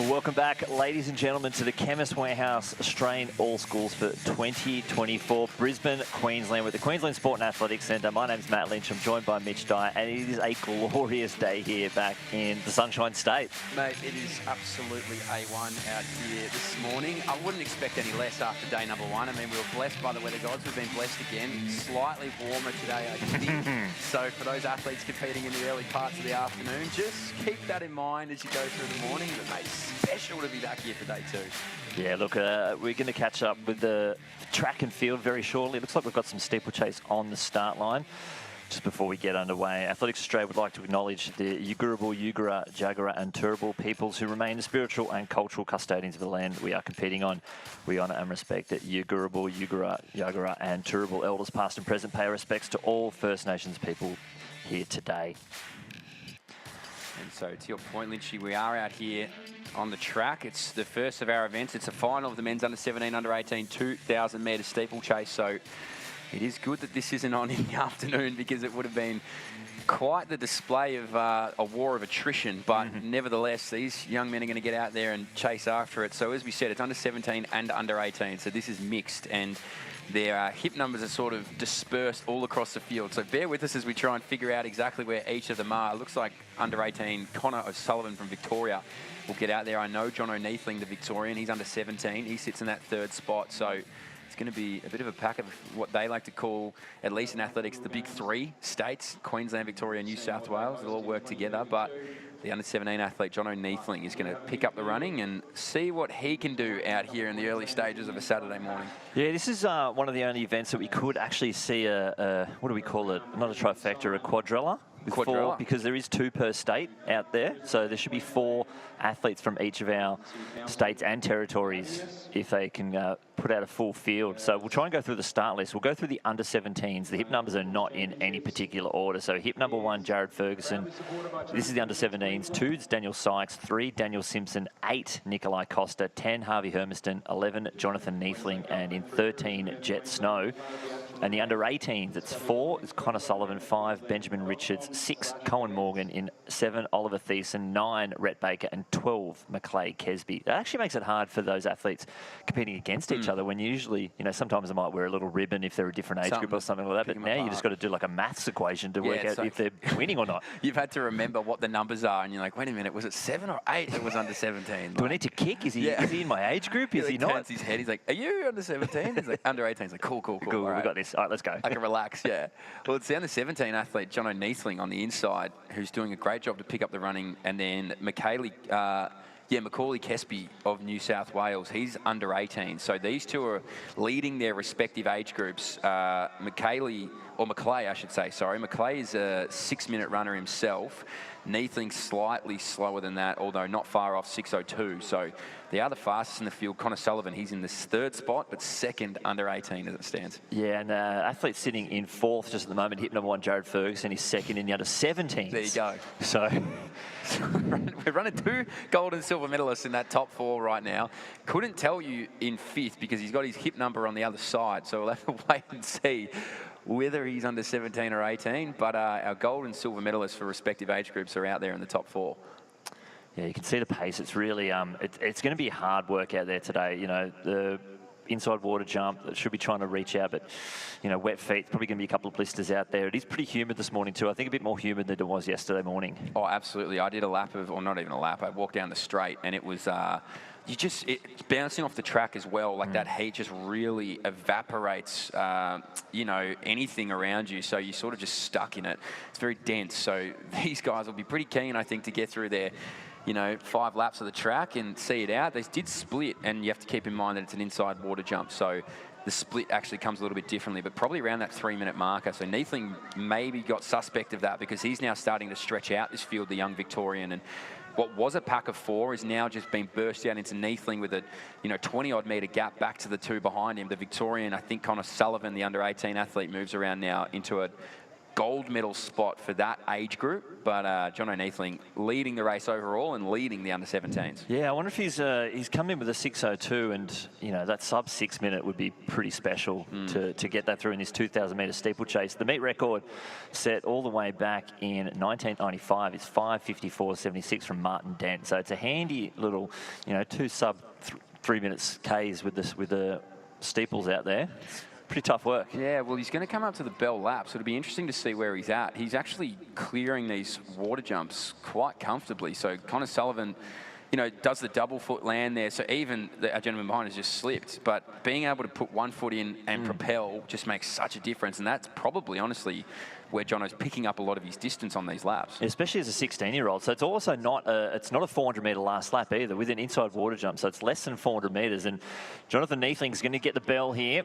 Well, welcome back, ladies and gentlemen, to the Chemist Warehouse Australian All Schools for 2024, Brisbane, Queensland, with the Queensland Sport and Athletics Centre. My name's Matt Lynch. I'm joined by Mitch Dyer, and it is a glorious day here back in the Sunshine State. Mate, it is absolutely A1 out here this morning. I wouldn't expect any less after day number one. I mean, we were blessed by the weather gods. We've been blessed again. Slightly warmer today, I think. So for those athletes competing in the early parts of the afternoon, just keep that in mind as you go through the morning. But mate, special to be back here for day two. Yeah, look, we're going to catch up with the track and field very shortly. It looks like we've got some steeplechase on the start line. Just before we get underway, Athletics Australia would like to acknowledge the Yugurabal, Yugara, Jagera and Turrbal peoples who remain the spiritual and cultural custodians of the land we are competing on. We honour and respect that Yugurabal, Yugara, Jagera and Turrbal elders past and present. Pay our respects to all First Nations people here today. And so to your point, Lynchy, we are out here on the track. It's the first of our events. It's a final of the men's under-17, under-18, 2,000 metre steeplechase. So it is good that this isn't on in the afternoon, because it would have been quite the display of a war of attrition. But nevertheless, these young men are going to get out there and chase after it. So as we said, it's under-17 and under-18. So this is mixed, and their hip numbers are sort of dispersed all across the field. So bear with us as we try and figure out exactly where each of them are. It looks like under-18, Connor O'Sullivan from Victoria will get out there. I know John O'Neithling, the Victorian, he's under-17. He sits in that third spot. So it's going to be a bit of a pack of what they like to call, at least in athletics, the big three states: Queensland, Victoria, New South Wales. They'll all work together. But the under-17 athlete, John O'Neithling, is going to pick up the running and see what he can do out here in the early stages of a Saturday morning. Yeah, this is one of the only events that we could actually see what do we call it? Not a trifecta, a quadrilla. Four, because there is two per state out there. So there should be 4 athletes from each of our states and territories if they can put out a full field. So we'll try and go through the start list. We'll go through the under-17s. The hip numbers are not in any particular order. So hip number 1, Jared Ferguson. This is the under-17s. 2 is Daniel Sykes. 3, Daniel Simpson. 8, Nikolai Costa. 10, Harvey Hermiston. 11, Jonathan Neithling. And in 13, Jet Snow. And the under-18s, it's 4, it's Connor Sullivan. 5, Benjamin Richards. 6, Cohen Morgan. In 7, Oliver Thiessen. 9, Rhett Baker. And 12, Maclay Kesby. That actually makes it hard for those athletes competing against each other, when usually, you know, sometimes they might wear a little ribbon if they're a different age group or something like that. But now you just got to do like a maths equation to work out if they're winning or not. You've had to remember what the numbers are, and you're like, wait a minute, was it 7 or 8 that was under-17? Do I need to kick? Is he in my age group? Is he not? Turns his head. He's like, are you under-17? He's like, under-18. He's like, cool. Cool, we got this. All right, let's go. I can relax, yeah. Well, it's the under-17 athlete, John O'Neithling, on the inside, who's doing a great job to pick up the running. And then Macaulay Kesby of New South Wales, he's under-18. So these two are leading their respective age groups. Maclay, I should say, sorry. Maclay is a 6-minute runner himself. Neithling's slightly slower than that, although not far off 6:02. So they are the fastest in the field. Connor Sullivan, he's in this 3rd spot, but 2nd under-18 as it stands. Yeah, and athlete sitting in 4th just at the moment, hip number 1, Jared Ferguson, is 2nd in the under-17s. There you go. So we're running 2 gold and silver medalists in that top 4 right now. Couldn't tell you in 5th because he's got his hip number on the other side. So we'll have to wait and see whether he's under 17 or 18. But our gold and silver medalists for respective age groups are out there in the top 4. Yeah, you can see the pace. It's really, it's going to be hard work out there today. You know, the inside water jump that should be trying to reach out, but, you know, wet feet, probably going to be a couple of blisters out there. It is pretty humid this morning too. I think a bit more humid than it was yesterday morning. Oh, absolutely. I did a lap of, or not even a lap, I walked down the straight, and it was, it's bouncing off the track as well. Like that heat just really evaporates, you know, anything around you. So you're sort of just stuck in it. It's very dense. So these guys will be pretty keen, I think, to get through their, you know, 5 laps of the track and see it out. They did split, and you have to keep in mind that it's an inside water jump. So the split actually comes a little bit differently, but probably around that 3-minute marker. So Neithling maybe got suspect of that, because he's now starting to stretch out this field, the young Victorian. And what was a pack of 4 is now just been burst out into Neithling with a, you know, 20-odd metre gap back to the 2 behind him. The Victorian, I think Connor Sullivan, the under-18 athlete, moves around now into a gold medal spot for that age group. But Jono Neethling leading the race overall and leading the under-17s. Yeah, I wonder if he's come in with a 6:02, and that sub 6 minute would be pretty special to get that through in this 2,000 metre steeplechase. The meet record set all the way back in 1995 is 5:54.76 from Martin Dent. So it's a handy little, 2 sub 3 minutes Ks with the steeples out there. It's pretty tough work. Yeah, well, he's going to come up to the bell lap, so it'll be interesting to see where he's at. He's actually clearing these water jumps quite comfortably. So Connor Sullivan, does the double foot land there. So even our gentleman behind has just slipped. But being able to put one foot in and propel just makes such a difference. And that's probably, honestly, where Jono's picking up a lot of his distance on these laps. Especially as a 16-year-old. So it's also not a 400-metre last lap either with an inside water jump. So it's less than 400 metres. And Jonathan Neethling's going to get the bell here.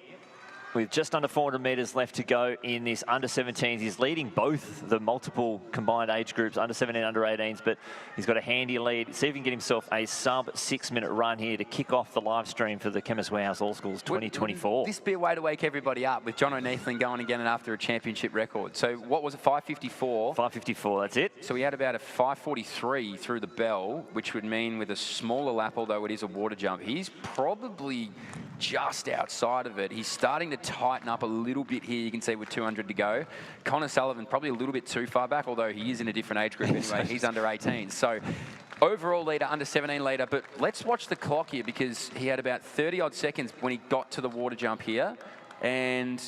With just under 400 metres left to go in this under-17s. He's leading both the multiple combined age groups, under-17, under-18s, but he's got a handy lead. See if he can get himself a sub-6-minute run here to kick off the live stream for the Chemist Warehouse All-Schools 2024. Wouldn't this be a way to wake everybody up with Jono Neethling going again and after a championship record? So what was it, 5:54? 5:54, that's it. So he had about a 5:43 through the bell, which would mean with a smaller lap, although it is a water jump, he's probably just outside of it. He's starting to tighten up a little bit here. You can see with 200 to go. Connor Sullivan probably a little bit too far back, although he is in a different age group anyway. He's under 18. So overall leader, under 17 leader. But let's watch the clock here because he had about 30-odd seconds when he got to the water jump here. And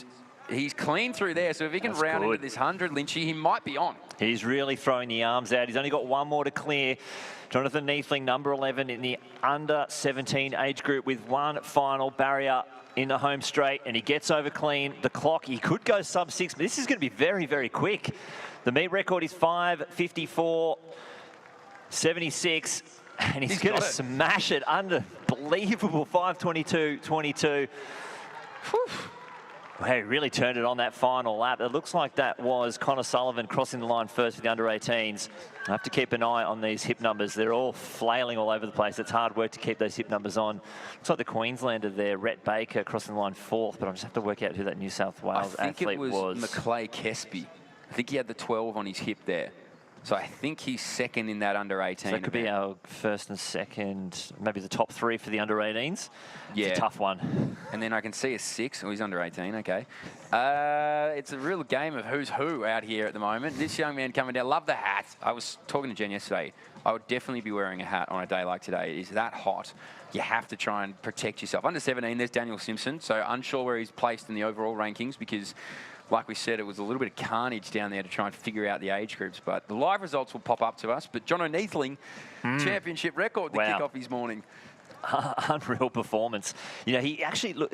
he's clean through there. So if he can round into this 100, Lynchy, he might be on. He's really throwing the arms out. He's only got one more to clear. Jonathan Neethling, number 11 in the under-17 age group with one final barrier in the home straight, and he gets over clean. The clock, he could go sub-6, but this is going to be very, very quick. The meet record is 5:54.76, and he's going to smash it. Unbelievable 5:22.22. Hey, really turned it on that final lap. It looks like that was Connor Sullivan crossing the line first for the under-18s. I have to keep an eye on these hip numbers. They're all flailing all over the place. It's hard work to keep those hip numbers on. Looks like the Queenslander there, Rhett Baker, crossing the line fourth, but I just have to work out who that New South Wales athlete was. I think it was Maclay Kesby. I think he had the 12 on his hip there. So I think he's second in that under-18. So that could be our first and second, maybe the top three for the under-18s. Yeah. It's a tough one. And then I can see a 6. Oh, he's under-18, okay. It's a real game of who's who out here at the moment. This young man coming down, love the hat. I was talking to Jen yesterday. I would definitely be wearing a hat on a day like today. It is that hot. You have to try and protect yourself. Under 17, there's Daniel Simpson. So unsure where he's placed in the overall rankings because, like we said, it was a little bit of carnage down there to try and figure out the age groups. But the live results will pop up to us. But Jono Neethling, championship record to kick off his morning. Unreal performance. He actually, look,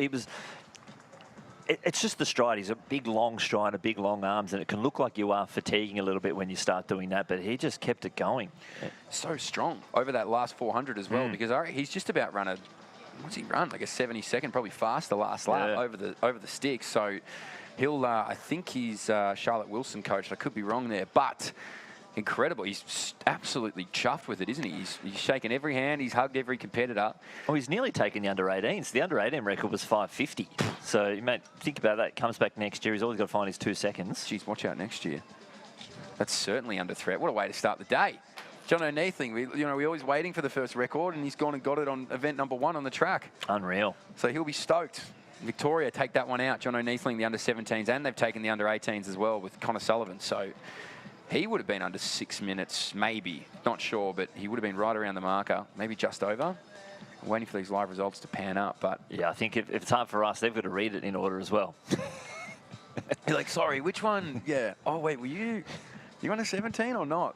it's just the stride. He's a big, long strider, big, long arms, and it can look like you are fatiguing a little bit when you start doing that, but he just kept it going. So strong over that last 400 as well, because he's just about run what's he run? Like a 72nd, probably faster last lap over the sticks. So he'll, I think he's Charlotte Wilson coach. I could be wrong there, but incredible. He's absolutely chuffed with it, isn't he? He's shaken every hand. He's hugged every competitor. Oh, he's nearly taken the under-18s. The under-18 record was 5:50. So you might think about that. Comes back next year. He's always got to find his 2 seconds. Jeez, watch out next year. That's certainly under threat. What a way to start the day. Jono Neethling, we're always waiting for the first record, and he's gone and got it on event number 1 on the track. Unreal. So he'll be stoked. Victoria take that one out. Jono Neethling, the under-17s, and they've taken the under-18s as well with Connor Sullivan. So he would have been under 6 minutes, maybe. Not sure, but he would have been right around the marker, maybe just over. I'm waiting for these live results to pan up, but yeah, I think if it's hard for us, they've got to read it in order as well. You're like, sorry, which one? Yeah. Oh, wait, were you under 17 or not?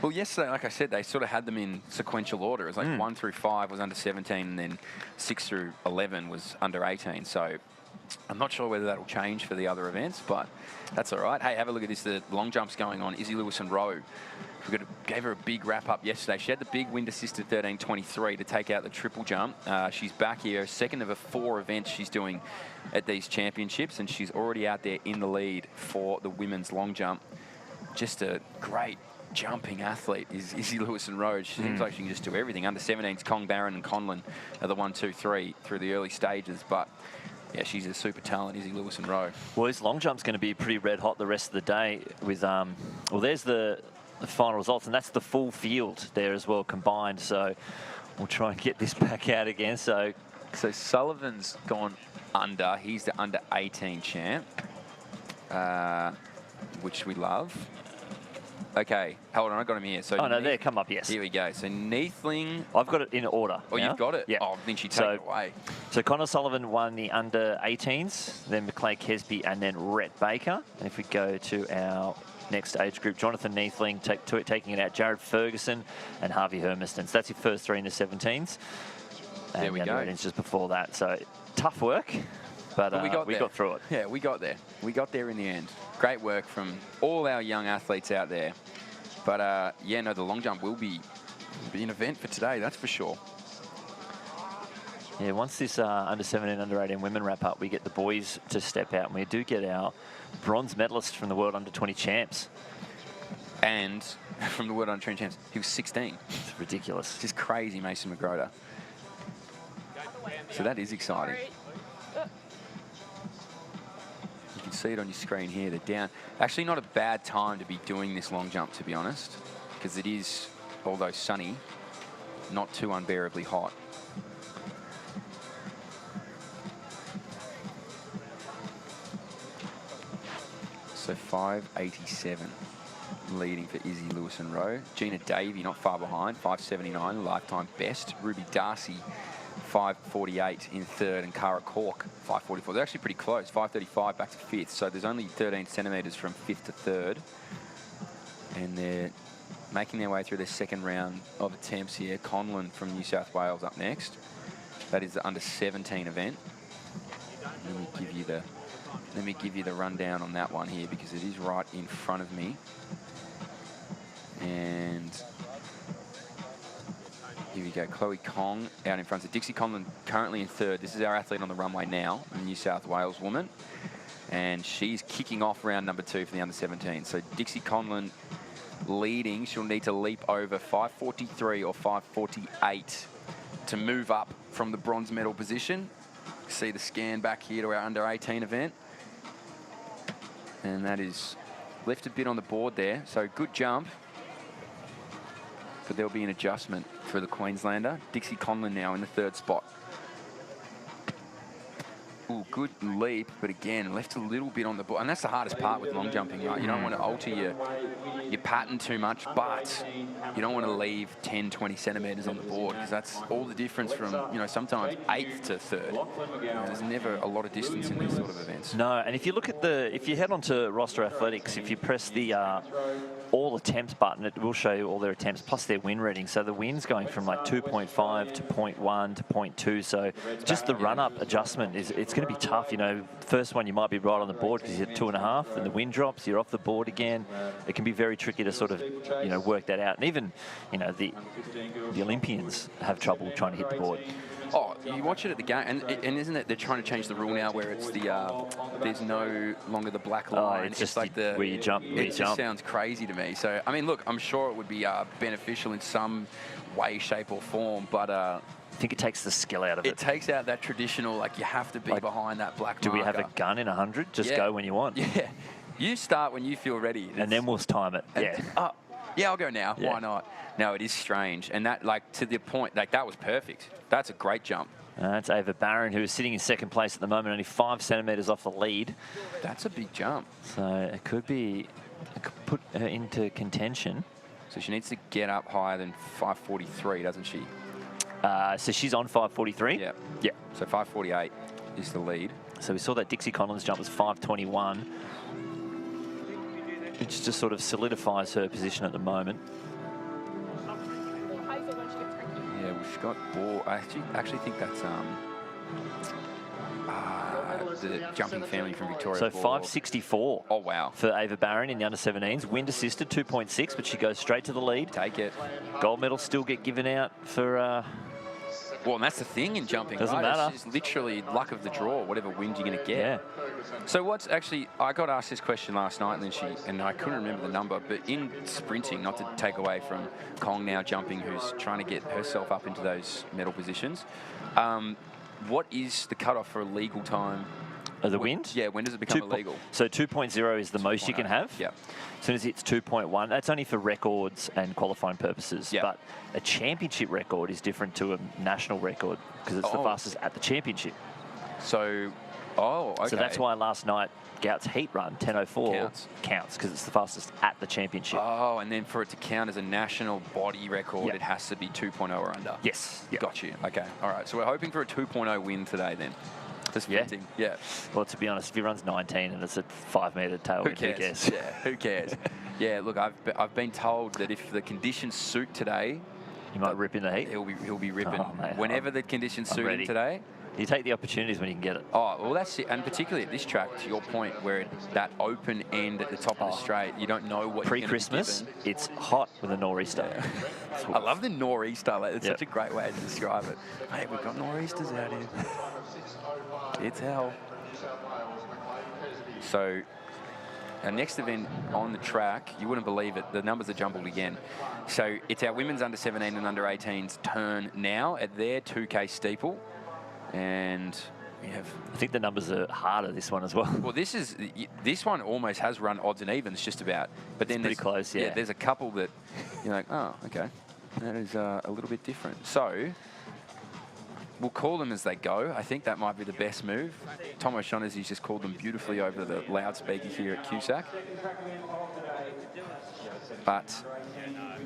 Well, yesterday, like I said, they sort of had them in sequential order. It was like 1 through 5 was under 17, and then 6 through 11 was under 18. So I'm not sure whether that'll change for the other events, but that's all right. Hey, have a look at this. The long jump's going on. Izzy Lewis and Rowe. We gave her a big wrap-up yesterday. She had the big wind-assisted 13.23 to take out the triple jump. She's back here, second of 4 events she's doing at these championships, and she's already out there in the lead for the women's long jump. Just a great jumping athlete is Izzy Lewis and Rowe. She seems like she can just do everything. Under 17s, Kong Barron and Conlon are the 1, 2, 3 through the early stages, but Yeah, she's a super talent, Izzy Lewis-and-Rowe. Well, his long jump's going to be pretty red hot the rest of the day with, well, there's the final results, and that's the full field there as well combined. So we'll try and get this back out again. So Sullivan's gone under. He's the under 18 champ, which we love. Okay, hold on, I got him here. So oh no, there, come up, yes. Here we go. So Neathling. I've got it in order. Oh, now. You've got it? Yeah. Oh, then she take it away. So Connor Sullivan won the under 18s, then Macleay Kesby, and then Rhett Baker. And if we go to our next age group, Jonathan Neathling taking it out, Jared Ferguson, and Harvey Hermiston. So that's your first 3 in the 17s. And there we go. It's just before that. So tough work, but we got through it. Yeah, we got there. We got there in the end. Great work from all our young athletes out there. But yeah, no, the long jump will be an event for today, that's for sure. Yeah, once this under 17, under 18 women wrap up, we get the boys to step out, and we do get our bronze medalist from the World Under 20 champs. And from the World Under 20 champs, he was 16. It's ridiculous. It's just crazy, Mason McGroder. So that is exciting. You can see it on your screen here. They're down. Actually, not a bad time to be doing this long jump, to be honest, because it is, although sunny, not too unbearably hot. So 5.87 leading for Izzy Lewis-and-Rowe. Gina Davey not far behind, 5.79, lifetime best. Ruby Darcy, 5.48 in third, and Cara Cork, 5.44. They're actually pretty close, 5.35 back to fifth. So there's only 13 centimetres from fifth to third. And they're making their way through their second round of attempts here. Conlon from New South Wales up next. That is the under 17 event. Let me give you the rundown on that one here, because it is right in front of me. And here we go. Chloe Kong out in front. So Dixie Conlon currently in third. This is our athlete on the runway now, a New South Wales woman. And she's kicking off round number 2 for the under 17. So Dixie Conlon leading. She'll need to leap over 5.43 or 5.48 to move up from the bronze medal position. See the scan back here to our under 18 event. And that is left a bit on the board there. So good jump. But there'll be an adjustment for the Queenslander. Dixie Conlon now in the third spot. Ooh, good leap, but again, left a little bit on the board. And that's the hardest part with long jumping, right? You don't want to alter your pattern too much, but you don't want to leave 10, 20 centimetres on the board, because that's all the difference from, you know, sometimes 8th to 3rd. There's never a lot of distance in these sort of events. No, and if you look at if you head onto Roster Athletics, if you press the all attempts button, it will show you all their attempts plus their win rating. So the win's going from like 2.5 to 0.1 to 0.2. So just the run-up adjustment it's going to be tough. You know, first one you might be right on the board because you're at 2.5, and the win drops, you're off the board again. It can be very tricky to sort of, you know, work that out. And even, you know, the Olympians have trouble trying to hit the board. Oh, you watch it at the game, and isn't it, they're trying to change the rule now where it's the, there's no longer the black line. It's just like the, where you jump, it just sounds crazy to me. So, I mean, look, I'm sure it would be beneficial in some way, shape or form, but... I think it takes the skill out of it. It takes out that traditional, like, you have to be like, behind that black marker. Do we have a gun in 100? Just go when you want. Yeah. You start when you feel ready. And then we'll time it. Yeah. Yeah, I'll go now. Yeah. Why not? No, it is strange. And that, like, to the point, like, that was perfect. That's a great jump. That's Ava Barron, who is sitting in second place at the moment, only 5 centimetres off the lead. That's a big jump. So it could put her into contention. So she needs to get up higher than 5.43, doesn't she? So she's on 5.43? Yeah. Yeah. So 5.48 is the lead. So we saw that Dixie Conlon's jump was 5.21, which just sort of solidifies her position at the moment. Yeah, well, she's got ball. I actually think that's the jumping family from Victoria. So 5.64. Oh, wow. For Ava Barron in the under-17s. Wind assisted, 2.6, but she goes straight to the lead. Take it. Gold medals still get given out for... Well, and that's the thing in jumping, Doesn't matter. It's literally luck of the draw, whatever wind you're going to get. Yeah. So what's actually, I got asked this question last night, and I couldn't remember the number, but in sprinting, not to take away from Kong now jumping, who's trying to get herself up into those medal positions, what is the cutoff for a legal time? The wind? Yeah, when does it become illegal? So 2.0 is the most you can have. Yeah. As soon as it's 2.1, that's only for records and qualifying purposes. Yeah. But a championship record is different to a national record because it's the fastest at the championship. So, okay. So that's why last night, Gout's heat run, 10:04, counts because it's the fastest at the championship. Oh, and then for it to count as a national body record, it has to be 2.0 or under. Yes. Yep. Got you. Okay. All right. So we're hoping for a 2.0 win today then. Just sprinting. Yeah. Well, to be honest, if he runs 19 and it's a 5-metre tailwind, who cares? Yeah, who cares? Yeah, look, I've been told that if the conditions suit today, he might rip in the heat. He'll be ripping. Oh, mate, whenever the conditions suit him today. You take the opportunities when you can get it. Oh, well, that's it. And particularly at this track, to your point, where that open end at the top of the straight, you don't know what pre-Christmas, it's hot with a nor'easter. Yeah. I love the nor'easter. Like, it's such a great way to describe it. Hey, we've got nor'easters out here. It's hell. So, our next event on the track, you wouldn't believe it, the numbers are jumbled again. So, it's our women's under 17 and under 18's turn now at their 2K steeple. And we have... I think the numbers are harder, this one as well. Well, this one almost has run odds and evens, just about. But then it's pretty close, yeah. There's a couple that you're like, oh, okay. That is a little bit different. So, we'll call them as they go. I think that might be the best move. Tom O'Shaughnessy's just called them beautifully over the loudspeaker here at QSAC. But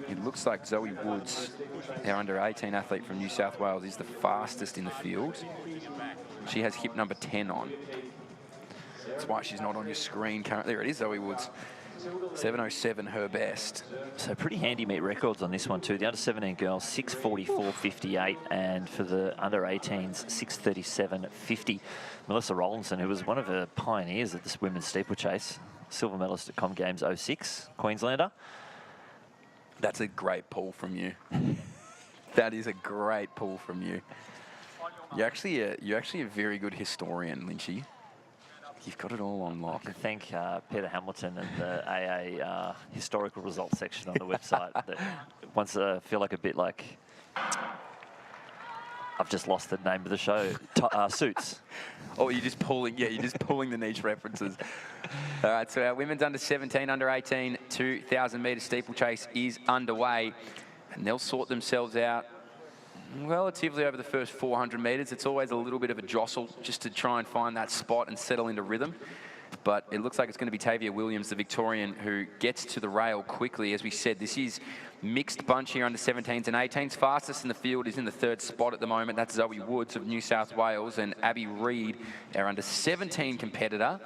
it looks like Zoe Woods, our under-18 athlete from New South Wales, is the fastest in the field. She has hip number 10 on. That's why she's not on your screen currently. There it is, Zoe Woods. 7:07, her best. So pretty handy meet records on this one too. The under-17 girls, 6:44.58, and for the under-18s, 6:37.50. Melissa Rollinson, who was one of the pioneers of this women's steeplechase, silver medalist at Com Games 06, Queenslander. That's a great pull from you. That is a great pull from you. You're actually a very good historian, Lynchy. You've got it all on lock. I can thank Peter Hamilton and the AA historical results section on the website. That once I feel like a bit like I've just lost the name of the show. Suits. Oh, you're just pulling. Yeah, you're just pulling the niche references. All right, so our women's under 17, under 18, 2,000-metre steeplechase is underway, and they'll sort themselves out relatively over the first 400 metres. It's always a little bit of a jostle just to try and find that spot and settle into rhythm. But it looks like it's going to be Tavia Williams, the Victorian, who gets to the rail quickly. As we said, this is mixed bunch here under 17s and 18s. Fastest in the field is in the third spot at the moment. That's Zoe Woods of New South Wales, and Abby Reid, our under 17 competitor,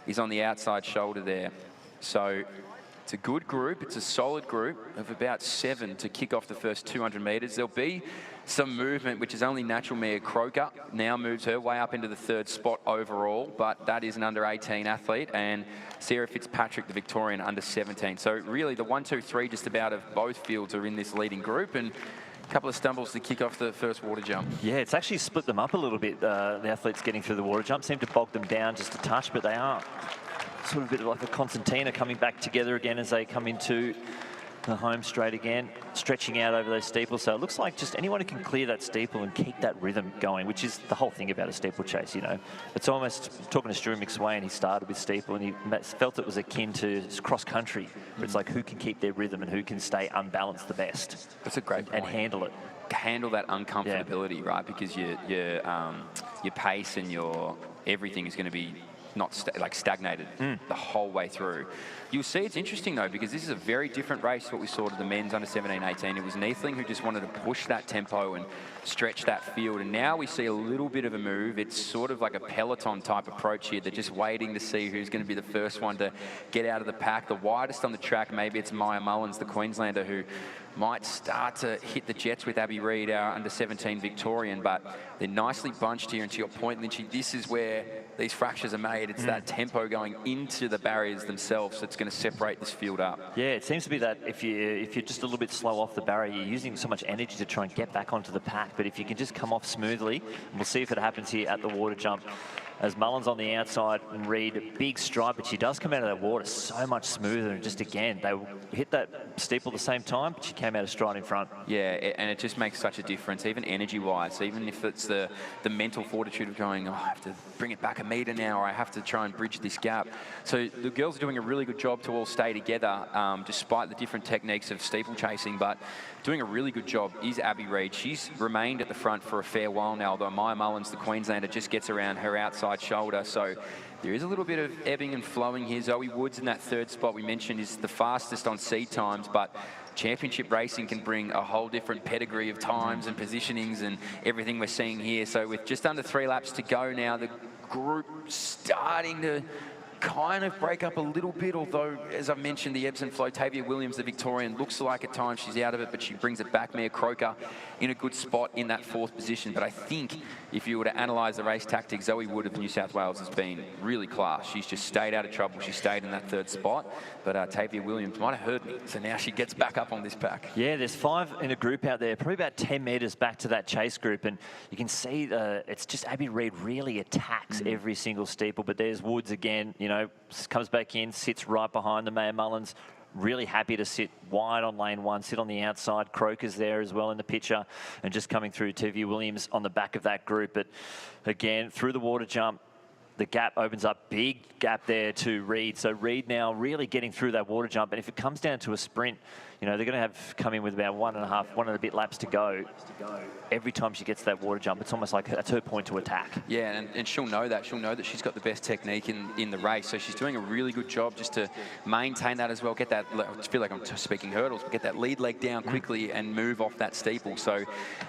is on the outside shoulder there. So it's a good group. It's a solid group of about 7 to kick off the first 200 metres. There'll be some movement, which is only natural. Mia Croker now moves her way up into the third spot overall, but that is an under 18 athlete, and Sarah Fitzpatrick, the Victorian, under 17. So really the 1, 2, 3 just about of both fields are in this leading group, and a couple of stumbles to kick off the first water jump. Yeah, it's actually split them up a little bit. The athletes getting through the water jump seem to bog them down just a touch, but they are sort of a bit like a concertina coming back together again as they come into the home straight again, stretching out over those steeples. So it looks like just anyone who can clear that steeple and keep that rhythm going, which is the whole thing about a steeplechase, you know. It's almost, talking to Stuart McSwain, he started with steeple and he felt it was akin to cross country, where it's like who can keep their rhythm and who can stay unbalanced the best. That's a great point. And handle it. Handle that uncomfortability, right? Because your pace and your everything is going to be not stagnated the whole way through. You'll see it's interesting though, because this is a very different race to what we saw to the men's under 17, 18. It was Neethling who just wanted to push that tempo and stretch that field, and now we see a little bit of a move. It's sort of like a peloton type approach here. They're just waiting to see who's going to be the first one to get out of the pack. The widest on the track, maybe it's Maya Mullins, the Queenslander, who might start to hit the jets with Abby Reid, our under 17 Victorian, but they're nicely bunched here. And to your point, Lynchy, this is where these fractures are made. It's that tempo going into the barriers themselves that's going to separate this field up. Yeah, it seems to be that if you're just a little bit slow off the barrier, you're using so much energy to try and get back onto the pack. But if you can just come off smoothly, and we'll see if it happens here at the water jump. as Mullins on the outside and Reid, big stride, but she does come out of that water so much smoother. And just again, they hit that steeple at the same time, but she came out of stride in front. Yeah, and it just makes such a difference, even energy-wise. Even if it's the mental fortitude of going, oh, I have to bring it back a metre now, or I have to try and bridge this gap. So the girls are doing a really good job to all stay together, despite the different techniques of steeplechasing, but doing a really good job is Abby Reid. She's remained at the front for a fair while now, though Maya Mullins, the Queenslander, just gets around her outside shoulder. So there is a little bit of ebbing and flowing here. Zoe Woods in that third spot we mentioned is the fastest on seed times, but championship racing can bring a whole different pedigree of times and positionings and everything we're seeing here. So with just under 3 laps to go now, the group starting to kind of break up a little bit, although, as I've mentioned, the ebbs and flow. Tavia Williams, the Victorian, looks like at times she's out of it, but she brings it back. Mia Croker in a good spot in that 4th position. But I think if you were to analyse the race tactics, Zoe Wood of New South Wales has been really class. She's just stayed out of trouble. She stayed in that 3rd spot. But Tavia Williams might have heard me, so now she gets back up on this pack. Yeah, there's 5 in a group out there, probably about 10 metres back to that chase group, and you can see it's just Abby Reid really attacks every single steeple. But there's Woods again, you know, comes back in, sits right behind the Maya Mullins. Really happy to sit wide on lane 1, sit on the outside. Croker's there as well in the picture, and just coming through Tavia Williams on the back of that group. But again, through the water jump, the gap opens up, big gap there to Reid. So Reid now really getting through that water jump. And if it comes down to a sprint, you know, they're going to have come in with about 1 and a bit laps to go. Every time she gets that water jump, it's almost like that's her point to attack. Yeah, and she'll know that. She'll know that she's got the best technique in the race. So she's doing a really good job just to maintain that as well. Get that, I feel like I'm speaking hurdles, but get that lead leg down quickly and move off that steeple. So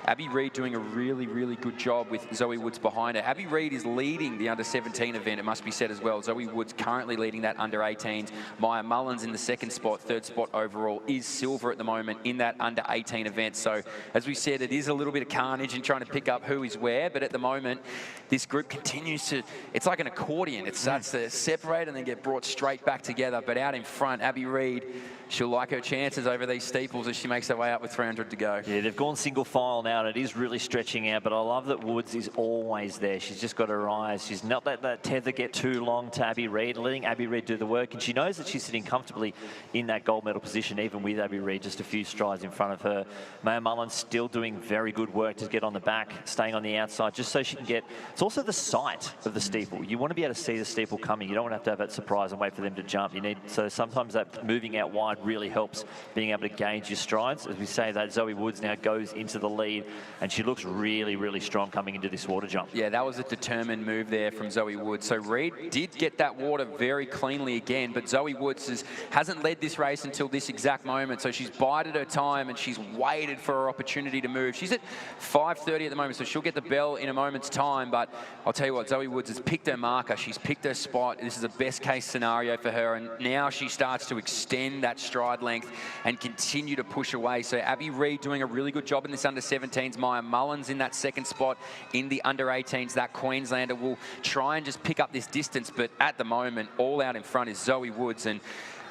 Abby Reid doing a really, really good job with Zoe Woods behind her. Abby Reid is leading the under-17 event, it must be said as well. Zoe Woods currently leading that under-18s. Maya Mullins in the 2nd spot, 3rd spot overall, is silver at the moment in that under-18 event. So as we said, it is a little bit of carnage in trying to pick up who is where, but at the moment this group continues to, it's like an accordion. It starts to separate and then get brought straight back together. But out in front, Abby Reid, she'll like her chances over these steeples as she makes her way up with 300 to go. Yeah, they've gone single file now, and it is really stretching out, but I love that Woods is always there. She's just got her eyes. She's not let that tether get too long to Abby Reid, letting Abby Reid do the work, and she knows that she's sitting comfortably in that gold medal position, even with Abby Reid just a few strides in front of her. Maya Mullins still doing very good work to get on the back, staying on the outside, just so she can get, it's also the sight of the steeple. You want to be able to see the steeple coming. You don't want to have that surprise and wait for them to jump. You need, so sometimes that moving out wide really helps being able to gauge your strides. As we say, that Zoe Woods now goes into the lead, and she looks really, really strong coming into this water jump. Yeah, that was a determined move there from Zoe Woods. So Reid did get that water very cleanly again, but Zoe Woods hasn't led this race until this exact moment. So she's bided her time and she's waited for her opportunity to move. She's at 5:30 at the moment, so she'll get the bell in a moment's time. But I'll tell you what, Zoe Woods has picked her marker. She's picked her spot. This is a best case scenario for her, and now she starts to extend that stride length and continue to push away. So Abby Reid doing a really good job in this under-17s. Maya Mullins in that 2nd spot in the under-18s. That Queenslander will try and just pick up this distance, but at the moment, all out in front is Zoe Woods, and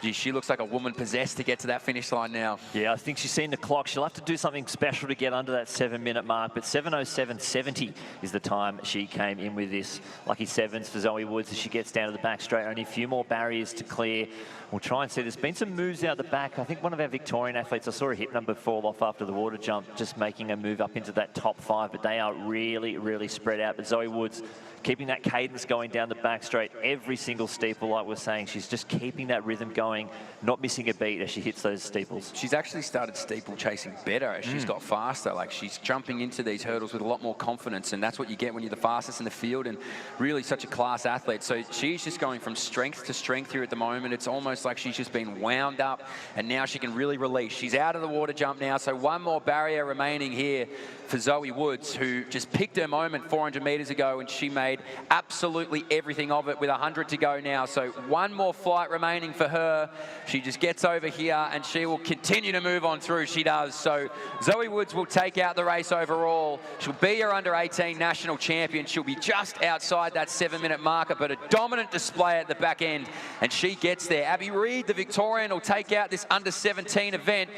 gee, she looks like a woman possessed to get to that finish line now. Yeah, I think she's seen the clock. She'll have to do something special to get under that 7-minute mark, but 7:07.70 is the time she came in with this. Lucky 7s for Zoe Woods as she gets down to the back straight. Only a few more barriers to clear. We'll try and see. There's been some moves out the back. I think one of our Victorian athletes, I saw a hip number fall off after the water jump, just making a move up into that top 5, but they are really, really spread out. But Zoe Woods keeping that cadence going down the back straight. Every single steeple, like we're saying, she's just keeping that rhythm going, not missing a beat as she hits those steeples. She's actually started steeple chasing better as she's got faster. Like, she's jumping into these hurdles with a lot more confidence, and that's what you get when you're the fastest in the field, and really such a class athlete. So she's just going from strength to strength here at the moment. It's almost like she's just been wound up, and now she can really release. She's out of the water jump now, so one more barrier remaining here for Zoe Woods, who just picked her moment 400 metres ago, and she made absolutely everything of it with 100 to go now. So one more flight remaining for her. She just gets over here, and she will continue to move on through. She does. So Zoe Woods will take out the race overall. She'll be your under-18 national champion. She'll be just outside that 7-minute marker, but a dominant display at the back end, and she gets there. Abby Reid, the Victorian, will take out this under-17 event.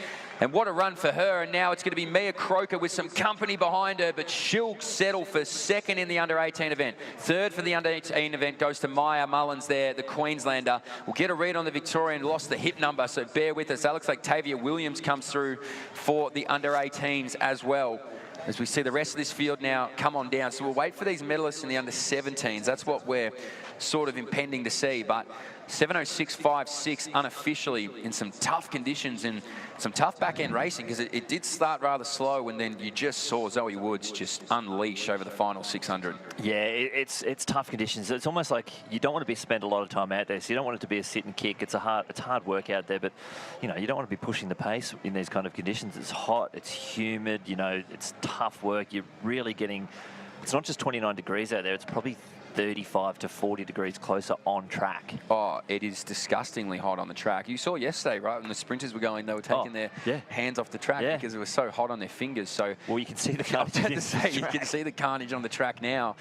And what a run for her. And now it's going to be Mia Croker with some company behind her, but she'll settle for second in the under-18 event. Third for the under-18 event goes to Maya Mullins there, the Queenslander. We'll get a read on the Victorian, lost the hip number, so bear with us. That looks like Tavia Williams comes through for the under-18s as well, as we see the rest of this field now come on down. So we'll wait for these medalists in the under-17s. That's what we're sort of impending to see. But 7:06.56 unofficially in some tough conditions and some tough back-end racing, because it did start rather slow, and then you just saw Zoe Woods just unleash over the final 600. Yeah, it's tough conditions. It's almost like you don't want to spend a lot of time out there, so you don't want it to be a sit and kick. It's hard work out there, but you know, you don't want to be pushing the pace in these kind of conditions. It's hot, it's humid, you know, it's tough work. You're really getting, it's not just 29 degrees out there, it's probably 35 to 40 degrees closer on track. Oh, it is disgustingly hot on the track. You saw yesterday, right, when the sprinters were going, they were taking their hands off the track because it was so hot on their fingers. So, well, you can see the carnage. I was about to say, you can see the carnage on the track now.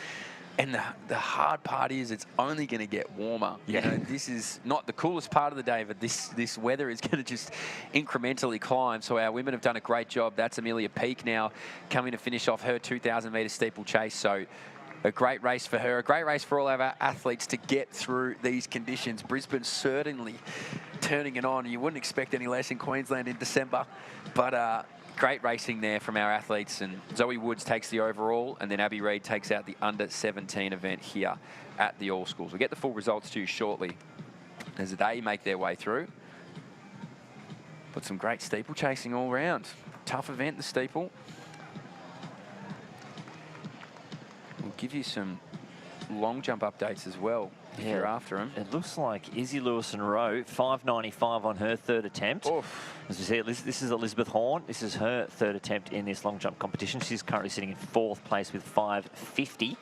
And the hard part is it's only going to get warmer. You know, this is not the coolest part of the day, but this weather is going to just incrementally climb. So our women have done a great job. That's Amelia Peake now coming to finish off her 2,000-metre steeplechase. So a great race for her, a great race for all of our athletes to get through these conditions. Brisbane certainly turning it on. You wouldn't expect any less in Queensland in December, but great racing there from our athletes. And Zoe Woods takes the overall, and then Abby Reid takes out the under-17 event here at the All Schools. We'll get the full results to you shortly as they make their way through. But some great steeplechasing all round. Tough event, the steeple. We'll give you some long jump updates as well if you're after them. It looks like Izzy Lewis-Rowe, 5.95 on her third attempt. Oof. As we see, this is Elizabeth Horn. This is her third attempt in this long jump competition. She's currently sitting in fourth place with 5.50.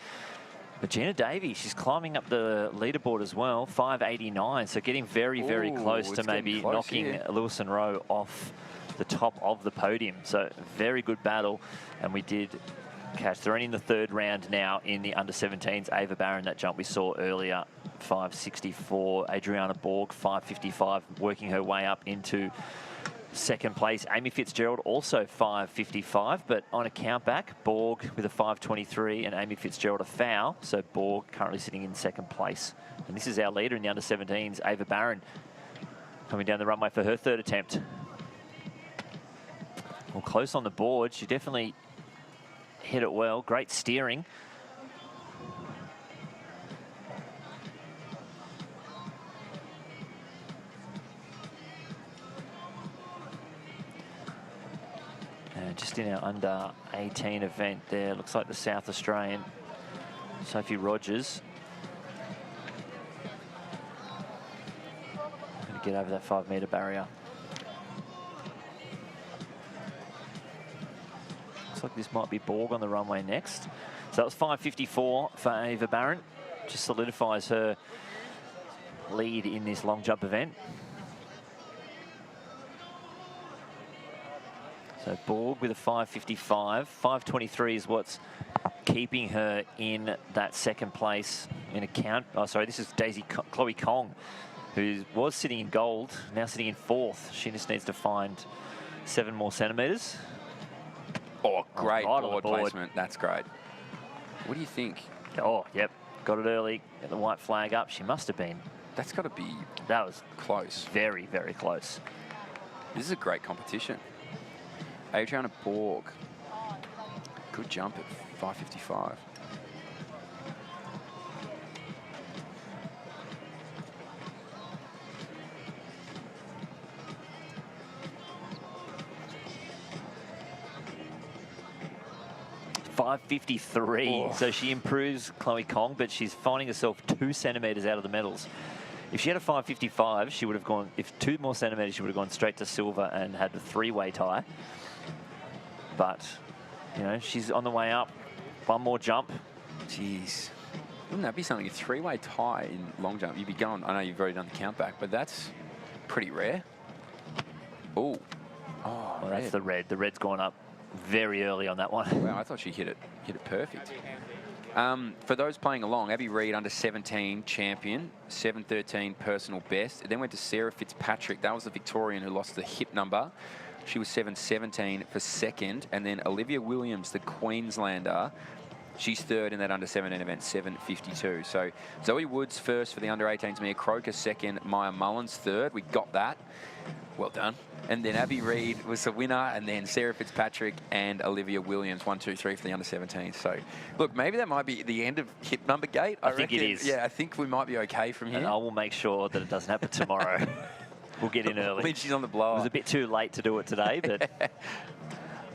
But Gina Davey, she's climbing up the leaderboard as well, 5.89. So getting very, very close to maybe knocking Lewis-Rowe off the top of the podium. So very good battle. And we did catch. They're in the third round now in the under-17s. Ava Barron, that jump we saw earlier, 5.64. Adriana Borg, 5.55, working her way up into second place. Amy Fitzgerald also 5.55, but on a count back, Borg with a 5.23 and Amy Fitzgerald a foul. So Borg currently sitting in second place. And this is our leader in the under-17s, Ava Barron, coming down the runway for her third attempt. Well, close on the board. She definitely hit it well. Great steering. And just in our under-18 event there, looks like the South Australian Sophie Rogers. Going to get over that 5-metre barrier. Looks like this might be Borg on the runway next. So that was 5.54 for Ava Barron. Just solidifies her lead in this long jump event. So Borg with a 5.55. 5.23 is what's keeping her in that second place in a count. Oh, sorry, this is Chloe Kong, who was sitting in gold, now sitting in fourth. She just needs to find 7 more centimetres. Oh, great board placement. That's great. What do you think? Oh, yep. Got it early. Get the white flag up. She must have been. That's got to be... That was close. Very, very close. This is a great competition. Adriana Borg. Good jump at 5.55. .553, so she improves Chloe Kong, but she's finding herself 2 centimetres out of the medals. If she had a 5.55, she would have gone, if 2 more centimetres, she would have gone straight to silver and had the 3-way tie. But, you know, she's on the way up. 1 more jump. Jeez. Wouldn't that be something? A 3-way tie in long jump. You'd be going, I know you've already done the count back, but that's pretty rare. Ooh. Oh, well, that's the red. The red's gone up very early on that one. Wow, I thought she hit it perfect. For those playing along, Abby Reid, under-17 champion, 7.13 personal best. It then went to Sarah Fitzpatrick. That was the Victorian who lost the hip number. She was 7:17 for second. And then Olivia Williams, the Queenslander, she's third in that under-17 event, 7:52. So Zoe Woods first for the under-18s, Mia Croker second, Maya Mullins third. We got that. Well done. And then Abby Reid was the winner, and then Sarah Fitzpatrick and Olivia Williams, 1, 2, 3 for the under-17. So, look, maybe that might be the end of hip number gate. I think it is. Yeah, I think we might be okay from here. And I will make sure that it doesn't happen tomorrow. We'll get in early. Lynchy's on the blower. It was a bit too late to do it today, but...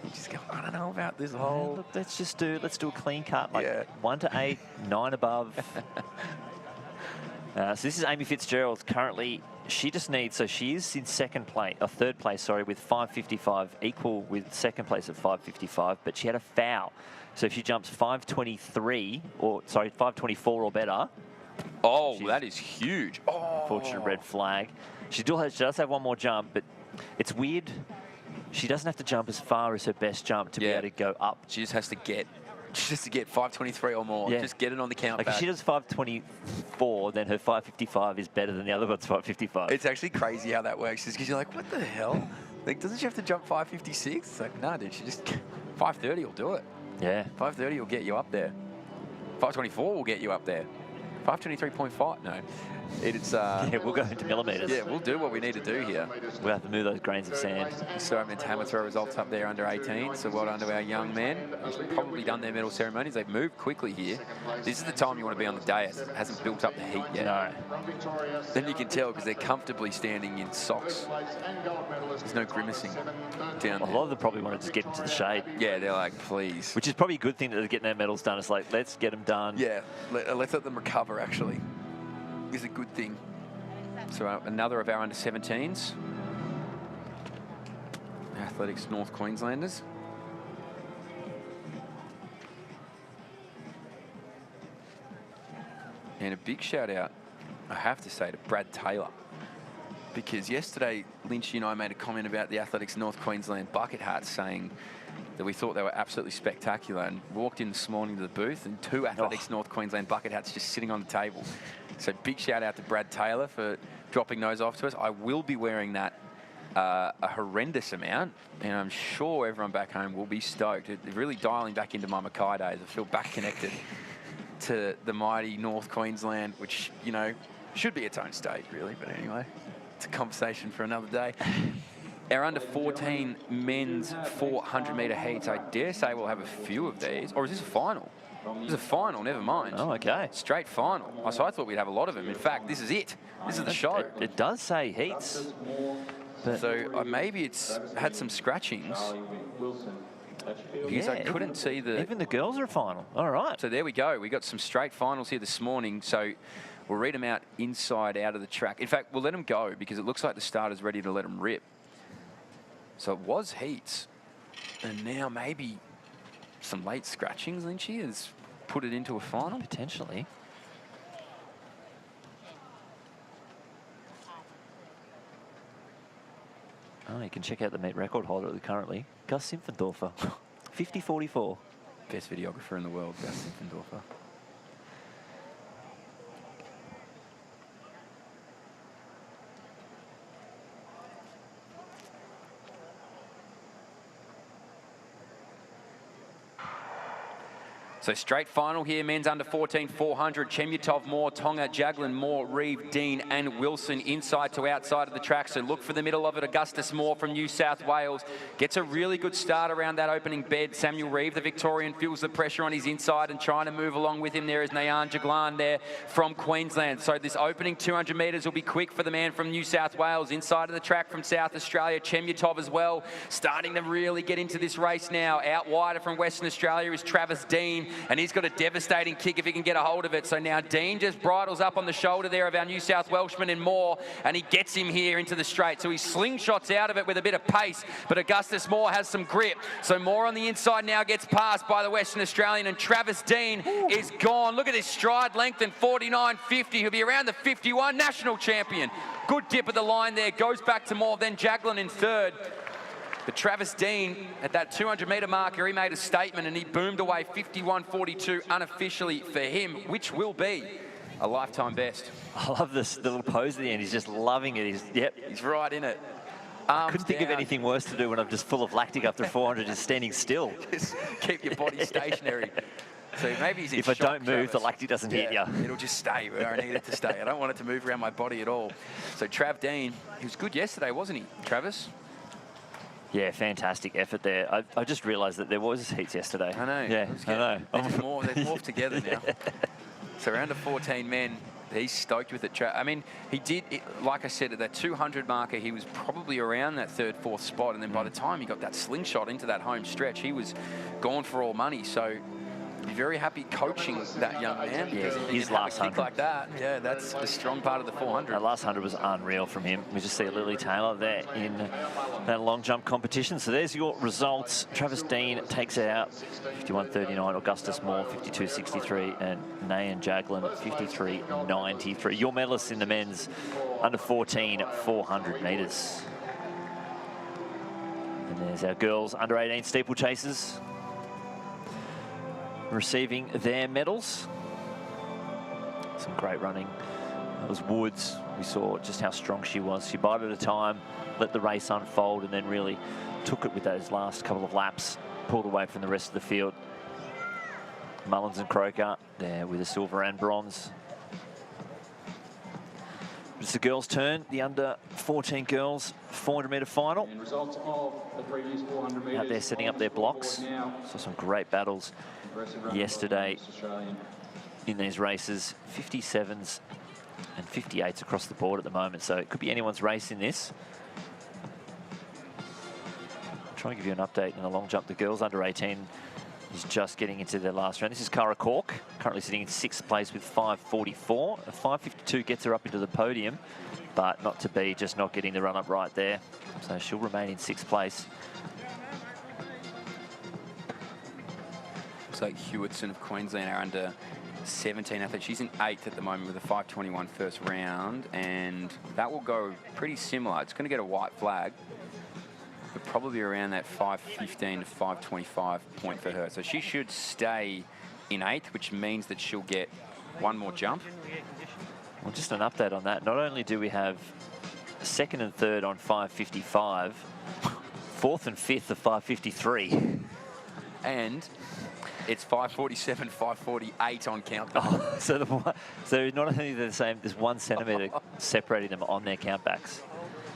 You just go, I don't know about this whole... Look, let's do a clean cut, like 1 to 8, 9 above. So this is Amy Fitzgerald. Currently, she just needs, so she is in third place, sorry, with 5:55, equal with second place at 5:55, but she had a foul. So if she jumps 5:23, or sorry, 5:24 or better. Oh, that is huge. Oh. Unfortunate red flag. She does have one more jump, but it's weird. She doesn't have to jump as far as her best jump to be able to go up. She just has to get 5:23 or more. Just get it on the count. Like if she does 5:24, then her 5:55 is better than the other one's 5:55. It's actually crazy how that works, because you're like, what the hell? Like, doesn't she have to jump 5:56? It's like, nah, dude, she just 5:30 will do it. Yeah. 5:30 will get you up there. 5:24 will get you up there. 5:23.5. No. It's yeah, we'll go into millimetres. Yeah, we'll do what we need to do here. We'll have to move those grains of sand. So I meant hammer throw results up there under 18. So well done to our young men. They've probably done their medal ceremonies. They've moved quickly here. This is the time you want to be on the dais. It hasn't built up the heat yet. No. Then you can tell because they're comfortably standing in socks. There's no grimacing down there. A lot of them probably want to just get into the shade. Yeah, they're like, please. Which is probably a good thing that they're getting their medals done. It's like, let's get them done. Yeah, let's let them recover, actually. Is a good thing. So another of our under-17s. Athletics North Queenslanders. And a big shout out, I have to say, to Brad Taylor. Because yesterday, Lynchy and I made a comment about the Athletics North Queensland bucket hats, saying that we thought they were absolutely spectacular, and walked in this morning to the booth and 2 Athletics North Queensland bucket hats just sitting on the table. So big shout out to Brad Taylor for dropping those off to us. I will be wearing that a horrendous amount, and I'm sure everyone back home will be stoked. It's really dialing back into my Mackay days. I feel back connected to the mighty North Queensland, which, you know, should be its own state, really. But anyway, it's a conversation for another day. Our under-14 men's 400-metre heats, I dare say we'll have a few of these. Or is this a final? This is a final, never mind. Oh, okay. Straight final. So I thought we'd have a lot of them. In fact, this is it. This is the show. It does say heats. But so maybe it's had some scratchings. Because I couldn't see the... Even the girls are a final. All right. So there we go. We got some straight finals here this morning. So we'll read them out inside out of the track. In fact, we'll let them go because it looks like the starter's ready to let them rip. So it was heats. And now maybe some late scratchings, Lynchy, has put it into a final? Potentially. Oh, you can check out the meet record holder currently. Gus Simpfendorfer, 50-44. Best videographer in the world, Gus Simpfendorfer. So straight final here, men's under 14, 400. Chemyutov, Moore, Tonga, Jaglin, Moore, Reeve, Dean and Wilson inside to outside of the track. So look for the middle of it. Augustus Moore from New South Wales gets a really good start around that opening bed. Samuel Reeve, the Victorian, feels the pressure on his inside and trying to move along with him. There is Nayan Jaglan there from Queensland. So this opening 200 metres will be quick for the man from New South Wales. Inside of the track from South Australia, Chemyutov as well, starting to really get into this race now. Out wider from Western Australia is Travis Dean, and he's got a devastating kick if he can get a hold of it. So now Dean just bridles up on the shoulder there of our New South Welshman and Moore, and he gets him here into the straight. So he slingshots out of it with a bit of pace, but Augustus Moore has some grip. So Moore on the inside now gets passed by the Western Australian, and Travis Dean is gone. Look at this stride length and 49.50. He'll be around the 51, national champion. Good dip of the line there, goes back to Moore, then Jaglin in third. But Travis Dean, at that 200-metre marker, he made a statement and he boomed away 51.42 unofficially for him, which will be a lifetime best. I love this little pose at the end. He's just loving it. He's right in it. I couldn't think of anything worse to do when I'm just full of lactic after 400, just standing still. Just keep your body stationary. So maybe he's in If I shock, don't move, Travis. the lactic doesn't hit you. It'll just stay where I need it to stay. I don't want it to move around my body at all. So Trav Dean, he was good yesterday, wasn't he, Travis? Yeah, fantastic effort there. I just realised that there was heats yesterday. I know. Yeah, I know. They've morphed together now. So around the 14 men, he's stoked with it. I mean, he did, like I said, at that 200 marker, he was probably around that third, fourth spot. And then by the time he got that slingshot into that home stretch, he was gone for all money. So be very happy coaching that young man. Yeah, his last 100. Like that, yeah, that's a strong part of the 400. That last 100 was unreal from him. We just see Lily Taylor there in that long jump competition. So there's your results. Travis Dean takes it out, 51.39. Augustus Moore, 52.63. And Nayan Jaglin, 53.93. Your medalists in the men's under 14 400 metres. And there's our girls under 18 steeplechasers receiving their medals. Some great running. It was Woods. We saw just how strong she was. She bided her time, let the race unfold, and then really took it with those last couple of laps, pulled away from the rest of the field. Mullins and Croker there with a silver and bronze. It's the girls' turn, the under 14 girls 400 metre final. And results of the previous 400 metres. Out there setting up their blocks. Saw some great battles yesterday in these races. 57s and 58s across the board at the moment, so it could be anyone's race in this. I'll try and give you an update in the long jump. The girls under 18 is just getting into their last round. This is Cara Cork, currently sitting in 6th place with 5:44. A 5:52 gets her up into the podium, but not to be, just not getting the run up right there. So she'll remain in 6th place. Looks like Hewitson of Queensland, our under 17 athlete. She's in 8th at the moment with a 5:21 first round, and that will go pretty similar. It's going to get a white flag, but probably around that 5:15 to 5:25 point for her. So she should stay in 8th, which means that she'll get one more jump. Well, just an update on that. Not only do we have 2nd and 3rd on 5:55, 4th and 5th of 5:53. And it's 5:47, 5:48 on countdown. Oh, so not only are they the same, there's 1 centimetre separating them on their countbacks.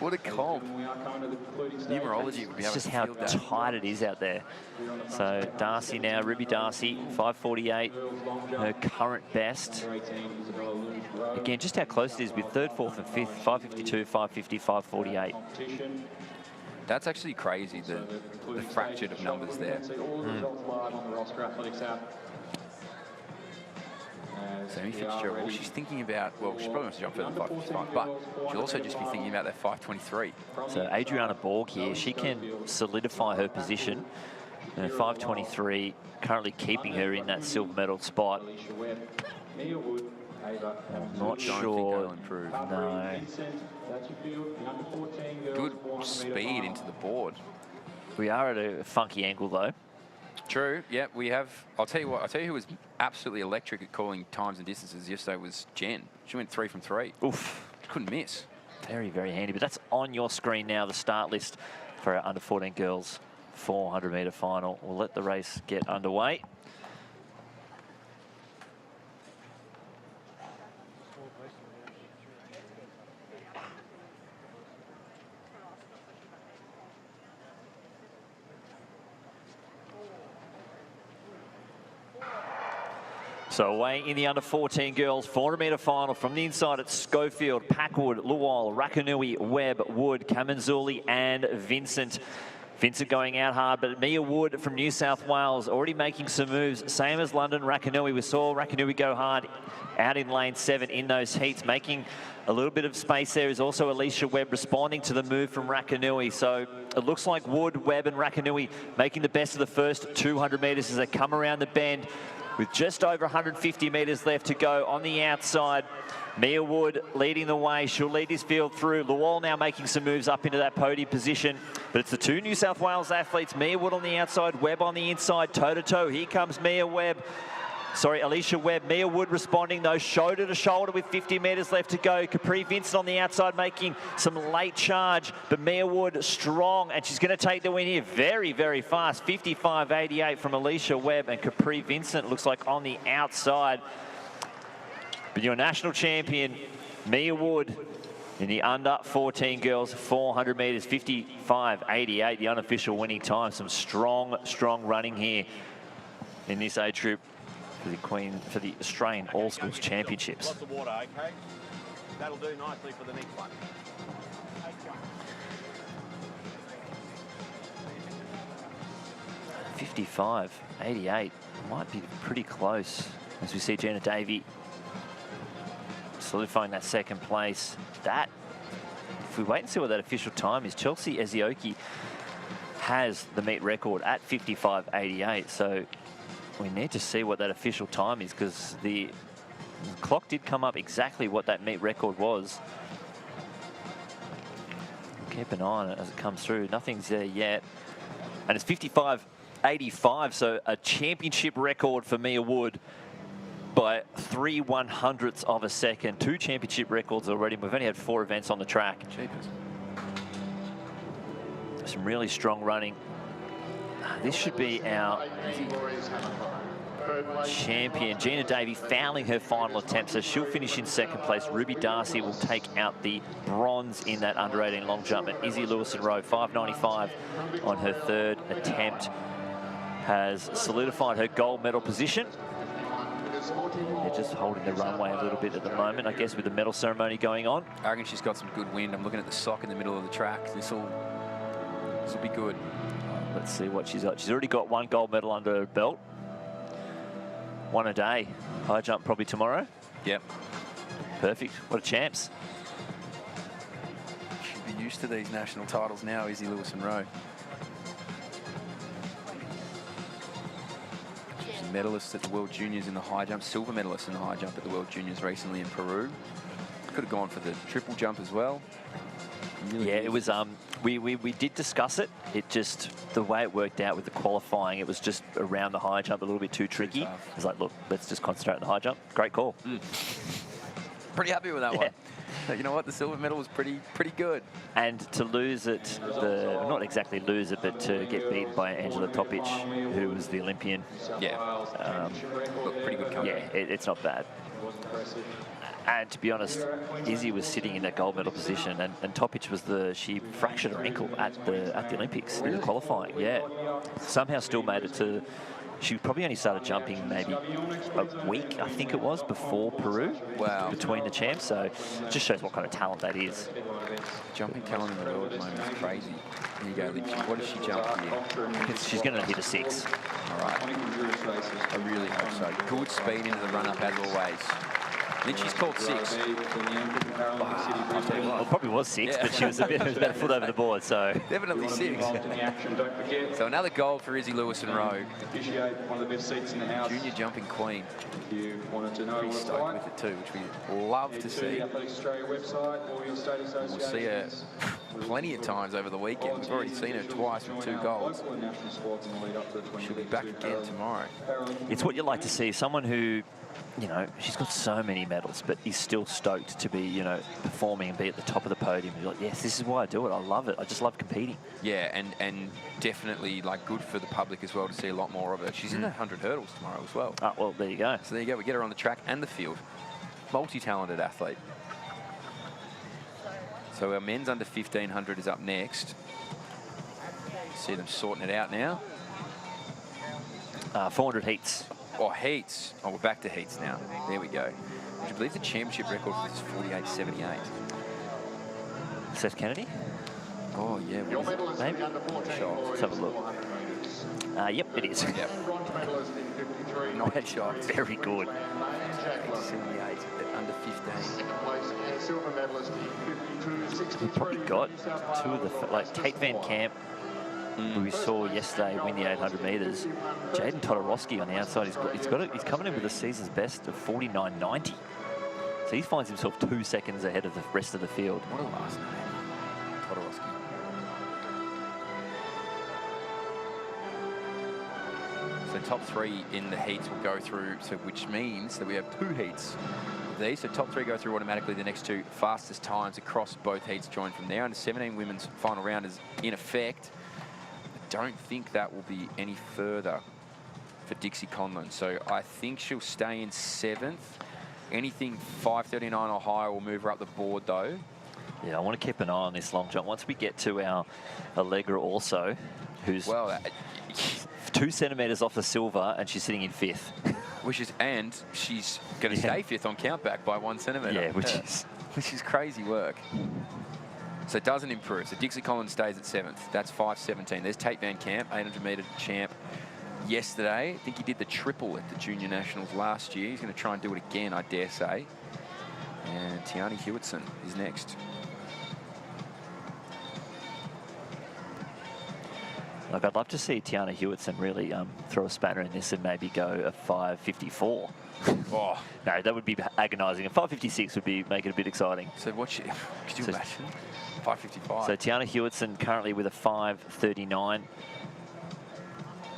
What a comp. Numerology would be It's able just to how field that. tight it is out there. So Darcy now, Ruby Darcy, 5:48, her current best. Again, just how close it is with 3rd, 4th and 5th, 5:52, 5:50, 5:48. That's actually crazy, the fractured of numbers there. Sammy Fitzgerald, well, she's thinking about, well, she probably wants to jump further than 5:55, but she'll also just be thinking about that 5:23. So Adriana Borg here, she can solidify her position. 5:23, currently keeping her in that silver medal spot. I'm not sure. Improve. No. Good speed into the board. We are at a funky angle though. True. Yeah, we have. I'll tell you what. I'll tell you who was absolutely electric at calling times and distances yesterday was Jen. She went 3 from 3. Oof. Couldn't miss. Very, very handy. But that's on your screen now, the start list for our under 14 girls 400 metre final. We'll let the race get underway. So away in the under 14 girls 400 metre final from the inside at Schofield, Packwood, Luwal, Rakanui, Webb, Wood, Kamanzuli and Vincent. Vincent going out hard, but Mia Wood from New South Wales already making some moves. Same as London, Rakanui. We saw Rakanui go hard out in lane 7 in those heats, making a little bit of space there. Is also Alicia Webb responding to the move from Rakanui. So it looks like Wood, Webb and Rakanui making the best of the first 200 metres as they come around the bend with just over 150 metres left to go on the outside. Mia Wood leading the way. She'll lead this field through. Luwal now making some moves up into that podium position. But it's the 2 New South Wales athletes. Mia Wood on the outside, Webb on the inside, toe-to-toe. Here comes Mia Webb. Alicia Webb. Mia Wood responding, though, shoulder to shoulder with 50 metres left to go. Capri Vincent on the outside making some late charge, but Mia Wood strong, and she's going to take the win here very, very fast. 55.88 from Alicia Webb, and Capri Vincent looks like on the outside. But your national champion, Mia Wood, in the under 14 girls 400 metres, 55.88, the unofficial winning time. Some strong running here in this age group for the Australian All Schools Championships. Lots of water, okay? That'll do nicely for the next one. 55.88 might be pretty close as we see Gina Davey solidifying that second place. That, if we wait and see what that official time is, Chelsea Ezioki has the meet record at 55.88. So we need to see what that official time is, because the clock did come up exactly what that meet record was. Keep an eye on it as it comes through. Nothing's there yet. And it's 55.85, so a championship record for Mia Wood by 3/100ths of a second. 2 championship records already. We've only had 4 events on the track. Jeepers. Some really strong running. This should be our champion. Gina Davey fouling her final attempt, so she'll finish in second place. Ruby Darcy will take out the bronze in that under 18 long jump. And Izzy Lewis-Rowe, 5.95 on her third attempt, has solidified her gold medal position. They're just holding the runway a little bit at the moment, I guess, with the medal ceremony going on. I reckon she's got some good wind. I'm looking at the sock in the middle of the track. This will be good. Let's see what she's got. She's already got 1 gold medal under her belt. 1 a day. High jump probably tomorrow. Yep. Perfect. What a champs. Should be used to these national titles now, Izzy Lewis-Rowe. She's a medalist at the World Juniors in the high jump, silver medalist in the high jump at the World Juniors recently in Peru. Could have gone for the triple jump as well. Really it was, we did discuss it. It just, the way it worked out with the qualifying, it was just around the high jump a little bit too tricky. It's like, look, let's just concentrate on the high jump. Great call. Pretty happy with that one. You know what? The silver medal was pretty good. And to lose it, not exactly lose it, but to get beaten by Angela Topic, who was the Olympian. Yeah. Look, pretty good comeback. Yeah, it's not bad. And to be honest, Izzy was sitting in that gold medal position, and Topic was she fractured her ankle at the Olympics in the qualifying. Yeah, somehow still made it to. She probably only started jumping maybe a week, I think it was, before Peru. Wow. Between the champs, so it just shows what kind of talent that is. Jumping talent in the world at the moment is crazy. Here you go, Lynch. What does she jump here? She's going to hit a 6. All right. I really hope so. Good speed into the run-up as always. Lynch's called 6. I'll tell you what, it probably was 6, but she was about a foot over the board, so. Definitely 6. So another gold for Izzy Lewis-Rowe. Junior jumping queen. Pretty stoked with it too, which we love to see. We'll see her plenty of times over the weekend. We've already seen her twice with 2 golds. She'll be back again tomorrow. It's what you like to see, someone who, you know, she's got so many medals, but is still stoked to be, you know, performing and be at the top of the podium. You're like, yes, this is why I do it. I love it. I just love competing. Yeah, and definitely like good for the public as well to see a lot more of her. She's in the 100 hurdles tomorrow as well. Oh, well, there you go. So there you go. We get her on the track and the field. Multi-talented athlete. So our men's under 1500 is up next. See them sorting it out now. 400 heats. Oh, heats. Oh, we're back to heats now. There we go. Would you believe the championship record for this is 48.78? Seth Kennedy? Oh, yeah. Maybe? Let's have a look. Yep, it is. Yep. Not shocked. Very good. 78 at under 15. We've probably got 2 of the, like Tate Van Camp, who we saw yesterday win the 800 metres. Jaden Todorowski on the outside, he's coming in with the season's best of 49.90. So he finds himself 2 seconds ahead of the rest of the field. What a last name, Todorowski. So So top 3 in the heats will go through, so which means that we have 2 heats of these. So top 3 go through automatically. The next 2 fastest times across both heats join from there. Under 17 women's final round is in effect. I don't think that will be any further for Dixie Conlon. So I think she'll stay in 7th. Anything 5:39 or higher will move her up the board though. Yeah, I want to keep an eye on this long jump. Once we get to our Allegra also, who's 2 centimetres off the silver, and she's sitting in 5th. And she's going to stay 5th on countback by 1 centimetre. Yeah, which is crazy work. So it doesn't improve. So Dixie Collins stays at 7th. That's 5:17. There's Tate Van Camp, 800-metre champ yesterday. I think he did the triple at the Junior Nationals last year. He's going to try and do it again, I dare say. And Tiani Hewitson is next. Look, I'd love to see Tiana Hewitson really throw a spanner in this and maybe go a 5:54. Oh. No, that would be agonising. A 5:56 would make it a bit exciting. So could you imagine? 5:55. So Tiana Hewitson currently with a 5:39.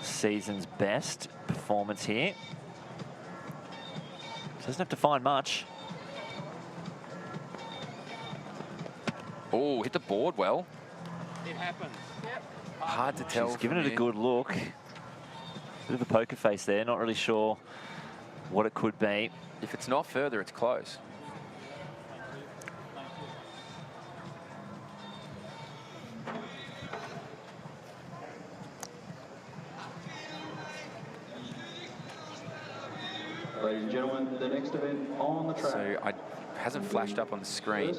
Season's best performance here. Doesn't have to find much. Oh, hit the board well. It happens. Yep. Hard to tell. She's given it a good look. Bit of a poker face there. Not really sure what it could be. If it's not further, it's close. Ladies and gentlemen, the next event on the track. So it hasn't flashed up on the screen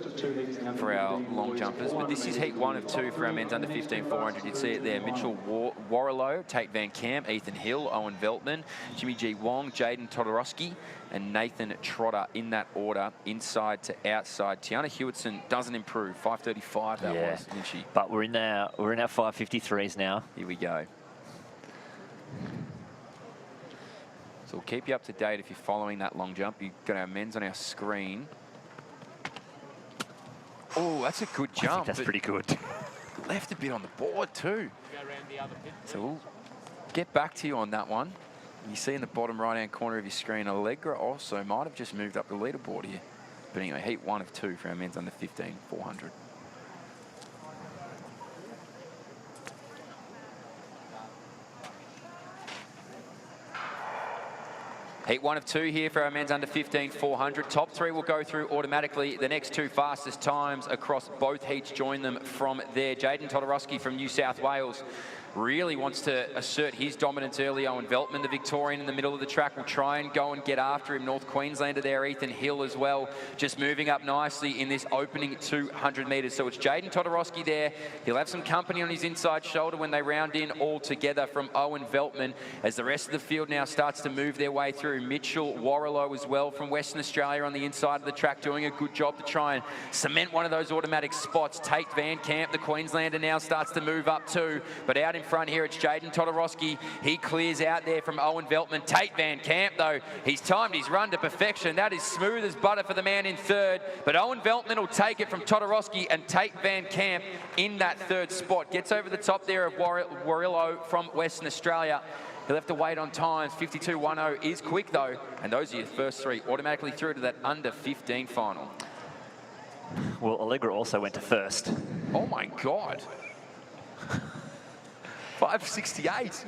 for our long jumpers, but this is heat 1 of 2 for our men's under 15 400. You'd see it there. Mitchell Warrilow, Tate Van Camp, Ethan Hill, Owen Veltman, Jimmy G. Wong, Jaden Todorowski, and Nathan Trotter in that order, inside to outside. Tiana Hewitson doesn't improve. 5:35 that was, didn't she? But we're in our 5:53s now. Here we go. So we'll keep you up to date if you're following that long jump. You've got our men's on our screen. Oh, that's a good jump. I think that's pretty good. Left a bit on the board too. So we'll get back to you on that one. You see in the bottom right-hand corner of your screen, Allegra also might have just moved up the leaderboard here. But anyway, heat 1 of 2 for our men's under 15 400. Heat 1 of 2 here for our men's under 15 400. Top 3 will go through automatically. The next 2 fastest times across both heats join them from there. Jaden Todorowski from New South Wales really wants to assert his dominance early. Owen Veltman, the Victorian in the middle of the track, will try and go and get after him. North Queenslander there, Ethan Hill as well, just moving up nicely in this opening 200 metres. So it's Jaden Todorowski there. He'll have some company on his inside shoulder when they round in all together from Owen Veltman, as the rest of the field now starts to move their way through. Mitchell Warrilow as well from Western Australia on the inside of the track, doing a good job to try and cement one of those automatic spots. Tate Van Camp, the Queenslander, now starts to move up too, but out in front here, it's Jaden Todorowski. He clears out there from Owen Veltman. Tate Van Camp, though, he's timed his run to perfection. That is smooth as butter for the man in 3rd, but Owen Veltman will take it from Todorowski, and Tate Van Camp in that 3rd spot. Gets over the top there of Warrilow from Western Australia. He'll have to wait on times. 52.10 is quick, though, and those are your first 3 automatically through to that under 15 final. Well, Allegra also went to 1st. Oh, my God. 5:68.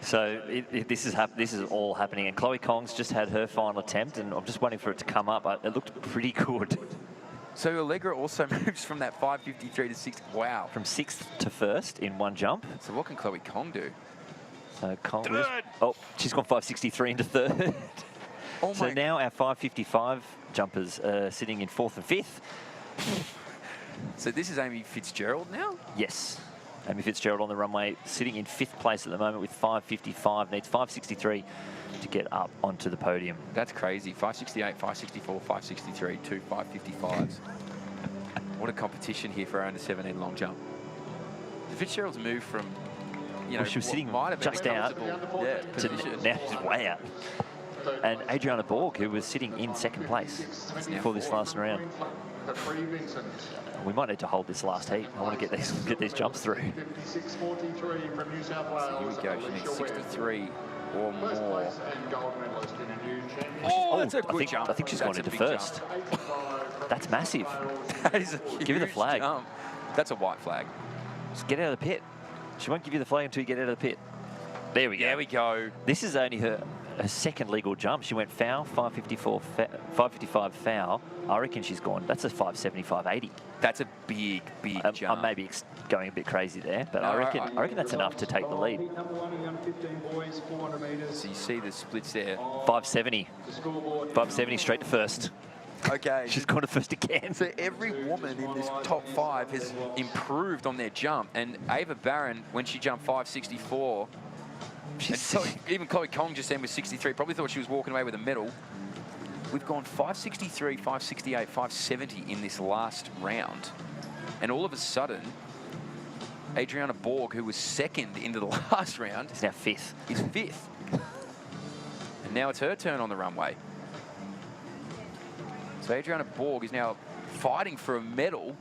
So this is all happening, and Chloe Kong's just had her final attempt, and I'm just waiting for it to come up. It looked pretty good. So Allegra also moves from that 5:53 to 6th. Wow. From 6th to 1st in one jump. So what can Chloe Kong do? So Kong, she's gone 5:63 into 3rd. Oh my. So now our 5:55 jumpers are sitting in 4th and 5th. So this is Amy Fitzgerald now? Yes. Amy Fitzgerald on the runway, sitting in 5th place at the moment with 5:55, needs 5:63 to get up onto the podium. That's crazy. 5:68, 5:64, 5:63, 2 5:55s. What a competition here for our under 17 long jump. The Fitzgerald's moved from, Well, she was sitting just out to now she's way out. And Adriana Borg, who was sitting in 2nd place before this last round. We might need to hold this last heat. I want to get these jumps through. So here we go. She needs 63 or First more. place and gold medalist in a new championship. Oh, that's a good jump. I think she's gone That's a into big first. jump. That's massive. That is a Give her the huge flag. jump. That's a white flag. Just get out of the pit. She won't give you the flag until you get out of the pit. There we go. There we go. This is only her second legal jump. She went foul, 555 foul. I reckon she's gone. That's a 575.80. That's a big jump. I'm maybe going a bit crazy there, but No, I reckon that's enough to take the lead. Heat number 1 in the under 15 boys, 400 metres. So you see the splits there. 570. The scoreboard. 570 straight to first. Okay. She's gone to first again. So every woman in this top 5 has improved on their jump. And Ava Barron, when she jumped 564, even Chloe Kong just then was 63, probably thought she was walking away with a medal. We've gone 563, 568, 570 in this last round. And all of a sudden, Adriana Borg, who was second into the last round, Is now fifth. is fifth. And now it's her turn on the runway. So Adriana Borg is now fighting for a medal,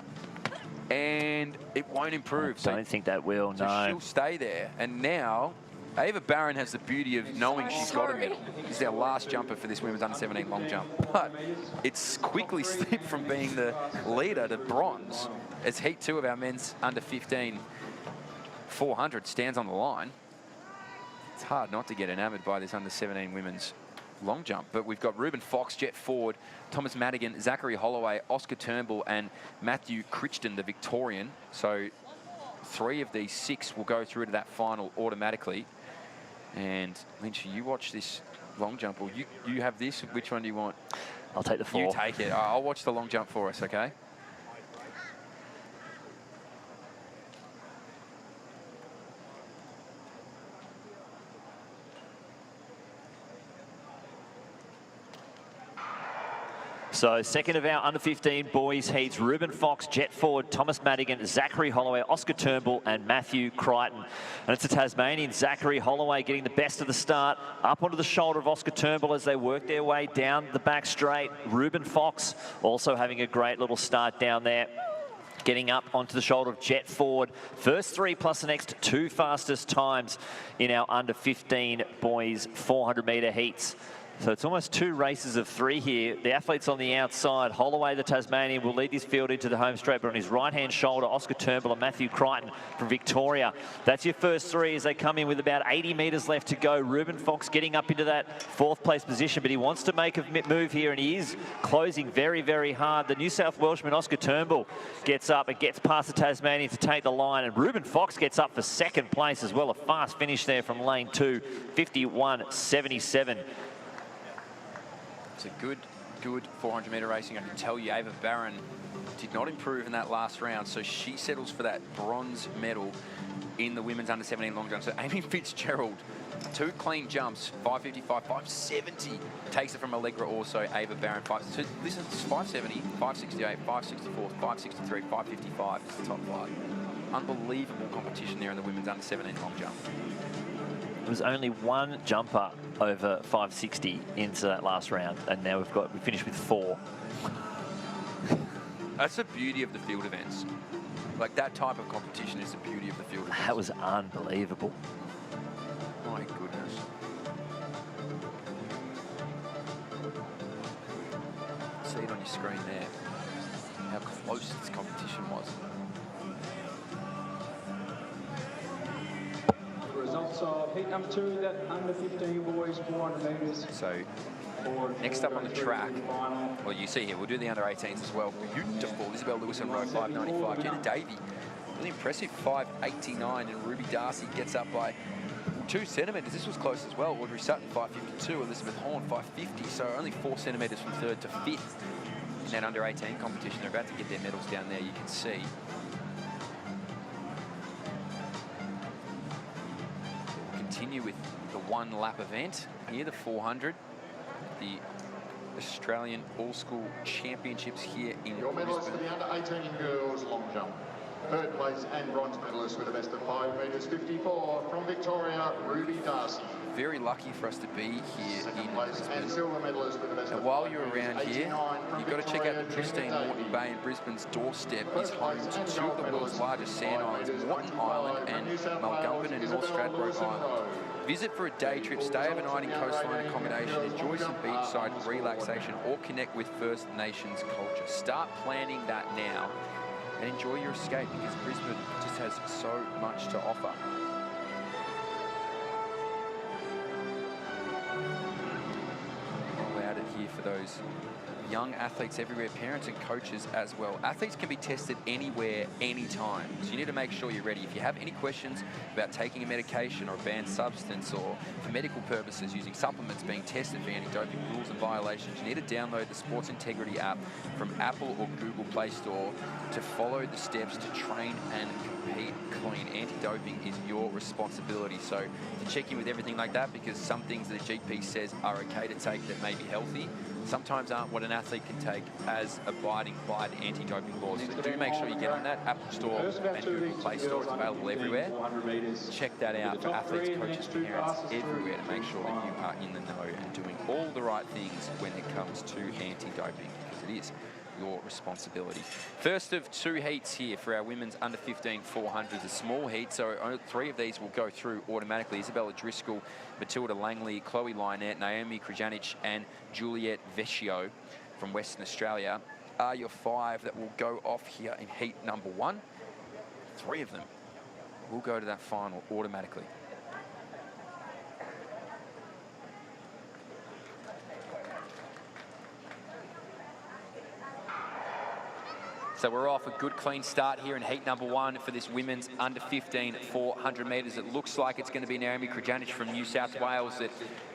and it won't improve. I don't think that will, no. She'll stay there. And now, Ava Barron has the beauty of knowing she's got a medal. This is our last jumper for this women's under-17 long jump. But it's quickly slipped from being the leader to bronze as Heat 2 of our men's under-15 400 stands on the line. It's hard not to get enamoured by this under-17 women's long jump. But we've got Ruben Fox, Jet Ford, Thomas Madigan, Zachary Holloway, Oscar Turnbull, and Matthew Crichton, the Victorian. So 3 of these 6 will go through to that final automatically. And Lynch, you watch this long jump, or you have this. Which one do you want? I'll take the 4. You take it. I'll watch the long jump for us, okay? So second of our under-15 boys heats, Ruben Fox, Jet Ford, Thomas Madigan, Zachary Holloway, Oscar Turnbull and Matthew Crichton. And it's a Tasmanian, Zachary Holloway, getting the best of the start, up onto the shoulder of Oscar Turnbull as they work their way down the back straight. Ruben Fox also having a great little start down there, getting up onto the shoulder of Jet Ford. First 3 plus the next 2 fastest times in our under-15 boys 400-metre heats. So it's almost 2 races of 3 here. The athletes on the outside, Holloway, the Tasmanian, will lead this field into the home straight, but on his right-hand shoulder, Oscar Turnbull and Matthew Crichton from Victoria. That's your first 3 as they come in with about 80 metres left to go. Ruben Fox getting up into that 4th place position, but he wants to make a move here, and he is closing very, very hard. The New South Welshman, Oscar Turnbull, gets up and gets past the Tasmanian to take the line, and Ruben Fox gets up for 2nd place as well. A fast finish there from lane 2, 51.77. It's a good 400-metre racing. I can tell you, Ava Barron did not improve in that last round, so she settles for that bronze medal in the women's under-17 long jump. So Amy Fitzgerald, 2 clean jumps, 555, 570, takes it from Allegra also, Ava Barron. So listen, it's 570, 568, 564, 563, 555 is the top 5. Unbelievable competition there in the women's under-17 long jump. There was only 1 jumper over 560 into that last round, and now we finished with 4. That's the beauty of the field events. Like, that type of competition is the beauty of the field events. That was unbelievable. My goodness. See it on your screen there, how close this competition was. Results of heat number 2, that under 15 boys 400 metres. So next up on the track, well, you see here, we'll do the under 18s as well. Beautiful. Isabel Lewis on row 595. Jenna Davey, really impressive, 589, and Ruby Darcy gets up by 2 centimetres. This was close as well. Audrey Sutton 552, Elizabeth Horn 550, so only 4 centimetres from 3rd to 5th in that under 18 competition. They're about to get their medals down there, you can see. Continue with the 1 lap event here, the 400, the Australian All School Championships here in Your medalist for Brisbane. the under-18 girls long jump. 3rd place and bronze medalist with a best of 5 metres 54 from Victoria, Ruby Darcy. Very lucky for us to be here in Place and Brisbane. silver medalist with a best And of while 5 you're around metres here, 89 from you've got to check out the Victoria, pristine Jenna Moreton Davey. Bay, and Brisbane's doorstep is First home place to and 2 gold of the world's medalist, largest sand 5 islands, metres Moreton 25 Island from and New South Mulgunpin Wales, and North Isabel Stradbroke Lewis in Island. row. Visit for a day trip, stay overnight in coastline accommodation, enjoy some beachside relaxation, or connect with First Nations culture. Start planning that now and enjoy your escape, because Brisbane just has so much to offer. All out it here for those young athletes everywhere, parents and coaches as well. Athletes can be tested anywhere, anytime. So you need to make sure you're ready. If you have any questions about taking a medication or a banned substance, or for medical purposes using supplements, being tested for anti-doping rules and violations, you need to download the Sports Integrity app from Apple or Google Play Store to follow the steps to train and compete clean. Anti-doping is your responsibility. So to check in with everything like that, because some things that a GP says are okay to take that may be healthy, sometimes aren't what an athlete can take as abiding by the anti-doping laws. So do make sure you get on that Apple Store and Google Play Store. It's available everywhere. Check that out for athletes, coaches, parents, everywhere, to make sure that you are in the know and doing all the right things when it comes to anti-doping, because it is your responsibility. First of 2 heats here for our women's under 15 400s, a small heat, so 3 of these will go through automatically. Isabella Driscoll, Matilda Langley, Chloe Lynette, Naomi Krajanic and Juliet Vecchio from Western Australia are your 5 that will go off here in heat number 1. 3 of them will go to that final automatically. So we're off a good clean start here in heat number 1 for this women's under 15 400 metres. It looks like it's going to be Naomi Krajanic from New South Wales that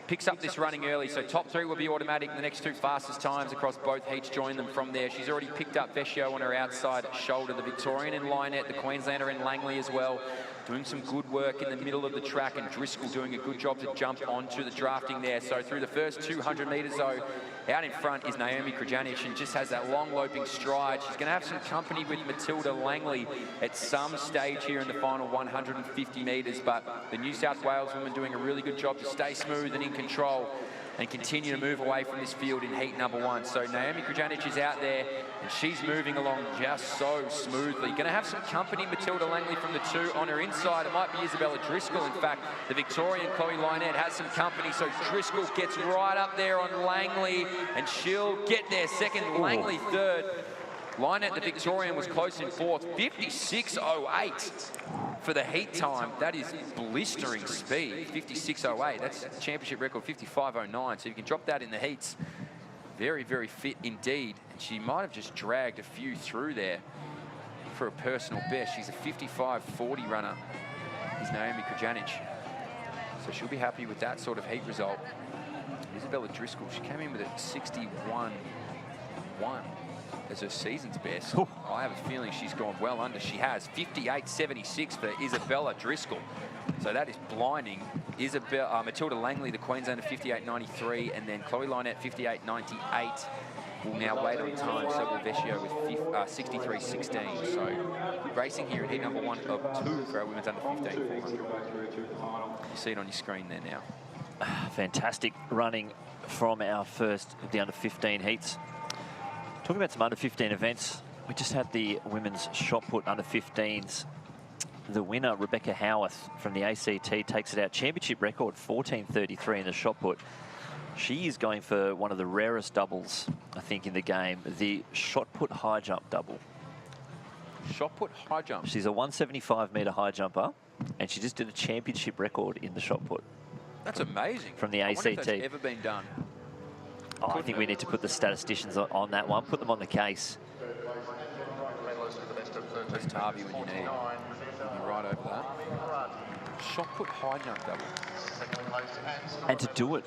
picks up this running early. So top 3 will be automatic. The next 2 fastest times across both heats join them from there. She's already picked up Vecchio on her outside shoulder. The Victorian in Lynette, the Queenslander in Langley as well, doing some good work in the middle of the track, and Driscoll doing a good job to jump onto the drafting there. So through the first 200 metres though, out in front is Naomi Krajanic, and just has that long loping stride. She's going to have some company with Matilda Langley at some stage here in the final 150 metres, but the New South Wales women doing a really good job to stay smooth and in control and continue to move away from this field in heat number 1. So Naomi Krajanic is out there, and she's moving along just so smoothly. Going to have some company, Matilda Langley from the 2 on her inside. It might be Isabella Driscoll. In fact, the Victorian Chloe Lynette has some company, so Driscoll gets right up there on Langley, and she'll get there second, Langley third. Lynette, the Victorian, was close in 4th, 56.08 for the heat time. That is blistering speed, 56.08. That's championship record, 55.09. So you can drop that in the heats. Very, very fit indeed. And she might have just dragged a few through there for a personal best. She's a 55.40 runner, is Naomi Krajanic. So she'll be happy with that sort of heat result. Isabella Driscoll, she came in with a 61.1 as her season's best. Ooh. I have a feeling she's gone well under. She has 58.76 for Isabella Driscoll. So that is blinding. Matilda Langley, the Queenslander, 58.93, and then Chloe Lynette, 58.98. Will now wait on time, so will Vecchio with 63.16. So racing here in heat number 1 of 2 for our women's under 15 400. You see it on your screen there now. Fantastic running from our first of the under 15 heats. Talking about some under 15 events, we just had the women's shot put under 15s. The winner, Rebecca Howarth from the ACT, takes it out. Championship record, 14.33 in the shot put. She is going for one of the rarest doubles, I think, in the game, the shot put high jump double. Shot put high jump? She's a 175-metre high jumper, and she just did a championship record in the shot put. That's amazing. From the ACT. I wonder if that's ever been done. Oh, I think we need to put the statisticians on that one, put them on the case. That's Tarby when you need. You're right over that. Shot put high jump double. And to do it,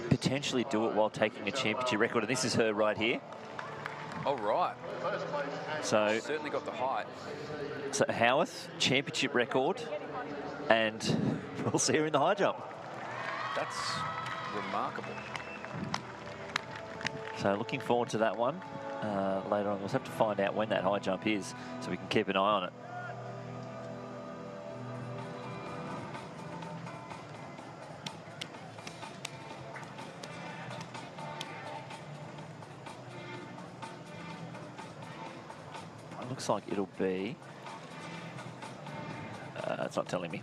potentially do it while taking a championship record. And this is her right here. Oh, right. So she's certainly got the height. So Howarth, championship record, and we'll see her in the high jump. That's remarkable. So looking forward to that one later on. We'll have to find out when that high jump is so we can keep an eye on it. It looks like it'll be... it's not telling me.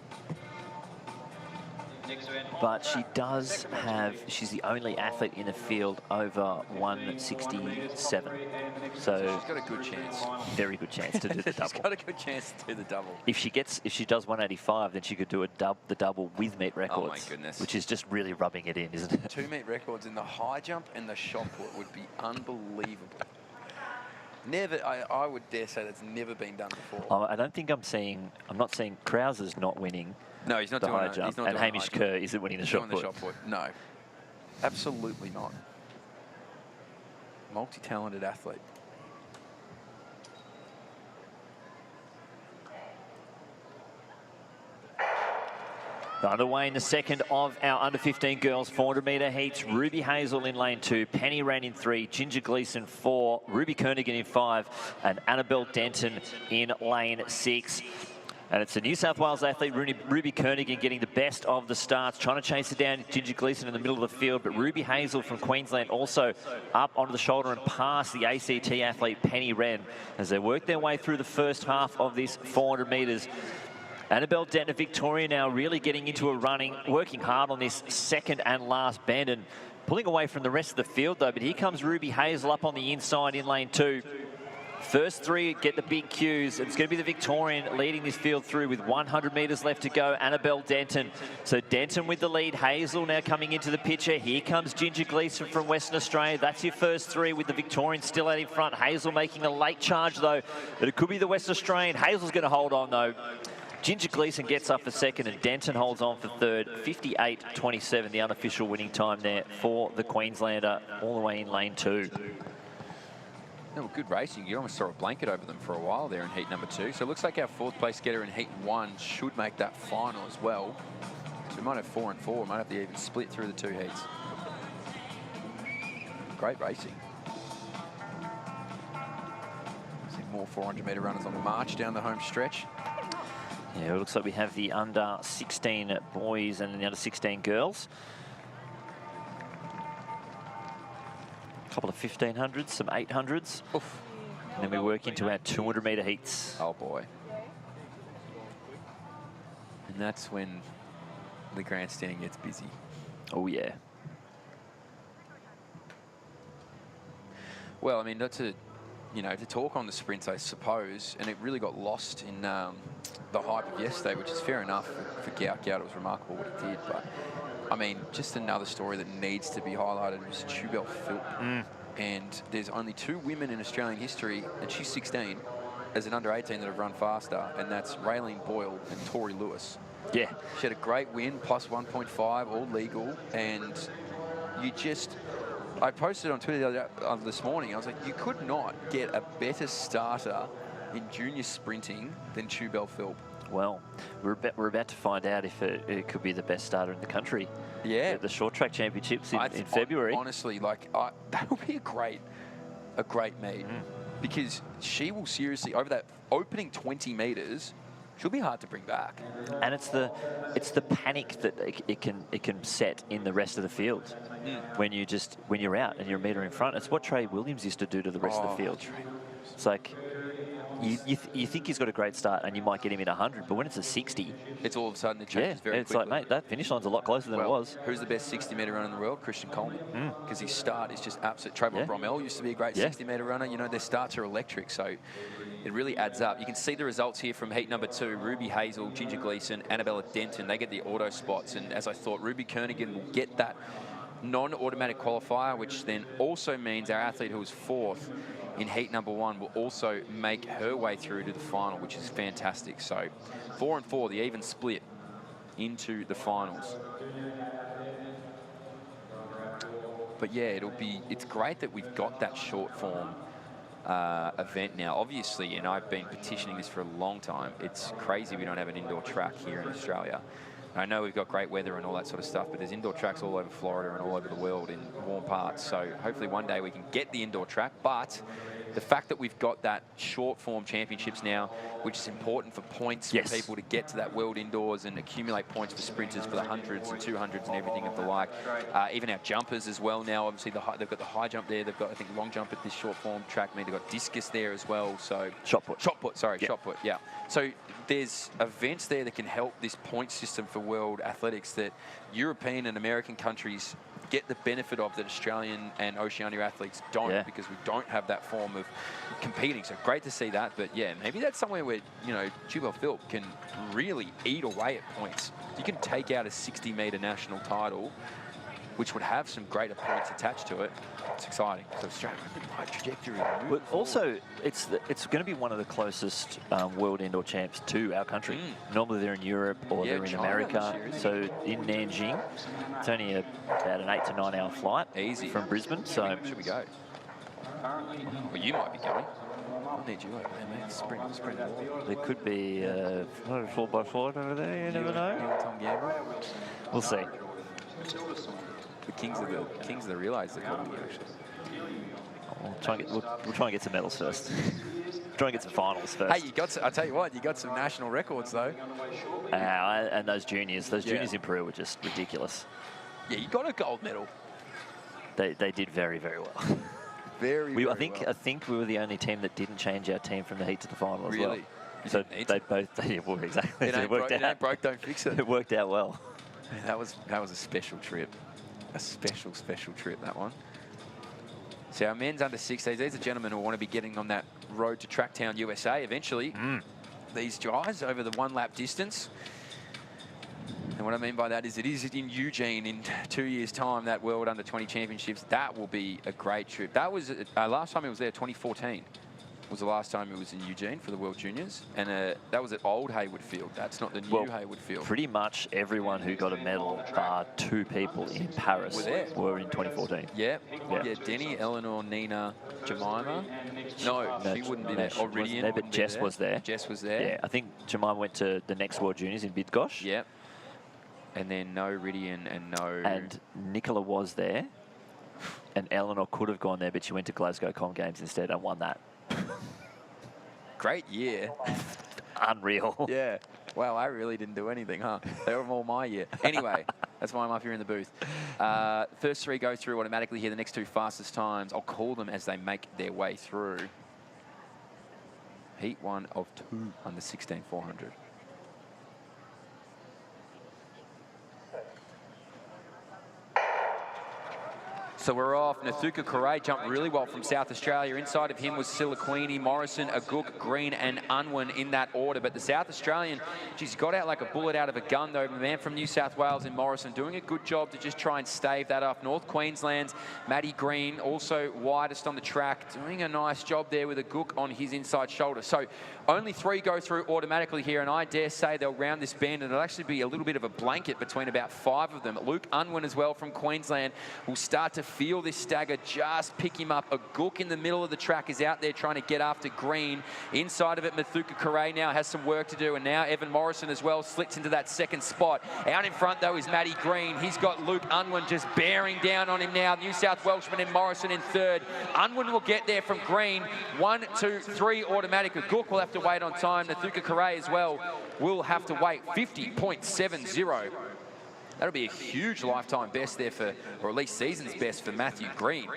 but she does have, she's the only athlete in the field over 167. So she's got a good chance. Very good chance to do the double. She's got a good chance to do the double. If she does 185, then she could do the double with meet records. Oh my goodness. Which is just really rubbing it in, isn't it? 2 meet records in the high jump and the shot put would be unbelievable. Never, I would dare say that's never been done before. I don't think I'm not seeing Krauser's not winning. No, he's not the doing high it. jump, and Hamish Kerr isn't winning the shot put. No, absolutely not. Multi-talented athlete. Underway in the second of our under-15 girls 400-metre heats. Ruby Hazel in lane 2, Penny Wren in 3, Ginger Gleeson 4, Ruby Kernigan in 5, and Annabelle Denton in lane 6. And it's a New South Wales athlete, Ruby Kernigan, getting the best of the starts, trying to chase it down Ginger Gleeson in the middle of the field. But Ruby Hazel from Queensland also up onto the shoulder and past the ACT athlete, Penny Wren, as they work their way through the first half of this 400 metres. Annabelle Denton of Victoria now really getting into a running, working hard on this second and last bend and pulling away from the rest of the field though. But here comes Ruby Hazel up on the inside in lane 2. First 3 get the big cues. It's going to be the Victorian leading this field through with 100 metres left to go, Annabelle Denton. So Denton with the lead, Hazel now coming into the picture. Here comes Ginger Gleeson from Western Australia. That's your first 3 with the Victorian still out in front. Hazel making a late charge though, but it could be the Western Australian. Hazel's going to hold on though. Ginger Gleeson gets up for second and Denton holds on for third. 58.27, the unofficial winning time there for the Queenslander, all the way in lane 2. No, good racing. You almost saw a blanket over them for a while there in heat number 2. So it looks like our 4th place getter in heat 1 should make that final as well. So we might have 4 and 4. We might have to even split through the 2 heats. Great racing. See more 400-metre runners on the march down the home stretch. Yeah, it looks like we have the under 16 boys and the under 16 girls. A couple of 1500s, some 800s. Oof. And then we work into our 200-metre heats. Oh boy. And that's when the grandstanding gets busy. Oh yeah. Well, I mean, not to, you know, to talk on the sprints, I suppose, and it really got lost in the hype of yesterday, which is fair enough for Gout. It was remarkable what he did, but I mean, just another story that needs to be highlighted was Chubel Philp. And there's only 2 women in Australian history, and she's 16, as an under 18 that have run faster, and that's Raylene Boyle and Tori Lewis. Yeah. She had a great win, plus 1.5, all legal, and you just... I posted on Twitter this morning, I was like, you could not get a better starter in junior sprinting than Chubel Philp. Well, we're about to find out if it could be the best starter in the country. Yeah. At the short track championships in February. Honestly, like, that would be a great meet. Because she will seriously, over that opening 20 metres, she'll be hard to bring back. And it's the panic that it can set in the rest of the field when you're out and you're a metre in front. It's what Trey Williams used to do to the rest of the field. It's like you think he's got a great start and you might get him in 100, but when it's a 60, it's all of a sudden it changes very it's quickly. like, mate, that finish line's a lot closer than it was. Who's the best 60-metre runner in the world? Christian Coleman. Because his start is just absolute. Trevor Bromell used to be a great 60-metre runner. You know, their starts are electric, so it really adds up. You can see the results here from heat number 2. Ruby Hazel, Ginger Gleeson, Annabella Denton, they get the auto spots, and as I thought, Ruby Kernigan will get that non-automatic qualifier, which then also means our athlete who was 4th in heat number 1 will also make her way through to the final, which is fantastic. So 4 and 4, the even split into the finals. But yeah, it's great that we've got that short form event now. Obviously, and I've been petitioning this for a long time, it's crazy we don't have an indoor track here in Australia. I know we've got great weather and all that sort of stuff, but there's indoor tracks all over Florida and all over the world in warm parts. So hopefully one day we can get the indoor track, but the fact that we've got that short form championships now, which is important for points for people to get to that world indoors and accumulate points for sprinters for the 100s and 200s and everything of the like. Even our jumpers as well now. Obviously, they've got the high jump there. They've got, I think, long jump at this short form track. I mean, they've got discus there as well. So shot put. Sorry, shot put. Yeah. So there's events there that can help this point system for world athletics that European and American countries get the benefit of that Australian and Oceania athletes don't, because we don't have that form of competing. So great to see that. But yeah, maybe that's somewhere where, you know, Jubel Philp can really eat away at points. You can take out a 60-metre national title, which would have some greater points attached to it. It's exciting. So Australia on the right trajectory. But also, it's going to be one of the closest world indoor champs to our country. Normally they're in Europe or they're in China America. this year, So in Nanjing, it's only about an 8 to 9 hour flight from Brisbane. So should we go? Well, you might be going. I'll need you over there, mate. Sprint. There could be a 4x4 over there. You never know. Tom Gamble. We'll see. The kings of the relays, they're calling you, actually. We'll try and get some medals first. Try and get some finals first. Hey, I'll tell you what, you got some national records though. And those juniors in Peru were just ridiculous. Yeah, you got a gold medal. They did very, very well. I think we were the only team that didn't change our team from the heat to the final as well. Really? So they both, well, exactly. It ain't broke, don't fix it. It worked out well. That was a special trip. A special trip, that one. So our men's under 16s, these are gentlemen who want to be getting on that road to Tracktown, USA eventually. These guys over the 1 lap distance. And what I mean by that is it is in Eugene in 2 years' time, that World Under 20 Championships. That will be a great trip. That was, last time he was there, 2014. Was the last time he was in Eugene for the World Juniors. And that was at Old Haywood Field. That's not the new Haywood Field. Pretty much everyone who got a medal, bar 2 people in Paris, were in 2014. Yeah, Denny, Eleanor, Nina, Jemima. No, she wouldn't be there. Iridian but Jess was there. Jess was there. Yeah, I think Jemima went to the next World Juniors in Bydgoszcz. Yep. And then no Iridian and no... And Nicola was there. And Eleanor could have gone there, but she went to Glasgow Com Games instead and won that. Great year. Unreal. Yeah. Wow, I really didn't do anything, huh? They were all my year. Anyway, that's why I'm up here in the booth. First 3 go through automatically here. The next 2 fastest times, I'll call them as they make their way through. Heat 1 of 2 under 16,400. So we're off. Nathuka Correa jumped really well from South Australia. Inside of him was Silaquini, Morrison, Aguk, Green and Unwin in that order. But the South Australian, she's got out like a bullet out of a gun though. The man from New South Wales in Morrison doing a good job to just try and stave that off. North Queensland's Maddie Green, also widest on the track, doing a nice job there with Aguk on his inside shoulder. So only 3 go through automatically here, and I dare say they'll round this bend, and it'll actually be a little bit of a blanket between about 5 of them. Luke Unwin as well from Queensland will start to feel this stagger, just pick him up. Aguk in the middle of the track is out there trying to get after Green. Inside of it, Nathuka Correa now has some work to do, and now Evan Morrison as well slips into that 2nd spot. Out in front, though, is Maddie Green. He's got Luke Unwin just bearing down on him now. New South Welshman and Morrison in 3rd. Unwin will get there from Green. 1, 2, 3 automatic. Aguk will have to wait on time. Nathuka Correa as well will have to wait. 50.70. That'll be a huge lifetime best there for, or at least season's best for Matthew Green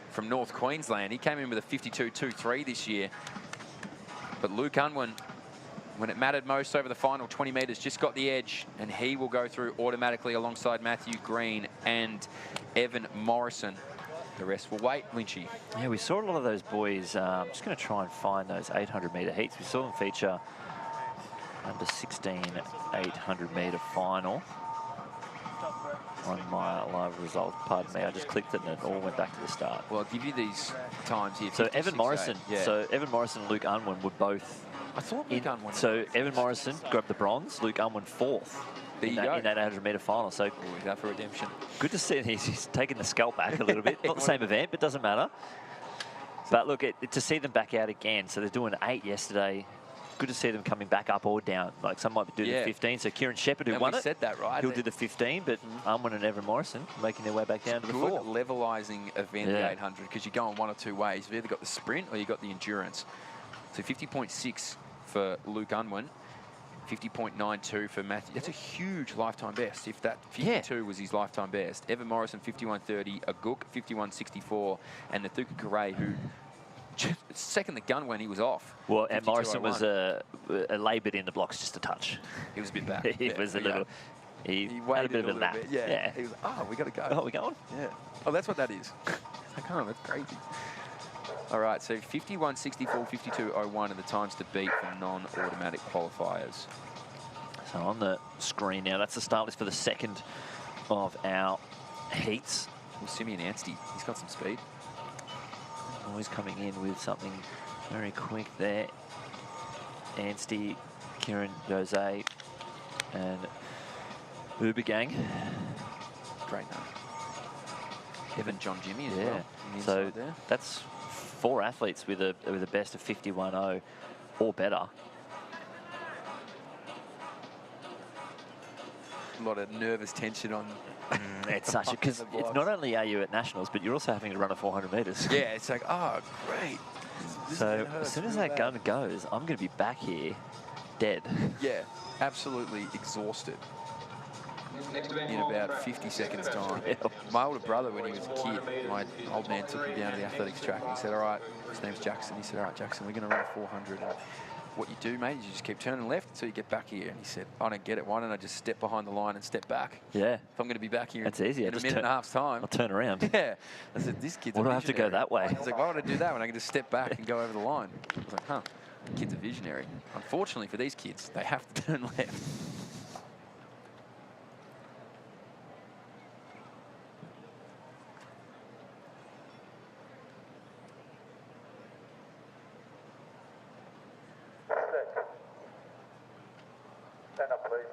from North Queensland. He came in with a 52.23 this year. But Luke Unwin, when it mattered most over the final 20 metres, just got the edge, and he will go through automatically alongside Matthew Green and Evan Morrison. The rest will wait, Lynchy. Yeah, we saw a lot of those boys. I'm just going to try and find those 800-metre heats. We saw them feature under 16 800-metre final on my live result. Pardon me, I just clicked it and it all went back to the start. Well, I'll give you these times here. So Evan Morrison, Evan Morrison and Luke Unwin were both. I thought Luke Unwin. So Evan Morrison grabbed the bronze, Luke Unwin 4th. In that 800-metre final. So he's out for redemption. Good to see he's taking the scalp back a little bit. Not the same event, but doesn't matter. But look, to see them back out again. So they're doing 8 yesterday. good to see them coming back up or down. Like some might do the 15. So Kieran Shepherd, who won it, said that, right? He'll do the 15, but Unwin and Evan Morrison making their way back down to the 4. Good levelising event, the 800, because you go on one or two ways. You've either got the sprint or you've got the endurance. So 50.6 for Luke Unwin, 50.92 for Matthew. That's a huge lifetime best. If that 52 was his lifetime best. Evan Morrison, 51.30, Aguk, 51.64, and Nathuka Karay, who second the gun when he was off. Well, and Morrison was laboured in the blocks just a touch. He was a bit bad. He was a little... He had a bit of a nap. Yeah. He was like, oh, we got to go. Oh, we going? Yeah. Oh, that's what that is. Like, oh, that's crazy. All right, so 51.64, 52.01 are the times to beat for non-automatic qualifiers. So on the screen now, that's the start list for the second of our heats. Well, Simeon Anstey, he's got some speed. Always coming in with something very quick there. Anstey, Kieran Jose, and Ubergang. Great name. Evan John Jimmy as well. So that's 4 athletes with a best of 51.0 or better. A lot of nervous tension on. It's such a, because it's not only are you at nationals, but you're also having to run a 400 metres. Yeah, it's like, oh, great. So as soon as that gun goes, I'm going to be back here dead. Yeah, absolutely exhausted in about 50 seconds time. My older brother, when he was a kid, my old man took him down to the athletics track and he said, all right, his name's Jackson. He said, all right, Jackson, we're going to run a 400. And what you do, mate, is you just keep turning left until you get back here. And he said, I don't get it. Why don't I just step behind the line and step back? Yeah. If I'm going to be back here in a minute and a half's time. I'll turn around. Yeah. I said, this kid's Why do I have to go that way? I was like, why would I do that when I can just step back and go over the line? I was like, huh, the kid's a visionary. Unfortunately for these kids, they have to turn left. Stand up, please.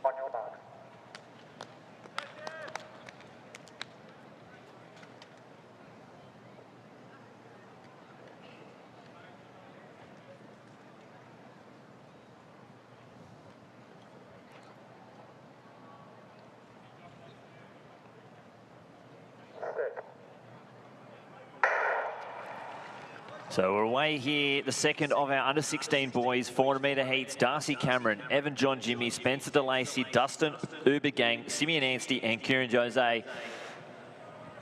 On your marks. So we're away here, the second of our under-16 boys, 400-metre heats. Darcy Cameron, Evan John Jimmy, Spencer DeLacy, Dustin Ubergang, Simeon Anstey and Kieran Jose.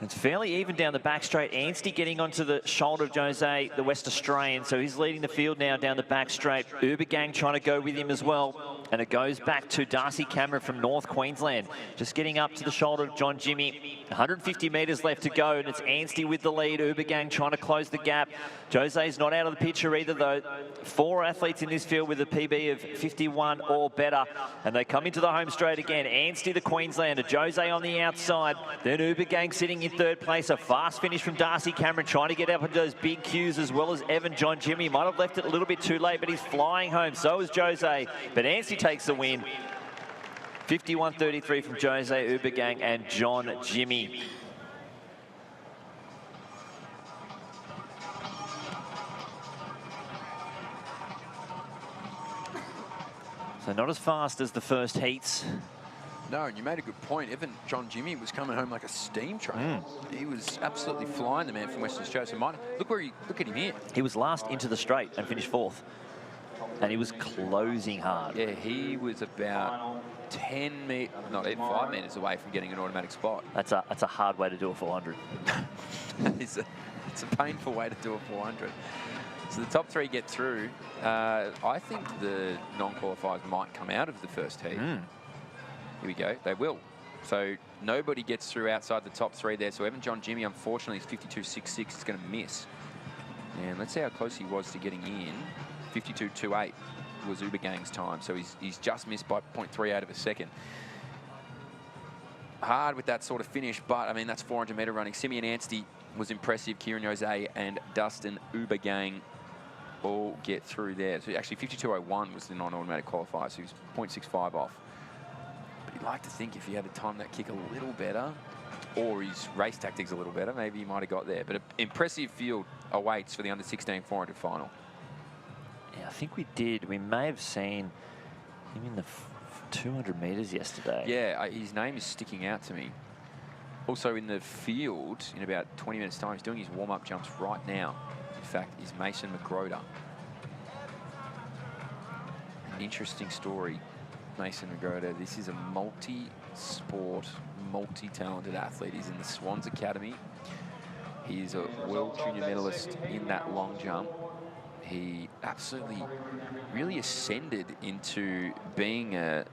It's fairly even down the back straight. Anstey getting onto the shoulder of Jose, the West Australian. So he's leading the field now down the back straight. Ubergang trying to go with him as well. And it goes back to Darcy Cameron from North Queensland. Just getting up to the shoulder of John Jimmy. 150 metres left to go, and it's Anstey with the lead. Ubergang trying to close the gap. Jose's not out of the picture either, though. 4 athletes in this field with a PB of 51 or better. And they come into the home straight again. Anstey, the Queenslander. Jose on the outside. Then Ubergang sitting in 3rd place. A fast finish from Darcy Cameron, trying to get up into those big queues, as well as Evan John Jimmy. Might have left it a little bit too late, but he's flying home. So is Jose. But Anstey takes the win. 51.33 from Jose, Ubergang and John Jimmy. So not as fast as the first heats. No, and you made a good point. Evan John Jimmy was coming home like a steam train. He was absolutely flying, the man from Western Australia. So look at him here. He was last into the straight and finished 4th. and he was closing hard. Yeah, he was about 5 metres away from getting an automatic spot. That's a hard way to do a 400. It's a painful way to do a 400. So the top 3 get through. I think the non-qualifiers might come out of the first heat. Here we go. They will. So nobody gets through outside the top 3 there. So Evan John Jimmy, unfortunately, is 52.66. Is going to miss. And let's see how close he was to getting in. 52.28 was Uber Gang's time. So he's just missed by 0.38 of a second. Hard with that sort of finish, but I mean, that's 400 metre running. Simeon Anstey was impressive. Kieran Jose and Dustin Uber Gang all get through there. So actually 52.01 was the non-automatic qualifier, so he was 0.65 off. But you'd like to think if he had to time that kick a little better, or his race tactics a little better, maybe he might have got there. But an impressive field awaits for the under-16 400 final. Yeah, I think we did. We may have seen him in the 200 metres yesterday. Yeah, his name is sticking out to me. Also in the field, in about 20 minutes' time, he's doing his warm-up jumps right now. In fact, is Mason McGroder. An interesting story, Mason McGroder. This is a multi-sport, multi-talented athlete. He's in the Swans Academy. He's a world junior medalist in that long jump. He absolutely really ascended into being a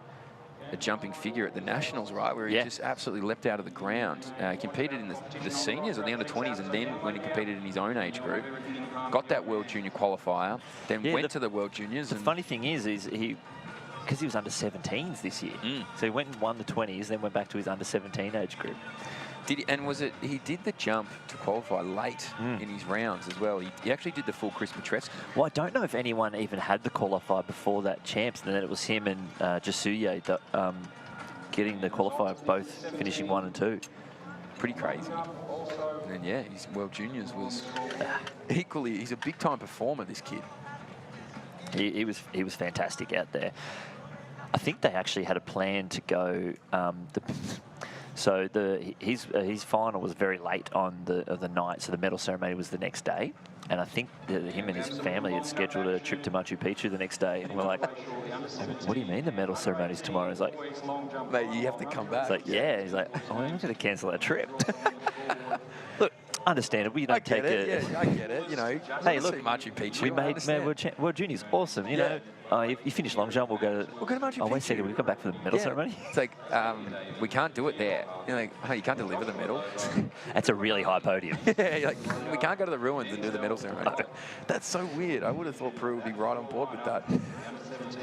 jumping figure at the Nationals, right, where he just absolutely leapt out of the ground. Competed in the seniors or the under-20s, and then when he competed in his own age group, got that World Junior qualifier, then went to the World Juniors. The funny thing is he, because he was under-17s this year, so he went and won the 20s, then went back to his under-17 age group. Did he, and was it, he did the jump to qualify late in his rounds as well. He actually did the full Chris Petrescu. Well, I don't know if anyone even had the qualifier before that champs, and then it was him and Jasuye getting the qualifier, both finishing 1 and 2. Pretty crazy. And then, yeah, his World Juniors was equally, he's a big-time performer, this kid. He was fantastic out there. I think they actually had a plan to go... So his final was very late on the night, so the medal ceremony was the next day. And I think him and his family had scheduled a trip to Machu Picchu the next day. And we're like, what do you mean the medal ceremony's tomorrow? He's like, mate, you have to come back. It's like, yeah. He's like, oh, I'm going to cancel that trip. Look, understandable. You don't take it. Yeah, I get it. You know, hey, look, Machu Picchu. We made World Juniors awesome. You know, you finish long jump, we'll go to Machu Picchu. Oh, wait a second, we come back for the medal ceremony. It's like we can't do it there. You're like, oh, you can't deliver the medal. That's a really high podium. Yeah, you're like, we can't go to the ruins and do the medal ceremony. That's so weird. I would have thought Peru would be right on board with that.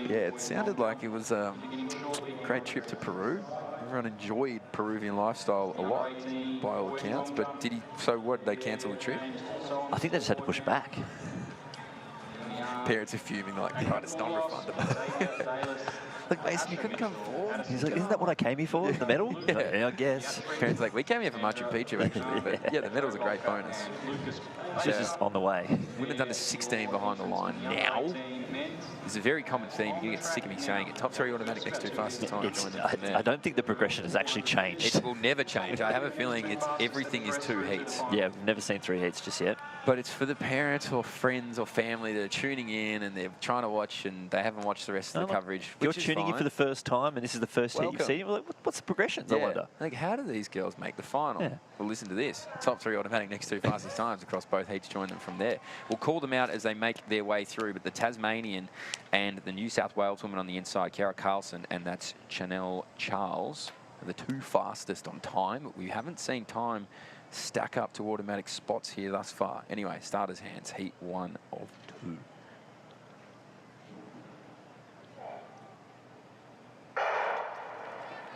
Yeah, it sounded like it was a great trip to Peru. Everyone enjoyed Peruvian lifestyle a lot, by all accounts. But did he? So what? They cancel the trip? I think they just had to push it back. Parents are fuming like, right, it's non-refundable. Like, Mason, you couldn't come forward. He's like, isn't that what I came here for? The medal? Yeah, I guess. Parents are like, we came here for Machu Picchu, actually. But yeah, the medal's a great bonus. It's just on the way. Women's under 16 behind the line now. It's a very common theme. You're going to get sick of me saying it. Top 3 automatic, next 2 fastest time. I don't think the progression has actually changed. It will never change. I have a feeling everything is 2 heats. Yeah, I've never seen 3 heats just yet. But it's for the parents or friends or family that are tuning in and they're trying to watch and they haven't watched the rest of the coverage. You're tuning in for the first time and this is the first heat you've seen. Like, what's the progressions, I wonder? Like, how do these girls make the final? Yeah. Well, listen to this. Top 3 automatic, next 2 fastest times across both heats. Join them from there. We'll call them out as they make their way through. But the Tasmanian and the New South Wales woman on the inside, Kara Carlson, and that's Chanel Charles, are the 2 fastest on time. We haven't seen time stack up to automatic spots here thus far. Anyway, starters' hands, heat 1 of 2.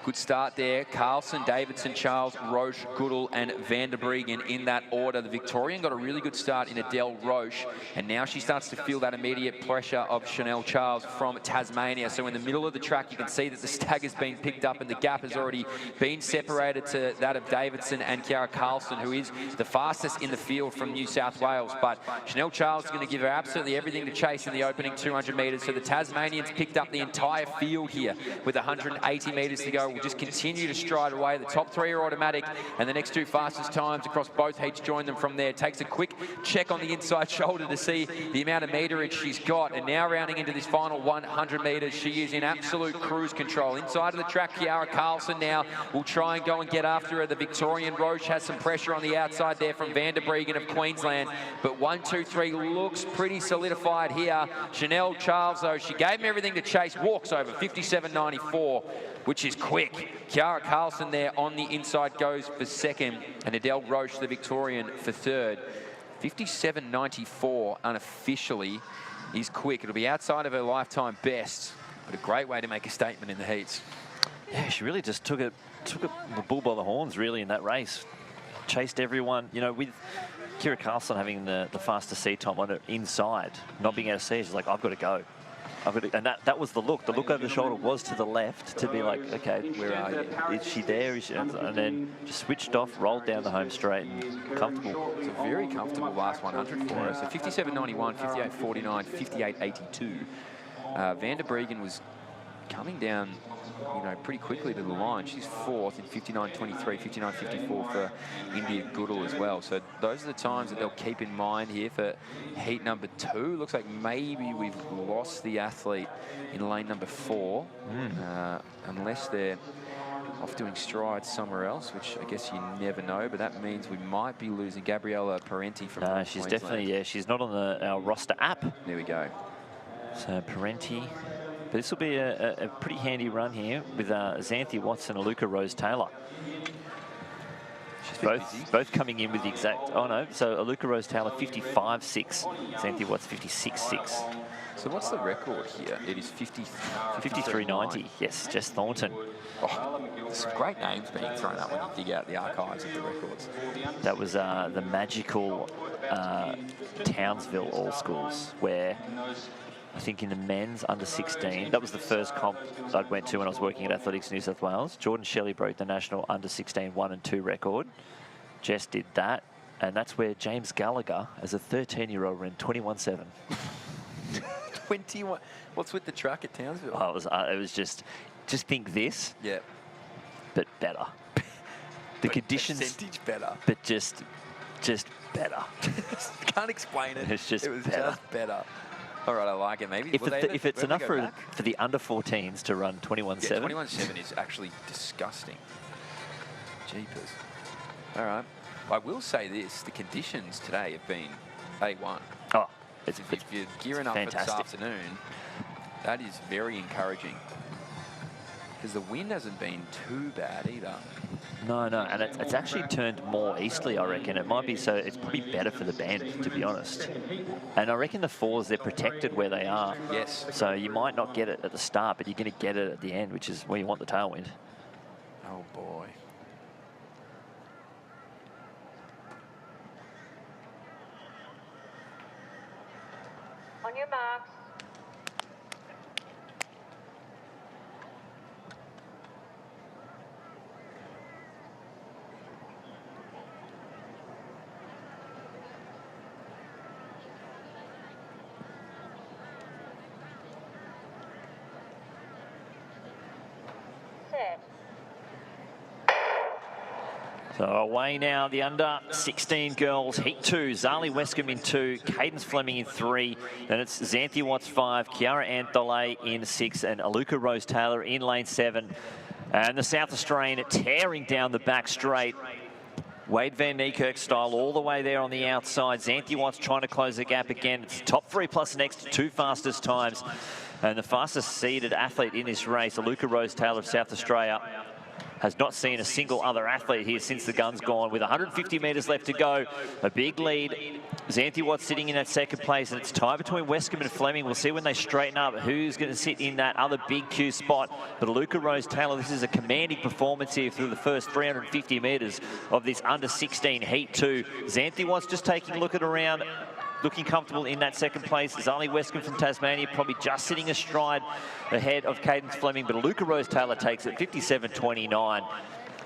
Good start there. Carlson, Davidson, Charles, Roche, Goodall, and Van der Breggen in that order. The Victorian got a really good start in Adele Roche, and now she starts to feel that immediate pressure of Chanel Charles from Tasmania. So in the middle of the track, you can see that the stagger's been picked up, and the gap has already been separated to that of Davidson and Kiara Carlson, who is the fastest in the field from New South Wales. But Chanel Charles is going to give her absolutely everything to chase in the opening 200 metres. So the Tasmanians picked up the entire field here with 180 metres to go. will just continue to stride away. The top three are automatic, and the next two fastest times across both heats join them from there. Takes a quick check on the inside shoulder to see the amount of meterage she's got, and now rounding into this final 100 metres, she is in absolute cruise control. Inside of the track, Kiara Carlson now will try and go and get after her. The Victorian Roche has some pressure on the outside there from Van der Breggen of Queensland, but 1, 2, 3 looks pretty solidified here. Chanel Charles, though, she gave him everything to chase, walks over 57.94, which is quick. Kiara Carlson there on the inside goes for second, and Adele Roche, the Victorian, for third. 57.94 unofficially is quick. It'll be outside of her lifetime best, but a great way to make a statement in the heats. Yeah, she really just took the bull by the horns, really, in that race. Chased everyone, you know, with Kiara Carlson having the fastest seat time on her inside, not being able to see, she's like, I've got to go. And that was the look. The look over the shoulder was to the left to be like, okay, where are you? Is she there? Is she? And then just switched off, rolled down the home straight, and comfortable. It's a very comfortable last 100 for her. So 57.91, 58.49, 58.82. Van der Breggen was coming down, you know, pretty quickly to the line. She's fourth in 59.23, 59.54 for India Goodall as well. So those are the times that they'll keep in mind here for heat number 2. Looks like maybe we've lost the athlete in lane number 4, unless they're off doing strides somewhere else, which I guess you never know, but that means we might be losing Gabriella Parenti from she's Queensland. definitely, yeah, she's not on our roster app. There we go. So Parenti. But this will be a pretty handy run here with Xanthi Watson and Aluka Rose Taylor. Both coming in with the exact, so Aluka Rose Taylor 55.6, Xanthi Watts 56.6. So what's the record here? It is 53.90, yes, Jess Thornton. Oh, there's some great names being thrown up when you dig out the archives of the records. That was the magical Townsville All Schools, where I think in the men's under 16, that was the first comp I went to when I was working at Athletics New South Wales. Jordan Shelley broke the national under 16 1 and 2 record. Jess did that, and that's where James Gallagher, as a 13-year-old, ran 21.7. 21. What's with the track at Townsville? Oh, it was just think this. Yeah. But better. The conditions. Percentage better. But just better. Can't explain it. It's just it was better. just better. All right, I like it. Maybe if it's enough for the under 14s to run 21.7. Yeah, 21.7 is actually disgusting. Jeepers. All right. I will say this: the conditions today have been A1. Oh, if you're gearing up for this afternoon, that is very encouraging. Because the wind hasn't been too bad either. No, and it's actually turned more easterly, I reckon. It might be, so it's probably better for the bend, to be honest. And I reckon the 4s, they're protected where they are. Yes. So you might not get it at the start, but you're going to get it at the end, which is where you want the tailwind. Oh, boy. On your marks. So away now, the under 16 girls, heat 2, Zali Wescombe in 2, Cadence Fleming in 3, then it's Xanthi Watts 5, Kiara Anthole in 6, and Aluka Rose Taylor in lane 7. And the South Australian tearing down the back straight. Wade Van Niekerk style all the way there on the outside. Xanthi Watts trying to close the gap again. It's top 3 plus next 2 fastest times. And the fastest seeded athlete in this race, Aluka Rose Taylor of South Australia, has not seen a single other athlete here since the gun's gone. With 150 metres left to go, a big lead. Xanthi Watts sitting in that second place, and it's tied between Wescombe and Fleming. We'll see when they straighten up who's going to sit in that other big Q spot. But Aluka Rose Taylor, this is a commanding performance here through the first 350 metres of this under 16 heat 2. Xanthi Watts just taking a look at around, looking comfortable in that second place. Zali Wescombe from Tasmania probably just sitting astride ahead of Cadence Fleming, but Aluka Rose Taylor takes it 57.29.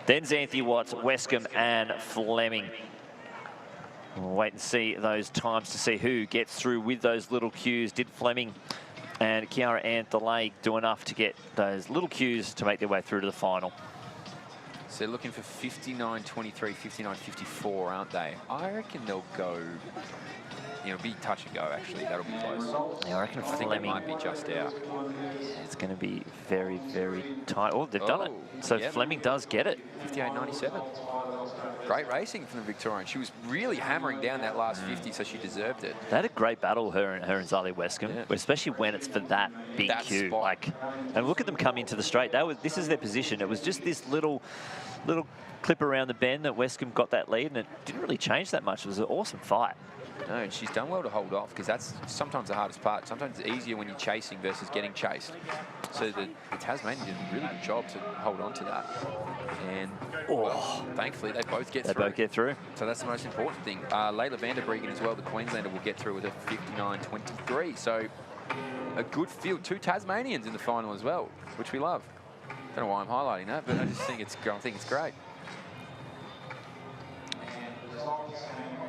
Then Xanthi Watts, Wescombe and Fleming. We'll wait and see those times to see who gets through with those little cues. Did Fleming And Kiara and Delay do enough to get those little cues to make their way through to the final. So they're looking for 59.23, 59.54, aren't they? I reckon they'll go... It'll be touch and go, actually. That'll be close. Yeah, I reckon I think they might be just out. It's going to be very, very tight. Oh, they've done it. So yep. Fleming does get it. 58.97. Great racing from the Victorian. She was really hammering down that last 50, so she deserved it. They had a great battle, her and Zali Westcombe, Yeah. especially when it's for that big cue. spot. Like, and look at them come into the straight. This is their position. It was just this little clip around the bend that Westcombe got that lead, and it didn't really change that much. It was an awesome fight. No, and she's done well to hold off, because that's sometimes the hardest part. Sometimes it's easier when you're chasing versus getting chased. So the Tasmanian did a really good job to hold on to that. And well, thankfully, they both get through. They both get through. So that's the most important thing. Layla Vanderbregen as well, the Queenslander, will get through with a 59.23. So a good field. 2 Tasmanians in the final as well, which we love. Don't know why I'm highlighting that, but I just think it's great.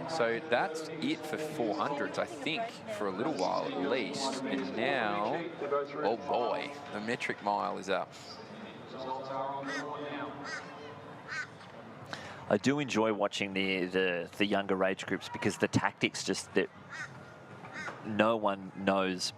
So that's it for 400s, I think, for a little while at least. And now, oh boy, the metric mile is up. I do enjoy watching the younger age groups, because the tactics that no one knows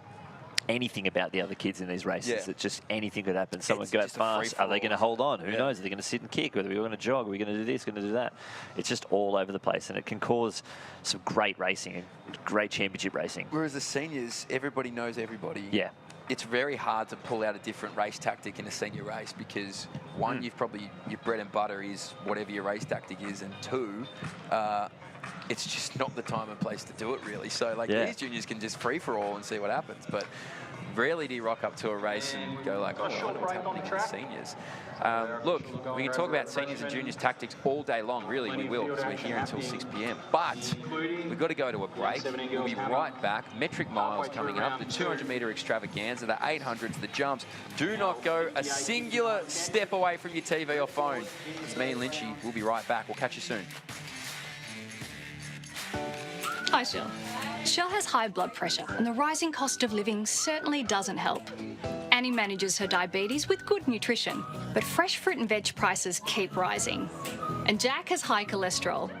anything about the other kids in these races. Yeah. It's just anything could happen. Someone It's goes just a fast. Are they going to hold on? Who Yeah. knows? Are they going to sit and kick? Are we going to jog? Are we going to do this? Going to do that? It's just all over the place, and it can cause some great racing and great championship racing. Whereas the seniors, everybody knows everybody. Yeah. It's very hard to pull out a different race tactic in a senior race, because one, you've probably, your bread and butter is whatever your race tactic is, and two, it's just not the time and place to do it, really. So, like, these juniors can just free-for-all and see what happens, but rarely do you rock up to a race and go like, oh, I wonder what's happening in the seniors. Look, we can talk about seniors and juniors tactics all day long. Really, we will, because we're here until 6 p.m. But we've got to go to a break. We'll be right back. Metric miles coming up. The 200-metre extravaganza, the 800s, the jumps. Do not go a singular step away from your TV or phone. It's me and Lynchy. We'll be right back. We'll catch you soon. Hi, Shell. Shell has high blood pressure, and the rising cost of living certainly doesn't help. Annie manages her diabetes with good nutrition, but fresh fruit and veg prices keep rising. And Jack has high cholesterol,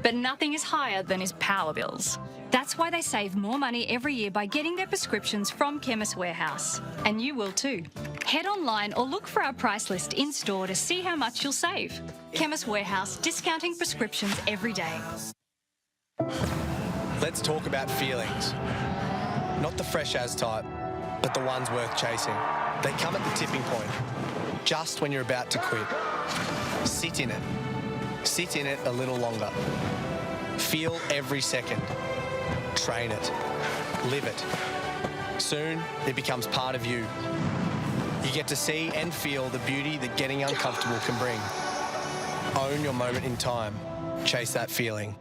but nothing is higher than his power bills. That's why they save more money every year by getting their prescriptions from Chemist Warehouse. And you will too. Head online or look for our price list in-store to see how much you'll save. Chemist Warehouse, discounting prescriptions every day. Let's talk about feelings. Not the fresh as type, but the ones worth chasing. They come at the tipping point, just when you're about to quit. Sit in it. Sit in it a little longer. Feel every second. Train it. Live it. Soon, it becomes part of you. You get to see and feel the beauty that getting uncomfortable can bring. Own your moment in time. Chase that feeling.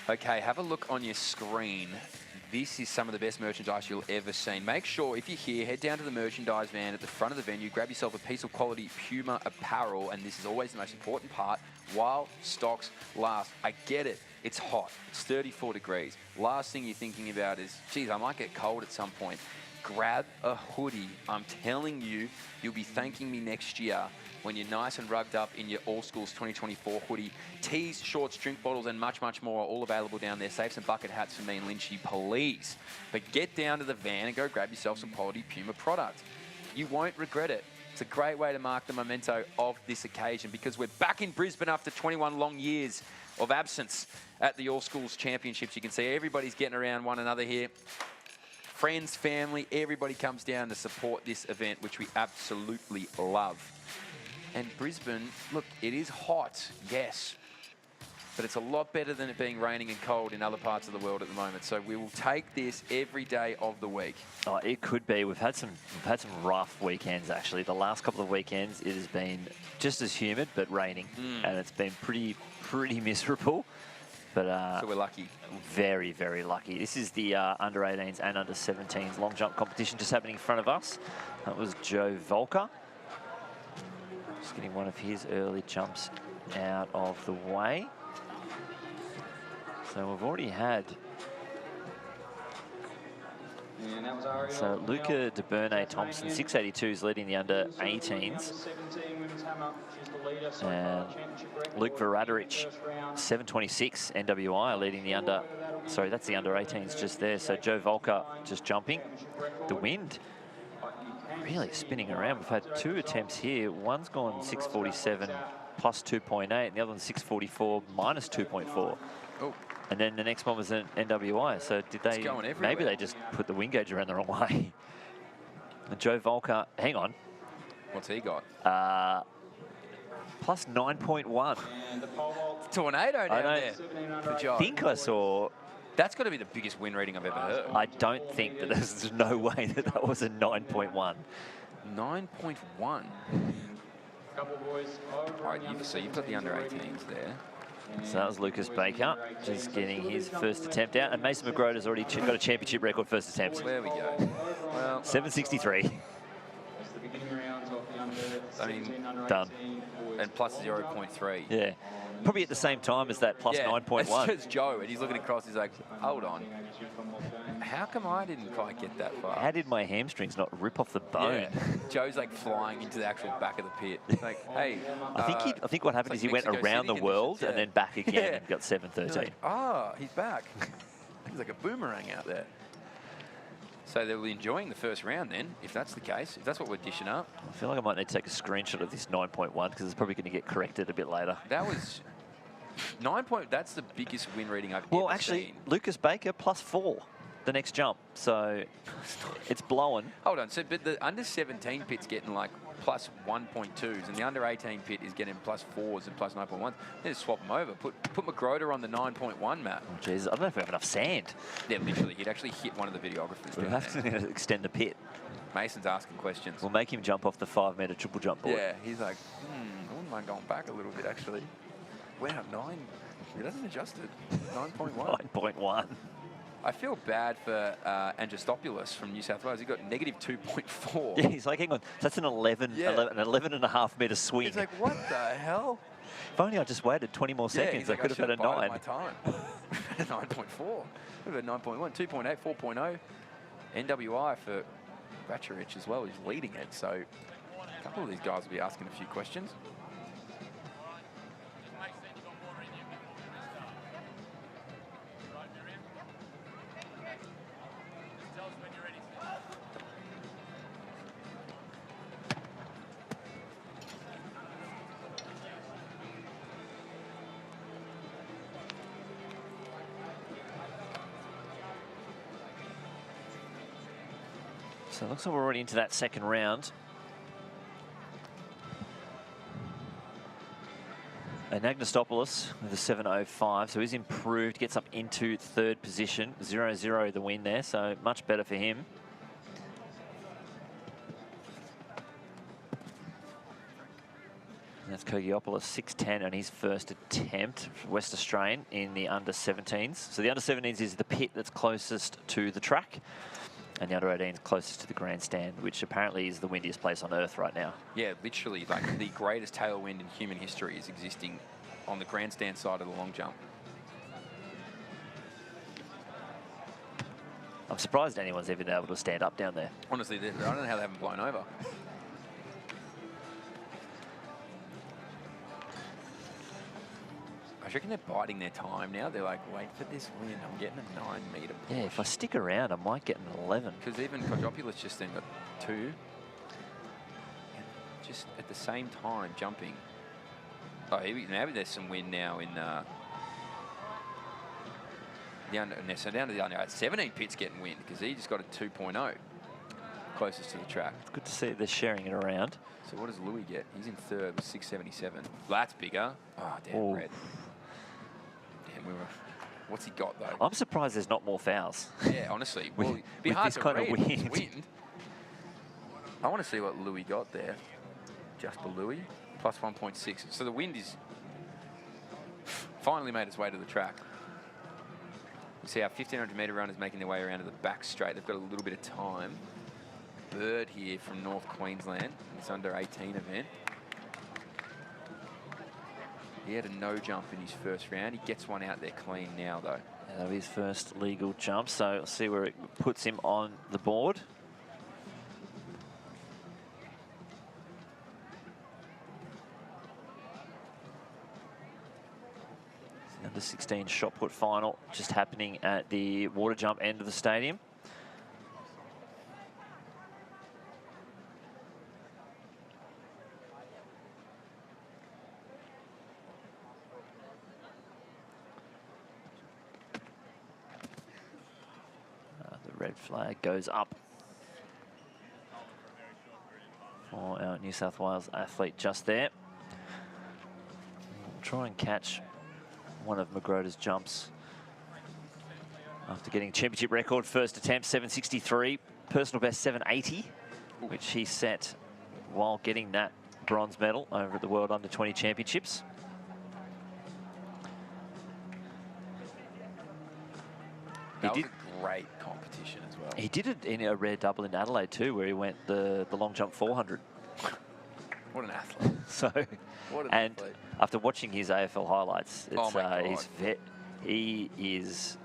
Okay, have a look on your screen. This is some of the best merchandise you'll ever see. Make sure, if you're here, head down to the merchandise van at the front of the venue, grab yourself a piece of quality Puma apparel, and this is always the most important part, while stocks last. I get it. It's hot. It's 34 degrees. Last thing you're thinking about is, geez, I might get cold at some point. grab a hoodie. I'm telling you, you'll be thanking me next year when you're nice and rugged up in your All Schools 2024 hoodie. Tees, shorts, drink bottles, and much, much more are all available down there. Save some bucket hats for me and Lynchy, please. But get down to the van and go grab yourself some quality Puma product. You won't regret it. It's a great way to mark the memento of this occasion because we're back in Brisbane after 21 long years of absence at the All Schools Championships. You can see everybody's getting around one another here. Friends, family, everybody comes down to support this event, which we absolutely love. And Brisbane, look, it is hot, yes, but it's a lot better than it being raining and cold in other parts of the world at the moment. So we will take this every day of the week. Oh, it could be. We've had some rough weekends actually. The last couple of weekends, it has been just as humid but raining, and it's been pretty miserable. But so we're lucky. Very, very lucky. This is the under 18s and under 17s long jump competition just happening in front of us. That was Joe Volker. Just getting one of his early jumps out of the way. So we've already had. So Luca de Bernay Thompson, 682 is leading the under 18s. And Luke Varadaric, 726 NWI, leading the under. Sorry, that's the under 18s just there. So Joe Volker just jumping. The wind really spinning around. We've had 2 attempts here. One's gone 647 plus 2.8, and the other one's 644 minus 2.4. Oh. And then the next one was an NWI. So did they? Maybe they just put the wind gauge around the wrong way. And Joe Volker, hang on. What's he got? Plus 9.1. Tornado down there for Joe. I think I saw. That's got to be the biggest win reading I've ever heard. I don't think that there's no way that was a 9.1. 9.1. All right, so you've got the under 18s there. So that was Lucas Baker, just getting his first attempt out. And Mason McGroder's already got a championship record first attempt. There we go. Well, 763. I mean, done. And plus 0.3. Yeah. Probably at the same time as that plus 9.1. It's Joe, and he's looking across, he's like, hold on. How come I didn't quite get that far? How did my hamstrings not rip off the bone? Yeah. Joe's like flying into the actual back of the pit. It's like, hey. I think what happened is he went around the world and then back again and got 713. Like, ah, he's back. He's like a boomerang out there. So they'll be enjoying the first round then, if that's the case, if that's what we're dishing up. I feel like I might need to take a screenshot of this 9.1 because it's probably going to get corrected a bit later. That was 9 point. That's the biggest win reading I've ever seen. Well, actually, Lucas Baker plus 4 the next jump, so it's blowing. Hold on, so but the under 17 pit's getting like plus 1.2s, and the under 18 pit is getting plus 4s and plus 9.1s. They just swap them over. Put McGroder on the 9.1, Matt. Oh, Jesus, I don't know if we have enough sand. Yeah, literally, he'd actually hit one of the videographers. We'll have to extend the pit. Mason's asking questions. We'll make him jump off the 5-metre triple jump board. Yeah, he's like, I wouldn't mind going back a little bit, actually. Wow, 9. It hasn't adjusted. 9.1. 9.1. I feel bad for Angelopoulos from New South Wales. He got negative 2.4. Yeah, he's like, hang on, that's an 11 and a half metre swing. He's like, what the hell? If only I just waited 20 more seconds, I could have had a 9. My time. 9.4. We've had 9.1, 2.8, 4.0. NWI for Vacherich as well. He's leading it. So a couple of these guys will be asking a few questions. So it looks like we're already into that second round. And Agnostopoulos with a 7.05, so he's improved, gets up into third position. 0-0 the win there, so much better for him. And that's Kogiopoulos, 6.10 on his first attempt, West Australian in the under-17s. So the under-17s is the pit that's closest to the track. And the under-18s closest to the grandstand, which apparently is the windiest place on earth right now. Yeah, literally, like the greatest tailwind in human history is existing on the grandstand side of the long jump. I'm surprised anyone's even able to stand up down there. Honestly, I don't know how they haven't blown over. I reckon they're biding their time now. They're like, wait for this wind. I'm getting a 9-metre push. Yeah, if I stick around, I might get an 11. Because even Quadropulus just then got 2. And just at the same time jumping. Oh, now there's some wind now in so down to the under 17 pit's getting wind because he just got a 2.0 closest to the track. It's good to see they're sharing it around. So what does Louis get? He's in 3rd with 677. Well, that's bigger. Oh, damn, red. Damn, what's he got, though? I'm surprised there's not more fouls. Yeah, honestly. Well, it'd be hard to read with this wind. I want to see what Louis got there. Jasper Louis, plus 1.6. So the wind is finally made its way to the track. You see our 1,500-metre runners making their way around to the back straight. They've got a little bit of time. Bird here from North Queensland. It's under 18 event. He had a no jump in his first round. He gets one out there clean now, though. Yeah, that'll be his first legal jump, so we'll see where it puts him on the board. The 16 shot put final just happening at the water jump end of the stadium. The red flag goes up for our New South Wales athlete just there. We'll try and catch one of Magrota's jumps after getting championship record first attempt 763, personal best 780, which he set while getting that bronze medal over at the World Under-20 Championships. That was a great competition as well. He did it in a rare double in Adelaide too, where he went the long jump 400. What an athlete. So, what an athlete. After watching his AFL highlights, it's, oh my God. he is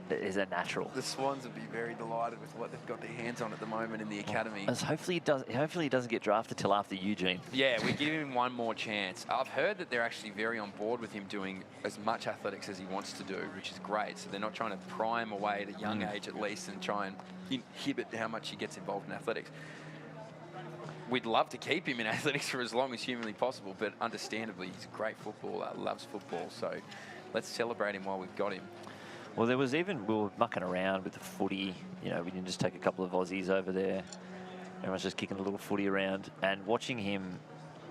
a natural. The Swans would be very delighted with what they've got their hands on at the moment in the academy. As hopefully he doesn't get drafted till after Eugene. Yeah, we give him one more chance. I've heard that they're actually very on board with him doing as much athletics as he wants to do, which is great. So they're not trying to pry him away at a young age at least and try and inhibit how much he gets involved in athletics. We'd love to keep him in athletics for as long as humanly possible, but understandably, he's a great footballer, loves football. So let's celebrate him while we've got him. Well, we were mucking around with the footy. You know, we didn't just take a couple of Aussies over there. Everyone's just kicking a little footy around and watching him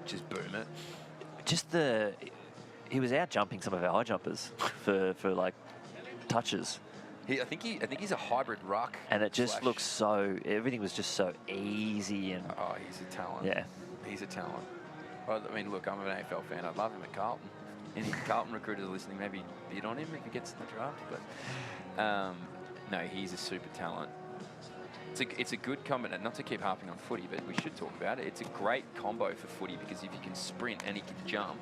just boom it. He was out jumping some of our high jumpers for like touches. I think he's a hybrid ruck. And it just looks so, everything was just so easy. And oh, he's a talent. Yeah. He's a talent. Well, I mean, look, I'm an AFL fan. I love him at Carlton. Any Carlton recruiters listening, maybe bid on him if he gets in the draft. But no, he's a super talent. It's a good combination, not to keep harping on footy, but we should talk about it. It's a great combo for footy because if he can sprint and he can jump,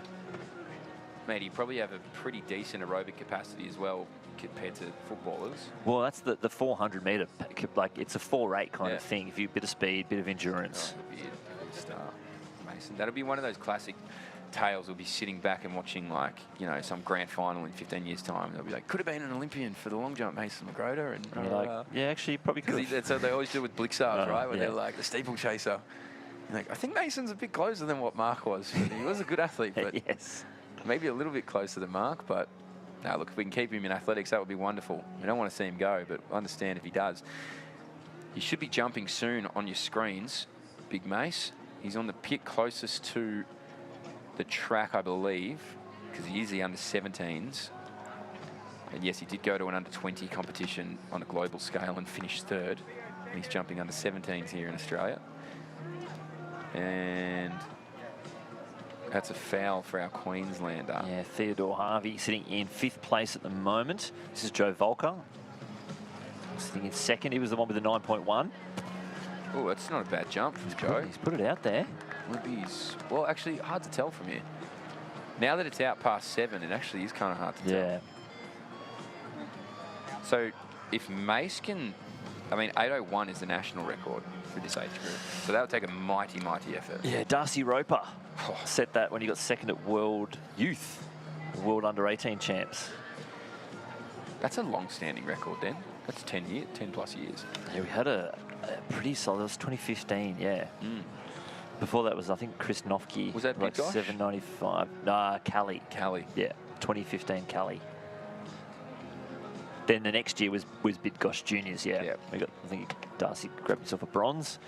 mate, he probably have a pretty decent aerobic capacity as well compared to footballers. Well, that's the 400 metre, like it's a 4.8 kind of thing. If you bit of speed, bit of endurance. Oh, the beard star, Mason. That'll be one of those classic tales. We'll be sitting back and watching, like, you know, some grand final in 15 years' time. They'll be like, could have been an Olympian for the long jump, Mason Magrota. And you're like, yeah, actually, probably could. That's what they always do with Blixards, right? Where they're like the steeplechaser. Like, I think Mason's a bit closer than what Mark was. He was a good athlete, but yes, maybe a little bit closer than Mark. But now, look, if we can keep him in athletics, that would be wonderful. We don't want to see him go, but I understand if he does. He should be jumping soon on your screens, Big Mace. He's on the pit closest to the track, I believe, because he is the under-17s. And yes, he did go to an under-20 competition on a global scale and finished 3rd. And he's jumping under-17s here in Australia. And that's a foul for our Queenslander. Yeah, Theodore Harvey sitting in 5th place at the moment. This is Joe Volker sitting in 2nd. He was the one with the 9.1. Oh, that's not a bad jump from Joe. He's put it out there. Well, actually, hard to tell from here. Now that it's out past 7, it actually is kind of hard to tell. Yeah. So if Mace can, I mean, 8:01 is the national record for this age group, so that would take a mighty, mighty effort. Yeah, Darcy Roper set that when he got second at World Youth, World Under-18 champs. That's a long-standing record then. That's 10 plus years. Yeah, we had a pretty solid. It was 2015. Yeah. Before that was, I think, Chris Nofke. Was that like Big Gosh? 795? Nah, Cali. Cali. Yeah, 2015 Cali. Then the next year was Bidgosh Juniors. Yeah. Yep. We got. I think Darcy grabbed himself a bronze.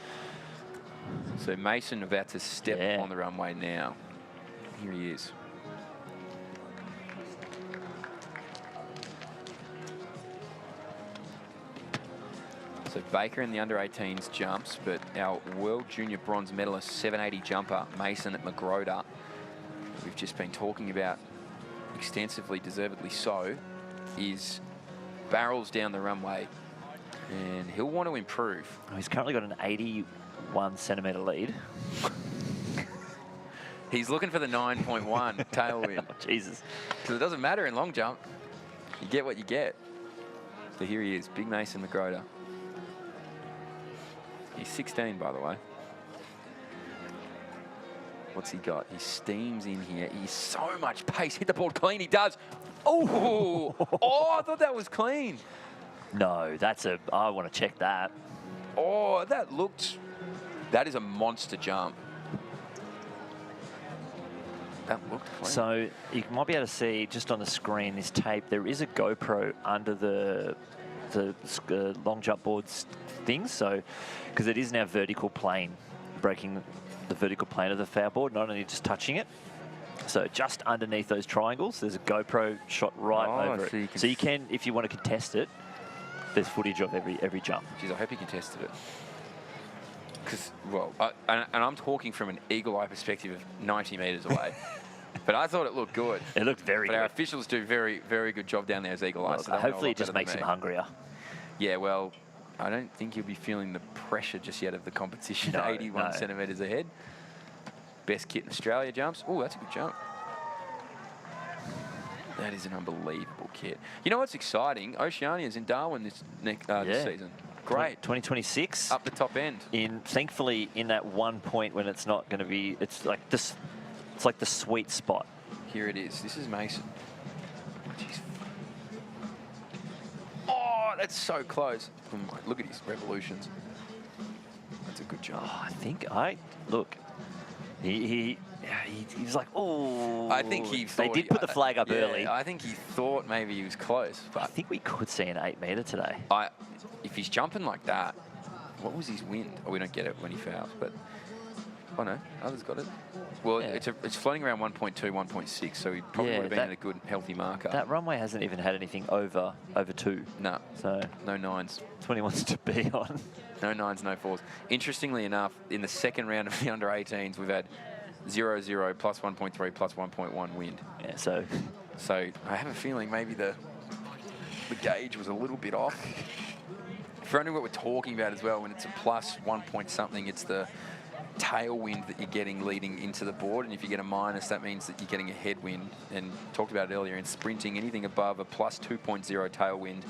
So Mason about to step Yeah. on the runway now. Here he is. So Baker in the under-18s jumps, but our World Junior bronze medalist, 780 jumper, Mason at Magrota, we've just been talking about extensively, deservedly so, is barrels down the runway, and he'll want to improve. Oh, he's currently got an 81 centimetre lead. He's looking for the 9.1 tailwind. Oh, Jesus. Because it doesn't matter in long jump. You get what you get. So here he is, Big Mason Magrota. He's 16, by the way. What's he got? He steams in here. He's so much pace. Hit the board clean. He does. Oh, I thought that was clean. No, that's a. I want to check that. Oh, that is a monster jump. That looked clean. So you might be able to see just on the screen this tape. There is a GoPro under the long jump boards thing. So because it is now vertical plane, breaking the vertical plane of the foul board, not only just touching it. So just underneath those triangles, there's a GoPro shot right over it. So you can, if you want to contest it, there's footage of every jump. Jeez, I hope he contested it. Because, well, and I'm talking from an eagle eye perspective of 90 metres away. But I thought it looked good. It looked very good. But our officials do very, very good job down there as eagle eyes. Well, hopefully it just makes him hungrier. Yeah, well, I don't think he'll be feeling the pressure just yet of the competition. 81 centimetres ahead. Best kit in Australia jumps. Oh, that's a good jump. That is an unbelievable kit. You know what's exciting? Oceania's in Darwin this season. Great. 2026. Up the top end. Thankfully, in that one point when it's not going to be, it's like this. It's like the sweet spot. Here it is. This is Mason. Jeez. Oh, that's so close. Oh my, look at his revolutions. That's a good jump. Oh, look. He was like, oh. I think he thought... They did put the flag up early. I think he thought maybe he was close. But I think we could see an 8 metre today. If he's jumping like that, what was his wind? Oh, we don't get it when he fouls, but... Oh, no. Others got it. Well, yeah. it's floating around 1.2, 1.6, so he probably would have been in a good, healthy marker. That runway hasn't even had anything over 2. No. So no 9s. That's what he wants to be on. No 9s, no 4s. Interestingly enough, in the second round of the under-18s, we've had 0-0, plus 1.3, plus 1.1 wind. Yeah, so I have a feeling maybe the gauge was a little bit off. For only what we're talking about as well, when it's a plus 1 point something, it's the tailwind that you're getting leading into the board, and if you get a minus, that means that you're getting a headwind. And talked about it earlier, in sprinting, anything above a plus 2.0 tailwind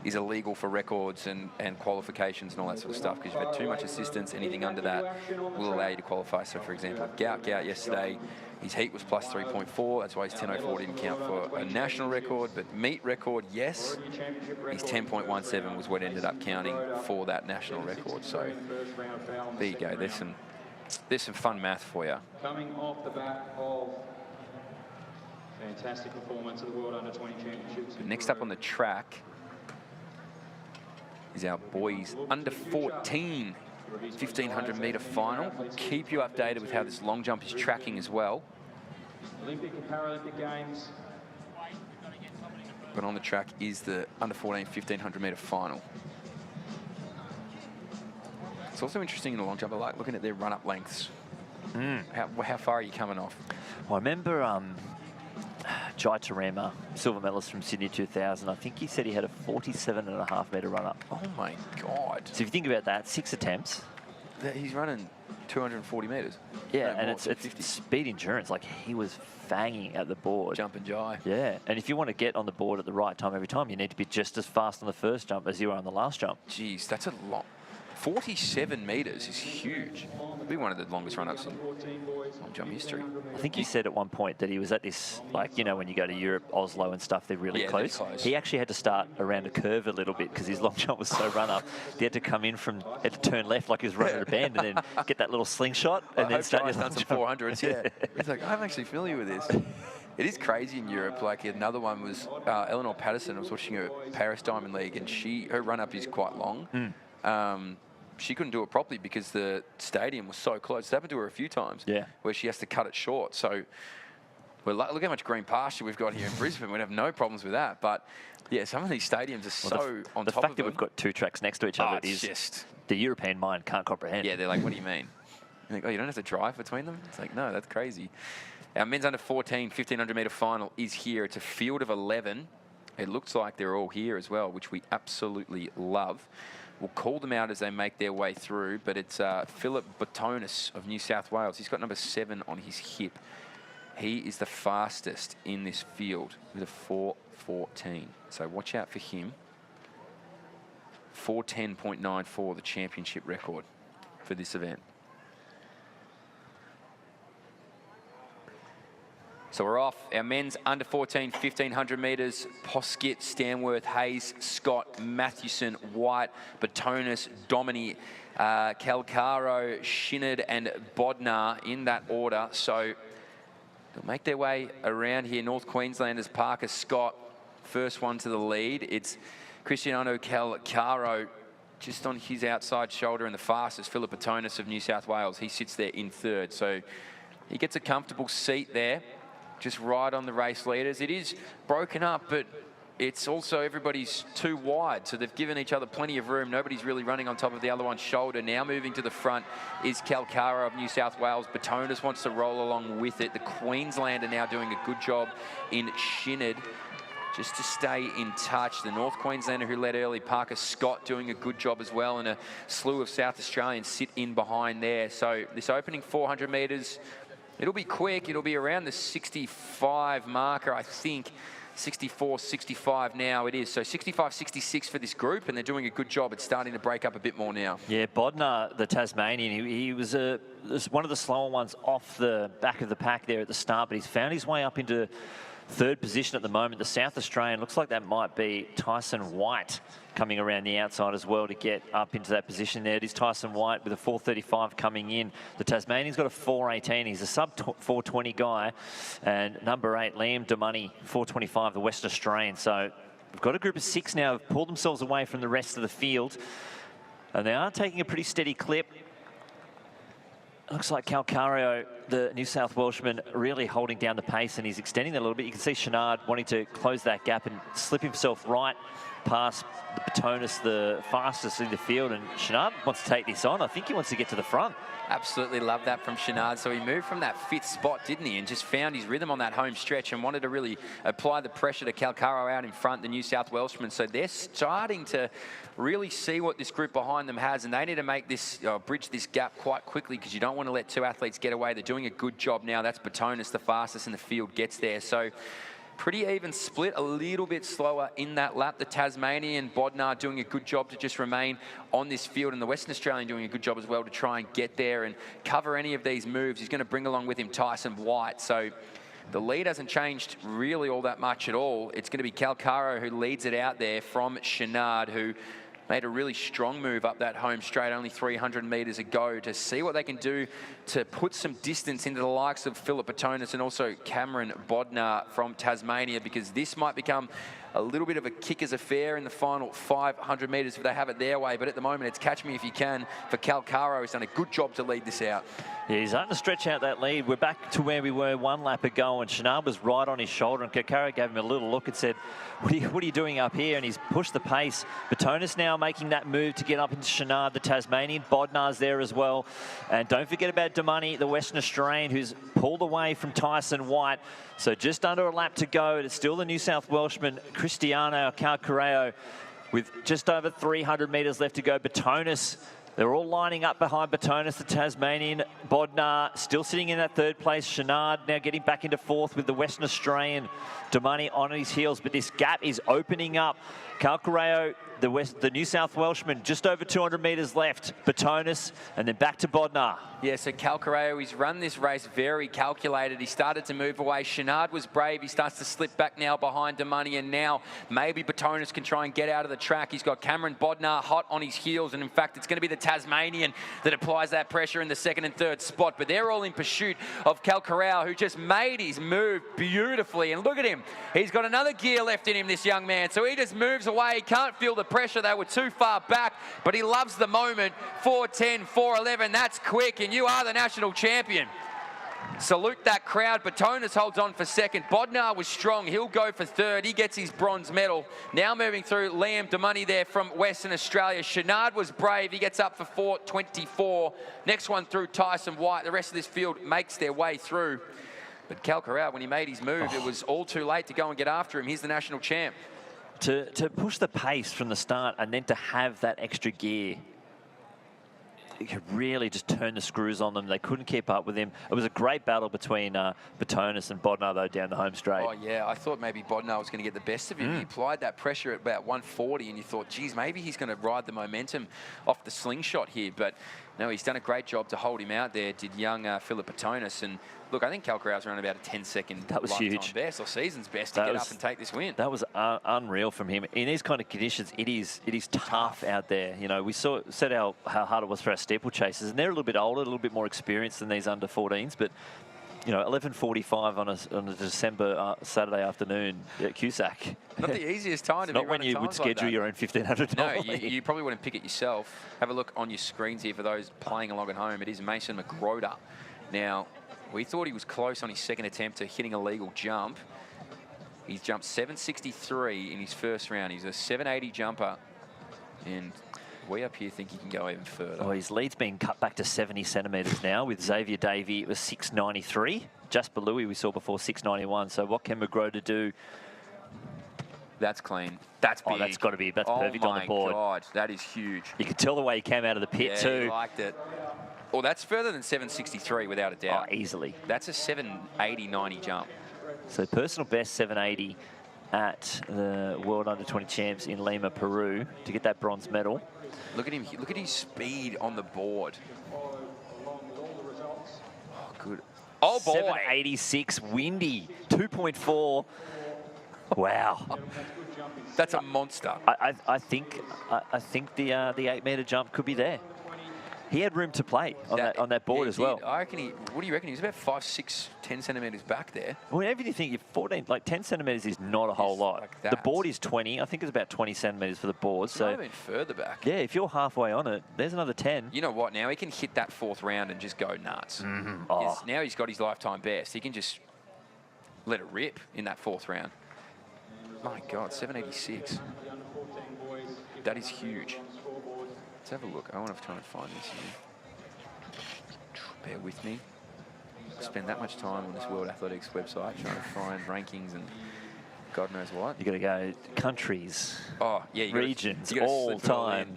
is illegal for records and qualifications and all that sort of stuff, because you've had too much assistance. Anything under that will allow you to qualify. So, for example, Gout yesterday, his heat was plus 3.4. That's why his 10.04 didn't count for a national record, but meet record, yes. His 10.17 was what ended up counting for that national record. So there you go. There's some fun math for you. Coming off the back of fantastic performance at the World Under-20 Championships. Next up on the track is our boys under 14 1500 metre final. We'll keep you updated with how this long jump is tracking as well. Olympic and Paralympic Games. But on the track is the under 14 1500 metre final. It's also interesting in the long jump, I like looking at their run-up lengths. How far are you coming off? Well, I remember Jai Tarema, silver medalist from Sydney 2000, I think he said he had a 47.5 metre run-up. Oh, my God. So if you think about that, 6 attempts, he's running 240 metres. Yeah, and it's speed endurance. Like, he was fanging at the board. Jump and jive. Yeah, and if you want to get on the board at the right time every time, you need to be just as fast on the first jump as you are on the last jump. Jeez, that's a lot. 47 metres is huge. It'll be one of the longest run-ups in long jump history. I think he said at one point that he was at this, like, you know, when you go to Europe, Oslo and stuff, they're really close. He actually had to start around a curve a little bit because his long jump was so run-up. He had to come in had to turn left like he was running a band and then get that little slingshot and then start his long jump. 400s, yeah. He's like, I'm actually familiar with this. It is crazy in Europe. Like, another one was Eleanor Patterson. I was watching her Paris Diamond League, and her run-up is quite long. She couldn't do it properly because the stadium was so close. It's happened to her a few times where she has to cut it short. So, look how much green pasture we've got here in Brisbane. We'd have no problems with that. But, yeah, some of these stadiums are so on top of it. The fact that we've got 2 tracks next to each other is just the European mind can't comprehend. Yeah, they're like, what do you mean? You're like, oh, you don't have to drive between them? It's like, no, that's crazy. Our men's under 14 1,500-metre final is here. It's a field of 11. It looks like they're all here as well, which we absolutely love. We'll call them out as they make their way through, but it's Philip Batonis of New South Wales. He's got number 7 on his hip. He is the fastest in this field with a 4:14. So watch out for him. 4:10.94, the championship record for this event. So we're off. Our men's under 14, 1,500 metres. Poskett, Stanworth, Hayes, Scott, Mathewson, White, Batonis, Domini, Calcaro, Shinard and Bodnar in that order. So they'll make their way around here. North Queenslanders, Parker Scott, first one to the lead. It's Cristiano Calcaro just on his outside shoulder, and the fastest, Philip Batonis of New South Wales. He sits there in 3rd. So he gets a comfortable seat there, just right on the race leaders. It is broken up, but it's also everybody's too wide, so they've given each other plenty of room. Nobody's really running on top of the other one's shoulder. Now moving to the front is Calcaro of New South Wales. Batonis wants to roll along with it. The Queenslander now doing a good job in Shinard, just to stay in touch. The North Queenslander who led early, Parker Scott, doing a good job as well, and a slew of South Australians sit in behind there. So this opening 400 metres, it'll be quick. It'll be around the 65 marker, I think. 64, 65 now it is. So 65, 66 for this group, and they're doing a good job. It's starting to break up a bit more now. Yeah, Bodnar, the Tasmanian, he was one of the slower ones off the back of the pack there at the start, but he's found his way up into 3rd position at the moment. The South Australian, looks like that might be Tyson White coming around the outside as well to get up into that position there. It is Tyson White with a 4:35 coming in. The Tasmanian's got a 4:18. He's a sub 4:20 guy. And number 8, Liam DeMoney, 4:25, the West Australian. So we've got a group of 6 now who've pulled themselves away from the rest of the field. And they are taking a pretty steady clip. Looks like Calcario, the New South Welshman, really holding down the pace, and he's extending that a little bit. You can see Shinard wanting to close that gap and slip himself right past the Batonis, the fastest in the field, and Shinard wants to take this on. I think he wants to get to the front. Absolutely love that from Shinard. So he moved from that 5th spot, didn't he, and just found his rhythm on that home stretch and wanted to really apply the pressure to Calcaro out in front, the New South Welshman. So they're starting to really see what this group behind them has, and they need to make this, bridge this gap quite quickly, because you don't want to let 2 athletes get away. They're doing a good job now. That's Batonis, the fastest in the field, gets there. So pretty even split, a little bit slower in that lap. The Tasmanian, Bodnar, doing a good job to just remain on this field, and the Western Australian doing a good job as well to try and get there and cover any of these moves. He's going to bring along with him Tyson White. So the lead hasn't changed really all that much at all. It's going to be Calcaro who leads it out there from Shinard, who made a really strong move up that home straight only 300 metres ago to see what they can do to put some distance into the likes of Philip Batonis and also Cameron Bodnar from Tasmania, because this might become a little bit of a kicker's affair in the final 500 metres if they have it their way. But at the moment, it's catch me if you can for Calcaro. He's done a good job to lead this out. Yeah, he's starting to stretch out that lead. We're back to where we were 1 lap ago, and Shinard was right on his shoulder, and Calcaro gave him a little look and said, what are you doing up here? And he's pushed the pace. Batonis now making that move to get up into Shinard, the Tasmanian. Bodnar's there as well. And don't forget about DeMoney, the Western Australian, who's pulled away from Tyson White. So just under a lap to go. It's still the New South Welshman, Cristiano Calcaro, with just over 300 metres left to go. Batonis They're all lining up behind Batonis, the Tasmanian. Bodnar still sitting in that third place. Chenard now getting back into fourth with the Western Australian Damani on his heels. But this gap is opening up. Calcareo, the New South Welshman, just over 200 metres left. Batonis, and then back to Bodnar. Yeah, so Calcareo, he's run this race very calculated. He started to move away. Chenard was brave. He starts to slip back now behind Damani, and now maybe Batonis can try and get out of the track. He's got Cameron Bodnar hot on his heels, and in fact, it's going to be the Tasmanian that applies that pressure in the second and third spot. But they're all in pursuit of Calcareo, who just made his move beautifully. And look at him. He's got another gear left in him, this young man. So he just moves away. He can't feel the pressure. They were too far back, but he loves the moment. 4:10, 4:11. That's quick, and you are the national champion. Salute that crowd. Batonis holds on for second. Bodnar was strong. He'll go for third. He gets his bronze medal. Now moving through, Liam Damani there from Western Australia. Chenard was brave. He gets up for 4:24. Next one through, Tyson White. The rest of this field makes their way through. But Calcareo, when he made his move, it was all too late to go and get after him. He's the national champ. To push the pace from the start and then to have that extra gear, it could really just turn the screws on them. They couldn't keep up with him. It was a great battle between Batonis and Bodnar, though, down the home straight. Oh, yeah. I thought maybe Bodnar was going to get the best of him. He applied that pressure at about 140, and you thought, geez, maybe he's going to ride the momentum off the slingshot here. But no, he's done a great job to hold him out there, did young Philip Batonis. And look, I think Calcareo's around about a 10-second lifetime best or season's best to get up and take this win. That was unreal from him. In these kind of conditions, it is tough out there. You know, we said how hard it was for our steeplechasers, and they're a little bit older, a little bit more experienced than these under 14s. But you know, 11:45 on a December Saturday afternoon at QSAC. Not the easiest time to be not when you would schedule your own 1,500. No, you probably wouldn't pick it yourself. Have a look on your screens here for those playing along at home. It is Mason McGroder. Now, we thought he was close on his second attempt to hitting a legal jump. He's jumped 763 in his first round. He's a 780 jumper. And we up here think he can go even further. Oh, his lead's been cut back to 70 centimetres now. With Xavier Davey, it was 693. Jasper Louis we saw before 691. So what can McGroder do? That's clean. That's big. Oh, that's got to be. That's perfect on the board. Oh, my God. That is huge. You could tell the way he came out of the pit, too. He liked it. Oh, that's further than 763, without a doubt. Oh, easily. That's a 780-90 jump. So personal best 780 at the World Under-20 Champs in Lima, Peru, to get that bronze medal. Look at him. Look at his speed on the board. Oh, good. Oh, boy. 786, windy, 2.4. Wow. That's a monster. I think the 8-metre jump could be there. He had room to play on that board as well. I reckon what do you reckon? He was about 5, 6, 10 centimetres back there. Well, even if you think you're 14, like 10 centimetres is not a whole lot. Like the board is 20. I think it's about 20 centimetres for the board. So might have been further back. Yeah, if you're halfway on it, there's another 10. You know what? Now he can hit that fourth round and just go nuts. Oh. Now he's got his lifetime best. He can just let it rip in that fourth round. My God, 786. That is huge. Let's have a look. I want to try and find this here. Bear with me. Spend that much time on this World Athletics website trying to find rankings and God knows what. You got to go countries, regions, all time.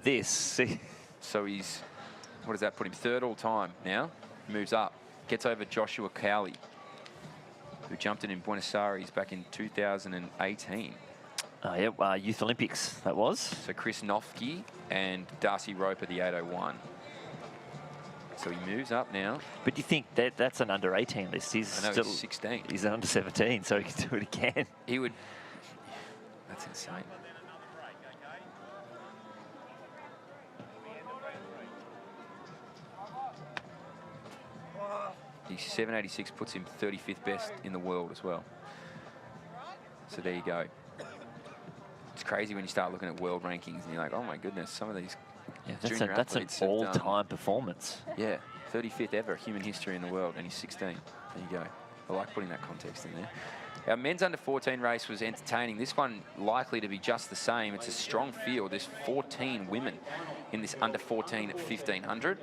So he's, what does that put him? Third all time now. Moves up, gets over Joshua Cowley, who jumped in Buenos Aires back in 2018. Youth Olympics, that was. So Chris Noffke and Darcy Roper, the 801. So he moves up now. But do you think that's an under-18 list? He's still 16. He's under 17, so he can do it again. He would. That's insane. His 786 puts him 35th best in the world as well. So there you go. It's crazy when you start looking at world rankings and you're like, oh my goodness, some of these junior athletes an all-time performance. Yeah, 35th ever human history in the world, and he's 16. There you go. I like putting that context in there. Our men's under-14 race was entertaining. This one likely to be just the same. It's a strong field. There's 14 women in this under-14 at 1,500.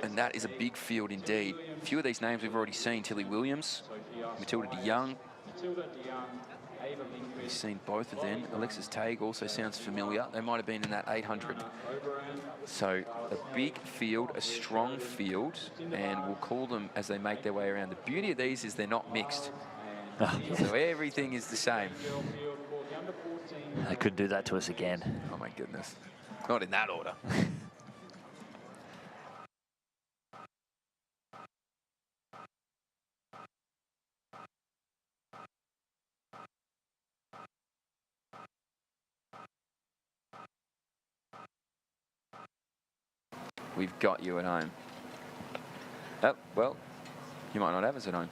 And that is a big field indeed. A few of these names we've already seen. Tilly Williams, Matilda DeYoung, We've seen both of them. Alexis Tague also sounds familiar. They might have been in that 800. So a big field, a strong field, and we'll call them as they make their way around. The beauty of these is they're not mixed. So everything is the same. They couldn't do that to us again. Oh my goodness. Not in that order. We've got you at home. Oh, well, you might not have us at home.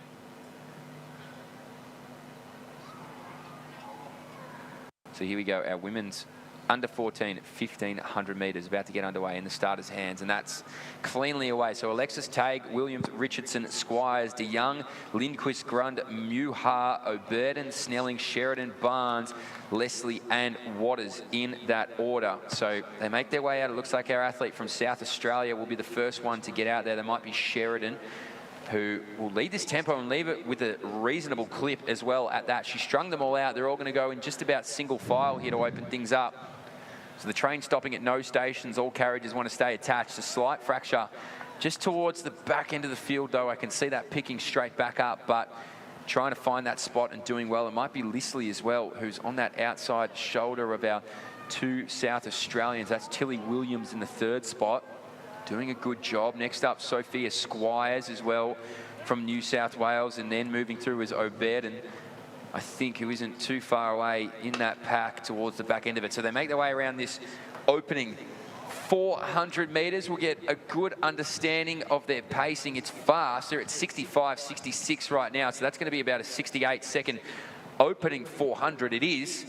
So here we go, our women's under 14 at 1,500 metres about to get underway in the starters' hands, and that's cleanly away. So Alexis Tague, Williams, Richardson, Squires, De Young, Lindquist, Grund, Muhar, O'Burden, Snelling, Sheridan, Barnes, Leslie and Waters in that order. So they make their way out. It looks like our athlete from South Australia will be the first one to get out there. There might be Sheridan, who will lead this tempo and leave it with a reasonable clip as well at that. She strung them all out. They're all going to go in just about single file here to open things up. So the train stopping at no stations. All carriages want to stay attached. A slight fracture just towards the back end of the field, though. I can see that picking straight back up, but trying to find that spot and doing well. It might be Lisley as well, who's on that outside shoulder of our two South Australians. That's Tilly Williams in the third spot, doing a good job. Next up, Sophia Squires as well from New South Wales, and then moving through is O'Burden, I think, who isn't too far away in that pack towards the back end of it. So they make their way around this opening 400 metres. We'll get a good understanding of their pacing. It's fast. They're at 65, 66 right now. So that's going to be about a 68-second opening 400 it is.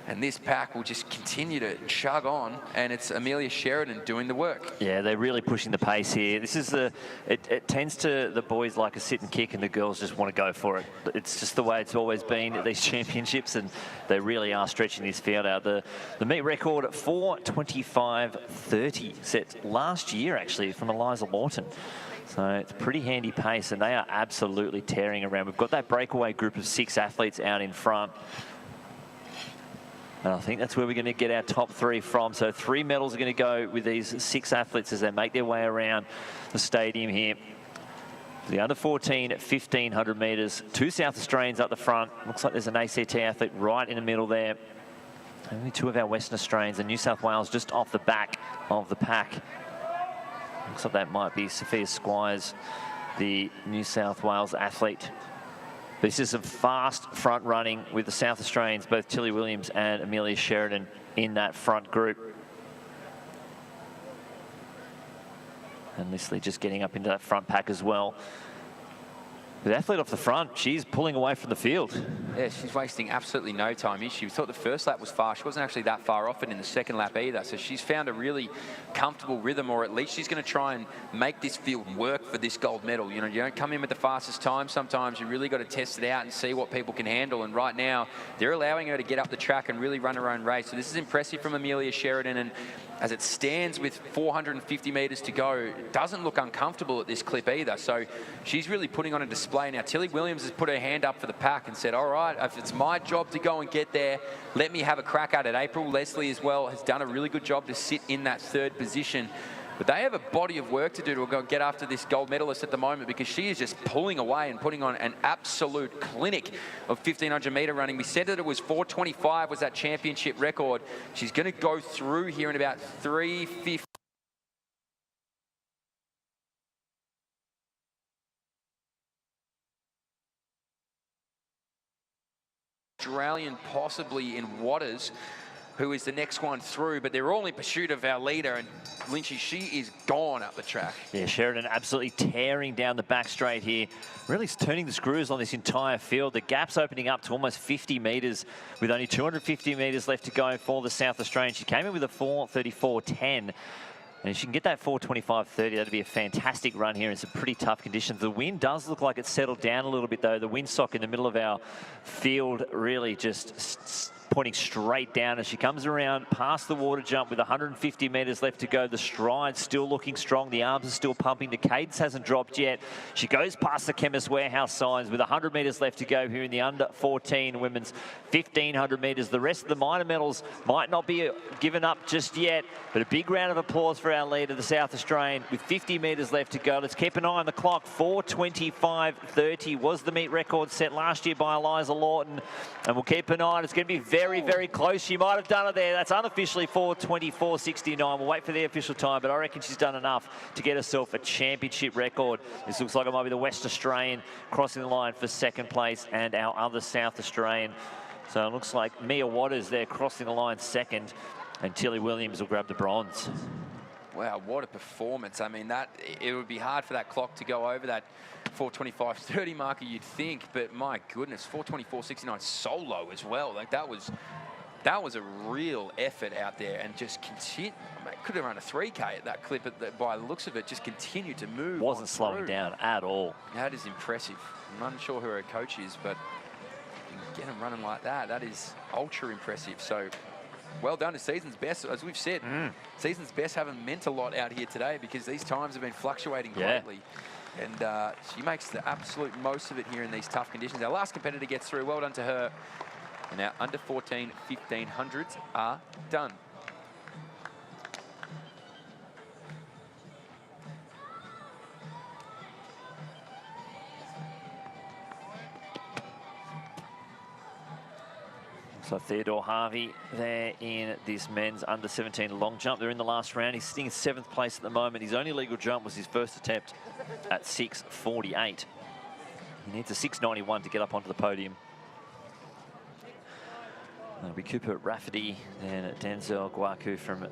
And this pack will just continue to chug on, and it's Amelia Sheridan doing the work. Yeah, they're really pushing the pace here. This is it tends to, the boys like a sit and kick, and the girls just want to go for it. It's just the way it's always been at these championships, and they really are stretching this field out. The meet record at 4:25:30 set last year, actually, from Eliza Lawton. So it's a pretty handy pace, and they are absolutely tearing around. We've got that breakaway group of 6 athletes out in front. And I think that's where we're going to get our top 3 from. So 3 medals are going to go with these 6 athletes as they make their way around the stadium here. The under 14 at 1,500 metres. 2 South Australians up the front. Looks like there's an ACT athlete right in the middle there. Only 2 of our Western Australians, and New South Wales just off the back of the pack. Looks like that might be Sophia Squires, the New South Wales athlete. This is some fast front running with the South Australians, both Tilly Williams and Amelia Sheridan in that front group. And Lisley just getting up into that front pack as well. The athlete off the front, she's pulling away from the field. Yeah, she's wasting absolutely no time, is she? We thought the first lap was fast. She wasn't actually that far off it in the second lap either. So she's found a really comfortable rhythm, or at least she's going to try and make this field work for this gold medal. You know, you don't come in with the fastest time. Sometimes you really got to test it out and see what people can handle. And right now, they're allowing her to get up the track and really run her own race. So this is impressive from Amelia Sheridan. And as it stands with 450 metres to go, it doesn't look uncomfortable at this clip either. So she's really putting on a display. Now, Tilly Williams has put her hand up for the pack and said, all right, if it's my job to go and get there, let me have a crack at it. April Leslie as well has done a really good job to sit in that third position. But they have a body of work to do to go get after this gold medalist at the moment, because she is just pulling away and putting on an absolute clinic of 1,500 metre running. We said that it was 4:25 was that championship record. She's going to go through here in about 3:50. Australian possibly in Waters, who is the next one through, but they're all in pursuit of our leader, and Lynchy, she is gone up the track. Yeah, Sheridan absolutely tearing down the back straight here, really turning the screws on this entire field. The gap's opening up to almost 50 metres with only 250 metres left to go for the South Australian. She came in with a 4:34.10. And if she can get that 4:25.30, that'd be a fantastic run here in some pretty tough conditions. The wind does look like it's settled down a little bit, though. The windsock in the middle of our field really just pointing straight down as she comes around past the water jump with 150 metres left to go. The stride's still looking strong. The arms are still pumping. The cadence hasn't dropped yet. She goes past the Chemist warehouse signs with 100 metres left to go here in the under 14 women's 1500 metres. The rest of the minor medals might not be given up just yet, but a big round of applause for our leader, the South Australian, with 50 metres left to go. Let's keep an eye on the clock. 4:25:30 was the meet record set last year by Eliza Lawton, and we'll keep an eye on it. It's going to be very, very close. She might have done it there. That's unofficially 4:24:69. We'll wait for the official time, but I reckon she's done enough to get herself a championship record. This looks like it might be the West Australian crossing the line for second place and our other South Australian. So it looks like Mia Waters there crossing the line second, and Tilly Williams will grab the bronze. Wow, what a performance. I mean, it would be hard for that clock to go over that 4:25:30 marker, you'd think, but my goodness, 4:24:69 solo as well. Like that was a real effort out there, and just continue. I mean, could have run a 3K at that clip, by the looks of it, just continued to move. Wasn't slowing down at all. That is impressive. I'm unsure who her coach is, but you can get them running like that. That is ultra impressive. So well done to Season's Best. As we've said, Season's Best haven't meant a lot out here today because these times have been fluctuating greatly. And she makes the absolute most of it here in these tough conditions. Our last competitor gets through. Well done to her. And our under 14 1500s are done. So Theodore Harvey there in this men's under 17 long jump. They're in the last round. He's sitting in 7th place at the moment. His only legal jump was his first attempt at 6:48. He needs a 6:91 to get up onto the podium. That'll be Cooper Rafferty and Denzel Guaku from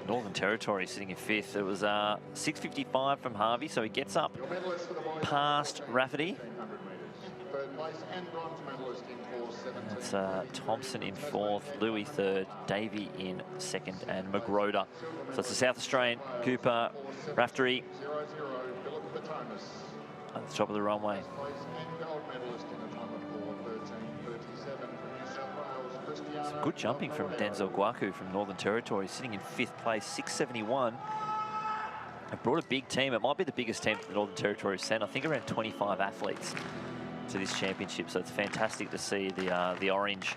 Northern Territory sitting in 5th. It was 6:55 from Harvey, so he gets up past Rafferty. Third place and bronze medalist in 4:17. That's Thompson in 4th, Louis 3rd, Davey in 2nd, and Magroda. So it's the South Australian Cooper Raftery at the top of the runway. Some good jumping from Denzel Guaku from Northern Territory, sitting in 5th place, 6:71. They've brought a big team. It might be the biggest team the Northern Territory has sent. I think around 25 athletes to this championship, so it's fantastic to see the orange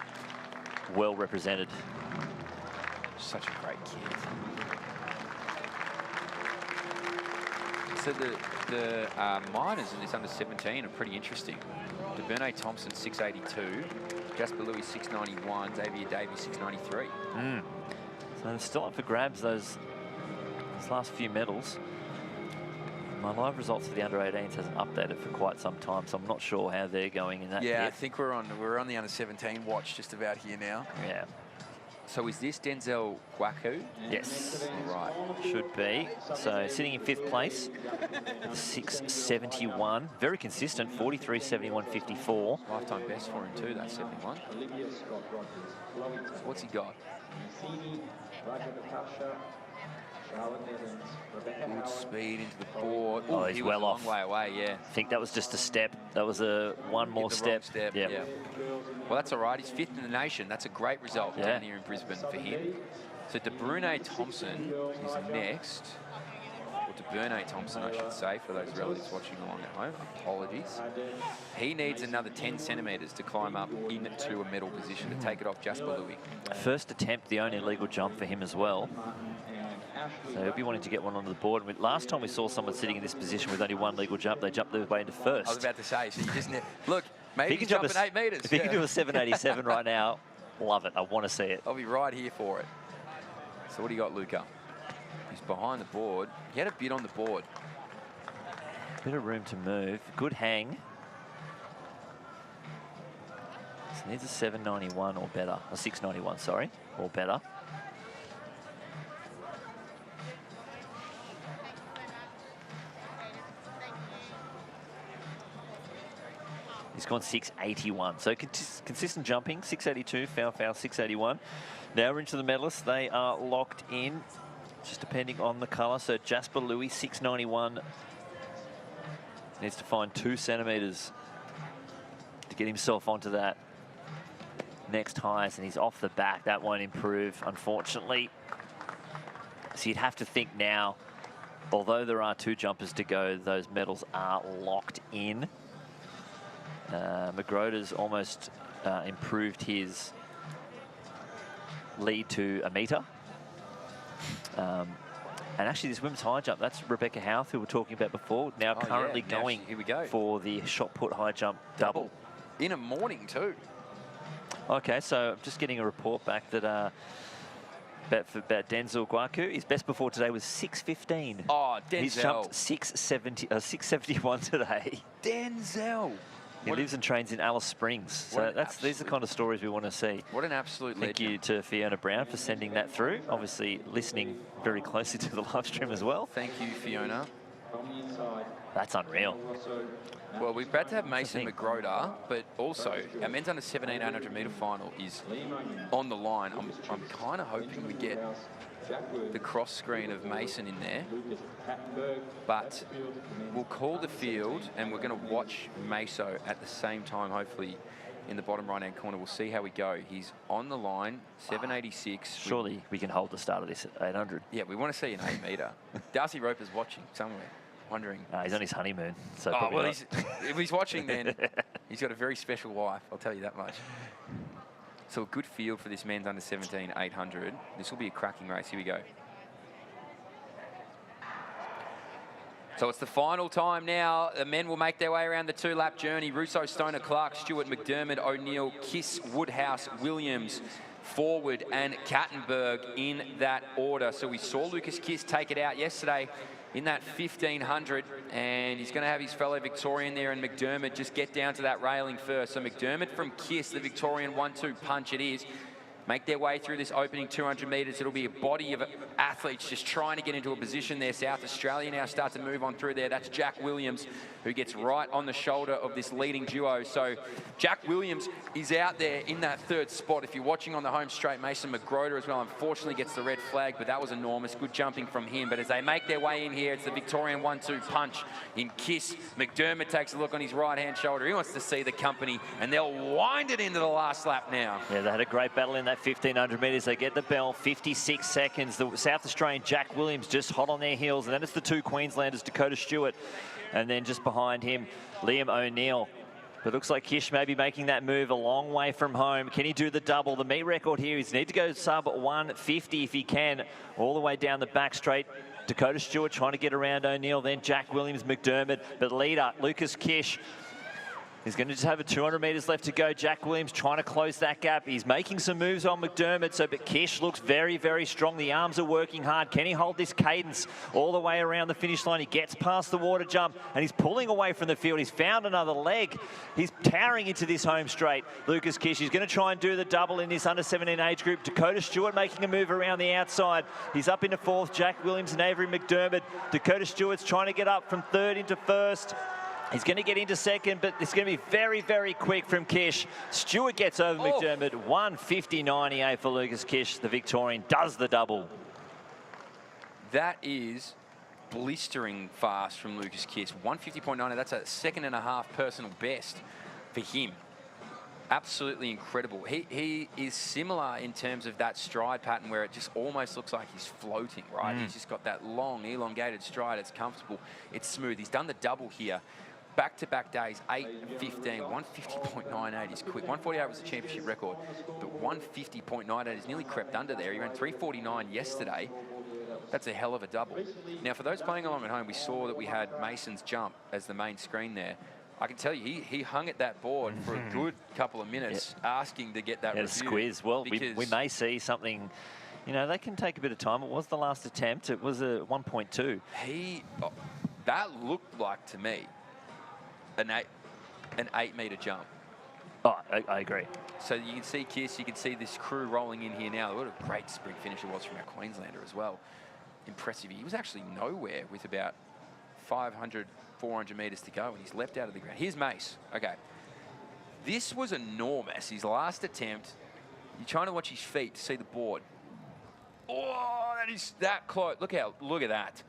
well represented. Such a great kid. So the minors in this under 17 are pretty interesting. DeBernay Thompson 682, Jasper Louis 691, Xavier Davies 693. So they're still up for grabs, those last few medals. My live results for the under-18s hasn't updated for quite some time, so I'm not sure how they're going in that Yeah, bit. I think we're on the under 17 watch just about here now. Yeah. So is this Denzel Guaku? Yes. All right. Should be. So sitting in 5th place, 6:71. Very consistent, 43:71.54. Lifetime best for him too, that 71. What's he got? Good speed into the board. Oh, he's well off. A long way away, yeah. I think that was just a step. That was one more step. Yeah. Well, that's all right. He's 5th in the nation. That's a great result down here in Brisbane for him. So DeBrunay Thompson is next. Or DeBernay Thompson, I should say, for those relatives watching along at home. Apologies. He needs another 10 centimetres to climb up into a medal position to take it off Jasper Louis. First attempt, the only legal jump for him as well. So he'll be wanting to get one onto the board. Last time we saw someone sitting in this position with only one legal jump, they jumped their way into 1st. I was about to say, so you just look, maybe he's jumping 8 metres. If he can do a 787 right now, love it. I want to see it. I'll be right here for it. So what do you got, Luca? He's behind the board. He had a bit on the board. Bit of room to move. Good hang. This needs a 791 or better. A 691, sorry, or better. He's gone 681. So consistent jumping, 682, foul, 681. Now we're into the medalists. They are locked in, just depending on the colour. So Jasper Louis, 691. Needs to find 2 centimetres to get himself onto that next highest, and he's off the back. That won't improve, unfortunately. So you'd have to think now, although there are 2 jumpers to go, those medals are locked in. McGroder's almost improved his lead to a metre. And actually, this women's high jump, that's Rebecca Houth, who we were talking about before, now currently going here we go. for the shot put high jump double. In a morning, too. Okay, so I'm just getting a report back that about Denzel Guaku, his best before today was 6:15. Oh, Denzel. He's jumped 6:71 today. Denzel. He lives and trains in Alice Springs. So these are the kind of stories we want to see. What an absolute legend. Thank you to Fiona Brown for sending that through. Obviously listening very closely to the live stream as well. Thank you, Fiona. That's unreal. Well, we're about to have Mason McGroder, but also our men's under 17 800 metre final is on the line. I'm kind of hoping we get the cross screen of Mason in there, but we'll call the field and we're going to watch Maso at the same time, hopefully in the bottom right hand corner. We'll see how we go. He's on the line, 786. Surely we can hold the start of this at 800. Yeah, we want to see an 8 metre. Darcy Roper's watching somewhere, wondering. He's on his honeymoon. So well, if he's watching, then he's got a very special wife, I'll tell you that much. So a good field for this men's under 17 800. This will be a cracking race. Here we go. So it's the final time now. The men will make their way around the 2-lap journey. Russo, Stoner, Clark, Stewart, McDermott, O'Neill, Kiss, Woodhouse, Williams, Forward, and Kattenberg in that order. So we saw Lucas Kiss take it out yesterday in that 1500, and he's going to have his fellow Victorian there, and McDermott just get down to that railing first. So McDermott from Kiss, the Victorian 1-2 punch it is. Make their way through this opening 200 metres. It'll be a body of athletes just trying to get into a position there. South Australia now start to move on through there. That's Jack Williams, who gets right on the shoulder of this leading duo. So Jack Williams is out there in that 3rd spot. If you're watching on the home straight, Mason McGroder as well, unfortunately gets the red flag, but that was enormous. Good jumping from him. But as they make their way in here, it's the Victorian 1-2 punch in Kiss. McDermott takes a look on his right-hand shoulder. He wants to see the company, and they'll wind it into the last lap now. Yeah, they had a great battle in that 1500 metres. They get the bell, 56 seconds. The South Australian Jack Williams just hot on their heels, and then it's the 2 Queenslanders, Dakota Stewart, and then just behind him, Liam O'Neill. But it looks like Kish may be making that move a long way from home. Can he do the double? The meet record here is need to go sub 150 if he can, all the way down the back straight. Dakota Stewart trying to get around O'Neill, then Jack Williams, McDermott, but leader, Lucas Kish. He's going to just have 200 metres left to go. Jack Williams trying to close that gap. He's making some moves on McDermott, but Kish looks very, very strong. The arms are working hard. Can he hold this cadence all the way around the finish line? He gets past the water jump, and he's pulling away from the field. He's found another leg. He's towering into this home straight. Lucas Kish, he's going to try and do the double in this under-17 age group. Dakota Stewart making a move around the outside. He's up into 4th. Jack Williams and Avery McDermott. Dakota Stewart's trying to get up from 3rd into 1st. He's going to get into 2nd, but it's going to be very, very quick from Kish. Stewart gets over McDermott. 1:50.98 for Lucas Kish. The Victorian does the double. That is blistering fast from Lucas Kish. 1:50.90. That's a 2.5 personal best for him. Absolutely incredible. He is similar in terms of that stride pattern where it just almost looks like he's floating, right? He's just got that long, elongated stride. It's comfortable. It's smooth. He's done the double here. Back-to-back days, 8:15, 1:50.98 is quick. 1:48 was the championship record, but 1:50.98 is nearly crept under there. He ran 3:49 yesterday. That's a hell of a double. Now, for those playing along at home, we saw that we had Mason's jump as the main screen there. I can tell you, he hung at that board for a good couple of minutes, asking to get that review. Squeeze. Well, we may see something. You know, they can take a bit of time. It was the last attempt. It was a 1.2. That looked like, to me, an 8-metre jump. Oh, I agree. So you can see Kiss, you can see this crew rolling in here now. What a great sprint finish it was from our Queenslander as well. Impressive. He was actually nowhere with about 500, 400 metres to go, and he's leapt out of the ground. Here's Mace. Okay. This was enormous. His last attempt. You're trying to watch his feet to see the board. Oh, that is that close. Look at that.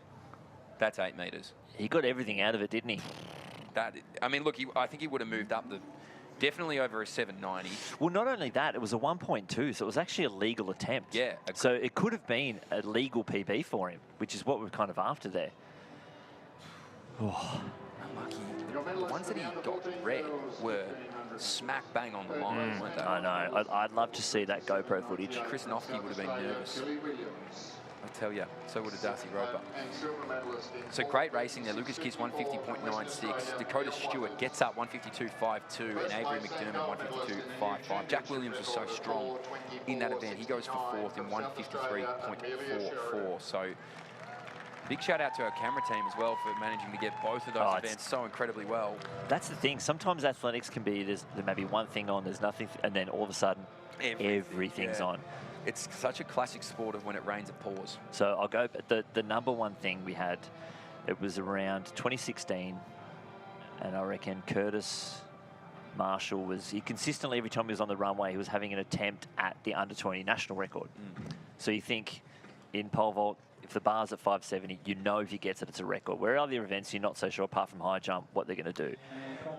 That's 8 metres. He got everything out of it, didn't he? I mean, look, I think he would have moved up Definitely over a 790. Well, not only that, it was a 1.2, so it was actually a legal attempt. Yeah. So it could have been a legal PB for him, which is what we're kind of after there. Oh. Unlucky. The ones that he got red were smack bang on the line, weren't they? I know. I'd love to see that GoPro footage. Chris Noffke would have been nervous. I tell you, so would have Darcy Roper. So great racing there. Lucas Kiss 150.96. Dakota Stewart gets up 152.52, and Avery McDermott 152.55. Jack Williams was so strong in that event. He goes for fourth in 153.44. So big shout out to our camera team as well for managing to get both of those events so incredibly well. That's the thing. Sometimes athletics can be, there may be one thing on, there's nothing, and then all of a sudden, everything's on. It's such a classic sport of when it rains, it pours. So I'll go, the number one thing we had, it was around 2016, and I reckon Curtis Marshall was, he consistently, every time he was on the runway, he was having an attempt at the under-20 national record. So you think in pole vault, if the bar's at 570, you know if he gets it, it's a record. Where other events, you're not so sure, apart from high jump, what they're going to do.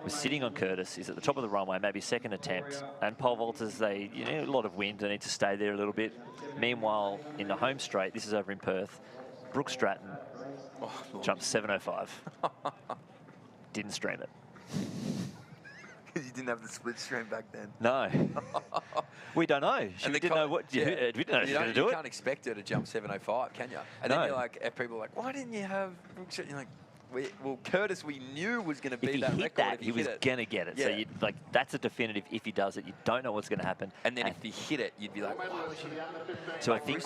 We're sitting on Curtis. He's at the top of the runway, maybe second attempt. And pole vaulters, they, you know, a lot of wind. They need to stay there a little bit. Meanwhile, in the home straight, this is over in Perth, Brooke Stratton jumped 705. Didn't stream it. Because you didn't have the split stream back then. No. We don't know. We didn't know what. We didn't know she was going to do it. You can't expect her to jump 705, can you? And then you're like, people are like, why didn't you have Brooke Stratton? You're like, well, Curtis, we knew was going to be that record. He was going to get it. Yeah. So you like, that's a definitive. If he does it, you don't know what's going to happen. And then if he hit it, you'd be like, why would you? So I think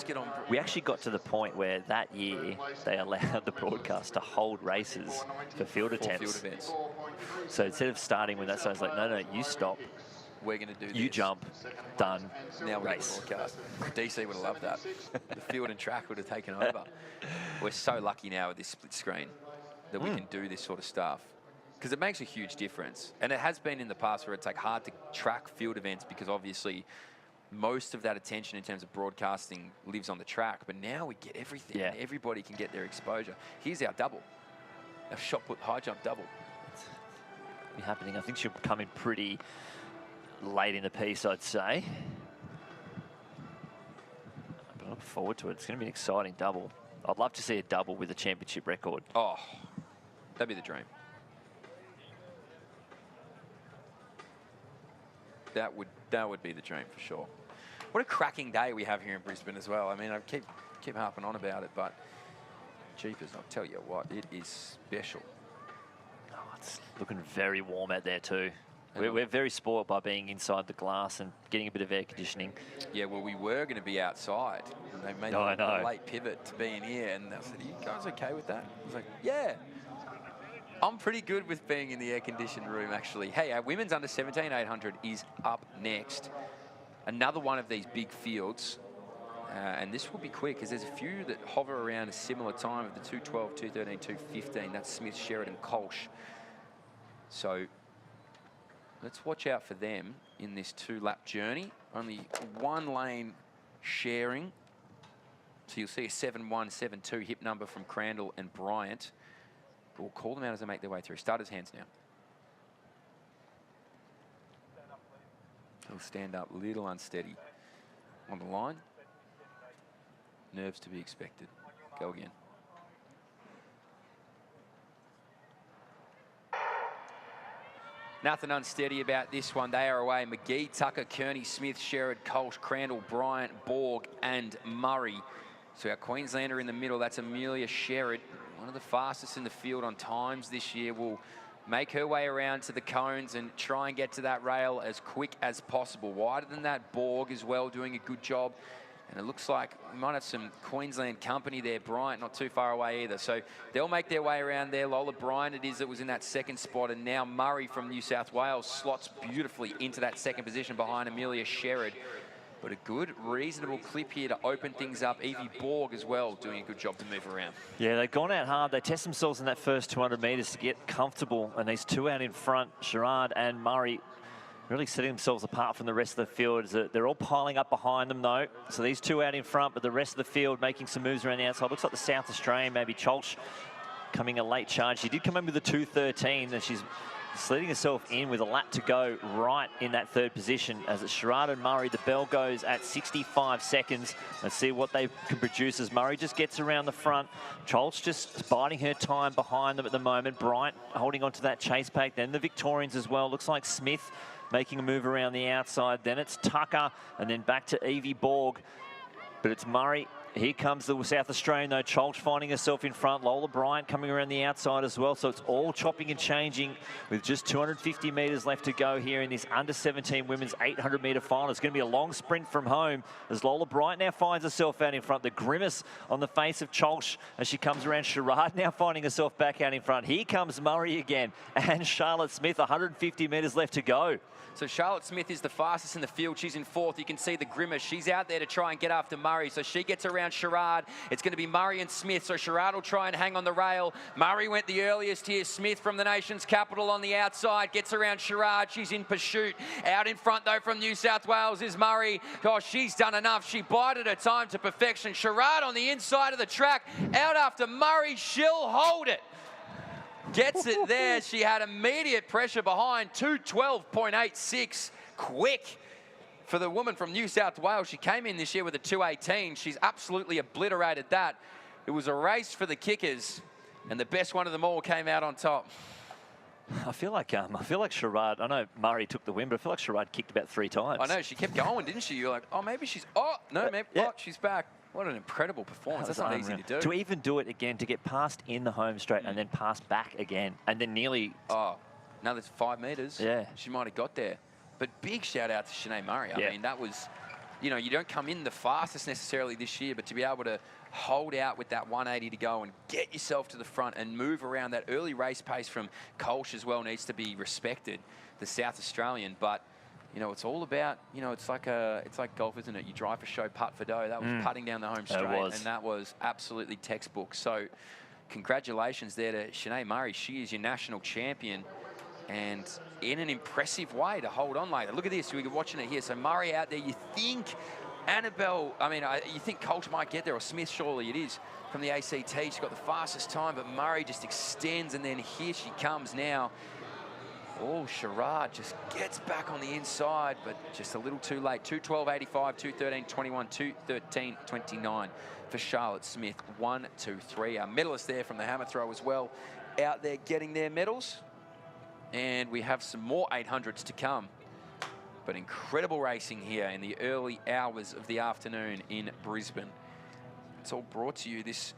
we actually got to the point where that year they allowed the broadcast to hold races for field attempts. Field events. So instead of starting with that, so I was like, no, you stop. We're going to do this. You jump, done, now race. Broadcast. DC would have loved that. The field and track would have taken over. We're so lucky now with this split screen that we can do this sort of stuff, because it makes a huge difference. And it has been in the past where it's like hard to track field events because obviously most of that attention in terms of broadcasting lives on the track, but now we get everything. Yeah. Everybody can get their exposure. Here's our double, our shot put high jump double. Be happening. I think she'll come in pretty late in the piece, I'd say. But I look forward to it. It's going to be an exciting double. I'd love to see a double with a championship record. Oh, that'd be the dream. That would be the dream for sure. What a cracking day we have here in Brisbane as well. I mean, I keep harping on about it, but jeepers, I'll tell you what, it is special. Oh, it's looking very warm out there too. We're very spoiled by being inside the glass and getting a bit of air conditioning. Yeah, well, we were going to be outside. They made a late pivot to be in here, and I said, are you guys okay with that? I was like, yeah. I'm pretty good with being in the air-conditioned room, actually. Hey, our women's under 17 800 is up next. Another one of these big fields. And this will be quick, because there's a few that hover around a similar time of the 212, 213, 215. That's Smith, Sheridan, Kolsch. So let's watch out for them in this 2-lap journey. Only one lane sharing. So you'll see a 7-1, 7-2 hip number from Crandall and Bryant. But we'll call them out as they make their way through. Starters' hands now. He'll stand up, little unsteady on the line. Nerves to be expected. Go again. Nothing unsteady about this one. They are away. McGee, Tucker, Kearney, Smith, Sherrod, Kolsch, Crandall, Bryant, Borg, and Murray. So our Queenslander in the middle, that's Amelia Sherrod, one of the fastest in the field on times this year, will make her way around to the cones and try and get to that rail as quick as possible. Wider than that, Borg as well, doing a good job. And it looks like we might have some Queensland company there. Bryant not too far away either. So they'll make their way around there. Lola Bryant it is that was in that second spot. And now Murray from New South Wales slots beautifully into that second position behind Amelia Sherrod. But a good, reasonable clip here to open things up. Evie Borg as well, doing a good job to move around. Yeah, they've gone out hard. They test themselves in that first 200 metres to get comfortable. And these two out in front, Sherrod and Murray, really setting themselves apart from the rest of the field. They're all piling up behind them, though. So these two out in front, but the rest of the field making some moves around the outside. Looks like the South Australian, maybe Cholch, coming a late charge. She did come in with a 213, and she's slitting herself in with a lap to go right in that third position as it's Sherrard and Murray. The bell goes at 65 seconds. Let's see what they can produce as Murray just gets around the front. Cholch just biding her time behind them at the moment. Bryant holding on to that chase pack. Then the Victorians as well. Looks like Smith making a move around the outside. Then it's Tucker and then back to Evie Borg. But it's Murray. Here comes the South Australian, though. Cholch finding herself in front. Lola Bryant coming around the outside as well. So it's all chopping and changing with just 250 metres left to go here in this under-17 women's 800-metre final. It's going to be a long sprint from home as Lola Bryant now finds herself out in front. The grimace on the face of Cholch as she comes around. Sherrard now finding herself back out in front. Here comes Murray again and Charlotte Smith. 150 metres left to go. So Charlotte Smith is the fastest in the field. She's in fourth. You can see the grimace. She's out there to try and get after Murray. So she gets around Sherrard. It's going to be Murray and Smith. So Sherrard will try and hang on the rail. Murray went the earliest here. Smith from the nation's capital on the outside gets around Sherrard. She's in pursuit. Out in front, though, from New South Wales is Murray. Gosh, she's done enough. She bided her time to perfection. Sherrard on the inside of the track. Out after Murray. She'll hold it. Gets it there. She had immediate pressure behind. 2:12.86. Quick for the woman from New South Wales. She came in this year with a 2:18. She's absolutely obliterated that. It was a race for the kickers, and the best one of them all came out on top. I feel like Sherrard. I know Murray took the win, but I feel like Sherrard kicked about 3 times. I know, she kept going, didn't she? You're like, oh, maybe she's. Oh no, maybe. Yeah. Oh, she's back. What an incredible performance. That's not easy to do. To even do it again, to get past in the home straight and then pass back again, and then nearly... Oh, another 5 metres. Yeah. She might have got there. But big shout out to Shanae Murray. I mean, that was, you know, you don't come in the fastest necessarily this year, but to be able to hold out with that 180 to go and get yourself to the front and move around, that early race pace from Cholch as well needs to be respected, the South Australian. But you know, it's all about, you know, it's like golf, isn't it? You drive for show, putt for dough. That was putting down the home straight, and that was absolutely textbook. So congratulations there to Shanae Murray. She is your national champion, and in an impressive way to hold on later. Look at this. We're watching it here. So Murray out there. You think Annabelle, you think Cholch might get there, or Smith, surely it is, from the ACT. She's got the fastest time, but Murray just extends, and then here she comes now. Oh, Sherrard just gets back on the inside, but just a little too late. 2:12.85, 2:13.21, 2:13.29 for Charlotte Smith. 1, 2, 3. Our medalists there from the hammer throw as well, out there getting their medals. And we have some more 800s to come. But incredible racing here in the early hours of the afternoon in Brisbane. It's all brought to you. This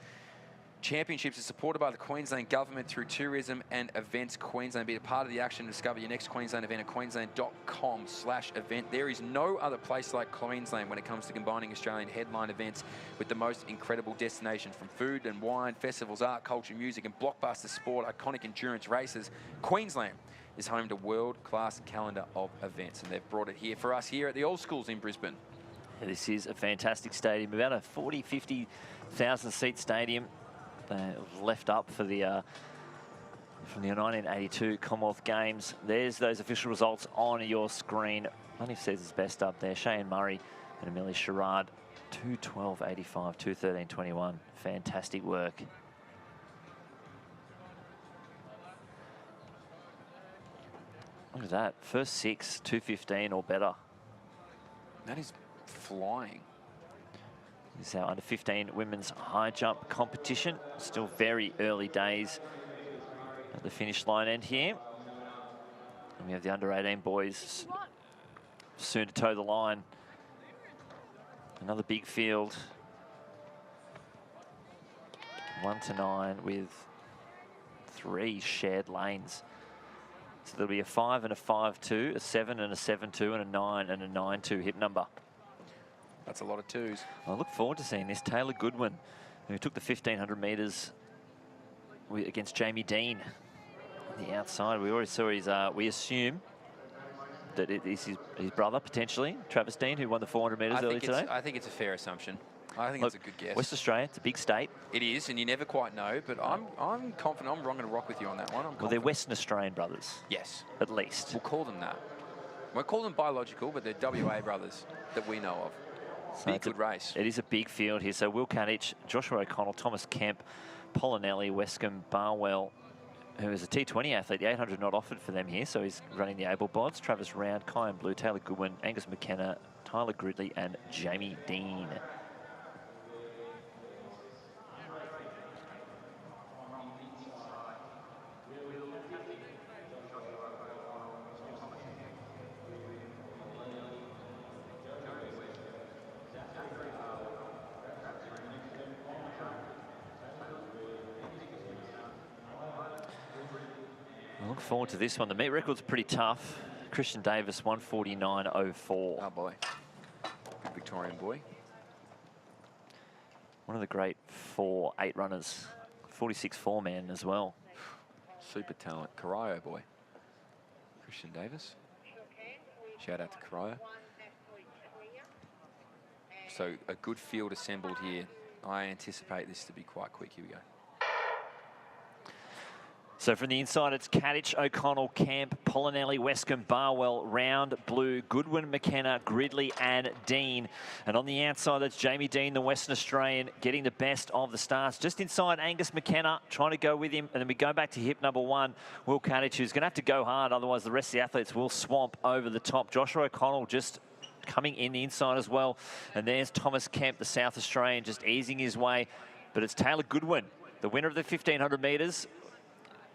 Championships is supported by the Queensland Government through Tourism and Events Queensland. Be a part of the action and discover your next Queensland event at queensland.com/event. There is no other place like Queensland when it comes to combining Australian headline events with the most incredible destination, from food and wine, festivals, art, culture, music, and blockbuster sport, iconic endurance races. Queensland is home to world-class calendar of events, and they've brought it here for us here at the Old Schools in Brisbane. Yeah, this is a fantastic stadium, about a 50,000 seat stadium. Left up for the from the 1982 Commonwealth Games. There's those official results on your screen. Only says it's best up there. Shane Murray and Amelia Sherrard, 2:12.85, 2:13.21. Fantastic work. Look at that. First 6, 2:15 or better. That is flying. This is our under-15 women's high jump competition. Still very early days at the finish line end here. And we have the under-18 boys soon to toe the line. Another big field. 1 to 9 with 3 shared lanes. So there'll be a 5 and a 5-2, a 7 and a 7-2, and a 9 and a 9-2 hip number. That's a lot of 2s. I look forward to seeing this. Taylor Goodwin, who took the 1,500 metres against Jamie Dean on the outside. We already saw his, we assume that it is his brother, potentially, Travis Dean, who won the 400 metres earlier today. I think it's a fair assumption. I think it's a good guess. West Australia, it's a big state. It is, and you never quite know, but I'm confident. I'm going to rock with you on that one. Well, they're Western Australian brothers. Yes. At least. We'll call them that. We'll call them biological, but they're WA brothers that we know of. So Big, good race. It is a big field here. So Will Canich, Joshua O'Connell, Thomas Kemp, Polinelli, Westcombe, Barwell, who is a T20 athlete. The 800 not offered for them here, so he's running the able bonds. Travis Round, Kyan Blue, Taylor Goodwin, Angus McKenna, Tyler Gridley, and Jamie Dean. I look forward to this one. The meet record's pretty tough. Christian Davis, 149.04. Oh, boy. Good Victorian boy. One of the great 4.8 runners. 46.4 man as well. Super talent. Karayo boy. Christian Davis. Shout out to Karayo. So a good field assembled here. I anticipate this to be quite quick. Here we go. So from the inside, it's Kadich, O'Connell, Camp, Polinelli, Wescombe, Barwell, Round, Blue, Goodwin, McKenna, Gridley, and Dean. And on the outside, that's Jamie Dean, the Western Australian, getting the best of the starts. Just inside, Angus McKenna, trying to go with him. And then we go back to hip number 1, Will Kadich, who's going to have to go hard. Otherwise, the rest of the athletes will swamp over the top. Joshua O'Connell just coming in the inside as well. And there's Thomas Kemp, the South Australian, just easing his way. But it's Taylor Goodwin, the winner of the 1,500 metres,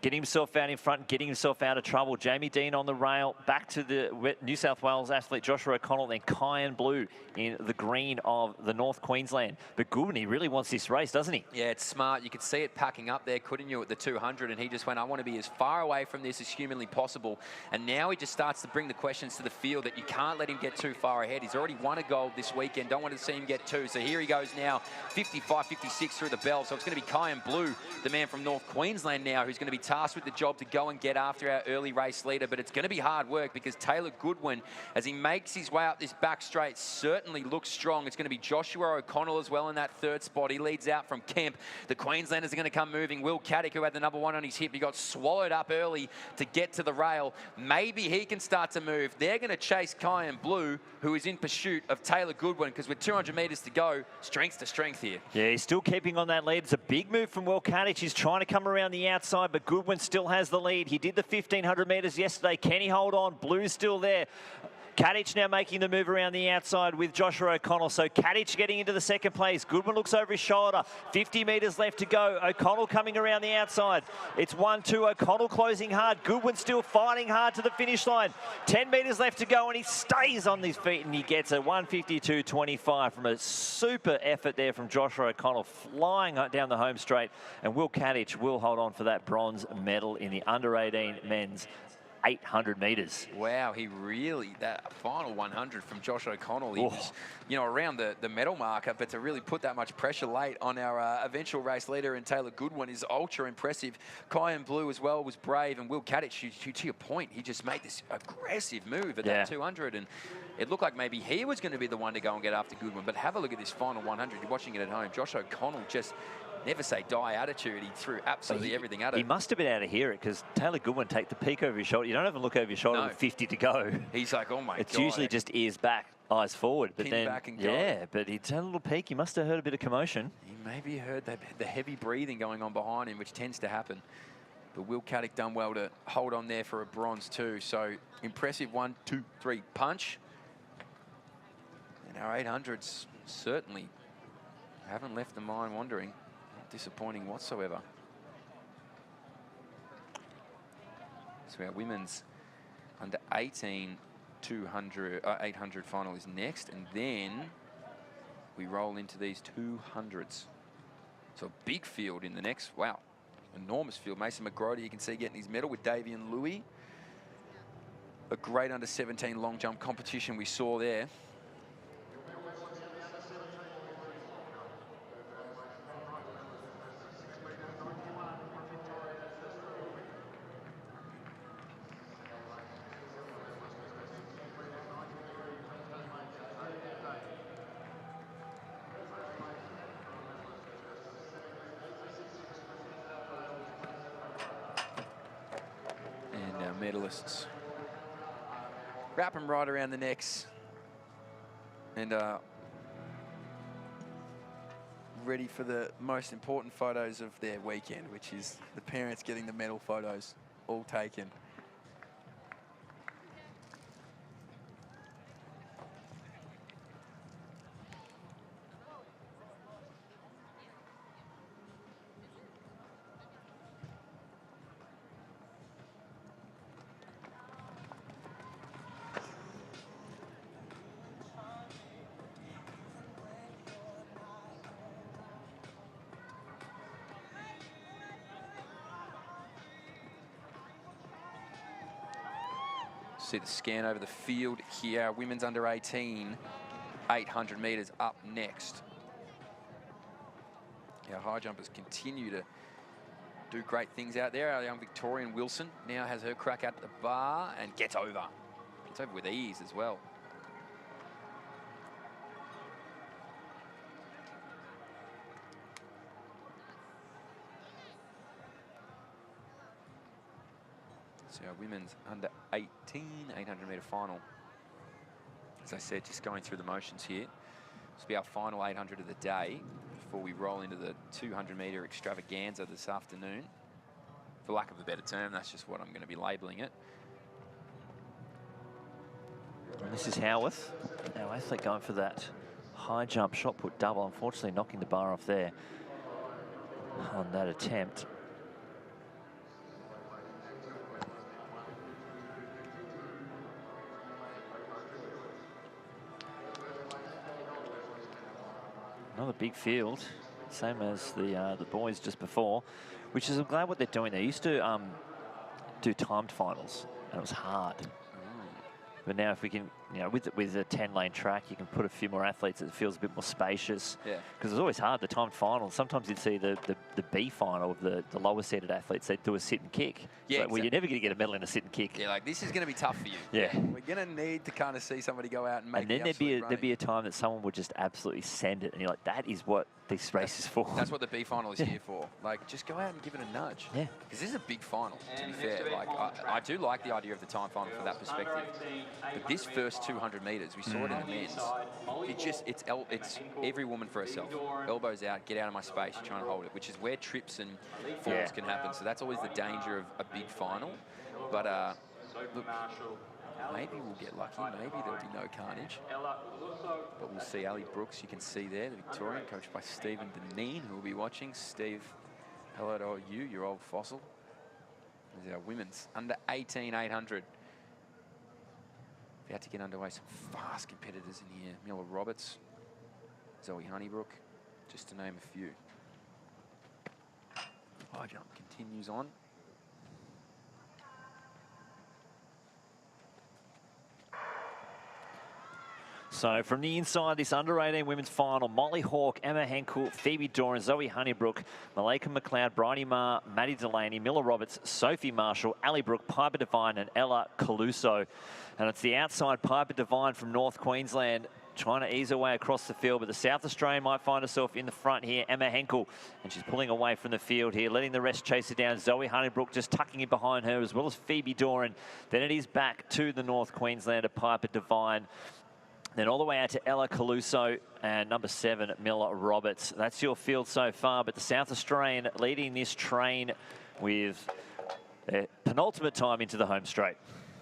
getting himself out in front, getting himself out of trouble. Jamie Dean on the rail, back to the New South Wales athlete Joshua O'Connell, then Kyan Blue in the green of the North Queensland. But Goodwin, he really wants this race, doesn't he? Yeah, it's smart. You could see it packing up there, couldn't you, at the 200? And he just went, I want to be as far away from this as humanly possible. And now he just starts to bring the questions to the field that you can't let him get too far ahead. He's already won a gold this weekend. Don't want to see him get 2. So here he goes now, 55, 56 through the bell. So it's going to be Kyan Blue, the man from North Queensland now, who's going to be tasked with the job to go and get after our early race leader. But it's going to be hard work because Taylor Goodwin, as he makes his way up this back straight, certainly looks strong. It's going to be Joshua O'Connell as well in that 3rd spot. He leads out from Kemp. The Queenslanders are going to come moving. Will Caddick, who had the number 1 on his hip, he got swallowed up early to get to the rail. Maybe he can start to move. They're going to chase Kyan Blue, who is in pursuit of Taylor Goodwin, because with 200 metres to go, strength to strength here. Yeah, he's still keeping on that lead. It's a big move from Will Kadich. He's trying to come around the outside, but Goodwin still has the lead. He did the 1,500 metres yesterday. Can he hold on? Blue's still there. Kadich now making the move around the outside with Joshua O'Connell. So Kadich getting into the 2nd place. Goodwin looks over his shoulder. 50 metres left to go. O'Connell coming around the outside. It's 1-2. O'Connell closing hard. Goodwin still fighting hard to the finish line. 10 metres left to go, and he stays on his feet, and he gets a 1:52.25 from a super effort there from Joshua O'Connell, flying down the home straight. And Will Kadich will hold on for that bronze medal in the under-18 men's 800 metres. Wow, he really, that final 100 from Josh O'Connell, he was, you know, around the medal marker, but to really put that much pressure late on our eventual race leader in Taylor Goodwin is ultra impressive. Kyan Blue as well was brave, and Will Kadich, to your point, he just made this aggressive move at that 200, and it looked like maybe he was going to be the one to go and get after Goodwin. But have a look at this final 100. You're watching it at home. Josh O'Connell just never say die attitude. He threw absolutely everything at it. He must have been able to hear it, because Taylor Goodwin take the peek over his shoulder. You don't even look over your shoulder with 50 to go. He's like, oh my God. It's usually just ears back, eyes forward. But Pin then, back and go. yeah, but he had a little peek. He must have heard a bit of commotion. He maybe heard the heavy breathing going on behind him, which tends to happen. But Will Caddick done well to hold on there for a bronze too. So impressive 1, 2, 3 punch. And our 800s certainly haven't left the mind wandering. Not disappointing whatsoever. So our women's under 18 800 final is next, and then we roll into these 200s. So a big field in the next, wow, enormous field. Mason McGrody, you can see getting his medal with Davian Louis. A great under 17 long jump competition we saw there. Medalists. Wrap them right around the necks. And ready for the most important photos of their weekend, which is the parents getting the medal photos all taken. See the scan over the field here. Women's under 18, 800 metres up next. Our high jumpers continue to do great things out there. Our young Victorian Wilson now has her crack at the bar and gets over. Gets over with ease as well. So our women's under 18, 800 metre final. As I said, just going through the motions here. This will be our final 800 of the day before we roll into the 200 metre extravaganza this afternoon. For lack of a better term, that's just what I'm going to be labelling it. And this is Howarth. Our athlete going for that high jump shot put double, unfortunately knocking the bar off there on that attempt. Another big field, same as the boys just before, which is, I'm glad what they're doing. They used to do timed finals, and it was hard. But now if we can, you know, with a 10-lane track, you can put a few more athletes. It feels a bit more spacious. Yeah. Because it's always hard, the timed final. Sometimes you'd see the B final of the lower-seeded athletes, they'd do a sit and kick. Yeah, like, well, you're never going to get a medal in a sit and kick. Yeah, like, this is going to be tough for you. Yeah. We're going to need to kind of see somebody go out and make And then there'd be a time that someone would just absolutely send it, and you're like, that is what this race is for. That's what the B final is here for. Like, just go out and give it a nudge. Yeah. Because this is a big final, to be fair. Like, I do like the idea of the time final for that perspective. But this first 200 metres, we saw it in the men's. It's every woman for herself. Elbows out, get out of my space, trying to hold it, which is where trips and falls can happen. So that's always the danger of a big final. But look, maybe we'll get lucky. Maybe there'll be no carnage. But we'll see. Ali Brooks, you can see there, the Victorian, coached by Stephen Deneen, who will be watching. Steve, hello to you, your old fossil. There's our women's under 18, 800. About to get underway. Some fast competitors in here. Mila Roberts, Zoe Honeybrook, just to name a few. High jump continues on. So from the inside, this under-18 women's final, Molly Hawke, Emma Henkel, Phoebe Doran, Zoe Honeybrook, Malika McLeod, Bridie Marr, Maddie Delaney, Miller Roberts, Sophie Marshall, Ali Brooke, Piper Devine and Ella Caluso. And it's the outside Piper Devine from North Queensland trying to ease her way across the field, but the South Australian might find herself in the front here, Emma Henkel, and she's pulling away from the field here, letting the rest chase her down. Zoe Honeybrook just tucking in behind her, as well as Phoebe Doran. Then it is back to the North Queenslander, Piper Devine. Then all the way out to Ella Caluso and number 7, Miller Roberts. That's your field so far, but the South Australian leading this train with their penultimate time into the home straight.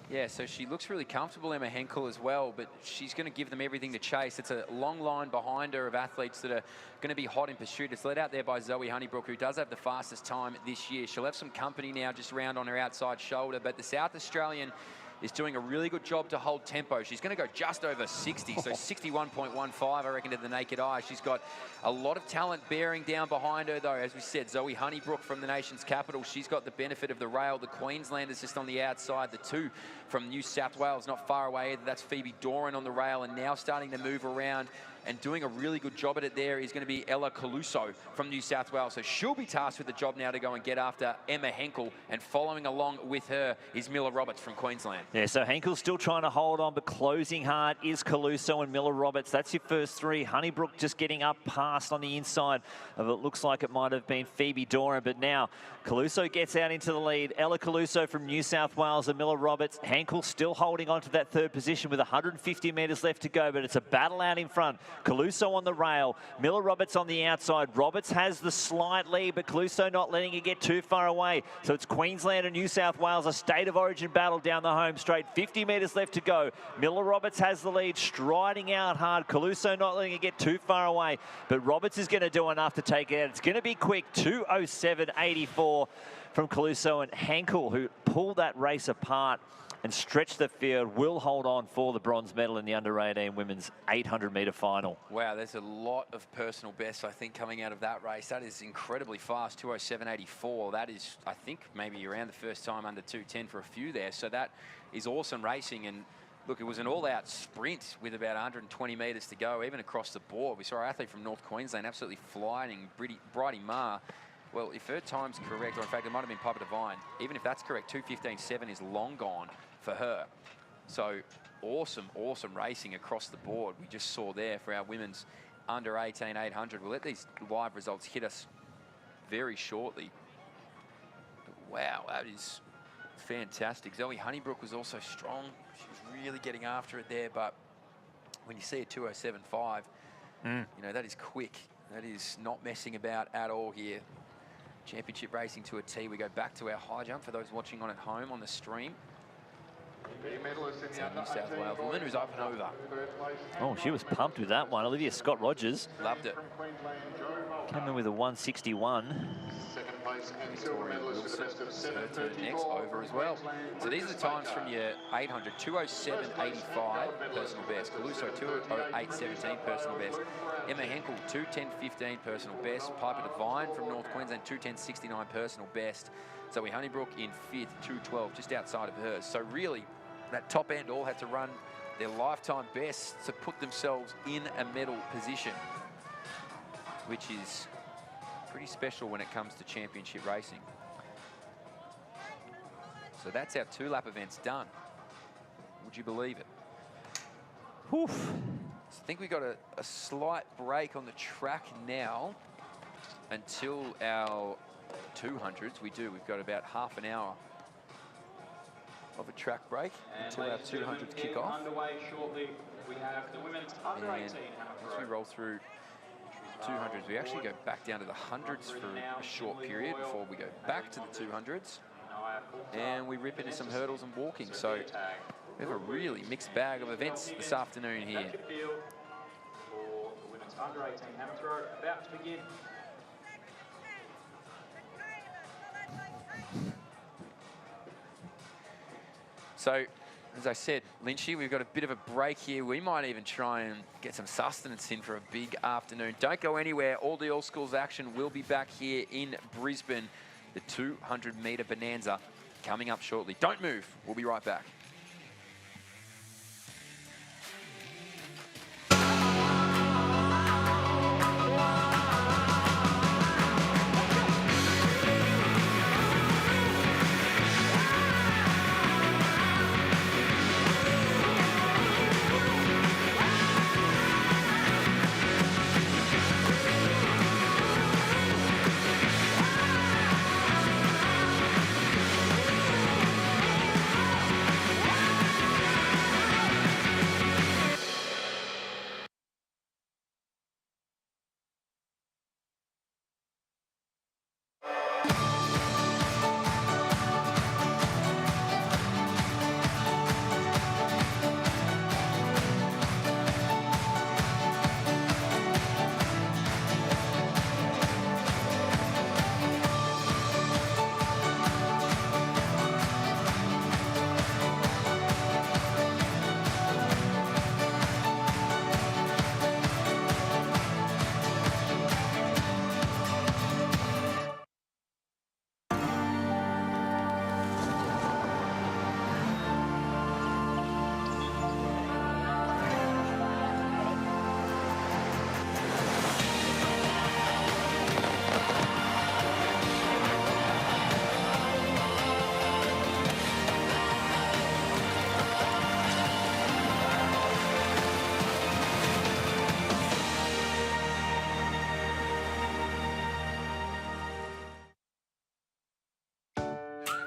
Yeah, so she looks really comfortable, Emma Henkel, as well, but she's going to give them everything to chase. It's a long line behind her of athletes that are going to be hot in pursuit. It's led out there by Zoe Honeybrook, who does have the fastest time this year. She'll have some company now just round on her outside shoulder, but the South Australian is doing a really good job to hold tempo. She's going to go just over 60, so 61.15, I reckon, to the naked eye. She's got a lot of talent bearing down behind her, though. As we said, Zoe Honeybrook from the nation's capital, she's got the benefit of the rail. The Queenslanders just on the outside. The 2 from New South Wales, not far away either. That's Phoebe Doran on the rail and now starting to move around and doing a really good job at it there is going to be Ella Caluso from New South Wales. So she'll be tasked with the job now to go and get after Emma Henkel, and following along with her is Miller Roberts from Queensland. Yeah, so Henkel's still trying to hold on, but closing hard is Caluso and Miller Roberts. That's your first 3. Honeybrook just getting up past on the inside of it. Looks like it might have been Phoebe Doran, but now Caluso gets out into the lead. Ella Caluso from New South Wales and Miller Roberts. Henkel still holding on to that 3rd position with 150 metres left to go, but it's a battle out in front Caluso on the rail. Miller Roberts on the outside. Roberts has the slight lead, but Caluso not letting it get too far away. So it's Queensland and New South Wales, a state of origin battle down the home straight. 50 metres left to go. Miller Roberts has the lead, striding out hard. Caluso not letting it get too far away, but Roberts is going to do enough to take it out. It's going to be quick. 2:07.84 from Caluso, and Henkel, who pulled that race apart and stretched the field, will hold on for the bronze medal in the under-18 women's 800-metre final. Wow, there's a lot of personal bests, I think, coming out of that race. That is incredibly fast, 2:07.84. That is, I think, maybe around the first time under 2:10 for a few there. So that is awesome racing. And look, it was an all-out sprint with about 120 metres to go, even across the board. We saw our athlete from North Queensland absolutely flying, Bridie Ma. Well, if her time's correct, or in fact, it might have been Piper Devine, even if that's correct, 2:15.7 is long gone for her. So awesome, awesome racing across the board. We just saw there for our women's under 18 800. We'll let these live results hit us very shortly. But wow, that is fantastic. Zoe Honeybrook was also strong. She was really getting after it there, but when you see a 2:07.5, you know, that is quick. That is not messing about at all here. Championship racing to a T. We go back to our high jump for those watching on at home on the stream. It's our New South Wales woman who's up and over. Oh, she was pumped with that one. Olivia Scott-Rogers. Loved it. Came in with a 161. Second place and silver medalist with the best of 7. Her turn next over as well. So these are the times from your 800. 2:07.85 personal best. Caluso 2:08.17 personal best. Emma Henkel 2:10.15 personal best. Piper Devine from North Queensland 2:10.69 personal best. Zoe Honeybrook in 5th, 2:12, just outside of hers. So really, that top end all had to run their lifetime best to put themselves in a medal position, which is pretty special when it comes to championship racing. So that's our 2-lap events done. Would you believe it? Oof. So I think we got a slight break on the track now until our 200s. We do. We've got about half an hour of a track break until our 200s kick off. Underway shortly. We have the women's under 18. As we roll through 200s, we actually go back down to the hundreds for a short period before we go back to the 200s. And we rip into some hurdles and walking. So we have a really mixed bag of events this afternoon here. For the women's under 18 hammer throw about to begin. So, as I said, Lynchy, we've got a bit of a break here. We might even try and get some sustenance in for a big afternoon. Don't go anywhere. All the All Schools action will be back here in Brisbane. The 200-metre bonanza coming up shortly. Don't move. We'll be right back.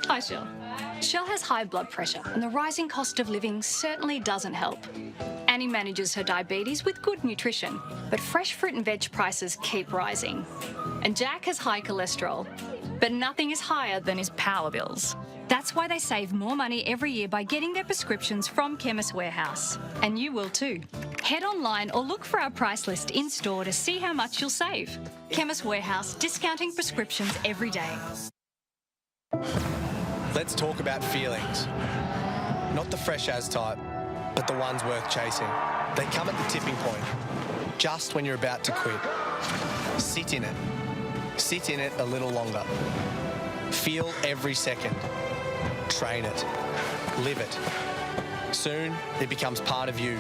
Hi, Shell. Shell has high blood pressure, and the rising cost of living certainly doesn't help. Annie manages her diabetes with good nutrition, but fresh fruit and veg prices keep rising. And Jack has high cholesterol, but nothing is higher than his power bills. That's why they save more money every year by getting their prescriptions from Chemist Warehouse. And you will too. Head online or look for our price list in-store to see how much you'll save. Chemist Warehouse, discounting prescriptions every day. Let's talk about feelings. Not the fresh as type, but the ones worth chasing. They come at the tipping point, just when you're about to quit. Sit in it. Sit in it a little longer. Feel every second. Train it. Live it. Soon, it becomes part of you.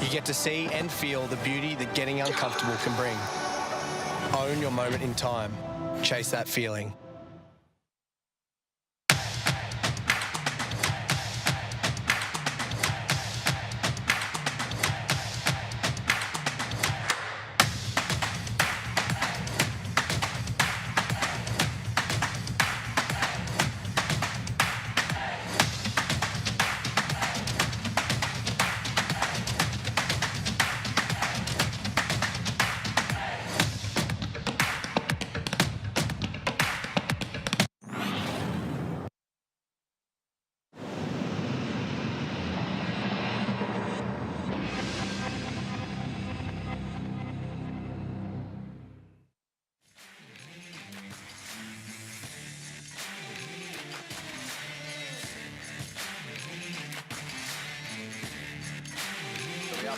You get to see and feel the beauty that getting uncomfortable can bring. Own your moment in time. Chase that feeling.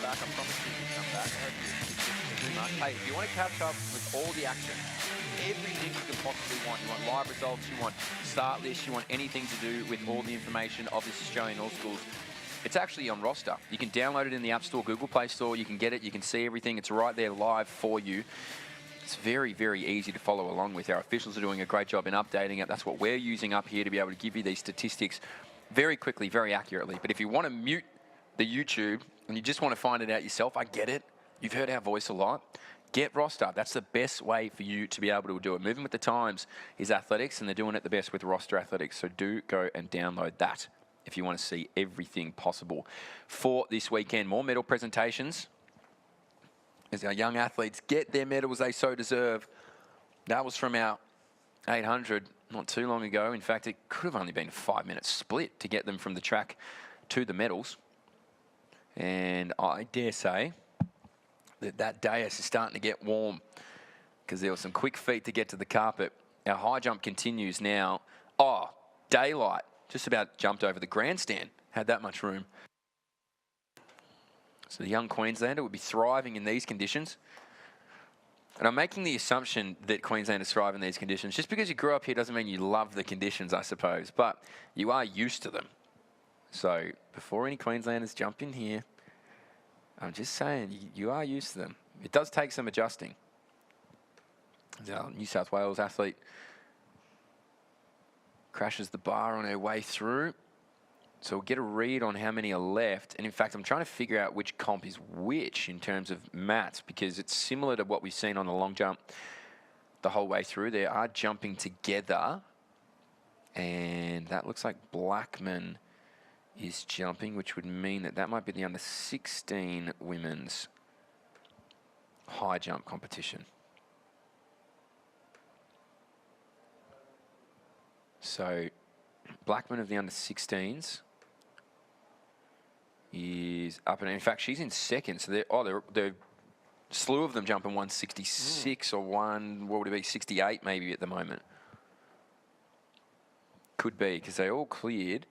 Back. I promise you will come back. I hope you too much. Hey, if you want to catch up with all the action, everything you could possibly want. You want live results, you want start lists, you want anything to do with all the information of this Australian All Schools. It's actually on roster. You can download it in the App Store, Google Play Store. You can get it. You can see everything. It's right there live for you. It's very, very easy to follow along with. Our officials are doing a great job in updating it. That's what we're using up here to be able to give you these statistics very quickly, very accurately. But if you want to mute the YouTube and you just want to find it out yourself, I get it. You've heard our voice a lot. Get roster. That's the best way for you to be able to do it. Moving with the times is athletics, and they're doing it the best with roster athletics. So do go and download that if you want to see everything possible for this weekend. More medal presentations as our young athletes get their medals they so deserve. That was from our 800 not too long ago. In fact, it could have only been a 5-minute split to get them from the track to the medals. And I dare say that dais is starting to get warm because there were some quick feet to get to the carpet. Our high jump continues now. Oh, daylight. Just about jumped over the grandstand. Had that much room. So the young Queenslander would be thriving in these conditions. And I'm making the assumption that Queenslanders thrive in these conditions. Just because you grew up here doesn't mean you love the conditions, I suppose. But you are used to them. So before any Queenslanders jump in here, I'm just saying you are used to them. It does take some adjusting. Our New South Wales athlete crashes the bar on her way through. So we'll get a read on how many are left. And in fact, I'm trying to figure out which comp is which in terms of mats, because it's similar to what we've seen on the long jump the whole way through. They are jumping together. And that looks like Blackman is jumping, which would mean that might be the under-16 women's high jump competition. So Blackman of the under-16s is up, and in fact she's in second. So they're slew of them jumping 166 or what would it be, 68 maybe at the moment. Could be because they all cleared.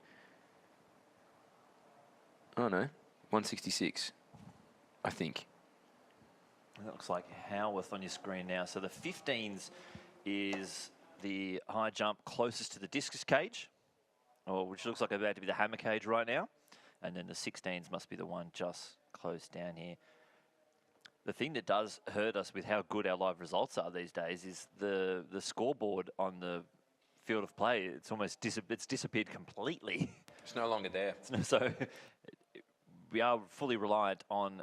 Oh no, 166, I think. That looks like Howarth on your screen now. So the 15s is the high jump closest to the discus cage, which looks like about to be the hammer cage right now. And then the 16s must be the one just closed down here. The thing that does hurt us with how good our live results are these days is the scoreboard on the field of play. It's almost it's disappeared completely. It's no longer there. So we are fully reliant on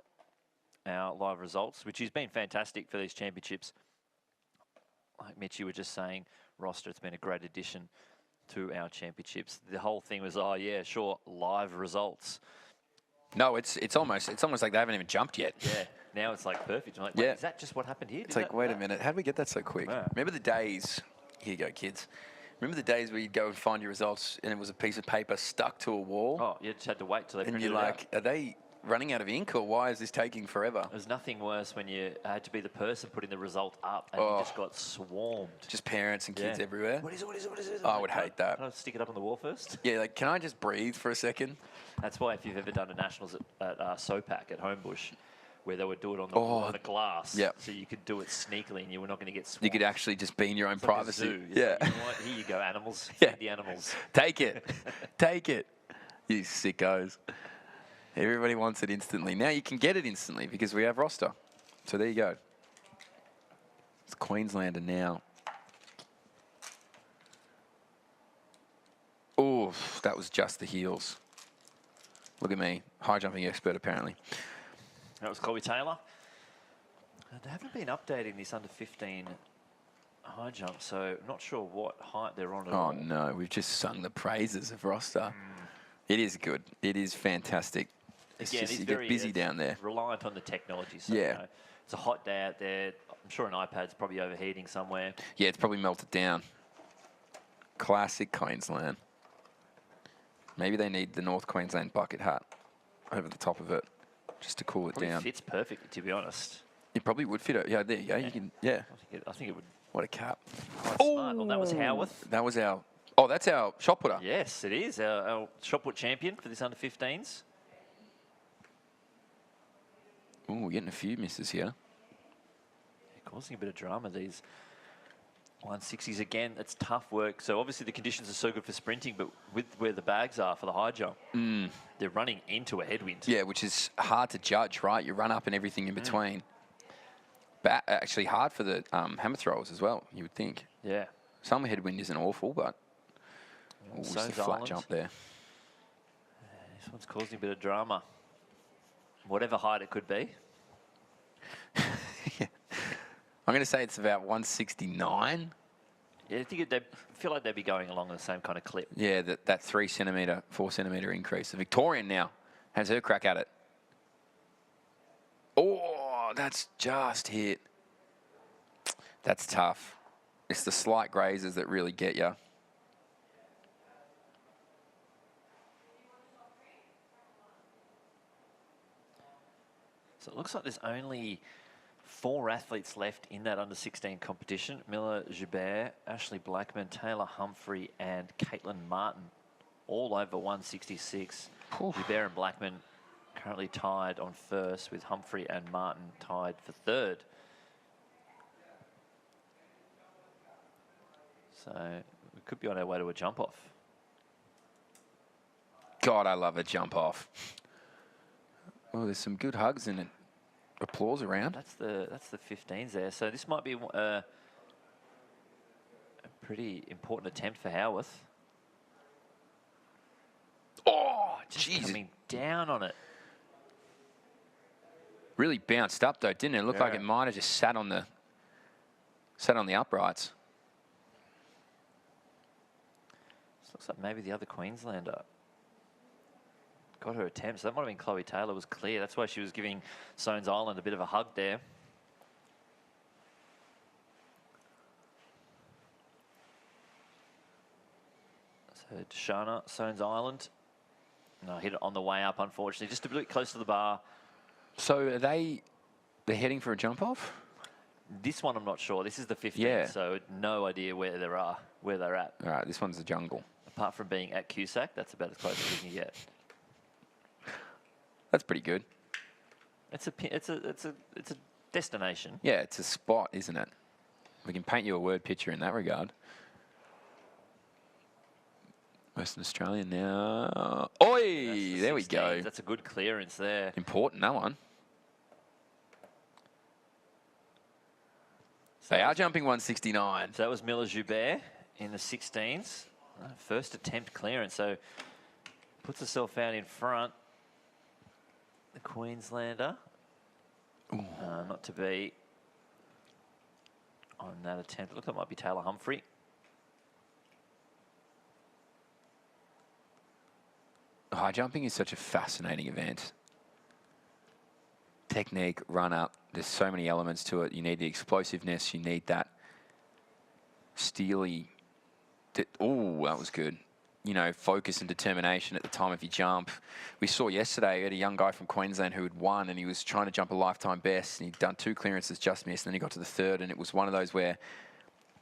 our live results, which has been fantastic for these championships. Like Mitch, you were just saying, roster, it's been a great addition to our championships. The whole thing was, oh yeah, sure, live results. No, it's almost like they haven't even jumped yet. Yeah. Now it's like perfect. I'm like, wait, Yeah. is that just what happened here? It's like, wait a minute, how did we get that so quick? Wow. Remember the days? Here you go, kids. Remember the days where you'd go and find your results and it was a piece of paper stuck to a wall? Oh, you just had to wait till they and printed you're it like, out. are they running out of ink or why is this taking forever? There's nothing worse when you had to be the person putting the result up and you just got swarmed. Just parents and kids Yeah. everywhere. What is it? What is it? What is it? I would hate that. Can I stick it up on the wall first? Yeah, like, can I just breathe for a second? That's why if you've ever done a nationals at SOPAC at Homebush, where they would do it on the glass, Yep. so you could do it sneakily and you were not going to get swarmed. You could actually just be in your own It's like a privacy. zoo. It's Yeah. like, you know what? Here you go, animals. Yeah. Feed the animals. Take it. Take it. You sickos. Everybody wants it instantly. Now you can get it instantly because we have roster. So there you go. It's Queenslander now. Oh, that was just the heels. Look at me. High jumping expert, apparently. That was Chloe Taylor. They haven't been updating this under 15 high jump, so I'm not sure what height they're on at all. Oh, no. We've just sung the praises of roster. It is good. It is fantastic. It's Again, just, it's you very get busy down there. reliant on the technology. So, Yeah. you know, it's a hot day out there. I'm sure an iPad's probably overheating somewhere. Yeah, it's probably melted down. Classic Queensland. Maybe they need the North Queensland bucket hat over the top of it just to cool it Probably down. fits perfectly, to be honest. It probably would fit it. Yeah, there you go. You can, yeah. I think it would. What a cap. Quite smart. Well, that was Howarth. That was our... Oh, that's our shot putter. Yes, it is. Our shot put champion for this under 15s. Oh, we're getting a few misses here. Causing a bit of drama, these 160s. Again, it's tough work. So obviously the conditions are so good for sprinting, but with where the bags are for the high jump, they're running into a headwind. Yeah, which is hard to judge, right? You run up and everything in between. Actually hard for the hammer throwers as well, you would think. Yeah. Some headwind isn't awful, but just a flat Island. jump there. This one's causing a bit of drama. Whatever height it could be. I'm going to say it's about 169. Yeah, I think they feel like they'd be going along the same kind of clip. Yeah, that 3 centimetre, 4 centimetre increase. The Victorian now has her crack at it. Oh, that's just hit. That's tough. It's the slight grazes that really get you. So it looks like there's only 4 athletes left in that under-16 competition. Miller Joubert, Ashley Blackman, Taylor Humphrey, and Caitlin Martin, all over 166. Joubert and Blackman currently tied on first, with Humphrey and Martin tied for third. So we could be on our way to a jump-off. God, I love a jump-off. Oh, there's some good hugs and applause around. That's the 15s there. So this might be a pretty important attempt for Howarth. Oh, Just jeez. coming down on it. Really bounced up though, didn't it? It looked like it might have just sat on the uprights. This looks like maybe the other Queenslander got her attempt. So that might have been Chloe Taylor, was clear. That's why she was giving Soanes Island a bit of a hug there. So Deshana, Soanes Island. No, hit it on the way up, unfortunately. Just a bit close to the bar. So are they're heading for a jump off? This one I'm not sure. This is the 15th, Yeah. so no idea where they're at. All right, this one's the jungle. Apart from being at QSAC, that's about as close as we can get. That's pretty good. It's a destination. Yeah, it's a spot, isn't it? We can paint you a word picture in that regard. Western Australian now. Oi! There we go. That's a good clearance there. Important, that one. So They are jumping 169. So that was Miller Joubert in the 16s. First attempt clearance, so puts herself out in front. The Queenslander. Not to be on that attempt. Look, that might be Taylor Humphrey. High jumping is such a fascinating event. technique, run up. There's so many elements to it. You need the explosiveness. You need that steely. Oh, that was good. You know, focus and determination at the time of your jump. We saw yesterday, we had a young guy from Queensland who had won, and he was trying to jump a lifetime best, and he'd done 2 clearances, just missed, and then he got to the 3rd, and it was one of those where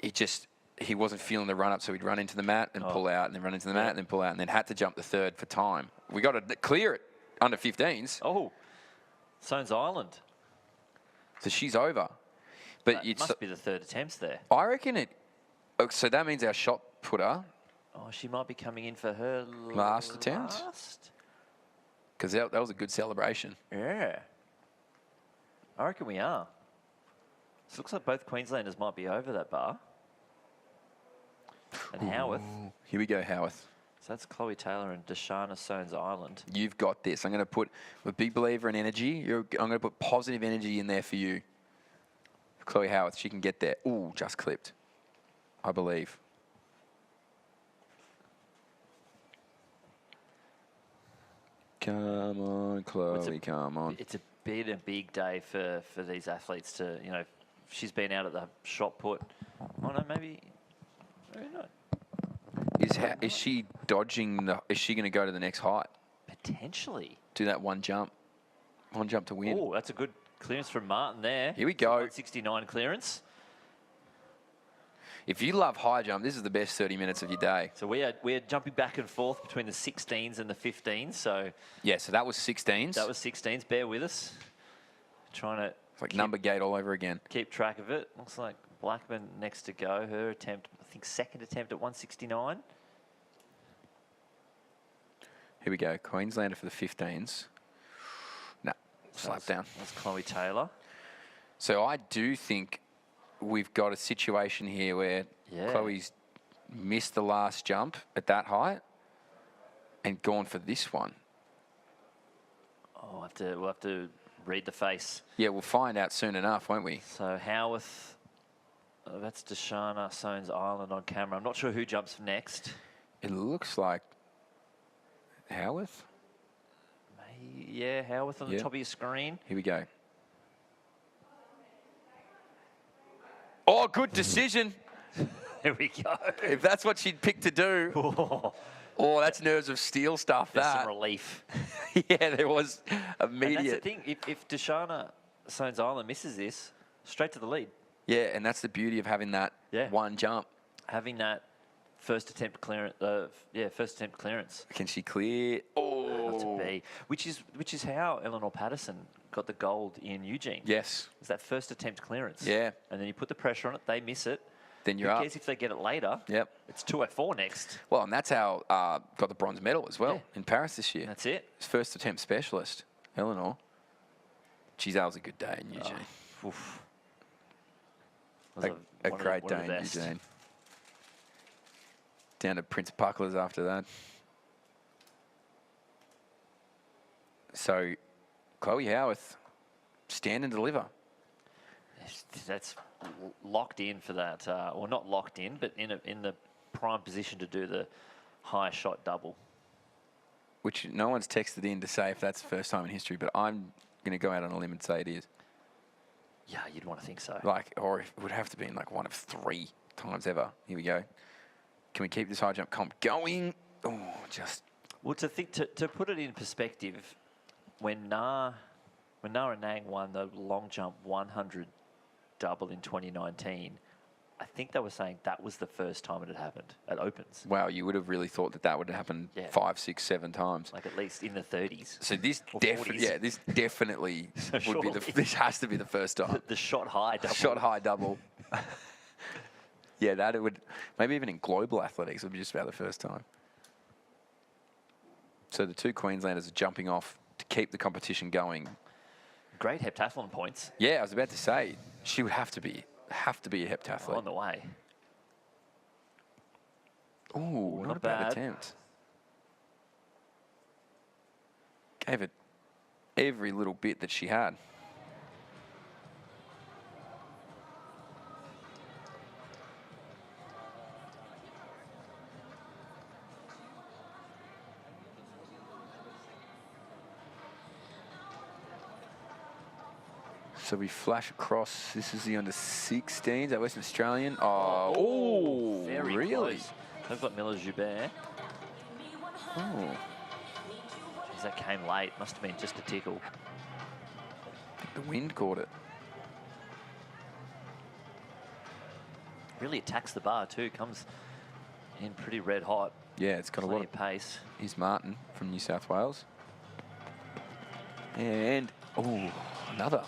he wasn't feeling the run up, so he'd run into the mat and pull out, and then run into the mat and then pull out, and then had to jump the 3rd for time. We got to clear it under 15s. Oh, Soane's Island. So she's over. But It must be the 3rd attempt there. I reckon it. Oh, so that means our shot putter. Oh, she might be coming in for her last attempt. Because that was a good celebration. Yeah. I reckon we are. So it looks like both Queenslanders might be over that bar. And Howarth. Here we go, Howarth. So that's Chloe Taylor and Desharna Soane's Island. You've got this. I'm going to put a big believer in energy. I'm going to put positive energy in there for you. Chloe Howarth, she can get there. Ooh, just clipped. I believe. Come on, Chloe, come on. It's been a big day for these athletes to, you know, she's been out at the shot put. Oh, no, maybe not. Is she dodging is she going to go to the next height? Potentially. Do that one jump. One jump to win. Oh, that's a good clearance from Martin there. Here we go. 169 clearance. If you love high jump, this is the best 30 minutes of your day. So we're jumping back and forth between the 16s and the 15s. So yeah, so that was 16s. That was 16s. Bear with us. Trying to it's like number gate all over again. Keep track of it. Looks like Blackman next to go. Her attempt, I think, 2nd attempt at 169. Here we go. Queenslander for the 15s. No, slap down. That's Chloe Taylor. So I do think we've got a situation here where Chloe's missed the last jump at that height and gone for this one. Oh, we'll have to read the face. Yeah, we'll find out soon enough, won't we? So Howarth, that's Desharna Soane's Island on camera. I'm not sure who jumps next. It looks like Howarth. Yeah, Howarth on the top of your screen. Here we go. Oh, good decision. There we go. If that's what she'd picked to do. Oh, that's nerves of steel stuff, There's some relief. Yeah, there was immediate. And that's the thing. If Desharna Soane's Island misses this, straight to the lead. Yeah, and that's the beauty of having that one jump. Having that first attempt clearance. First attempt clearance. Can she clear? Oh, not to be. Which is how Eleanor Patterson got the gold in Eugene. Yes. It's that first attempt clearance. Yeah. And then you put the pressure on it. They miss it. Then you're Who up. cares if they get it later? Yep. It's 204 next. Well, and that's how got the bronze medal as well in Paris this year. That's it. First attempt specialist, Eleanor. Geez, that was a good day in Eugene. Oof. A great day in Eugene. Down to Prince Puckler's after that. So, Chloe Howarth, stand and deliver. That's locked in for that, or not locked in, but in the prime position to do the high shot double. Which no one's texted in to say if that's the first time in history, but I'm going to go out on a limb and say it is. Yeah, you'd want to think so. Or it would have to be like one of 3 times ever. Here we go. Can we keep this high jump comp going? Oh, just. Well, to put it in perspective, when Nara Nang won the long jump 100 double in 2019, I think they were saying that was the first time it had happened at Opens. Wow, you would have really thought that would have happened 5, 6, 7 times. Like at least in the 30s. So this this definitely So would be this has to be the first time. The shot high double. Shot high double. Yeah, that it would, maybe even in global athletics, it would be just about the first time. So the 2 Queenslanders are jumping off to keep the competition going. Great heptathlon points. Yeah, I was about to say, she would have to be a heptathlete. On the way. Ooh, not a bad attempt. Gave it every little bit that she had. So we flash across. This is the under 16s at Western Australian. Oh, very really? close. They've got Miller-Joubert. Oh. Geez, that came late. Must have been just a tickle. I think the wind caught it. Really attacks the bar too. Comes in pretty red hot. Yeah, it's got a lot of pace. Here's Martin from New South Wales. And, oh, another.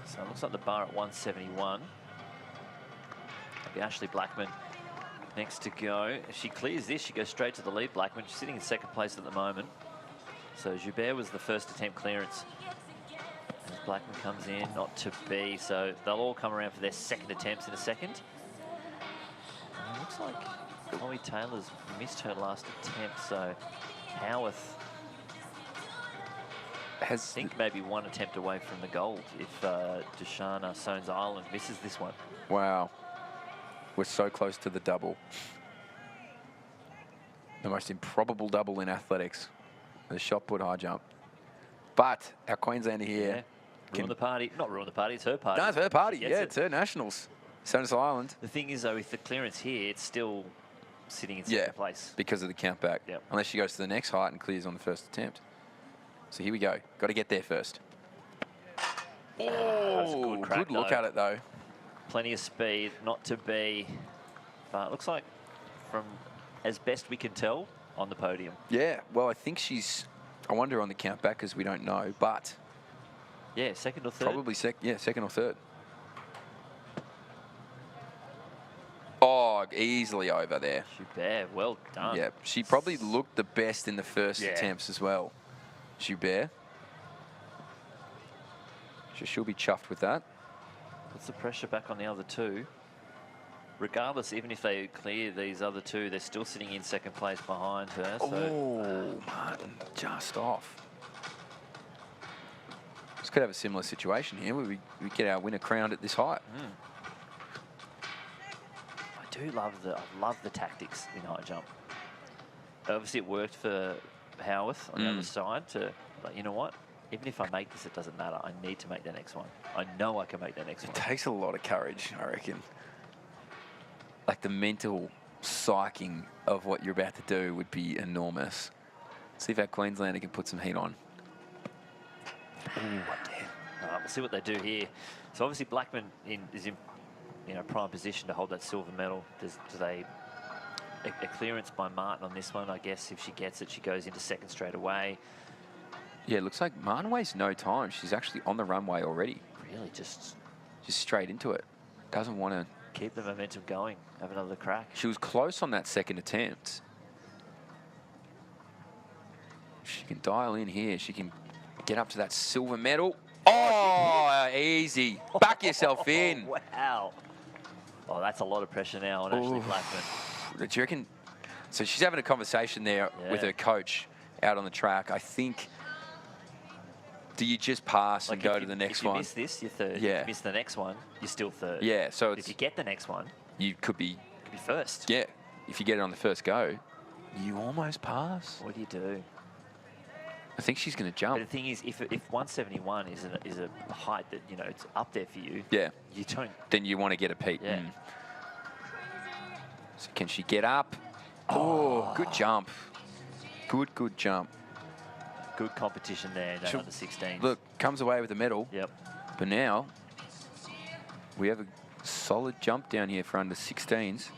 So it looks like the bar at 171. It'll be Ashley Blackman next to go. If she clears this, she goes straight to the lead. Blackman, she's sitting in second place at the moment. So Joubert was the first attempt clearance. As Blackman comes in, not to be. So they'll all come around for their second attempts in a second. Looks like Chloe Taylor's missed her last attempt, so Howarth has, I think, maybe one attempt away from the gold if Deshana Soanes Island misses this one. Wow. We're so close to the double. The most improbable double in athletics. The shot put high jump. But our Queenslander here Ruin the party. Not ruin the party, it's her party. No, it's her party. Yeah, it's her nationals. Soanes Island. The thing is, though, with the clearance here, it's still sitting in second place. Because of the countback. Yep. Unless she goes to the next height and clears on the first attempt. So here we go. Got to get there first. Oh, good look at it, though. Plenty of speed, not to be. But it looks like, from as best we can tell, on the podium. Yeah, well, I think she's, I wonder on the countback because we don't know, but. Yeah, second or third? Probably second or third. Oh, easily over there. Joubert, well done. Yeah, she probably looked the best in the first attempts as well. Joubert. So she'll be chuffed with that. Puts the pressure back on the other two. Regardless, even if they clear these other two, they're still sitting in second place behind her. So. Oh, Martin, just off. This could have a similar situation here where we get our winner crowned at this height. I love the tactics in high jump. Obviously, it worked for Howarth on the other side to, like, you know what? Even if I make this, it doesn't matter. I need to make the next one. I know I can make the next one. It takes a lot of courage, I reckon. Like the mental psyching of what you're about to do would be enormous. See if our Queenslander can put some heat on. Ooh, damn. We'll see what they do here. So obviously Blackman is in prime position to hold that silver medal. Do they a clearance by Martin on this one? I guess if she gets it, she goes into second straight away. Yeah, it looks like Martin wastes no time. She's actually on the runway already. Really, just straight into it. Doesn't want to keep the momentum going. Have another crack. She was close on that second attempt. She can dial in here. She can get up to that silver medal. Oh, easy. Back yourself in. Wow. Oh, that's a lot of pressure now on Ashley Blackman. Do you reckon? So she's having a conversation there with her coach out on the track. I think, do you just pass and go to the next one? If you miss this, you're third. Yeah. If you miss the next one, you're still third. Yeah, so if you get the next one, you could be first. Yeah. If you get it on the first go, you almost pass. What do you do? I think she's going to jump. But the thing is, if 171 is a height that, it's up there for you, you don't. Then you want to get a peek. Yeah. So can she get up? Oh, good jump. Good jump. Good competition there, that under 16. Look, comes away with a medal. Yep. But now we have a solid jump down here for under 16s.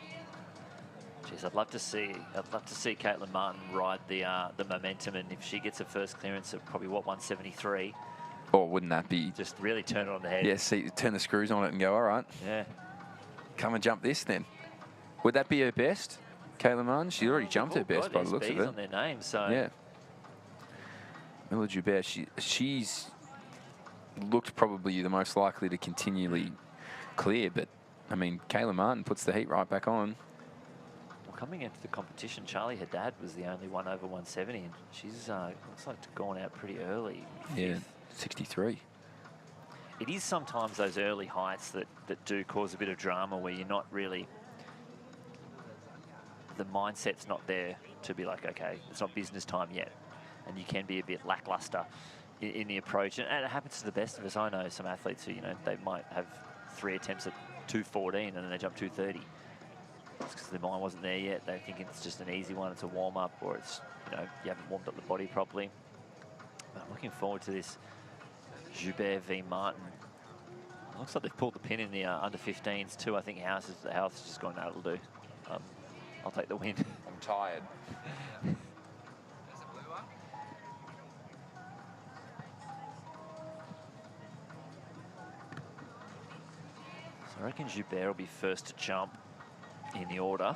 Jeez, I'd love to see Caitlin Martin ride the momentum, and if she gets her first clearance at probably 173. Oh, wouldn't that be? Just really turn it on the head. Yeah, see, turn the screws on it and go, all right. Yeah. Come and jump this then. Would that be her best, Caitlin Martin? She already jumped her best by the looks of it. on their name, so. Yeah. Miller-Joubert, she's looked probably the most likely to continually clear, but I mean, Caitlin Martin puts the heat right back on. Well, coming into the competition, Charlie Haddad was the only one over 170, and she's looks like gone out pretty early. Yeah, 63. It is sometimes those early heights that do cause a bit of drama where you're not really the mindset's not there to be like, okay, it's not business time yet. And you can be a bit lackluster in the approach. And it happens to the best of us. I know some athletes who, they might have 3 attempts at 2:14 and then they jump 2:30. It's because their mind wasn't there yet. They're thinking it's just an easy one, it's a warm-up, or it's, you haven't warmed up the body properly. But I'm looking forward to this Joubert v. Martin. Looks like they've pulled the pin in the under 15s too. I think House has just gone, no, it'll do. I'll take the win. I'm tired. So I reckon Joubert will be first to jump in the order.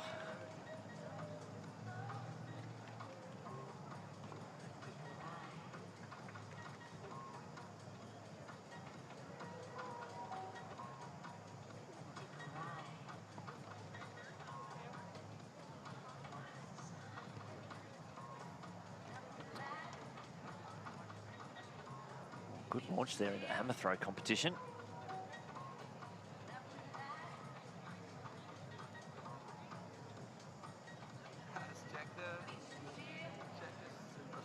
Good launch there in the hammer throw competition.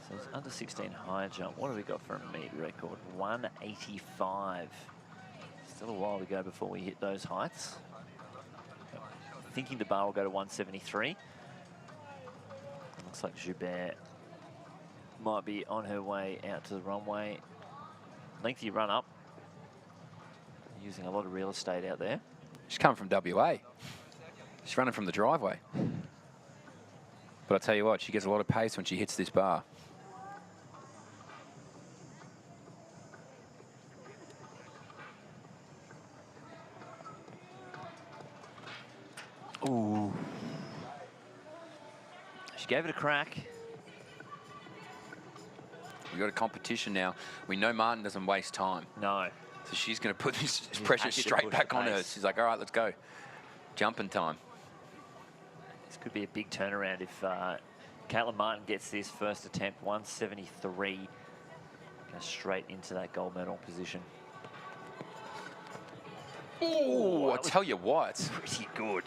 So it's under 16 high jump. What have we got for a meet record? 185. Still a while to go before we hit those heights. Thinking the bar will go to 173. Looks like Joubert might be on her way out to the runway. Lengthy run up. Using a lot of real estate out there. She's coming from WA. She's running from the driveway. But I'll tell you what, she gets a lot of pace when she hits this bar. Ooh. She gave it a crack. We've got a competition now. We know Martin doesn't waste time. No. So she's going to put this pressure straight back on her. She's like, all right, let's go. Jumping time. This could be a big turnaround if Caitlin Martin gets this first attempt, 173. Goes straight into that gold medal position. Oh, I tell you what. Pretty good.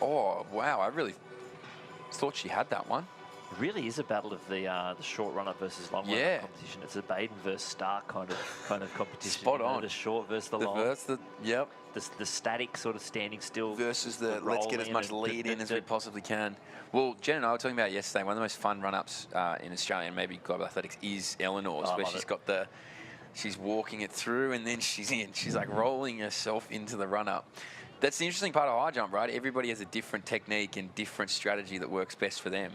Oh, wow. I really thought she had that one. It really is a battle of the short runner versus long runner competition. It's a Baden versus Stark kind of competition. Spot on. The short versus the long. Yep. The static sort of standing still. Versus the let's get as much lead in as we possibly can. Well, Jen and I were talking about it yesterday. One of the most fun run-ups in Australia and maybe global athletics is Eleanor's, where she's got she's walking it through and then she's in. She's like rolling herself into the run-up. That's the interesting part of high jump, right? Everybody has a different technique and different strategy that works best for them.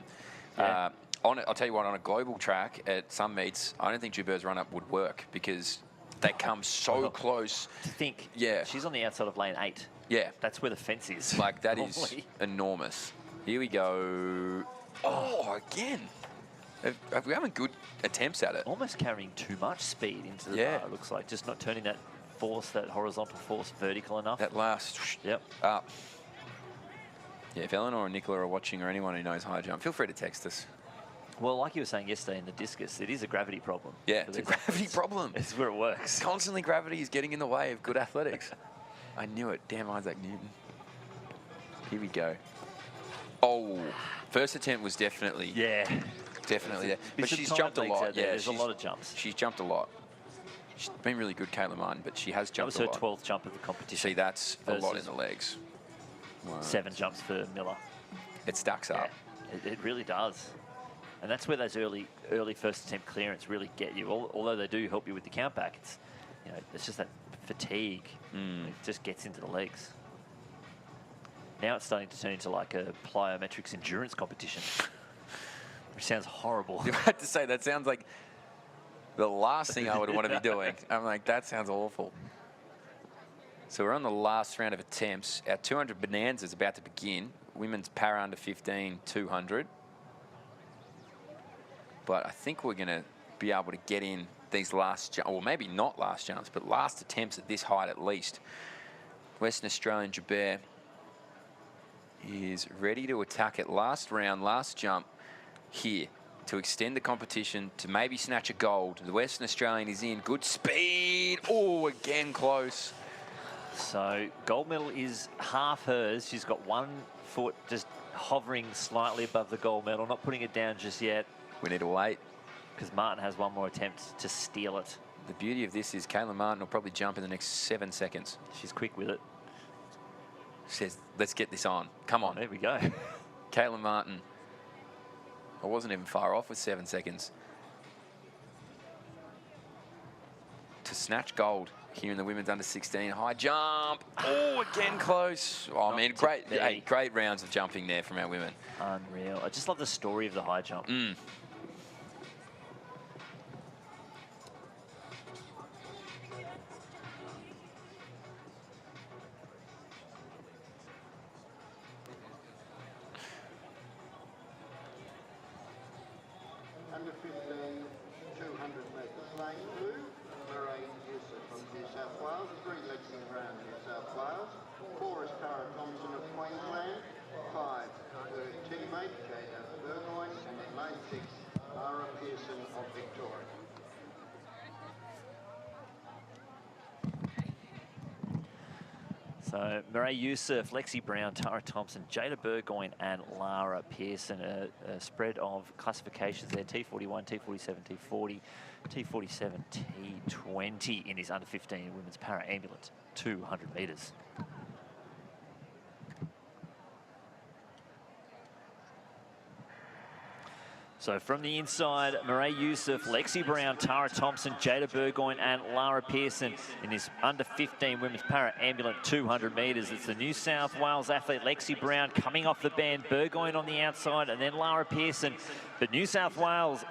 Yeah. I'll tell you what, on a global track at some meets, I don't think Joubert's run-up would work because they come so close. To think, yeah, she's on the outside of lane 8. Yeah. That's where the fence is. Like, that is enormous. Here we go. Oh, again. We're having good attempts at it. Almost carrying too much speed into the bar, it looks like. Just not turning that force, that horizontal force, vertical enough. That last up. Yeah, if Eleanor or Nicola are watching, or anyone who knows high jump, feel free to text us. Well, like you were saying yesterday in the discus, it is a gravity problem. Yeah, it's a gravity problem. It's where it works. Constantly gravity is getting in the way of good athletics. I knew it. Damn Isaac Newton. Here we go. Oh, first attempt was definitely definitely there. But she's jumped a lot. Yeah, there's a lot of jumps. She's jumped a lot. She's been really good, Caitlin Martin, but she has jumped a lot. That was her 12th jump of the competition. See, that's a lot in the legs. 7 jumps for Miller. It stacks up. It really does. And that's where those early first attempt clearance really get you. Although they do help you with the count back, it's just that fatigue. It just gets into the legs. Now it's starting to turn into like a plyometrics endurance competition, which sounds horrible. You had to say that sounds like the last thing I would want to be doing. I'm like, that sounds awful. So we're on the last round of attempts. Our 200 Bonanza is about to begin. Women's para under 15, 200. But I think we're going to be able to get in these last jumps, or maybe not last jumps, but last attempts at this height at least. Western Australian Joubert is ready to attack it. Last round, last jump here to extend the competition, to maybe snatch a gold. The Western Australian is in. Good speed. Oh, again close. So gold medal is half hers. She's got 1 foot just hovering slightly above the gold medal, not putting it down just yet. We need to wait. Because Martin has one more attempt to steal it. The beauty of this is Caitlin Martin will probably jump in the next 7 seconds. She's quick with it. Says, let's get this on. Come on. There we go. Caitlin Martin. I wasn't even far off with 7 seconds. To snatch gold here in the women's under 16 high jump. Oh, again close. Oh, man, great rounds of jumping there from our women. Unreal. I just love the story of the high jump. Under 15, 200 metres. Lane 2, Murray Yusuf from New South Wales. 3, Lexi Brown, New South Wales. 4 is Tara Thompson of Queensland. 5, her teammate, Jada Burgoyne. And in lane 6, Lara Pearson of Victoria. So Murray Yusuf, Lexi Brown, Tara Thompson, Jada Burgoyne and Lara Pearson. A spread of classifications there. T41, T47, T40, T47, T20 in his under 15 women's para-ambulance 200 metres. So from the inside, Murray Yusuf, Lexi Brown, Tara Thompson, Jada Burgoyne and Lara Pearson in this under 15 women's para-ambulant 200 metres. It's the New South Wales athlete Lexi Brown coming off the bend, Burgoyne on the outside and then Lara Pearson. But New South Wales,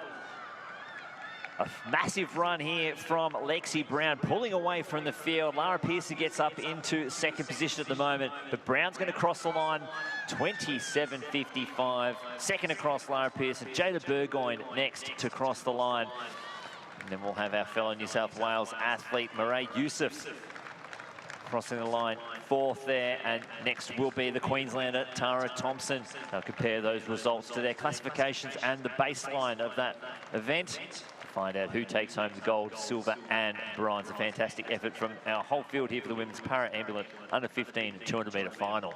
a massive run here from Lexi Brown, pulling away from the field. Lara Pearson gets up into second position at the moment, but Brown's going to cross the line, 27.55. Second across, Lara Pearson. Jada Burgoyne next to cross the line. And then we'll have our fellow New South Wales athlete, Murray Yusuf, crossing the line, fourth there. And next will be the Queenslander, Tara Thompson. They'll compare those results to their classifications and the baseline of that event. Find out who takes home the gold, silver and bronze. A fantastic effort from our whole field here for the women's para-ambulant under 15 200 metre final.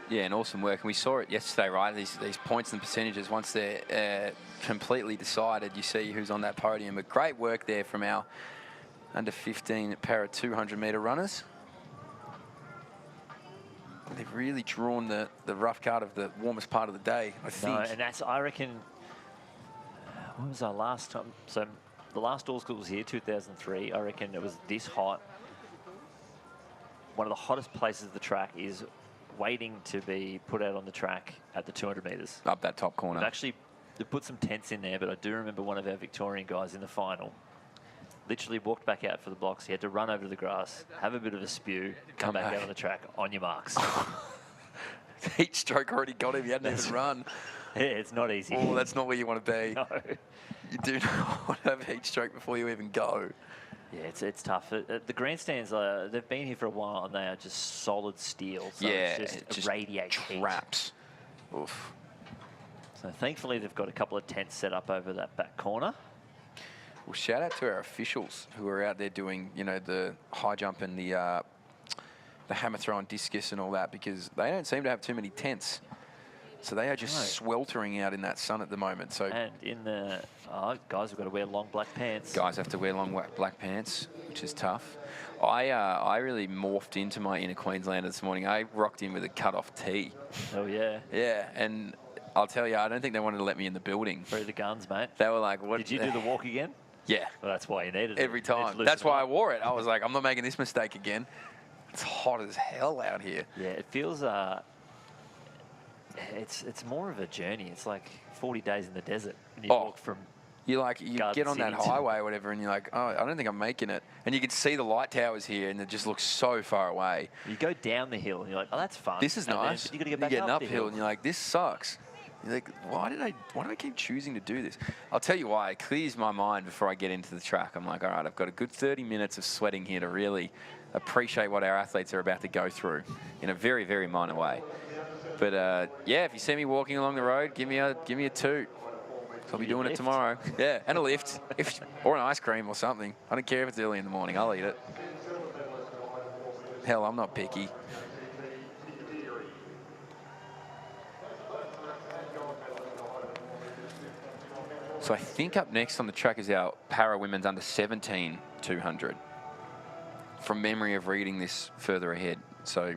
Yeah, and awesome work. And we saw it yesterday, right? These points and percentages, once they're completely decided, you see who's on that podium. But great work there from our under 15 para 200 metre runners. They've really drawn the rough card of the warmest part of the day, I think. No, and that's, I reckon, when was our last time? So the last All School was here, 2003. I reckon it was this hot. One of the hottest places of the track is waiting to be put out on the track at the 200 metres. Up that top corner. They put some tents in there, but I do remember one of our Victorian guys in the final literally walked back out for the blocks. He had to run over to the grass, have a bit of a spew, come back out on the track, on your marks. Heat stroke already got him. He hadn't even run. Yeah, it's not easy. Oh, that's not where you want to be. No. You do not want to have heat stroke before you even go. Yeah, it's tough. The grandstands, they've been here for a while, and they are just solid steel. So yeah, it just radiates traps. Oof. So thankfully, they've got a couple of tents set up over that back corner. Well, shout out to our officials who are out there doing, you know, the high jump and the hammer throw and discus and all that, because they don't seem to have too many tents. So they are just sweltering out in that sun at the moment. So and in the guys have got to wear long black pants. Guys have to wear long black pants, which is tough. I really morphed into my inner Queenslander this morning. I rocked in with a cut-off tee. Oh yeah. Yeah, and I'll tell you, I don't think they wanted to let me in the building. Through the guns, mate. They were like, "What?" Did you do the walk again? Yeah. Well, that's why you needed it. Every time. That's why I wore it. I was like, I'm not making this mistake again. It's hot as hell out here. Yeah, it feels. It's more of a journey. It's like 40 days in the desert. And you walk from. You get on that highway or whatever, and you're like, oh, I don't think I'm making it. And you can see the light towers here, and it just looks so far away. You go down the hill, and you're like, oh, that's fun. This is nice. You got to get back up an uphill, and you're like, this sucks. You're like, why do I keep choosing to do this? I'll tell you why. It clears my mind before I get into the track. I'm like, all right, I've got a good 30 minutes of sweating here to really appreciate what our athletes are about to go through in a very, very minor way. But yeah, if you see me walking along the road, give me a toot. I'll be doing it tomorrow. Yeah, and a lift, or an ice cream or something. I don't care if it's early in the morning. I'll eat it. Hell, I'm not picky. So I think up next on the track is our para women's under 17 200. From memory of reading this further ahead. So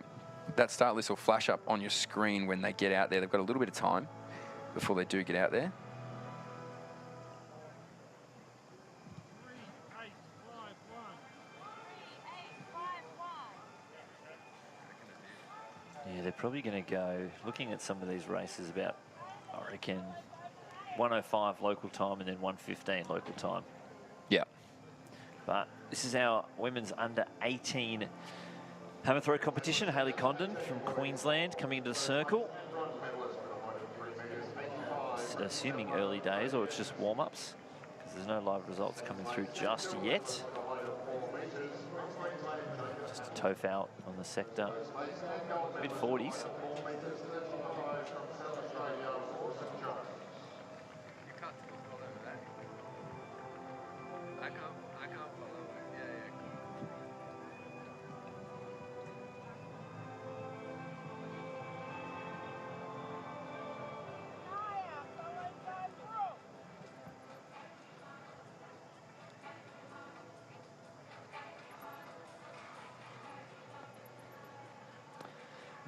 that start list will flash up on your screen when they get out there. They've got a little bit of time before they do get out there. Yeah, they're probably going to go, looking at some of these races, about, I reckon, 1:05 local time and then 1:15 local time. Yeah. But this is our women's under 18 hammer throw competition. Hayley Condon from Queensland coming into the circle. Assuming early days, or it's just warm-ups, because there's no live results coming through just yet. Just a toe foul on the sector. Mid-40s.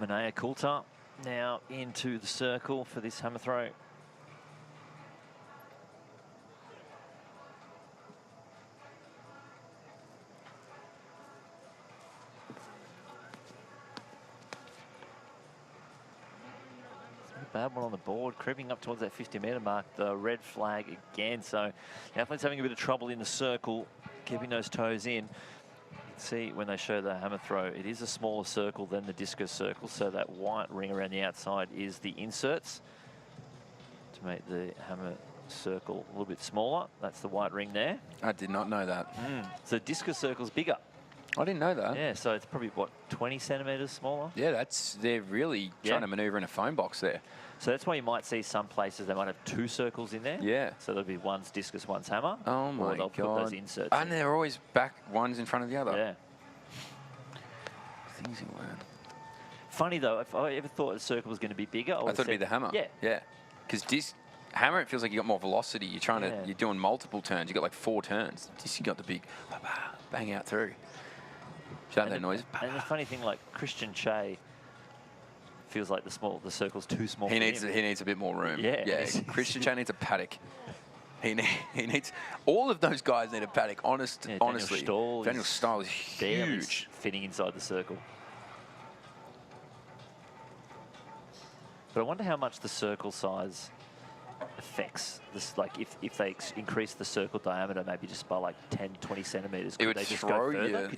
Manea Coulter now into the circle for this hammer throw. Bad one on the board, creeping up towards that 50-metre mark, the red flag again. So the athlete's having a bit of trouble in the circle, keeping those toes in. See when they show the hammer throw, it is a smaller circle than the discus circle, so that white ring around the outside is the inserts to make the hammer circle a little bit smaller. That's the white ring there. I did not know that. So discus circle's bigger. I didn't know that. Yeah, so it's probably, what, 20 centimetres smaller? Yeah, they're really trying to manoeuvre in a phone box there. So that's why you might see some places they might have two circles in there. Yeah. So there'll be one's discus, one's hammer. Oh my or they'll God. put those inserts And in. they're always back ones in front of the other. Yeah. Things you learn. Funny though, if I ever thought a circle was going to be bigger, I thought it'd be the hammer. Yeah. Yeah. Because hammer, it feels like you got more velocity. You're trying to, you're doing multiple turns. You got like 4 turns. Just you got the big bang out through. Shout that noise. And the funny thing, like Christian Che feels like the circle's too small. He needs a bit more room. Yeah. Yeah. Christian Che needs a paddock. He needs all of those guys need a paddock. Honestly, Daniel Stahl is huge. Fitting inside the circle. But I wonder how much the circle size affects this. Like if they increase the circle diameter, maybe just by like 10, 20 centimeters, It would they just throw go further? you.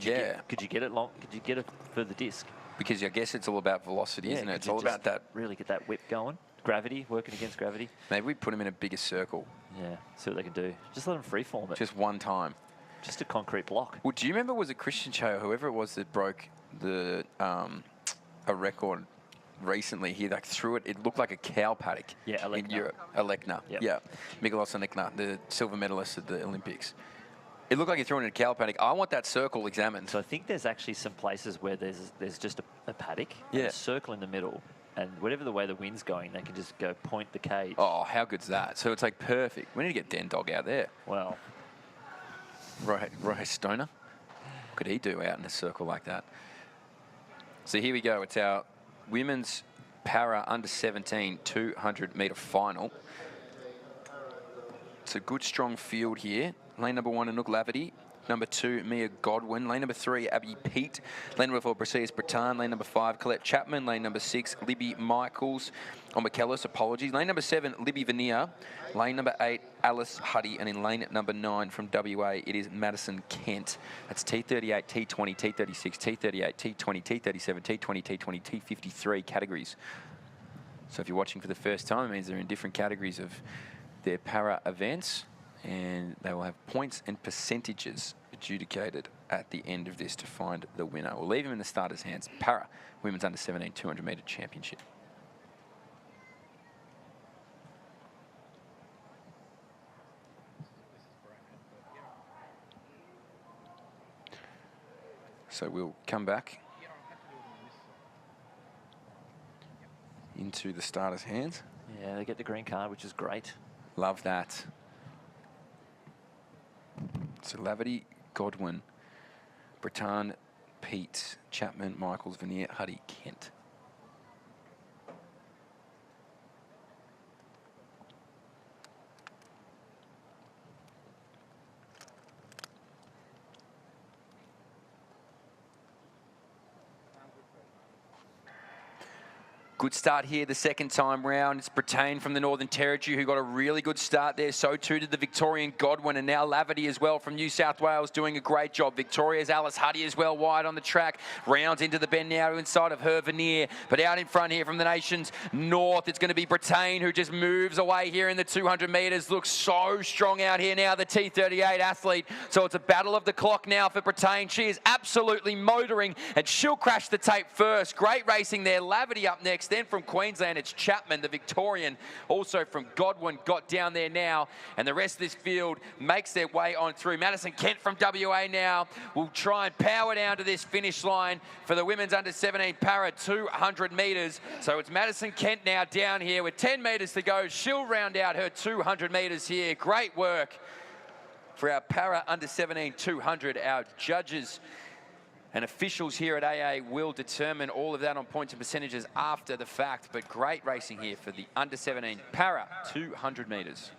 Could you get it long? Could you get a further disc? Because I guess it's all about velocity, isn't it? It's all about that. Really get that whip going. Gravity, working against gravity. Maybe we put him in a bigger circle. Yeah, see what they can do. Just let them freeform it. Just one time. Just a concrete block. Well, do you remember, was it Christian Che or whoever it was that broke the a record recently? He like threw it. It looked like a cow paddock. Yeah, in Europe. Alekna. Yep. Yeah, Mikolos Alekna, the silver medalist at the Olympics. It looked like he threw it in a cow paddock. I want that circle examined. So I think there's actually some places where there's just a paddock, yeah, and a circle in the middle, and whatever the way the wind's going, they can just go point the cage. Oh, how good's that? So it's like perfect. We need to get Den Dog out there. Well, Roy Stoner. What could he do out in a circle like that? So here we go. It's our women's para under 17 200-metre final. It's a good, strong field here. Lane number 1, Anouk Lavity. Number 2, Mia Godwin. Lane number 3, Abby Pete. Lane number 4, Briseis Breton. Lane number 5, Colette Chapman. Lane number 6, Libby Michaels. Or McKellis, apologies. Lane number 7, Libby Veneer. Lane number 8, Alice Huddy. And in lane number 9 from WA, it is Madison Kent. That's T38, T20, T36, T38, T20, T37, T20, T20, T53 categories. So if you're watching for the first time, it means they're in different categories of their para events, and they will have points and percentages adjudicated at the end of this to find the winner. We'll leave him in the starters' hands. Para Women's Under 17 200-metre Championship. So we'll come back into the starters' hands. yeah, they get the green card, which is great. Love that. So Lavity, Godwin, Breton, Pete, Chapman, Michaels, Vanier, Huddy, Kent. Good start here the second time round. It's Brittain from the Northern Territory who got a really good start there. So too did the Victorian Godwin, and now Lavity as well from New South Wales doing a great job. Victoria's Alice Huddy as well wide on the track. Rounds into the bend now inside of her Veneer. But out in front here from the nation's north, it's going to be Brittain who just moves away here in the 200 metres. Looks so strong out here now, the T38 athlete. So it's a battle of the clock now for Brittain. She is absolutely motoring, and she'll crash the tape first. Great racing there. Lavity up next. Then from Queensland, it's Chapman, the Victorian. Also from Godwin, got down there now. And the rest of this field makes their way on through. Madison Kent from WA now will try and power down to this finish line for the women's under-17 para 200 metres. So it's Madison Kent now down here with 10 metres to go. She'll round out her 200 metres here. Great work for our para under-17 200. Our judges and officials here at AA will determine all of that on points and percentages after the fact, but great racing here for the under-17 para 200 metres.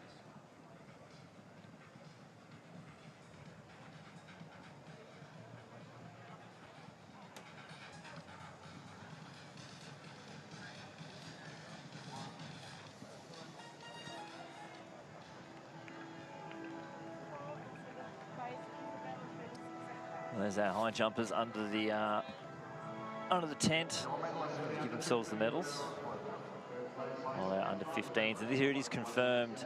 There's our high jumpers under the tent, give themselves the medals. All our under 15s. And here it is confirmed.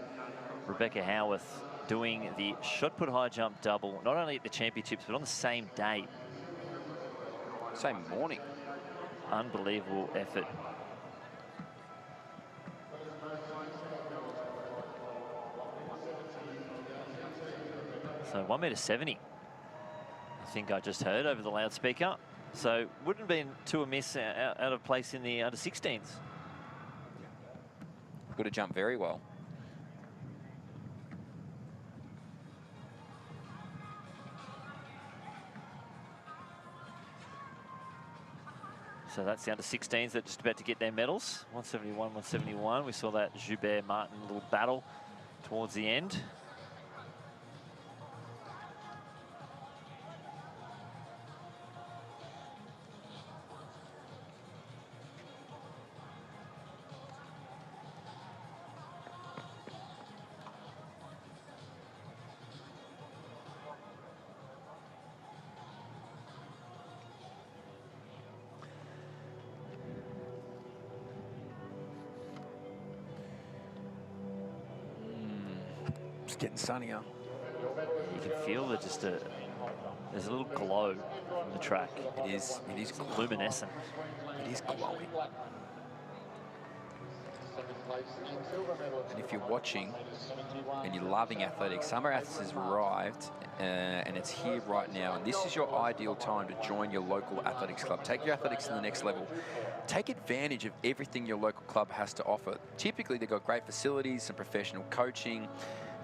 Rebecca Howarth doing the shot put high jump double, not only at the championships, but on the same day. Same morning. Unbelievable effort. So 1.70 m. I think I just heard over the loudspeaker. So wouldn't have been too amiss out of place in the under 16s. Got to jump very well. So that's the under 16s that are just about to get their medals. 171, 171. We saw that Joubert Martin little battle towards the end. It's getting sunnier. You can feel that there's a little glow from the track. It is luminescent. It is glowing. And if you're watching and you're loving athletics, Summer Aths has arrived and it's here right now. And this is your ideal time to join your local athletics club. Take your athletics to the next level. Take advantage of everything your local club has to offer. Typically, they've got great facilities, some professional coaching,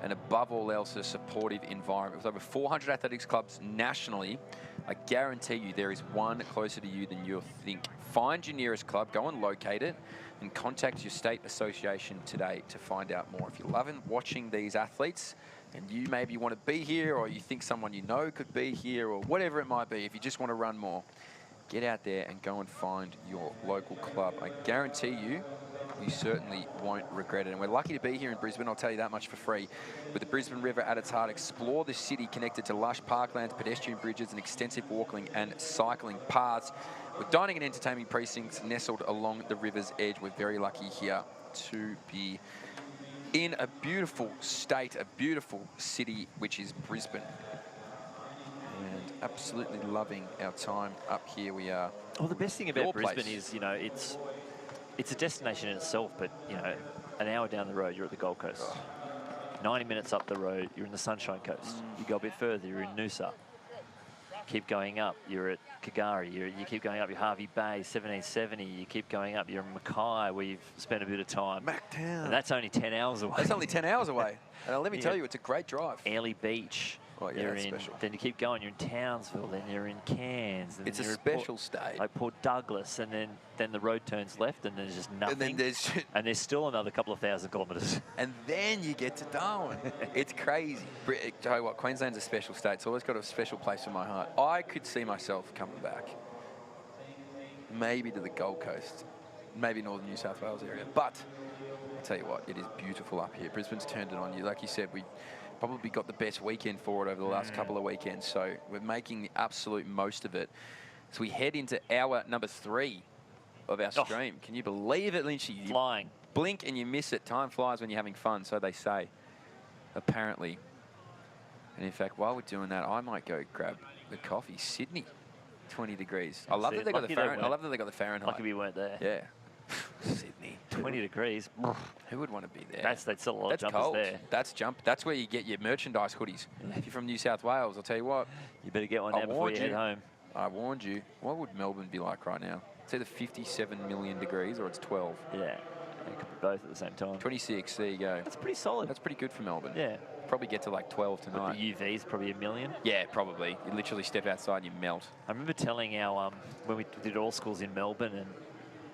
and above all else, a supportive environment. With over 400 athletics clubs nationally, I guarantee you there is one closer to you than you'll think. Find your nearest club, go and locate it, and contact your state association today to find out more. If you're loving watching these athletes, and you maybe want to be here, or you think someone you know could be here, or whatever it might be, if you just want to run more, get out there and go and find your local club. I guarantee you, you certainly won't regret it. And we're lucky to be here in Brisbane, I'll tell you that much for free. With the Brisbane River at its heart, explore the city connected to lush parklands, pedestrian bridges, and extensive walking and cycling paths. With dining and entertainment precincts nestled along the river's edge, we're very lucky here to be in a beautiful state, a beautiful city, which is Brisbane. And absolutely loving our time up here. We are. Well, the best thing about Brisbane is, you know, it's a destination in itself, but, you know, an hour down the road, you're at the Gold Coast. 90 minutes up the road, you're in the Sunshine Coast. You go a bit further, you're in Noosa. Keep going up, you're at Kagari. You keep going up, you're Harvey Bay, 1770. You keep going up, you're in Mackay, where you've spent a bit of time. Macktown. And that's only 10 hours away. That's only 10 hours away. And let me tell you, it's a great drive. Airlie Beach, Well, yeah, you're that's in, special. then you keep going, you're in Townsville, then you're in Cairns. And It's then a you're at special state. Like Port Douglas, and then the road turns left, and there's just nothing. And then there's still another couple of 1,000 kilometres. And then you get to Darwin. It's crazy. Tell you what, Queensland's a special state. It's always got a special place in my heart. I could see myself coming back, maybe to the Gold Coast, maybe northern New South Wales area. But I'll tell you what, it is beautiful up here. Brisbane's turned it on you. Like you said, we probably got the best weekend for it over the last couple of weekends. So we're making the absolute most of it. So we head into hour number 3 of our stream. Can you believe it, Lynchy? Flying. Blink and you miss it. Time flies when you're having fun, so they say, apparently. And in fact, while we're doing that, I might go grab the coffee. Sydney, 20 degrees. I love that they got the Fahrenheit. I love that they got the Fahrenheit. Lucky we weren't there. Yeah. Sydney. 20 degrees. Who would want to be there? That's still a lot of jumpers cold. there. That's where you get your merchandise hoodies. If you're from New South Wales, I'll tell you what. You better get one now before you head home. I warned you. What would Melbourne be like right now? It's either 57 million degrees or it's 12. Yeah. It could be both at the same time. 26, there you go. That's pretty solid. That's pretty good for Melbourne. Yeah. Probably get to like 12 tonight. But the UV's probably 1 million. Yeah, probably. You literally step outside and you melt. I remember telling our, when we did all schools in Melbourne and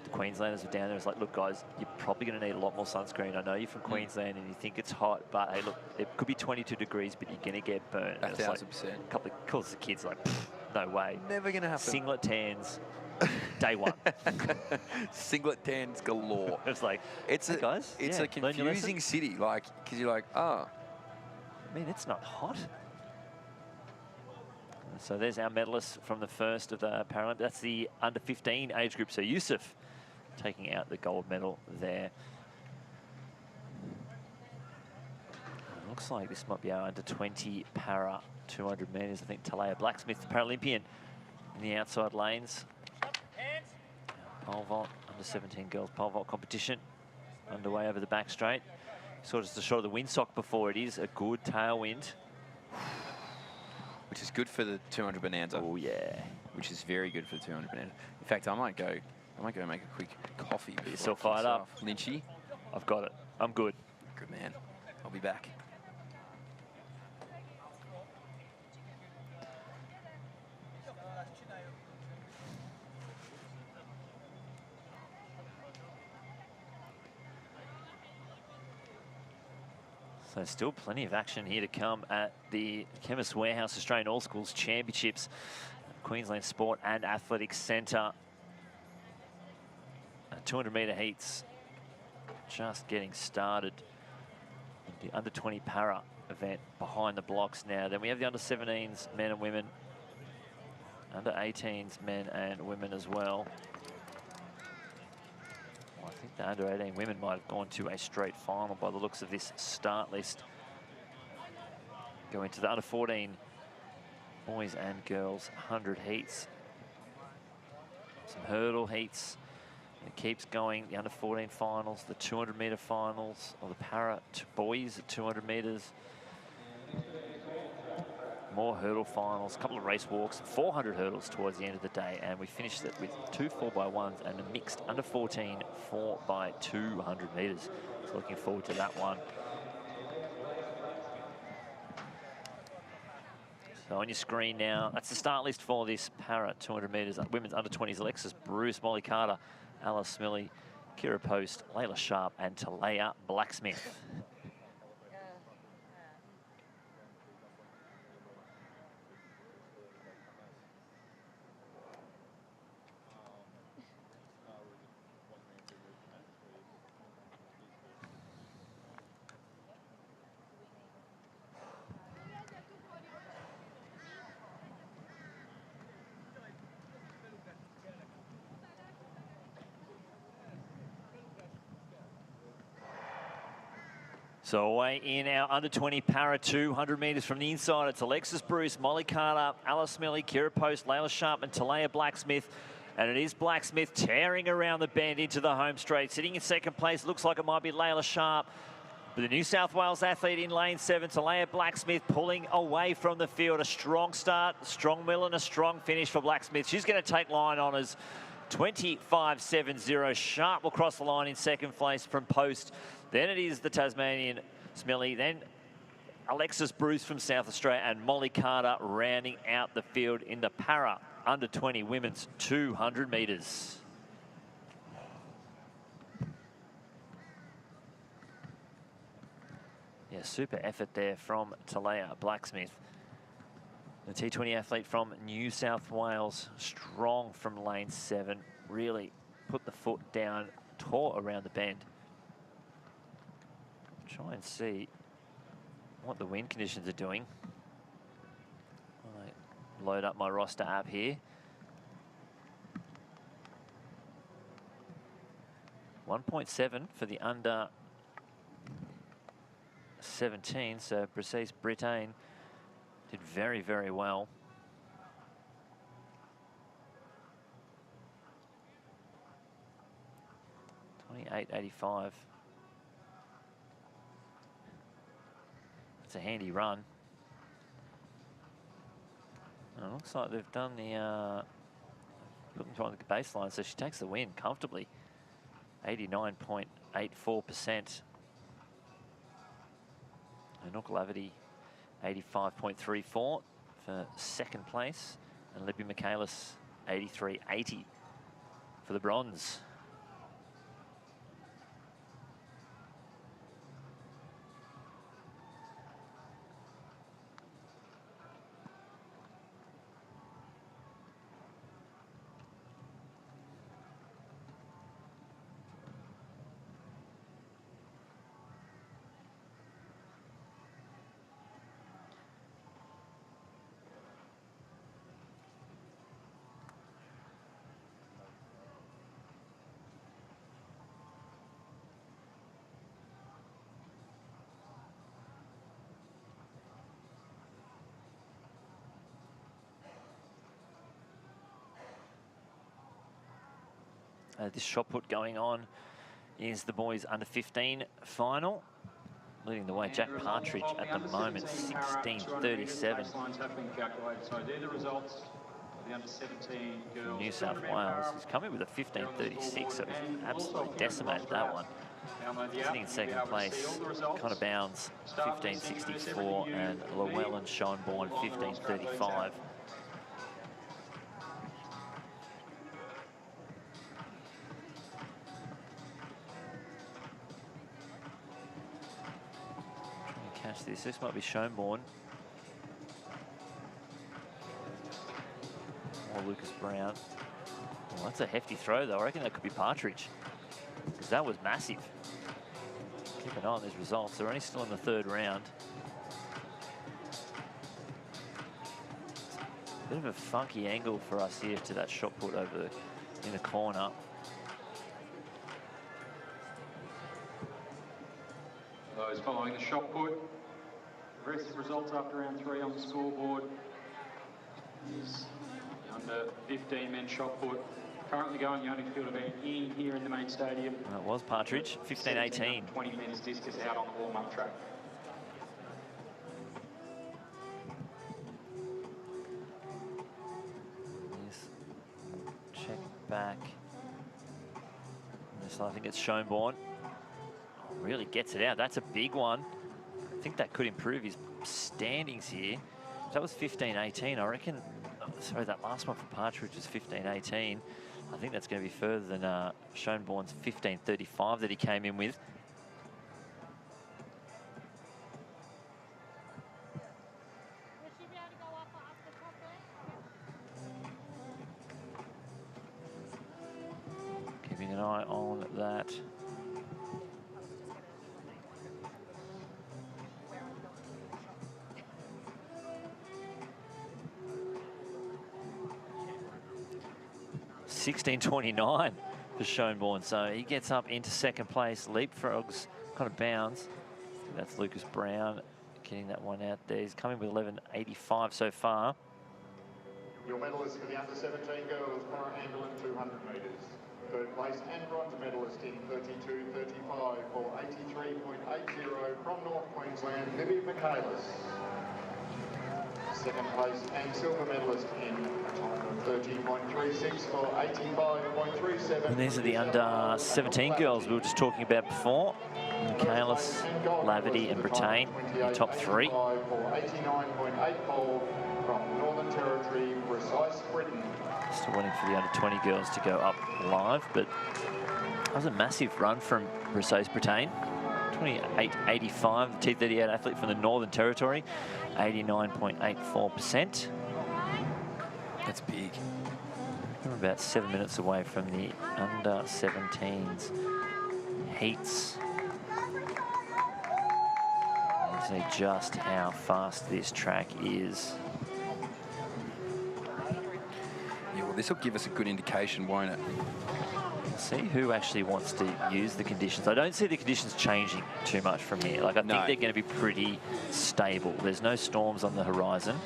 the Queenslanders were down there, it's like, look, guys, you're probably going to need a lot more sunscreen. I know you're from Queensland and you think it's hot, but hey, look, it could be 22 degrees, but you're going to get burnt. 1,000%. Like, a couple of calls the kids like, no way. Never going to happen. Singlet tans, day one. Singlet tans galore. It's like, it's hey guys, it's a confusing city, like, because you're like, oh. I mean, it's not hot. So there's our medalists from the first of the Paralympics. That's the under 15 age group. So Yusuf taking out the gold medal there. Looks like this might be our under 20 para 200 metres. I think Talaya Blacksmith, the Paralympian, in the outside lanes. Pole vault, under 17 girls pole vault competition underway over the back straight. Saw just a shot of the windsock before. It is a good tailwind. Which is good for the 200 Bonanza. Oh, yeah. Which is very good for the 200 Bonanza. In fact, I might go make a quick coffee. Get yourself fired up. Lynchy? I've got it. I'm good. Good man. I'll be back. So still plenty of action here to come at the Chemist Warehouse Australian All Schools Championships, Queensland Sport and Athletics Centre. 200 metre heats just getting started. The under 20 para event behind the blocks now. Then we have the under 17s men and women, under 18s men and women as well. I think the under 18 women might have gone to a straight final by the looks of this start list. Go into the under 14 boys and girls 100 heats. Some hurdle heats. It keeps going. The under 14 finals, the 200 metre finals, or the para boys at 200 metres. More hurdle finals, a couple of race walks, 400 hurdles towards the end of the day, and we finished it with 2 4x1s and a mixed under 14 4x200 metres. So looking forward to that one. So on your screen now, that's the start list for this para 200 metres. Women's under 20s, Alexis Bruce, Molly Carter, Alice Smillie, Kira Post, Layla Sharp, and Talaya Blacksmith. So away in our under 20 para 200 metres from the inside, it's Alexis Bruce, Molly Carter, Alice Smillie, Kira Post, Layla Sharp and Talaya Blacksmith. And it is Blacksmith tearing around the bend into the home straight. Sitting in second place, looks like it might be Layla Sharp. But the New South Wales athlete in lane 7, Talaya Blacksmith, pulling away from the field. A strong start, strong middle and a strong finish for Blacksmith. She's going to take line honours. 25.70. Sharp will cross the line in second place from Post. Then it is the Tasmanian Smillie. Then Alexis Bruce from South Australia and Molly Carter rounding out the field in the para under 20 women's 200 metres. Yeah, super effort there from Talea Blacksmith. The T20 athlete from New South Wales, strong from lane 7, really put the foot down, tore around the bend. Try and see what the wind conditions are doing. I load up my roster app here. 1.7 for the under 17, so Britain did very, very well. $28.85. It's a handy run. And it looks like they've done the looking toward the baseline, so she takes the win comfortably. 89.84%. And Lavity 85.34 for second place, and Libby Michaelis 83.80 for the bronze. This shot put going on is the boys under 15 final. Leading the way, Jack Partridge at the moment, 16.37. So they're the results of the under 17 girls. New South Wales. He's coming with a 15.36, so he's absolutely decimated that one. Sitting in second place, kind of bounds 15.64, and Llewellyn Schoenborn 15.35. This might be Schoenborn. Or Lucas Brown. Well, that's a hefty throw, though. I reckon that could be Partridge, because that was massive. Keep an eye on these results. They're only still in the third round. Bit of a funky angle for us here to that shot put over in the corner. Those following the shot put. The rest of the results after round 3 on the scoreboard is the under 15 men shot put. Currently going the only field event in here in the main stadium. That was Partridge, 15.18. 20 men's discus out on the warm-up track. Yes. Check back. This, I think it's Schoenborn. Oh, really gets it out. That's a big one. I think that could improve his standings here. That was 15.18. I reckon, sorry, that last one for Partridge was 15.18. I think that's going to be further than Schoenborn's 15.35 that he came in with. Keeping an eye on that. $16.29 for Schoenborn, so he gets up into second place. Leapfrogs kind of bounds. That's Lucas Brown getting that one out there. He's coming with 11.85 so far. Your medalist for the under 17 girls para-ambulance 200 metres. Third place and bronze medalist in 32.35 for 83.80 from North Queensland, Libby Michaelis. Second place and silver medalist in a time of 30.36 for 85.37. And these are the under 17 girls we were just talking about before. Michaelis, Laverty and Brittain, the top 3. For 89.8 pole from Northern Territory, Precise Britain. Still waiting for the under-20 girls to go up live, but that was a massive run from Precise Brittain. 28.85, the T38 athlete from the Northern Territory, 89.84%. That's big. We're about 7 minutes away from the under-17s heats. Let's see just how fast this track is. Yeah, well, this will give us a good indication, won't it? We'll see who actually wants to use the conditions. I don't see the conditions changing too much from here. Like, I think they're going to be pretty stable. There's no storms on the horizon.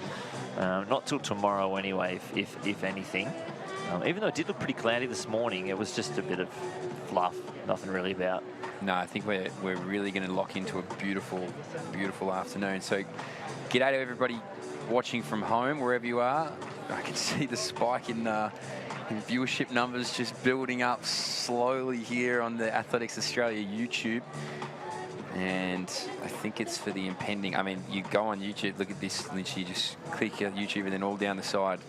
Not till tomorrow anyway, if anything. Even though it did look pretty cloudy this morning, it was just a bit of fluff, nothing really about. No, I think we're really going to lock into a beautiful, beautiful afternoon. So, g'day to everybody watching from home, wherever you are. I can see the spike in viewership numbers just building up slowly here on the Athletics Australia YouTube. And I think it's for the impending. I mean, you go on YouTube, look at this, literally just click YouTube and then all down the side.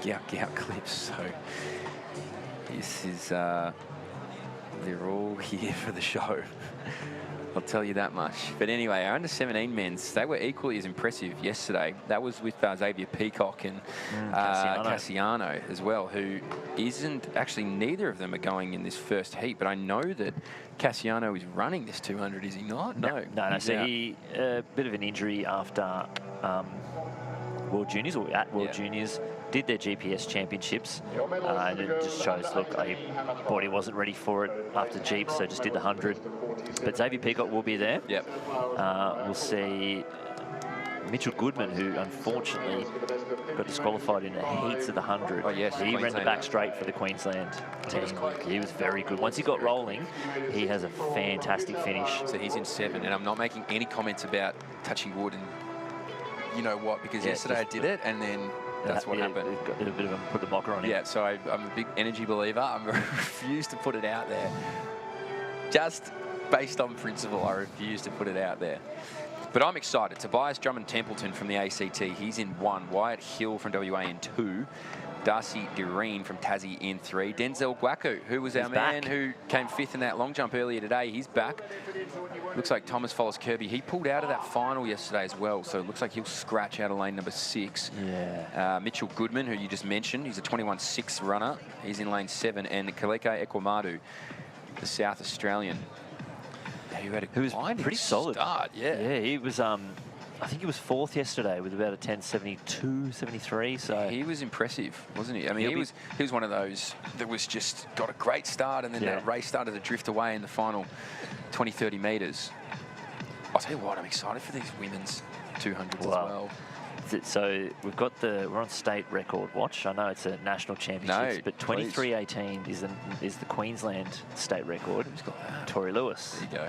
Gout clips. So this is, they're all here for the show. I'll tell you that much. But anyway, our under-17 men's, they were equally as impressive yesterday. That was with Xavier Peacock and Cassiano as well, who isn't, actually neither of them are going in this first heat, but I know that Cassiano is running this 200, is he not? No. So he, a bit of an injury after World Juniors, or at World Juniors, did their GPS championships, and it just shows, look, body wasn't ready for it after Jeep, so just did the 100. But Xavier Peacock will be there. Yep. We'll see Mitchell Goodman, who unfortunately got disqualified in the heats of the 100. Oh, yes, he ran the back straight for the Queensland team. He was very good. Once he got rolling, he has a fantastic finish. So he's in 7, and I'm not making any comments about touching wood and you know what, because yesterday I did it, and then that's what happened. Got a bit of put the mocker on him. Yeah, so I'm a big energy believer. I refuse to put it out there. Just based on principle, I refuse to put it out there. But I'm excited. Tobias Drummond-Templeton from the ACT, he's in 1. Wyatt Hill from WA in 2. Darcy Doreen from Tassie in 3. Denzel Guaku, who was our man who came 5th in that long jump earlier today, he's back. Looks like Thomas Follis Kirby. He pulled out of that final yesterday as well, so it looks like he'll scratch out of lane number 6. Yeah. Mitchell Goodman, who you just mentioned, he's a 21.6 runner. He's in lane 7. And Kaleke Ekwamadu, the South Australian, who was pretty solid. Start, yeah, he was. I think he was 4th yesterday with about a 10.72, 73. So he was impressive, wasn't he? I mean, he was one of those that was just got a great start, and then that race started to drift away in the final 20, 30 metres. I'll tell you what, I'm excited for these women's 200s as well. So we've got we're on state record watch. I know it's a national championships, but 23.18 is the Queensland state record. Who's got that? Tori Lewis. There you go.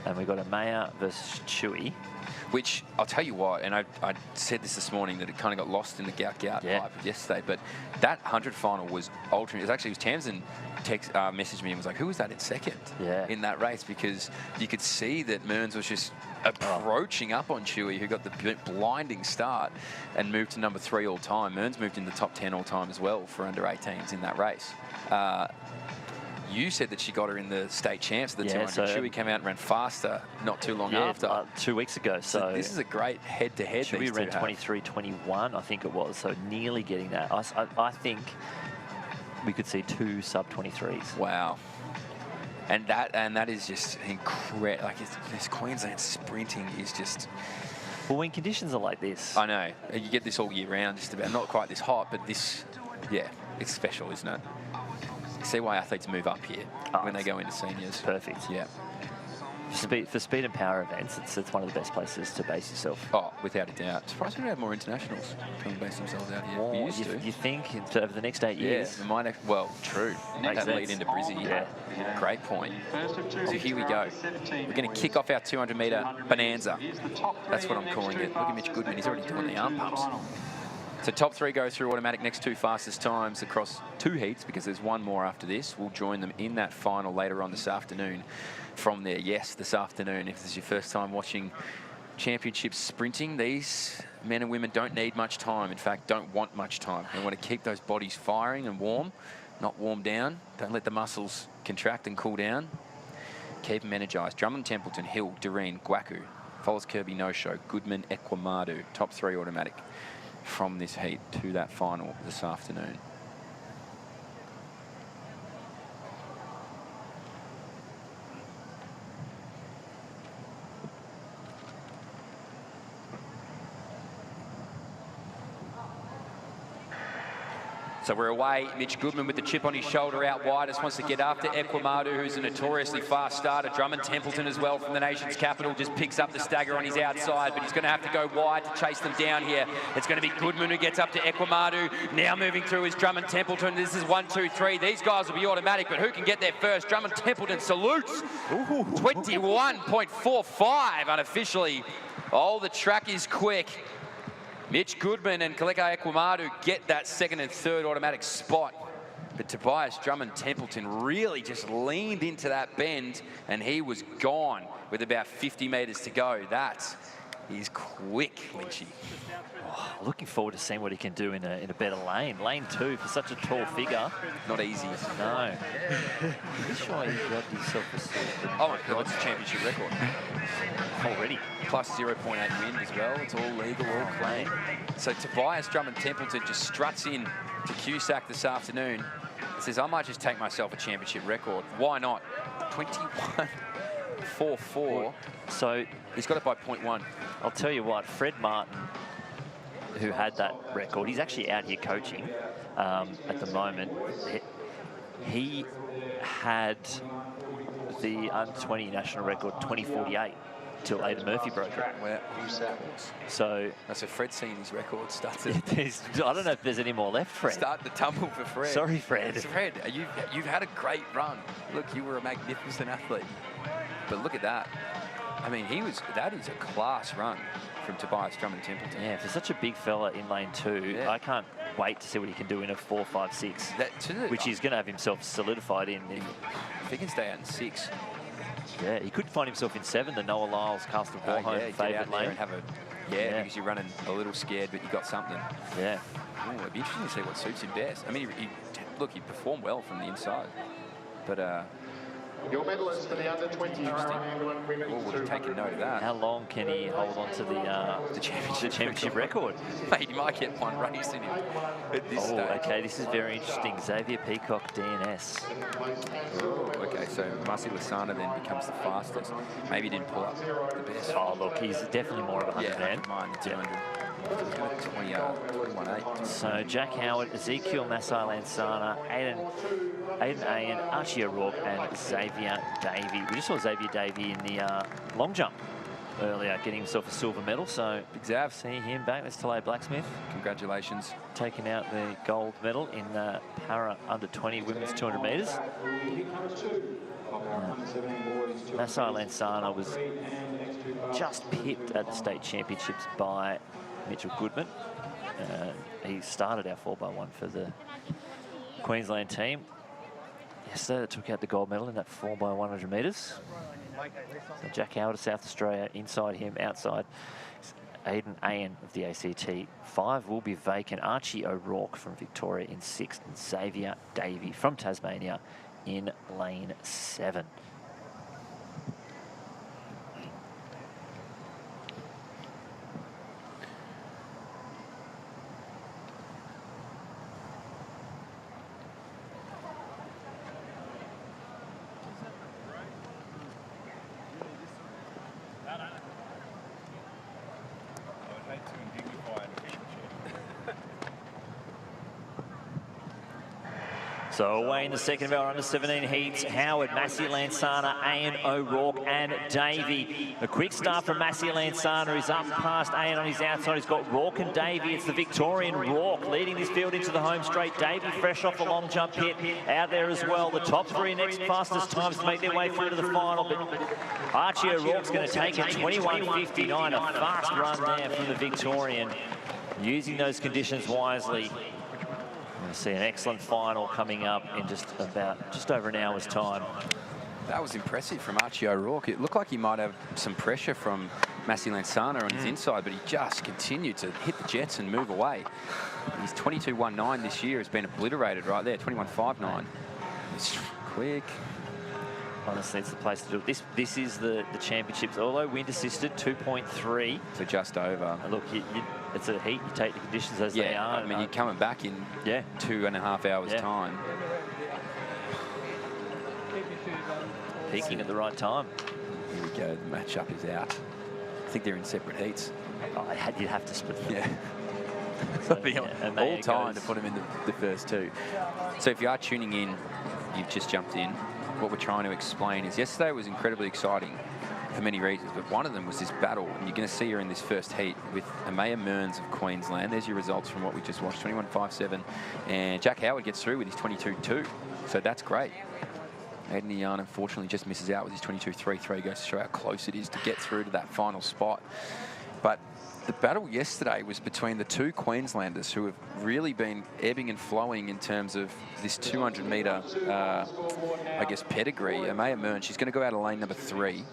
And we've got a Maya versus Chewy. Which, I'll tell you what, and I said this morning, that it kind of got lost in the gout hype of yesterday, but that 100 final was ultra. It was Tamsin messaged me and was like, who was that in 2nd in that race? Because you could see that Mearns was just approaching up on Chewy, who got the blinding start and moved to number 3 all time. Mearns moved in the top 10 all time as well for under 18s in that race. You said that she got her in the state champs of the 200. So Chewy came out and ran faster not too long after. 2 weeks ago. So this is a great head-to-head. Chewy ran 23.21, I think it was, so nearly getting that. I think we could see 2 sub-23s. Wow. And that is just incredible. Like, this Queensland sprinting is just... Well, when conditions are like this... I know. You get this all year round, just about. Not quite this hot, but this... Yeah, it's special, isn't it? See why athletes move up here when they go into seniors. Perfect. Yeah. For speed and power events, it's one of the best places to base yourself. Oh, without a doubt. Surprised we don't have more internationals come and base themselves out here. We used to. You think over the next 8 years? Yeah, well, true. That lead into Brizzy. Yeah. Great point. So here we go. We're going to kick off our 200-metre bonanza. That's what I'm calling it. Look at Mitch Goodman. He's already doing the arm pumps. So top 3 go through automatic. Next 2 fastest times across 2 heats, because there's 1 more after this. We'll join them in that final later on this afternoon from there. Yes, this afternoon, if this is your first time watching championship sprinting, these men and women don't need much time. In fact, don't want much time. They want to keep those bodies firing and warm, not warm down. Don't let the muscles contract and cool down. Keep them energised. Drummond, Templeton, Hill, Doreen, Guaku, follows Kirby, No-Show, Goodman, Ekwamadu. Top 3 automatic from this heat to that final this afternoon. So we're away. Mitch Goodman with the chip on his shoulder out wide. Just wants to get after Ekwamadu, who's a notoriously fast starter. Drummond Templeton as well from the nation's capital just picks up the stagger on his outside, but he's going to have to go wide to chase them down here. It's going to be Goodman who gets up to Ekwamadu. Now moving through is Drummond Templeton. This is 1, 2, 3. These guys will be automatic, but who can get there first? Drummond Templeton salutes. 21.45 unofficially. Oh, the track is quick. Mitch Goodman and Kaleka Ekwamadu get that 2nd and 3rd automatic spot. But Tobias Drummond Templeton really just leaned into that bend, and he was gone with about 50 metres to go. That is quick, Lynchy. Oh, looking forward to seeing what he can do in a better lane. Lane 2 for such a tall figure. Not easy. No. Pretty sure he grabbed himself a silver. Oh my God, it's a championship record. Already. Plus 0.8 wind as well. It's all legal, all clean. So Tobias Drummond Templeton just struts in to QSAC this afternoon. He says, I might just take myself a championship record. Why not? 21.44. So he's got it by 0.1. I'll tell you what, Fred Martin, who had that record, he's actually out here coaching at the moment. He had the under-20 national record 2048 till Aidan Murphy broke it. Well, so that's a Fred seen his record started. I don't know if there's any more left, Fred. Start the tumble for Fred. Sorry, Fred. Fred, you've had a great run. Look, you were a magnificent athlete. But look at that. I mean, that is a class run from Tobias Drummond Templeton. Yeah, for such a big fella in lane 2, yeah. I can't wait to see what he can do in a 4, 5, 6, which he's going to have himself solidified in. If he can stay out in 6. Yeah, he could find himself in 7, the Noah Lyles, Castle Warholm favourite lane. And have because you're running a little scared, but you got something. Yeah. Ooh, it'd be interesting to see what suits him best. I mean, look, he performed well from the inside, but your medalist for the under-20 we'll have taken note of that. How long can he hold on to the championship record? Mate, he might get one race in him at this stage. Okay, this is very interesting. Xavier Peacock, DNS. Oh, okay, so Marcy Lasana then becomes the fastest. Maybe he didn't pull up the best. Oh, look, he's definitely more of a 100 man. Mine, 200. 21.8. So Jack Howard, Ezekiel Masai Lansana, Aiden Ayen, Archie O'Rourke, and Xavier Davey. We just saw Xavier Davey in the long jump earlier, getting himself a silver medal. So big Zav, see him back. That's Talay Blacksmith. Congratulations. Taking out the gold medal in the para under-20 women's 200 metres. Masai Lansana was just pipped at the state championships by Mitchell Goodman. He started our 4x1 for the Queensland team. Yesterday they took out the gold medal in that 4x100 metres. So Jack Howard of South Australia, inside him, outside Aiden Ayen of the ACT. 5 will be vacant. Archie O'Rourke from Victoria in 6th, and Xavier Davey from Tasmania in lane 7. So away in the second of our under-17 heats, Howard, Massey Lansana, Ayen O'Rourke and Davey. A quick start from Massey Lansana, who's up past Ayen on his outside. He's got Rourke and Davey. It's the Victorian Rourke leading this field into the home straight. Davey fresh off the long jump hit out there as well. The top 3 next fastest times to make their way through to the final. But Archie O'Rourke's going to take it 21.59, a fast run there from the Victorian. using those conditions wisely. We're going to see an excellent final coming up in just over an hour's time. That was impressive from Archie O'Rourke. It looked like he might have some pressure from Massi Lansana on his inside, but he just continued to hit the jets and move away. His 22.19 this year has been obliterated right there, 21.59. It's quick. Honestly, it's the place to do it. This is the championships. Although wind assisted, 2.3. So just over. And look, it's a heat. You take the conditions as they are. I mean, you're coming back in 2.5 hours' time. Peaking at the right time. Here we go. The matchup is out. I think they're in separate heats. Oh, you'd have to split them. Yeah. All time to put them in the first two. So if you are tuning in, you've just jumped in. What we're trying to explain is yesterday was incredibly exciting for many reasons, but one of them was this battle, and you're going to see her in this first heat with Amaya Mearns of Queensland. There's your results from what we just watched, 21.57, and Jack Howard gets through with his 22.2, so that's great. Aidan Ian unfortunately just misses out with his 22.33, goes to show how close it is to get through to that final spot. But the battle yesterday was between the two Queenslanders who have really been ebbing and flowing in terms of this 200-metre, I guess, pedigree. Amaya Mearns, she's going to go out of lane number 3.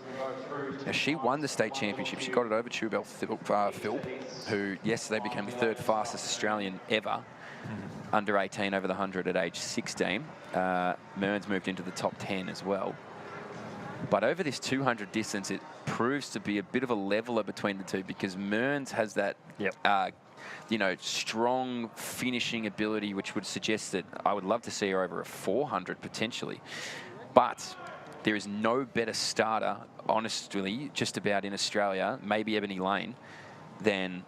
Now, she won the state championship. She got it over Chubel Philp, who yesterday became the 3rd fastest Australian ever, under 18 over the 100 at age 16. Mearns moved into the top 10 as well. But over this 200 distance, it proves to be a bit of a leveler between the two because Mearns has that, you know, strong finishing ability, which would suggest that I would love to see her over a 400 potentially. But there is no better starter, honestly, just about in Australia, maybe Ebony Lane, than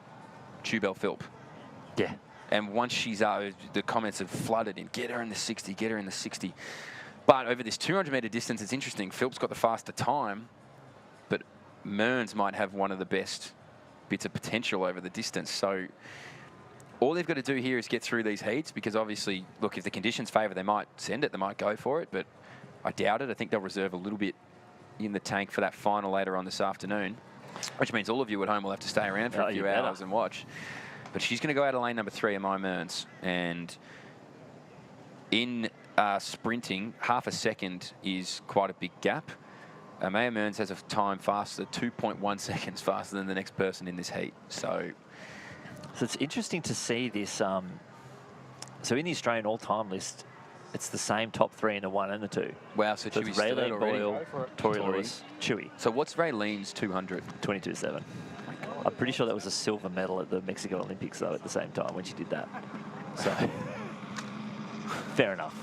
Chubel Philp. Yeah. And once she's out, the comments have flooded in, get her in the 60, get her in the 60. But over this 200-metre distance, it's interesting. Philp's got the faster time, but Mearns might have one of the best bits of potential over the distance. So all they've got to do here is get through these heats because obviously, look, if the conditions favour, they might send it, they might go for it, but I doubt it. I think they'll reserve a little bit in the tank for that final later on this afternoon, which means all of you at home will have to stay around for a few hours and watch. But she's going to go out of lane number 3, Amaya Mearns, and in sprinting, half a second is quite a big gap. Amaya Mearns has a time faster, 2.1 seconds faster than the next person in this heat. So it's interesting to see this. So in the Australian all-time list, it's the same top 3 in the 1 and the 2. Wow, so Chewy's still Raylene Boyle, Tori Lewis, Chewy. So what's Raylene's 200? 22.7. I'm pretty sure that was a silver medal at the Mexico Olympics, though, at the same time when she did that. So, fair enough.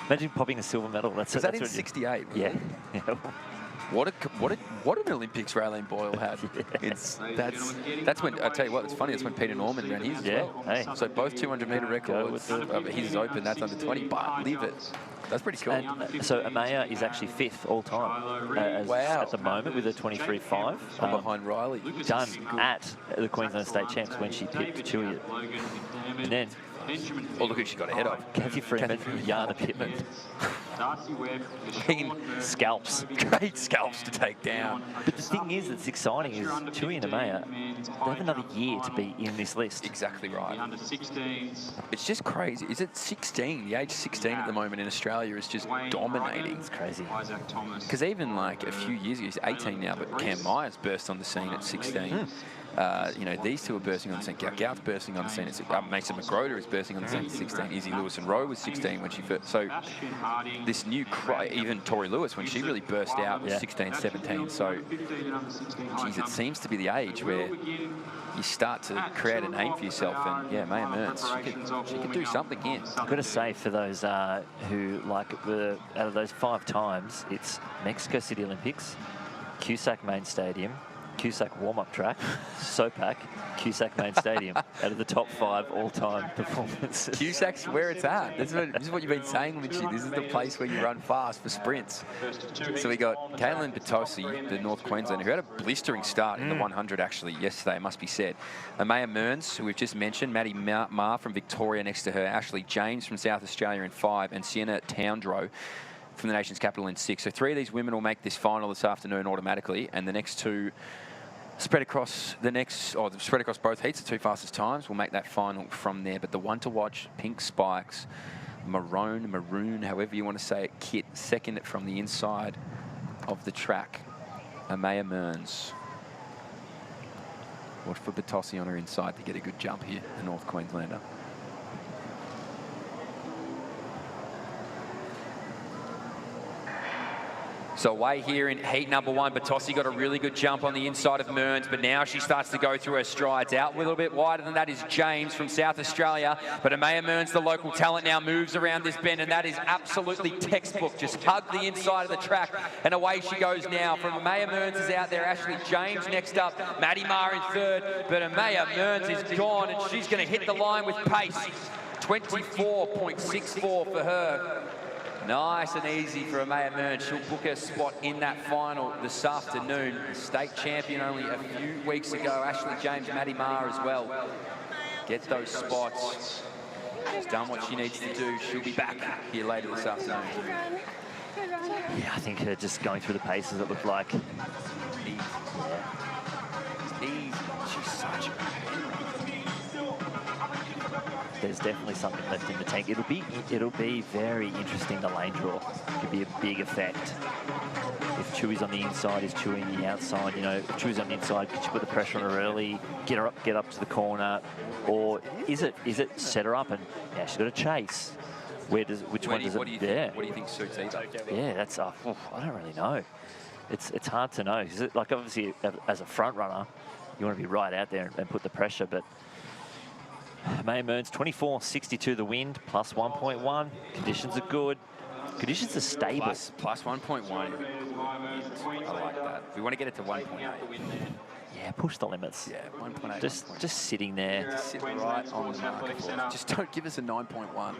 Imagine popping a silver medal. Was that in 68? Yeah. What an Olympics Raylene Boyle had. That's when, I tell you what, it's funny, that's when Peter Norman ran his as well. Hey. So both 200-metre records, his is open, that's under 20, but leave it. That's pretty cool. And, so Amaya is actually 5th all-time at the moment with a 23.5. Behind Riley. Done at the Queensland State Champs when she picked Chewy. And then... Oh, look who she got ahead of. Kathy Freeman, Yana Pittman. Scalps. Great scalps to take down. But the thing is that's exciting is Chewy and Amaya, they have another year to be in this list. Exactly right. It's just crazy. Is it 16? The age 16 at the moment in Australia is just dominating. It's crazy. Because even like a few years ago, he's 18 now, but Cam Myers burst on the scene at 16. You know, these two are bursting on the scene. Gout's bursting on the scene. Mason McGroder is bursting on the scene at 16. Izzy Lewis and Rowe was 16 when she first. So this new, even Tori Lewis, when she really burst out, was 16, 17. So, geez, it seems to be the age where you start to create a name for yourself. And yeah, Amaya Mearns, she could do something here. I've got to say, for those who like it, out of those 5 times, it's Mexico City Olympics, QSAC Main Stadium, QSAC warm-up track, SOPAC, QSAC Main Stadium, out of the top 5 all-time performances. QSAC's where it's at. This is what you've been saying, Lynchy. This is the place where you run fast for sprints. So we got Caitlin Batosi, the North Queenslander, who had a blistering start in the 100 actually yesterday, it must be said. Amaya Mearns, who we've just mentioned, Maddie Ma from Victoria next to her, Ashley James from South Australia in 5, and Sienna Towndrow from the nation's capital in 6. So 3 of these women will make this final this afternoon automatically, and the next 2 spread across the next, or spread across both heats, the 2 fastest times. We'll make that final from there. But the one to watch, Pink Spikes, maroon, however you want to say it, Kit, second from the inside of the track. Amaya Mearns. Watch for Batossi on her inside to get a good jump here, the North Queenslander. So away here in heat number 1, Batossi got a really good jump on the inside of Mearns, but now she starts to go through her strides. Out a little bit wider than that is James from South Australia, but Amaya Mearns, the local talent, now moves around this bend, and that is absolutely textbook. Just hug the inside of the track, and away she goes now. From Amaya Mearns is out there, Ashley James next up, Maddie Marr in third, but Amaya Mearns is gone, and she's going to hit the line with pace. 24.64 for her. Nice and easy for Amaya Mearns. She'll book her spot in that final this afternoon. State champion only a few weeks ago. Ashley James, Maddie Marr as well. Get those spots. She's done what she needs to do. She'll be back here later this afternoon. Yeah, I think just going through the paces, it looked like. Easy. Easy. She's such a There's definitely something left in the tank. It'll be very interesting, the lane draw. Could be a big effect. If Chewy's on the inside, is Chewy on the outside? You know, if Chewy's on the inside, could you put the pressure on her early, get up to the corner, or is it set her up and yeah, she's got to chase? Which one does it? What do you think suits either? Yeah, that's I don't really know. It's hard to know. Is it like obviously as a front runner, you want to be right out there and put the pressure, but. May Mearns 24.62 the wind, plus 1.1. Conditions are good. Conditions are stable. Plus 1.1. I like that. We want to get it to 1.8. Yeah, push the limits. Yeah, 1.8. Just sitting there. Just sit right on the mark. Just don't give us a 9.1.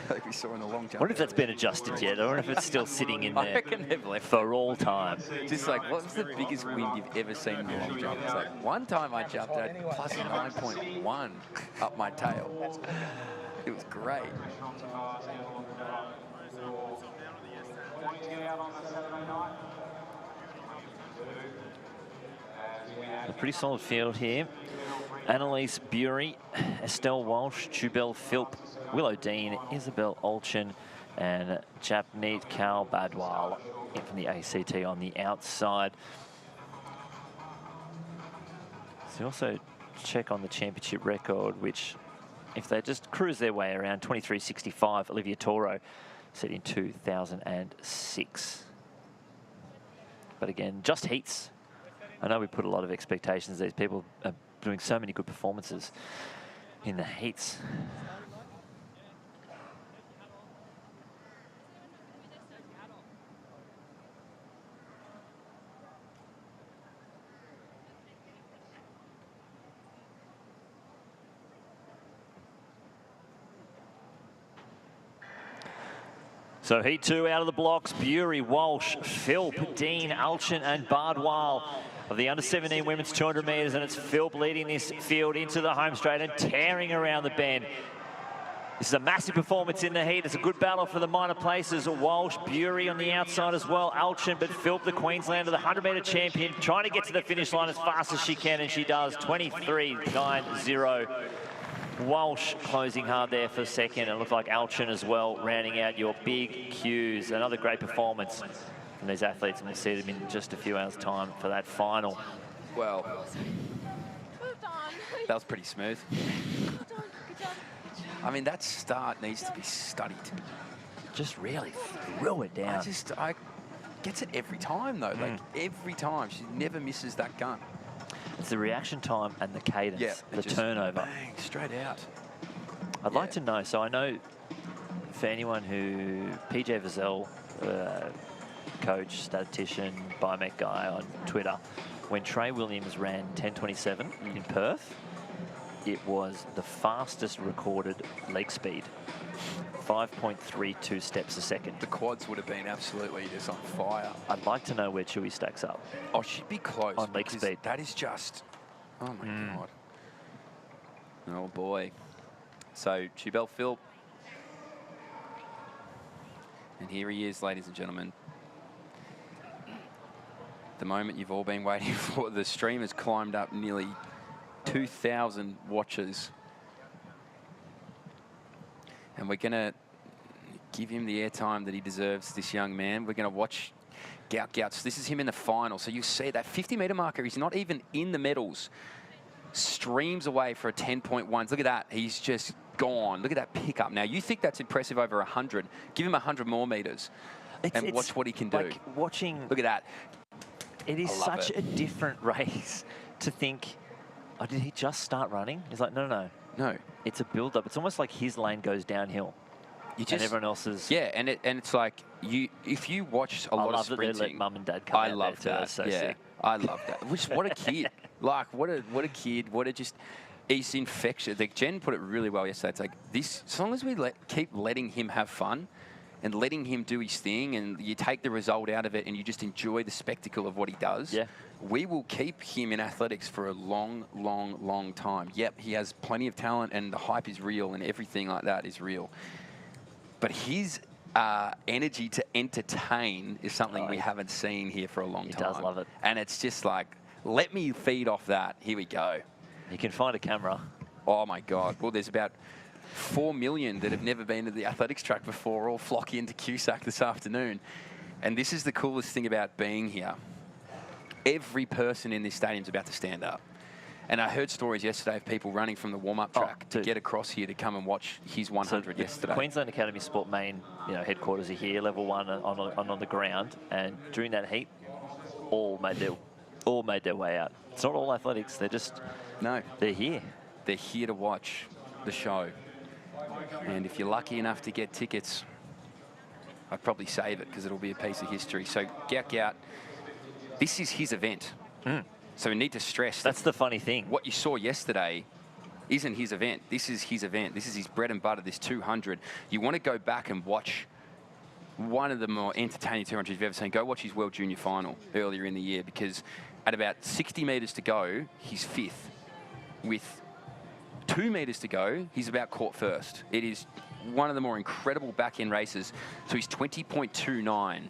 Like we saw in the long jump. I wonder if that's been adjusted yet, or if it's still sitting in there I reckon they've left for all time. Just like, what's the biggest wind you've ever seen in the long jump? It's like, one time I jumped at plus 9.1 up my tail. It was great. A pretty solid field here. Annalise Bury, Estelle Walsh, Chubel Philp, Willow Dean, Isabel Olchin, and Japneet Kaur Badwal in from the ACT on the outside. So also check on the championship record, which if they just cruise their way around 23.65, Olivia Toro set in 2006. But again, just heats. I know we put a lot of expectations. These people are doing so many good performances in the heats. So heat 2 out of the blocks, Bury, Walsh, Philp, Dean, Alchin and Bardwal of the under-17 women's 200 metres, and it's Philp leading this field into the home straight and tearing around the bend. This is a massive performance in the heat. It's a good battle for the minor places. Walsh, Bury on the outside as well, Alchin, but Philp, the Queenslander, the 100-metre champion, trying to get to the finish line as fast as she can, and she does, 23.90. Walsh closing hard there for second. It looked like Alchin as well, rounding out your big Qs. Another great performance from these athletes, and we'll see them in just a few hours' time for that final. Well, that was pretty smooth. I mean, that start needs to be studied. Just really threw it down. I gets it every time, though. Like, every time. She never misses that gun. It's the reaction time and the cadence, yeah, the turnover. Bang, straight out. I'd like to know, so I know for anyone who, PJ Vazell, coach, statistician, biomech guy on Twitter, when Trey Williams ran 10.27 in Perth, it was the fastest recorded leg speed. 5.32 steps a second. The quads would have been absolutely just on fire. I'd like to know where Chewy stacks up. Oh, she'd be close on leg speed. That is just, oh my God. Oh boy. So Chubel Philp. And here he is, ladies and gentlemen. the moment you've all been waiting for. The stream has climbed up nearly 2,000 watches. And we're going to give him the airtime that he deserves, this young man. We're going to watch Gout. So this is him in the final. So you see that 50-metre marker, he's not even in the medals. Streams away for a 10.1. Look at that. He's just gone. Look at that pickup. Now, you think that's impressive over 100. Give him 100 more metres and watch what he can do. Like watching... Look at that. It is such a different race to think, oh, did he just start running? He's like, no. It's a build-up. It's almost like his lane goes downhill. And everyone else's... Yeah, and it's like, if you watch a lot of sprinting... I love that they let mum and dad come out love there that. So yeah, sick. I love that. What a kid. Like, what a kid. He's infectious. Like, Jen put it really well yesterday. It's like, this, as long as we keep letting him have fun and letting him do his thing and you take the result out of it and you just enjoy the spectacle of what he does, we will keep him in athletics for a long, long, long time. Yep, he has plenty of talent and the hype is real and everything like that is real. But his energy to entertain is something we haven't seen here for a long time. He does love it. And it's just like, let me feed off that. Here we go. You can find a camera. Oh, my God. Well, there's about 4 million that have never been to the athletics track before, all flocking into QSAC this afternoon. And this is the coolest thing about being here. Every person in this stadium is about to stand up. And I heard stories yesterday of people running from the warm-up track to get across here to come and watch his 100 yesterday. The Queensland Academy Sport main, headquarters are here, level 1 on the ground, and during that heat, all made their way out. It's not all athletics; they're here. They're here to watch the show. And if you're lucky enough to get tickets, I'd probably save it because it'll be a piece of history. So Gout, this is his event. So we need to stress that's the funny thing. What you saw yesterday isn't his event. This is his event. This is his bread and butter, this 200. You want to go back and watch one of the more entertaining 200s you've ever seen. Go watch his World Junior Final earlier in the year because at about 60 metres to go, he's 5th. With 2 metres to go, he's about caught first. It is one of the more incredible back-end races. So he's 20.29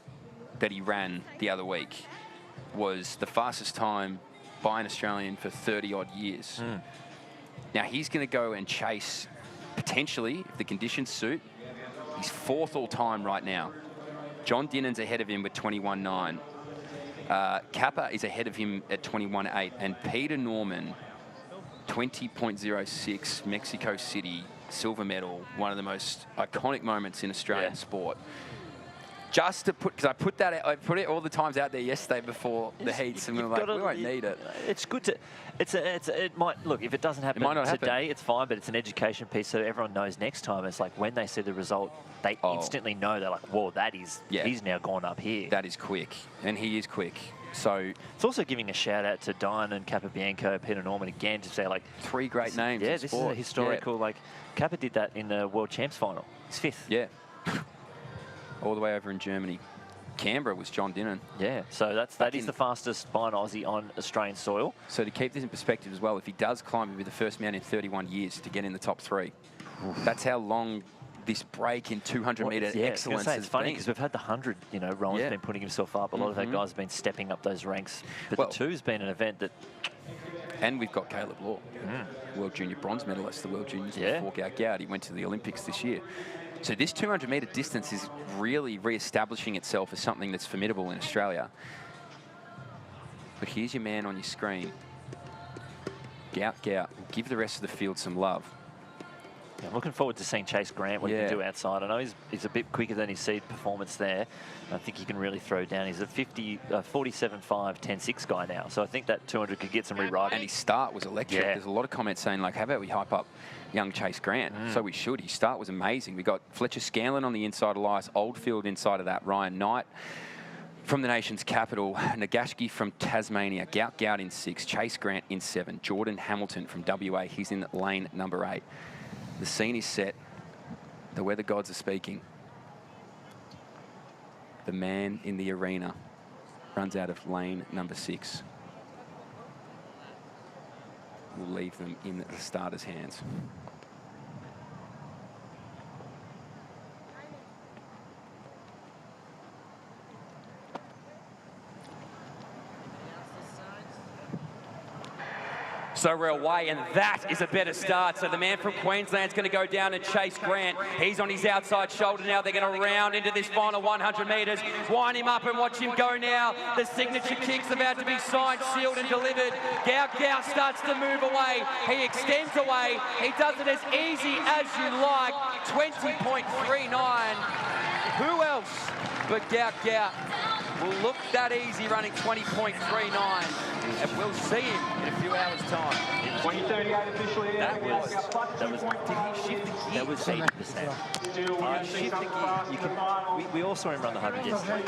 that he ran the other week was the fastest time by an Australian for 30-odd years. Now, he's going to go and chase, potentially, if the conditions suit, he's 4th all-time right now. John Dinnan's ahead of him with 21.9. Kappa is ahead of him at 21.8. And Peter Norman, 20.06, Mexico City, silver medal, one of the most iconic moments in Australian sport. Just to put, because I put it all the times out there yesterday before the heats, and we were like, we won't need it. It's good to, it might, look, if it doesn't happen today, it's fine, but it's an education piece so everyone knows next time. It's like when they see the result, they instantly know, they're like, whoa, he's now gone up here. That is quick, and he is quick. So it's also giving a shout out to Diane and Capobianco, Peter Norman again, to say like 3 great names. Yeah, this is a historical, like Kappa did that in the World Champs final. He's 5th. Yeah. All the way over in Germany. Canberra was John Dinnan. Yeah, so that is the fastest by an Aussie on Australian soil. So to keep this in perspective as well, if he does climb, he'll be the first man in 31 years to get in the top 3. That's how long this break in 200-metre excellence has it's funny been. because we've had the 100, Rowan's been putting himself up. A lot of our guys have been stepping up those ranks. But the 2's been an event that... And we've got Caleb Law, World Junior bronze medalist, the World Juniors before Gout. He went to the Olympics this year. So this 200-metre distance is really re-establishing itself as something that's formidable in Australia. But here's your man on your screen. Gout. Give the rest of the field some love. Yeah, I'm looking forward to seeing Chase Grant, what he can do outside. I know he's a bit quicker than his seed performance there. I think he can really throw down. He's a 47.5, 10.6 guy now. So I think that 200 could get some rewriting. And his start was electric. There's a lot of comments saying, like, how about we hype up young Chase Grant? So we should. His start was amazing. We got Fletcher Scanlon on the inside, Elias Oldfield inside of that, Ryan Knight from the nation's capital, Nagashki from Tasmania, Gout in 6, Chase Grant in 7, Jordan Hamilton from WA, he's in lane number 8. The scene is set. The weather gods are speaking. The man in the arena runs out of lane number 6. We'll leave them in the starters' hands. So we're away, and that is a better start. So the man from Queensland's going to go down and chase Grant. He's on his outside shoulder now. They're going to round into this final 100 metres. Wind him up and watch him go now. The signature kick's about to be signed, sealed and delivered. Gow starts to move away. He extends away. He does it as easy as you like. 20.39. Who else but Gow will look that easy running 20.39, and we'll see him in a few hours' time. 2038 officially. That was, did he shift the gear? That was 80%. Shift the gear. We all saw him run the 100 yesterday.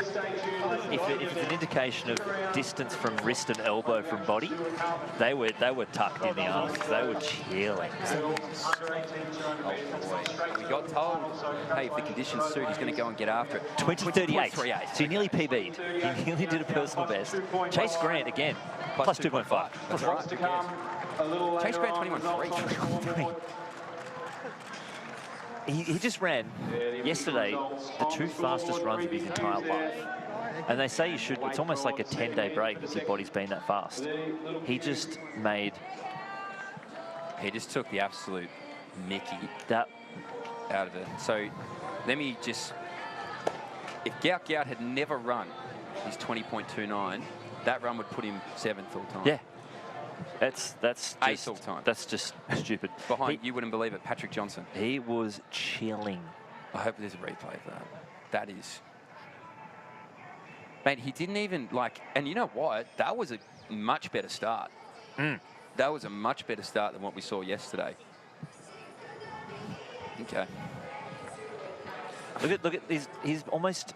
If it's an indication of distance from wrist and elbow from body, they were tucked in the arms. They were chilling. Oh boy. We got told, hey, if the conditions suit, he's going to go and get after it. 20.38. So he nearly PB'd. He nearly did a personal best. Chase Grant again, plus 2.5. That's right. Chase Grant 21.3. He just ran yesterday the 2 fastest runs of his entire life. And they say you should, it's almost like a 10-day break because your body's been that fast. He just took the absolute mickey out of it. So let me just, if Gout had never run his 20.29, that run would put him 7th all time. Yeah. That's just 8th all time. That's just stupid. Behind, you wouldn't believe it, Patrick Johnson. He was chilling. I hope there's a replay of that. That is... Mate, he didn't even, like... And you know what? That was a much better start. That was a much better start than what we saw yesterday. Okay. Look at, he's almost...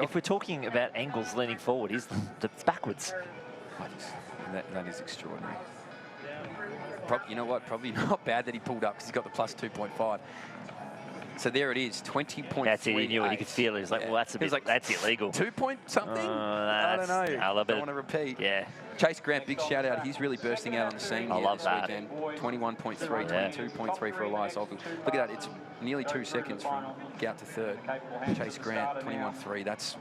If we're talking about angles leaning forward, it's backwards. That is extraordinary. You know what? Probably not bad that he pulled up because he's got the plus 2.5. So there it is, 20.38. That's it. He knew it. He could feel it. He's like, well, that's a bit. That's illegal. 2 point something? I don't know. I don't want to repeat. Yeah. Chase Grant, big shout out. He's really bursting out on the scene I here love this that. weekend. 21.3, 22.3 for Elias Oldfield. Look at that. It's nearly 2 seconds from Gout to third. Chase Grant, 21.3. That's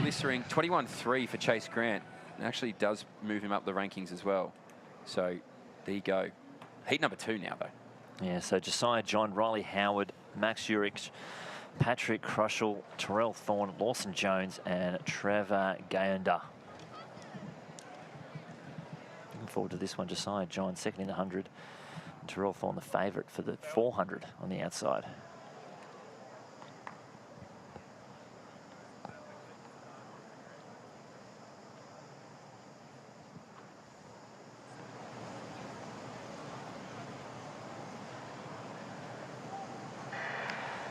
blistering. 21.3 for Chase Grant. It actually does move him up the rankings as well. So there you go. Heat number 2 now, though. Yeah, so Josiah John, Riley Howard, Max Urich, Patrick Crushall, Terrell Thorne, Lawson Jones, and Trevor Gander. Looking forward to this one. Josiah John, second in the 100. And Terrell Thorne, the favourite for the 400 on the outside.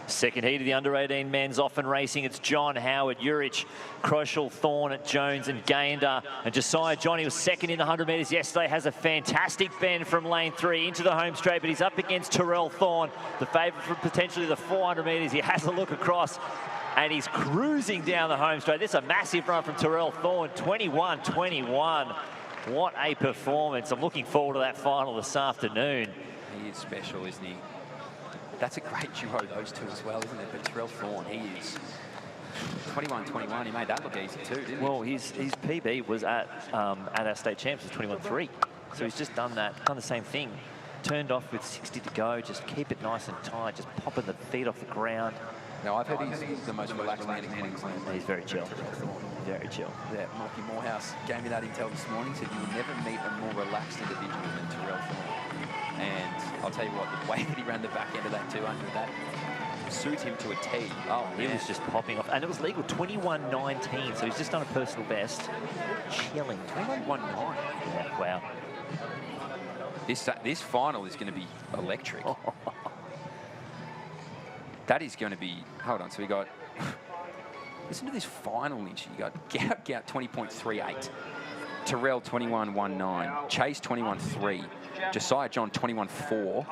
Second heat of the under-18 men's off and racing. It's John, Howard, Urich, Crushall, Thorne, Jones and Gander. And Josiah John, he was second in the 100 metres yesterday, has a fantastic bend from lane 3 into the home straight, but he's up against Terrell Thorne, the favourite for potentially the 400 metres. He has a look across and he's cruising down the home straight. This is a massive run from Terrell Thorne, 21-21. What a performance. I'm looking forward to that final this afternoon. He is special, isn't he? That's a great duo, those two as well, isn't it? But Terrell Thorne, he is 21-21. He made that look easy too, didn't he? Well, his PB was at our state champs was 21-3. So he's just done the same thing. Turned off with 60 to go. Just keep it nice and tight. Just popping the feet off the ground. No, I've heard he's the most relaxed man in Queensland. He's very chill. Very chill. Yeah, Marky Morehouse gave me that intel this morning. Said you will never meet a more relaxed individual than Terrell Thorne. And I'll tell you what, the way that he ran the back end of that 200, that suits him to a T. Oh, he was just popping off. And it was legal, 21-19, so he's just done a personal best. Chilling. 21-19. Yeah, wow. This final is going to be electric. That is going to be... Hold on, so we got... Listen to this final, Lynch. You got Gout 20.38. Terrell 21-19. Chase 21-3. Josiah John 21-4,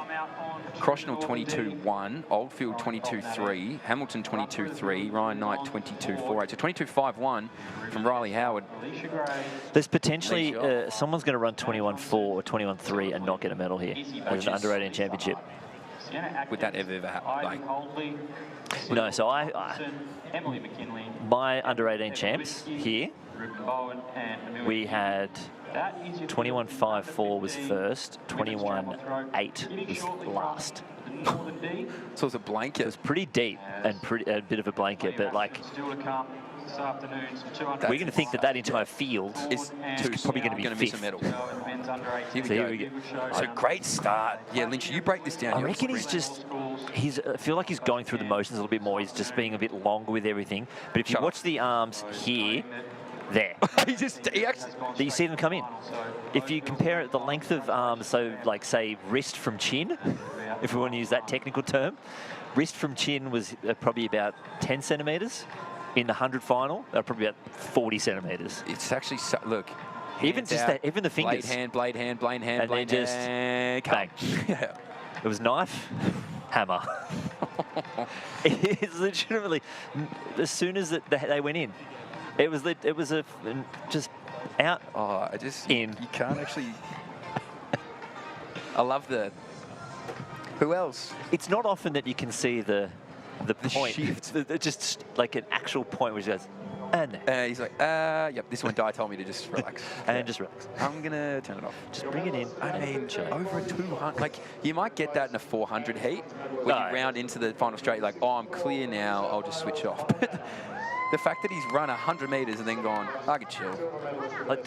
Croshnell 22-1, Oldfield 22-3, Hamilton 22-3, Ryan Knight 22-4-8. So 22-5-1 from Riley Howard. There's potentially someone's going to run 21-4 or 21-3 and not get a medal here as an under-18 championship. Would that ever happen? No, so my under-18 champs here, we had That is your 21.54 was first. 21.8 was last. So it's a blanket. It was pretty deep and a bit of a blanket, but like still to come this afternoon. Some we're going to think that that entire field is probably going to be some fifth. medals. Here we go. So great start. Yeah, Lynch, you break this down. I reckon I feel like he's going through the motions a little bit more. He's just being a bit longer with everything. But if you watch the arms here, there. You see them come in. If you compare it, the length of arms, so like say wrist from chin, if we want to use that technical term, wrist from chin was probably about 10 centimetres. In the 100 final, they're probably about 40 centimetres. It's actually, look. Even just that, even the fingers. Blade hand, and then just bang. Yeah. It was knife, hammer. It's legitimately, as soon as they went in, it was just out. Oh, in. You can't actually. I love the. Who else? It's not often that you can see the point. Shift. Just like an actual point where he goes, and he's like, yep, this one guy told me to just relax. And just relax. I'm going to turn it off. Just bring it in. I mean, over a 200, like, you might get that in a 400 heat when you round into the final straight, like, oh, I'm clear now, I'll just switch off. But the fact that he's run 100 metres and then gone, I can chill. Like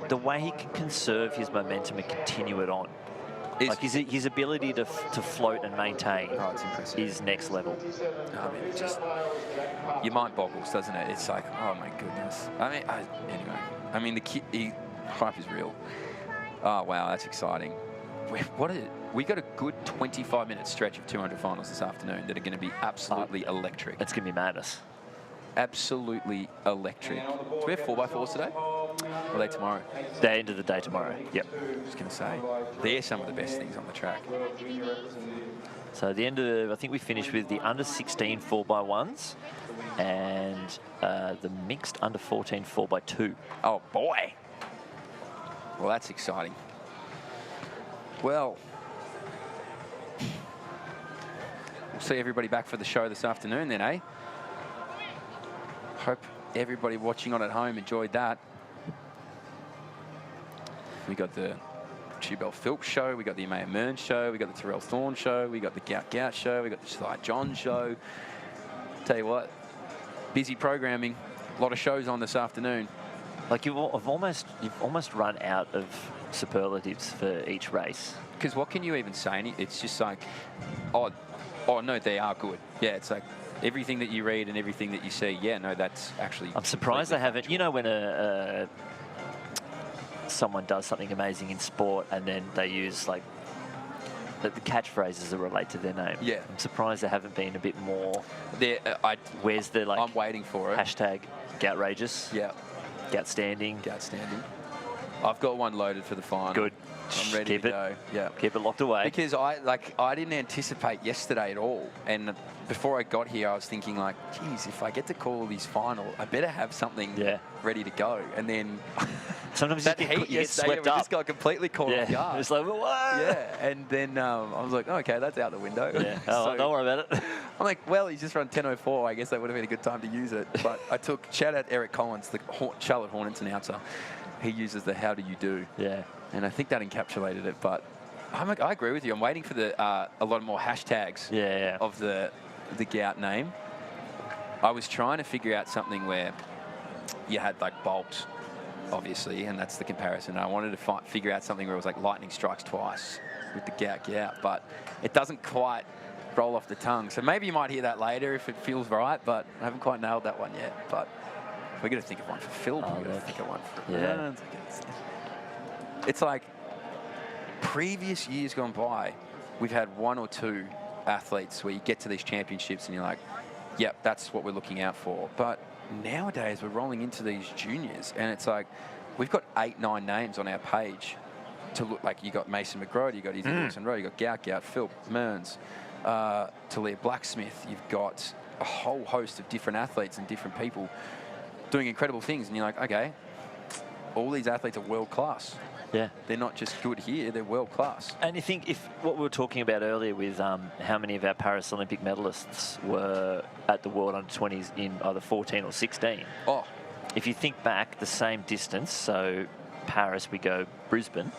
the way he can conserve his momentum and continue it on. Like his ability to float and maintain is next level. I mean, it just, your mind boggles, doesn't it? It's like, oh my goodness. I mean, anyway. I mean, hype is real. Oh wow, that's exciting. We got a good 25-minute stretch of 200 finals this afternoon that are going to be absolutely electric. It's going to be madness. Absolutely electric. Do we have 4x4s today? Or are they tomorrow? The end of the day tomorrow. Yep. I was going to say, they're some of the best things on the track. So at the end of, I think we finished with the under 16 4x1s and the mixed under 14 4x2. Oh boy. Well, that's exciting. Well, we'll see everybody back for the show this afternoon then, eh? Hope everybody watching on at home enjoyed that. We got the Tubel Philp show, we got the Amaya Mern show, we got the Terrell Thorne show, we got the Gout show, we got the Sly John show. Tell you what, busy programming, a lot of shows on this afternoon. Like you've almost run out of superlatives for each race. Because what can you even say? It's just like, oh no, they are good. Yeah, it's like, everything that you read and everything that you see, yeah, no, that's actually... I'm surprised they haven't... You know when someone does something amazing in sport and then they use, like, the catchphrases that relate to their name. Yeah. I'm surprised they haven't been a bit more... Where's the, like... I'm waiting for it. Hashtag Goutrageous. Yeah. Goutstanding. Goutstanding. I've got one loaded for the final. Good. I'm ready to go. Yeah. Keep it locked away. Because I didn't anticipate yesterday at all. And before I got here, I was thinking like, geez, if I get to call this final, I better have something ready to go. And then sometimes that you get swept up. up. Just got completely caught off guard. It's like, what? Yeah. And then I was like, oh, okay, that's out the window. Yeah. So, don't worry about it. I'm like, well, he's just run 10:04. I guess that would have been a good time to use it. But shout out Eric Collins, the Charlotte Hornets announcer. He uses the how do you do. Yeah. And I think that encapsulated it. But I agree with you. I'm waiting for a lot more hashtags of the Gout name. I was trying to figure out something where you had like Bolt, obviously, and that's the comparison. I wanted to figure out something where it was like lightning strikes twice with the Gout, but it doesn't quite roll off the tongue. So maybe you might hear that later if it feels right, but I haven't quite nailed that one yet. But we're going to think of one for Phil. We're going to think of one for... Yeah. It's like previous years gone by, we've had one or two athletes where you get to these championships and you're like, yep, that's what we're looking out for. But nowadays we're rolling into these juniors and it's like, we've got 8, 9 names on our page to look like. You got Mason McGrody, you got Izzy Wilson Rowe, you got Gout, Phil, Mearns, Talia Blacksmith. You've got a whole host of different athletes and different people doing incredible things. And you're like, okay, all these athletes are world class. Yeah. They're not just good here, they're world class. And you think if what we were talking about earlier with how many of our Paralympic medalists were at the World Under-20s in either 14 or 16. Oh. If you think back the same distance, so Paris, we go Brisbane.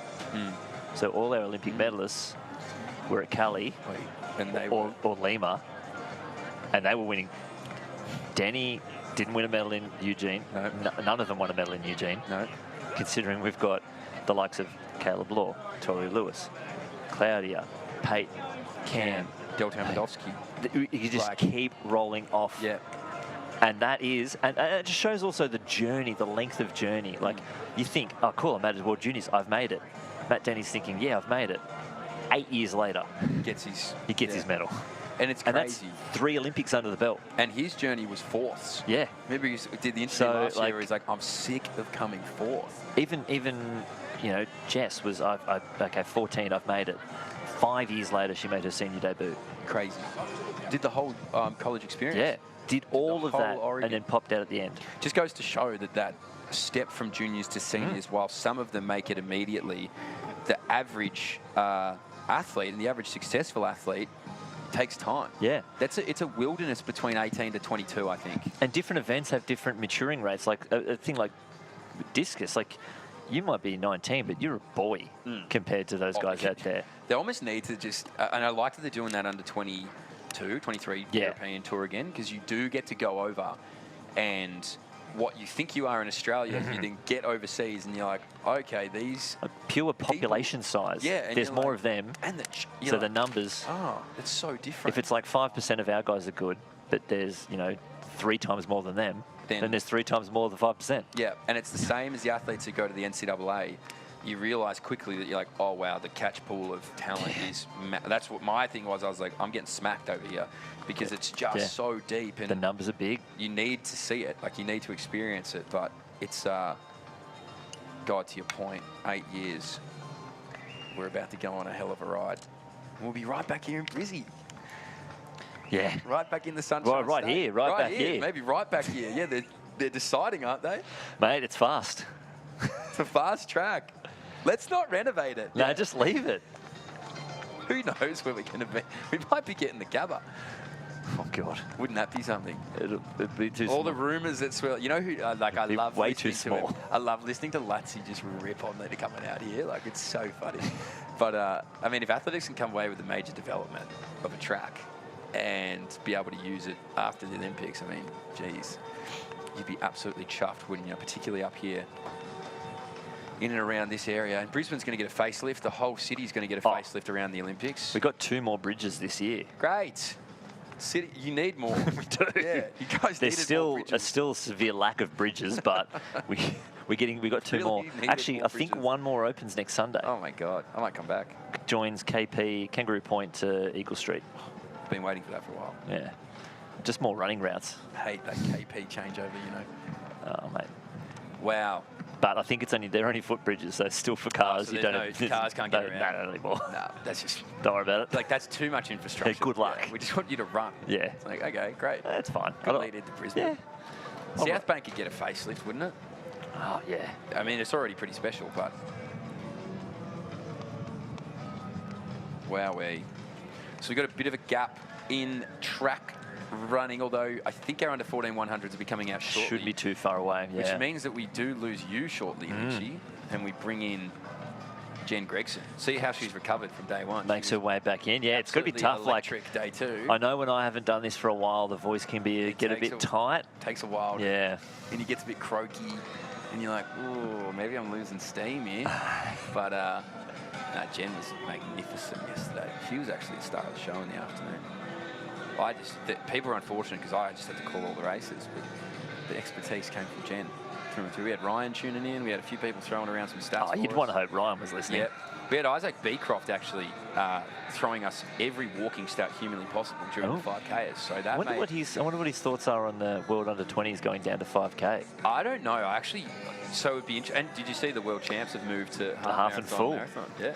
So all our Olympic medalists were at Cali and they or Lima, and they were winning. Denny didn't win a medal in Eugene. No. None of them won a medal in Eugene. No. Considering we've got the likes of Caleb Law, Tori Lewis, Claudia, Peyton, Cam, Delta Hamidovsky. You just keep rolling off. Yeah. And that is, and it just shows also the journey, the length of journey. Like, you think, oh, cool, I'm at World Juniors, I've made it. Matt Denny's thinking, yeah, I've made it. 8 years later, he gets his medal. And it's and crazy. That's 3 Olympics under the belt. And his journey was fourths. Yeah. Remember he did the interview last year where he's like, I'm sick of coming fourth. Even you know, Jess was, okay, 14, I've made it. 5 years later, she made her senior debut. Crazy. Did the whole college experience. Yeah. Did all of that Oregon. and then popped out at the end. Just goes to show that step from juniors to seniors, while some of them make it immediately, the average athlete and the average successful athlete takes time. Yeah. It's a wilderness between 18 to 22, I think. And different events have different maturing rates. Like a thing like discus, like you might be 19, but you're a boy compared to those guys out there. They almost need to just, and I like that they're doing that under 22, 23 European Tour again, because you do get to go over and what you think you are in Australia, you then get overseas and you're like, okay, these... A pure population size. Yeah. And there's more of them. And so the numbers... Oh, it's so different. If it's like 5% of our guys are good, but there's, you know, 3 times more than them, then there's 3 times more than 5%. Yeah, and it's the same as the athletes who go to the NCAA. You realise quickly that you're like, oh, wow, the catch pool of talent is... That's what my thing was. I was like, I'm getting smacked over here because it's just so deep. And the numbers are big. You need to see it. Like, you need to experience it. But it's, God, to your point, 8 years. We're about to go on a hell of a ride. We'll be right back here in Brizzy. Yeah. Right back in the sunshine. Right state. here, right back here. Maybe right back here. Yeah, they're deciding, aren't they? Mate, it's fast. It's a fast track. Let's not renovate it. No, just leave it. Who knows where we're going to be? We might be getting the Gabba. Oh, God. Wouldn't that be something? It'd be too small. All the rumours that swirl. You know who, like, I love way listening too small. to it. I love listening to Latsy just rip on that coming out here. Like, it's so funny. But, I mean, if athletics can come away with a major development of a track and be able to use it after the Olympics, I mean, geez, you'd be absolutely chuffed, wouldn't you? Particularly up here in and around this area. And Brisbane's going to get a facelift. The whole city's going to get a facelift around the Olympics. We've got 2 more bridges this year. Great. City, you need more. We do. Yeah, you guys There's needed still more bridges. a still severe lack of bridges, but we got 2 Really more. needed Actually, more I think bridges. 1 more opens next Sunday. Oh my God, I might come back. Joins KP Kangaroo Point to Eagle Street. Been waiting for that for a while. Yeah, just more running routes. Hate that KP changeover, you know. Oh mate. Wow. But I think they're only footbridges, so it's still for cars. So you there's don't no, cars can't get around. No, not anymore. No, that's just... Don't worry about it. Like, that's too much infrastructure. Yeah, good luck. Yeah, we just want you to run. Yeah. It's like, okay, great. That's fine. Good lead into Brisbane. Yeah. South Bank could get a facelift, wouldn't it? Oh, yeah. I mean, it's already pretty special, but... Wowee. So we've got a bit of a gap in track running, although I think our under 14 100s will be coming out shortly. Shouldn't be too far away, yeah. Which means that we do lose you shortly, Richie, and we bring in Jen Gregson. See how she's recovered from day 1. Makes her way back in. Yeah, it's going to be tough. Electric day 2. I know when I haven't done this for a while, the voice can get a bit tight. Takes a while. Yeah. And he gets a bit croaky, and you're like, ooh, maybe I'm losing steam here. But Jen was magnificent yesterday. She was actually the star of the show in the afternoon. People were unfortunate because I just had to call all the races, but the expertise came from Jen. We had Ryan tuning in. We had a few people throwing around some stats. Oh, you'd want to hope Ryan was listening. Yeah. We had Isaac Beecroft actually throwing us every walking stat humanly possible during the 5Ks. So that I wonder what his thoughts are on the World Under-20s going down to 5K. I don't know. So it would be interesting. And did you see the World Champs have moved to half and full? Marathon? Yeah.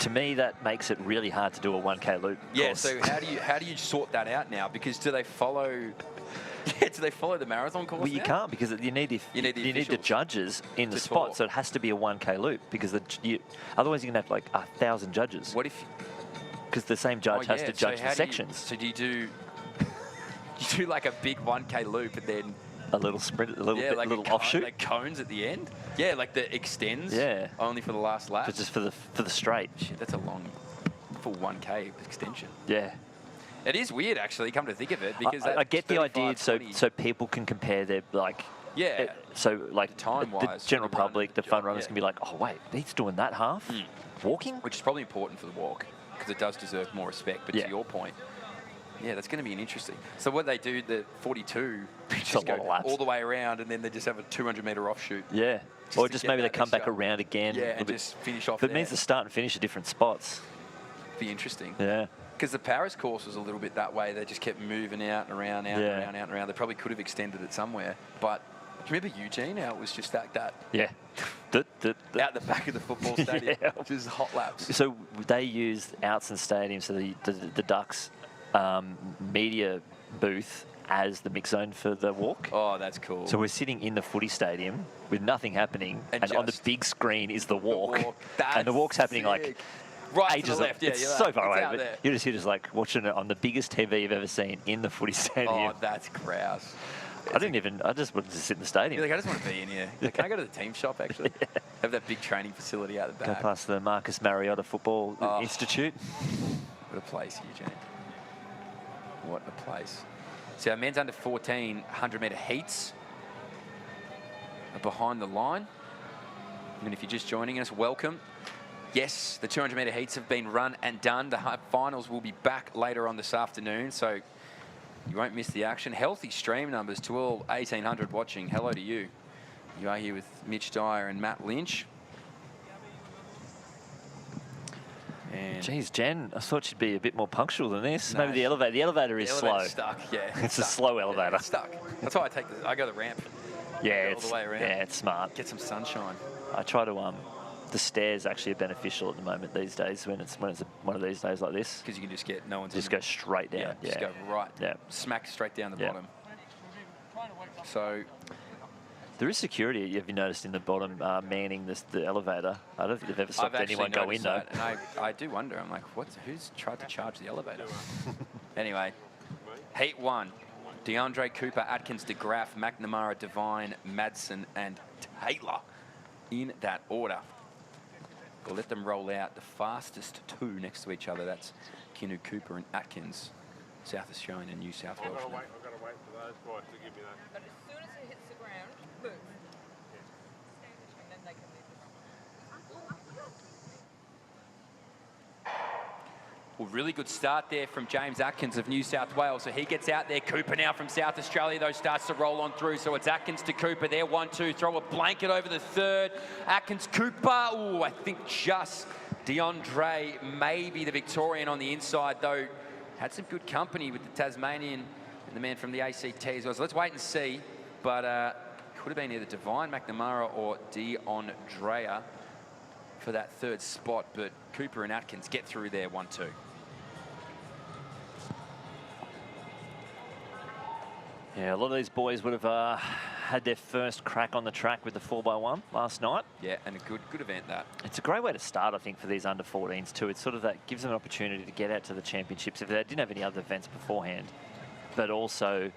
To me, that makes it really hard to do a 1K loop. Yeah. So how do you sort that out now? Because do they follow? Yeah, do they follow the marathon course? Well, you can't, because you need the judges in the spot, so it has to be a 1K loop, because otherwise you're going to have like 1,000 judges. What if? Because the same judge has to judge the sections. So do you do like a big 1K loop and then a little sprint, a little yeah, bit, like a little cone, offshoot. like cones at the end. Yeah, like the extends. Yeah. Only for the last lap. Just for the straight. Shit, that's a long, full 1K extension. Yeah. It is weird, actually, come to think of it, because I get the 35, idea, so 20. so people can compare their Yeah. So like Time-wise, the general the run public, and the the fun jog, runners yeah. can be like, oh wait, he's doing that half, walking. Which is probably important for the walk, because it does deserve more respect. But Yeah. to your point, yeah, that's going to be an interesting. So what they do, the 42, It's a just lot go of laps. all the way around, and then they just have a 200-meter offshoot. Yeah. Just Or to just get maybe they that come back extra- around again. a Yeah, little and bit. just finish off But it there. means the start and finish at different spots. Be interesting. Yeah. Because the Paris course was a little bit that way. They just kept moving out and around, out Yeah. and around, out and around. They probably could have extended it somewhere. But do you remember Eugene, how it was just like that? Yeah. Out the back of the football stadium. Yeah. Just hot laps. So they used Outson Stadium, so the Ducks media booth as the mix zone for the walk. Oh, that's cool. So we're sitting in the footy stadium with nothing happening, and on the just big screen is the walk. That's And the walk's happening like sick. Right ages to the left. Yeah, it's you're so like, far it's away, out but there. you're just like watching it on the biggest TV you've ever seen in the footy stadium. Oh, that's grouse. I just wanted to sit in the stadium. You're like, I just want to be in here. Like, can I go to the team shop, actually? Have that big training facility out the Go back. past the Marcus Mariota Football Institute. What a place, Eugene. What a place. So our men's under 14 100-meter heats are behind the line. And if you're just joining us, welcome. Yes, the 200-meter heats have been run and done. The finals will be back later on this afternoon, so you won't miss the action. Healthy stream numbers to all 1,800 watching. Hello to you. You are here with Mitch Dyer and Matt Lynch. And Geez, Jen, I thought she'd be a bit more punctual than this. No, Maybe the elevator. The elevator is slow. elevator's stuck, yeah. It's a stuck. slow elevator. Yeah, it's stuck. That's why I go the ramp. Yeah, Go all it's the way around. yeah, it's smart. Get some sunshine. I try to the stairs actually are beneficial at the moment these days when it's one of these days like this. Because you can just get no one's Just in go straight down. Yeah, just go right. Yeah. Smack straight down the Yeah. bottom. So There is security, have you noticed, in the bottom manning the elevator? I don't think they've ever stopped I've actually anyone go in noticed though. that, and I do wonder. I'm like, who's tried to charge the elevator? Anyway, heat 1. DeAndre Cooper, Atkins, DeGraff, McNamara, Devine, Madsen, and Taylor in that order. We'll let them roll out. The fastest two next to each other. That's Kinu Cooper and Atkins, South Australian and New South Wales. I've got to wait for those guys to give me that. But as soon as it hits the ground, move. And then they can leave the ground. Well, really good start there from James Atkins of New South Wales. So he gets out there. Cooper now from South Australia, though, starts to roll on through. So it's Atkins to Cooper there. 1-2. Throw a blanket over the third. Atkins, Cooper. Ooh, I think just DeAndre, maybe the Victorian on the inside, though. Had some good company with the Tasmanian and the man from the ACT as well. So let's wait and see. But could have been either Devine, McNamara, or DeAndrea for that third spot. But Cooper and Atkins get through there 1-2. Yeah, a lot of these boys would have had their first crack on the track with the 4x1 last night. Yeah, and a good event that. It's a great way to start, I think, for these under 14s too. It's sort of that gives them an opportunity to get out to the championships if they didn't have any other events beforehand, but also,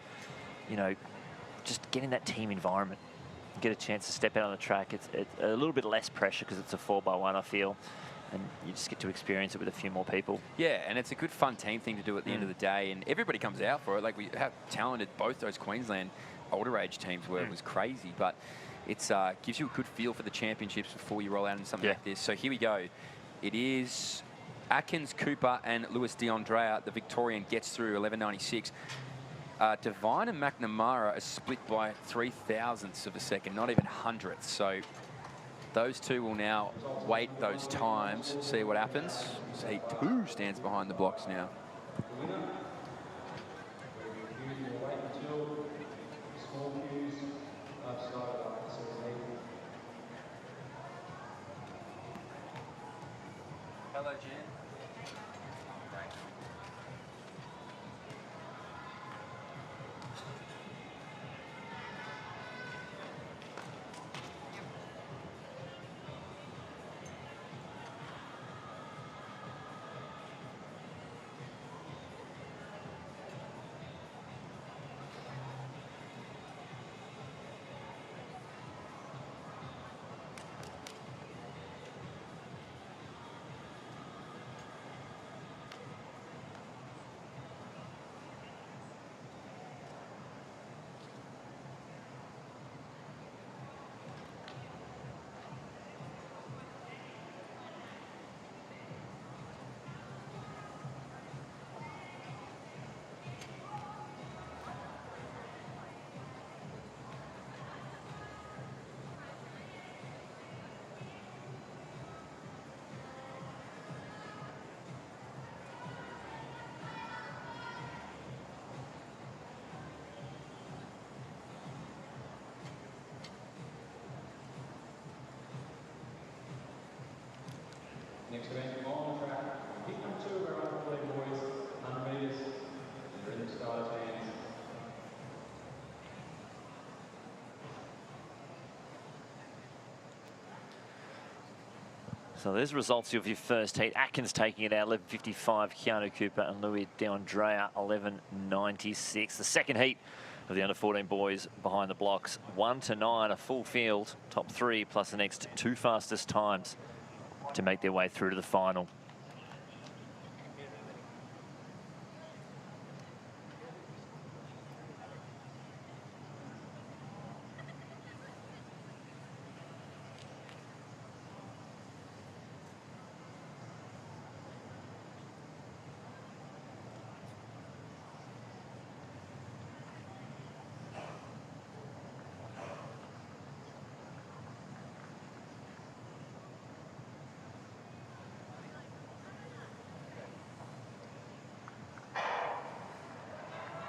you know, just get in that team environment, get a chance to step out on the track. It's a little bit less pressure because it's a 4x1, I feel, and you just get to experience it with a few more people. Yeah, and it's a good fun team thing to do at the end of the day, and everybody comes out for it. Like, we have talented both those Queensland older age teams where it was crazy, but it's gives you a good feel for the championships before you roll out into something like this. So here we go. It is Atkins, Cooper, and Lewis DeAndrea. The Victorian gets through 11.96. Devine and McNamara are split by 0.003 of a second, not even hundredths. So those two will now wait those times, see what happens. Heat 2 stands behind the blocks now. Hello, Jen. Next event on the track, heat number 2 of our under 14 boys, 100 metres. They're in the starter's hands. So there's results of your first heat. Atkins taking it out, 11.55. Keanu Cooper and Louis DeAndrea, 11.96. The second heat of the under-14 boys behind the blocks, 1 to 9, a full field, top 3 plus the next 2 fastest times to make their way through to the final.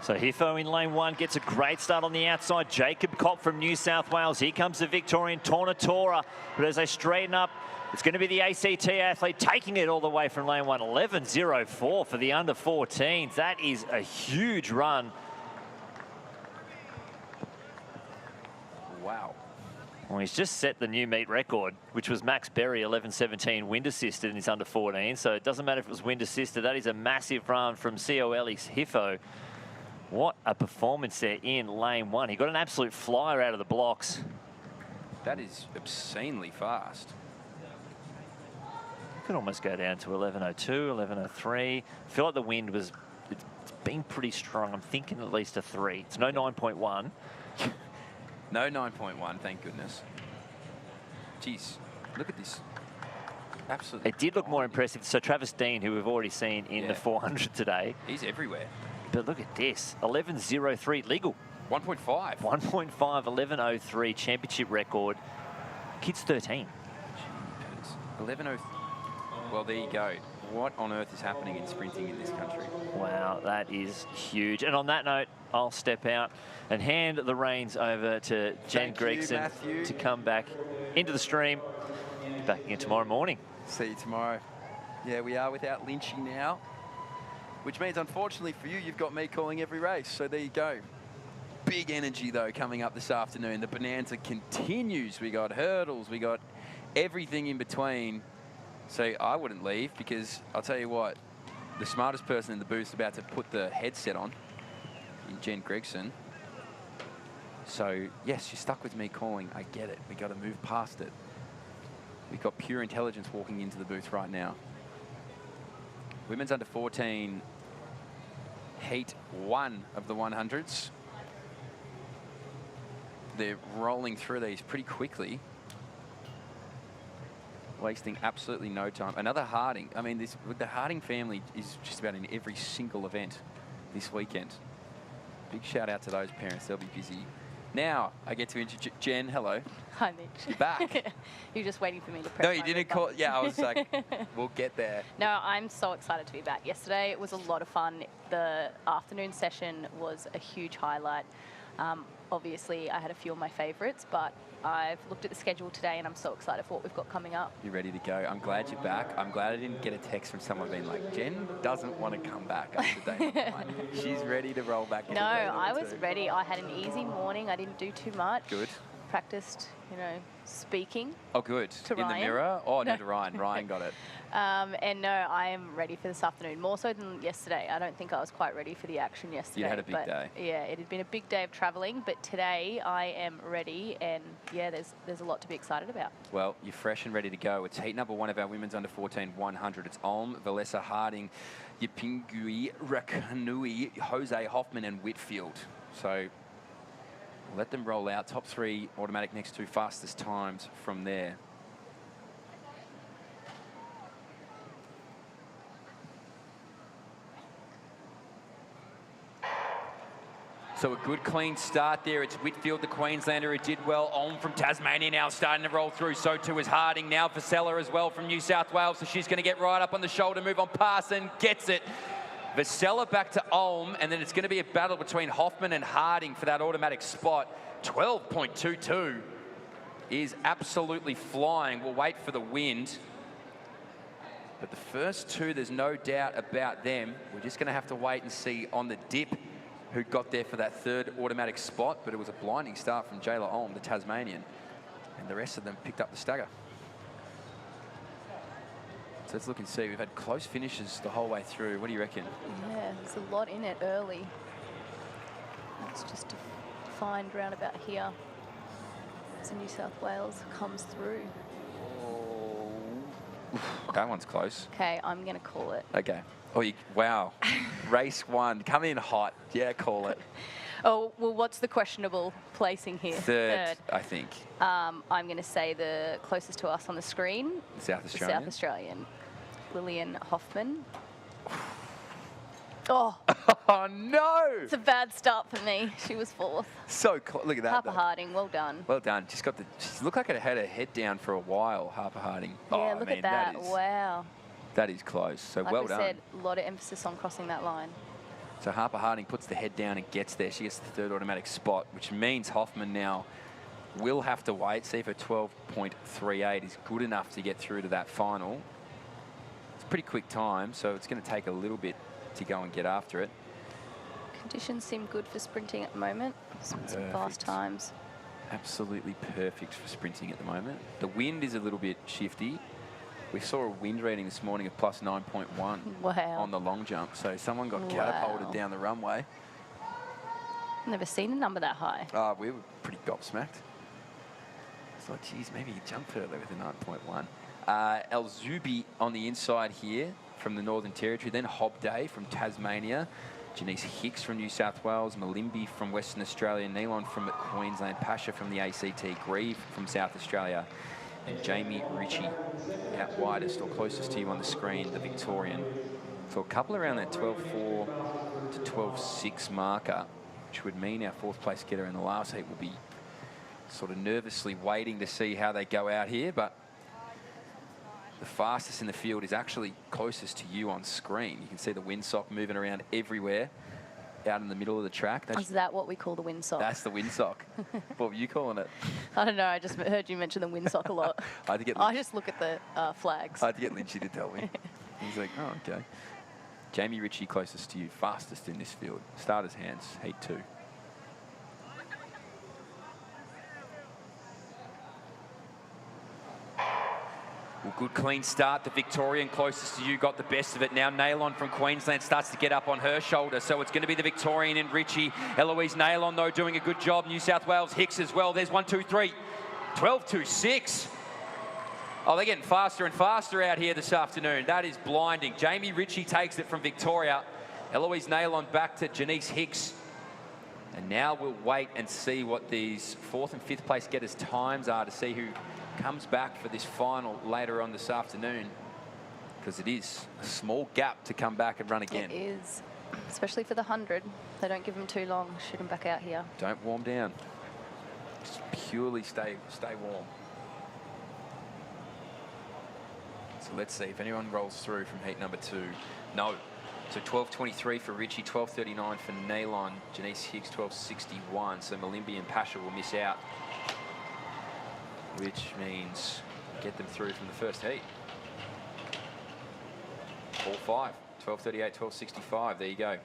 So Hiffo in lane 1 gets a great start on the outside. Jacob Kopp from New South Wales. Here comes the Victorian Tornatora. But as they straighten up, it's going to be the ACT athlete taking it all the way from lane 1. 11.04 for the under 14s. That is a huge run. Wow. Well, he's just set the new meet record, which was Max Berry, 11.17 wind assisted in his under 14. So it doesn't matter if it was wind assisted. That is a massive run from COL's Hiffo. What a performance there in lane 1. He got an absolute flyer out of the blocks. That is obscenely fast. Could almost go down to 11.02, 11.03. I feel like the wind was, it's been pretty strong. I'm thinking at least a 3. It's no 9.1. No 9.1, thank goodness. Jeez, look at this. Absolutely. It did look more impressive. So Travis Dean, who we've already seen in the 400 today. He's everywhere. But look at this, 11.03 legal. 1.5. 1.5, 11.03 championship record. Kid's 13. 11.03. Well, there you go. What on earth is happening in sprinting in this country? Wow, that is huge. And on that note, I'll step out and hand the reins over to Jen Gregson to come back into the stream. Back again tomorrow morning. See you tomorrow. Yeah, we are without Lynchy now, which means, unfortunately for you, you've got me calling every race. So there you go. Big energy, though, coming up this afternoon. The bonanza continues. We got hurdles. We got everything in between. So I wouldn't leave, because I'll tell you what, the smartest person in the booth is about to put the headset on, in Jen Gregson. So, yes, you're stuck with me calling. I get it. We got to move past it. We've got pure intelligence walking into the booth right now. Women's under 14, heat 1 of the 100s. They're rolling through these pretty quickly, wasting absolutely no time. Another Harding. I mean, the Harding family is just about in every single event this weekend. Big shout out to those parents. They'll be busy. Now, I get to introduce Jen. Hello. Hi, Mitch. You're back. You're just waiting for me to press No, you didn't call. Yeah, I was like, we'll get there. No, I'm so excited to be back. Yesterday, it was a lot of fun. The afternoon session was a huge highlight. Obviously, I had a few of my favourites, but I've looked at the schedule today and I'm so excited for what we've got coming up. You're ready to go. I'm glad you're back. I'm glad I didn't get a text from someone being like, Jen doesn't want to come back after day number 1. She's ready to roll back into No, day number I was 2. ready. I had an easy morning. I didn't do too much. Good. Practiced, you know, speaking. Oh, good. To in Ryan. the mirror? Oh, no, to Ryan. Ryan got it. And no, I am ready for this afternoon, more so than yesterday. I don't think I was quite ready for the action yesterday. You had a big day. Yeah, it had been a big day of travelling, but today I am ready, and yeah, there's a lot to be excited about. Well, you're fresh and ready to go. It's heat number 1 of our women's under 14 100. It's Ulm, Valessa Harding, Yipingui, Rakanui, Jose Hoffman, and Whitfield. So let them roll out. Top 3 automatic next 2 fastest times from there. So a good clean start there. It's Whitfield, the Queenslander, who did well. Ulm from Tasmania now starting to roll through. So too is Harding. Now Vasella as well from New South Wales. So she's going to get right up on the shoulder, move on past and gets it. Vasella back to Ulm, and then it's going to be a battle between Hoffman and Harding for that automatic spot. 12.22 is absolutely flying. We'll wait for the wind. But the first two, there's no doubt about them. We're just going to have to wait and see on the dip who got there for that third automatic spot. But it was a blinding start from Jayla Olm, the Tasmanian. And the rest of them picked up the stagger. So let's look and see. We've had close finishes the whole way through. What do you reckon? Yeah, there's a lot in it early. It's just defined round about here. So New South Wales comes through. That one's close. Okay, I'm going to call it. Okay. Oh, wow. Race 1. Come in hot. Yeah, call it. Oh, well, what's the questionable placing here? Third, I think. I'm going to say the closest to us on the screen. South Australian. South Australian. Lillian Hoffman. Oh. Oh, no. It's a bad start for me. She was fourth. So close. Look at that. Harper Harding, well done. Well done. She looked like it had her head down for a while, Harper Harding. Yeah, look at that. Wow. That is close. So like well we done. said, a lot of emphasis on crossing that line. So Harper Harding puts the head down and gets there. She gets the third automatic spot, which means Hoffman now will have to wait, see if her 12.38 is good enough to get through to that final. It's a pretty quick time, so it's going to take a little bit to go and get after it. Conditions seem good for sprinting at the moment. Some fast times. Absolutely perfect for sprinting at the moment. The wind is a little bit shifty. We saw a wind reading this morning of plus 9.1 on the long jump. So someone got catapulted down the runway. Never seen a number that high. We were pretty gobsmacked. So, geez, maybe he jumped further with a 9.1. El Zubi on the inside here from the Northern Territory. Then Hobday from Tasmania. Janice Hicks from New South Wales. Malimbi from Western Australia. Nealon from Queensland. Pasha from the ACT. Grieve from South Australia. And Jamie Ritchie out widest or closest to you on the screen, the Victorian. So a couple around that 12.4 to 12.6 marker, which would mean our fourth place getter in the last heat will be sort of nervously waiting to see how they go out here. But the fastest in the field is actually closest to you on screen. You can see the windsock moving around everywhere out in the middle of the track. Is that what we call the windsock? That's the windsock. What were you calling it? I don't know. I just heard you mention the windsock a lot. I just look at the flags. I had to get Lynchy to tell me. He's like, oh, okay. Jamie Ritchie closest to you, fastest in this field. Starters hands, heat 2. Well, good clean start. The Victorian closest to you got the best of it. Now Nealon from Queensland starts to get up on her shoulder. So it's going to be the Victorian and Ritchie. Eloise Nealon, though, doing a good job. New South Wales Hicks as well. There's 1, 2, 3. 12.26. Oh, they're getting faster and faster out here this afternoon. That is blinding. Jamie Ritchie takes it from Victoria. Eloise Nealon back to Janice Hicks. And now we'll wait and see what these 4th and 5th place getters' times are to see who comes back for this final later on this afternoon, because it is a small gap to come back and run again. It is, especially for the 100. They don't give them too long. Shoot them back out here. Don't warm down. Just purely stay warm. So let's see if anyone rolls through from heat number 2. No. So 12.23 for Ritchie, 12.39 for Nealon, Janice Hicks 12.61. So Malimbi and Pasha will miss out, which means get them through from the first heat. All 5, 12.38, 12.65. There you go.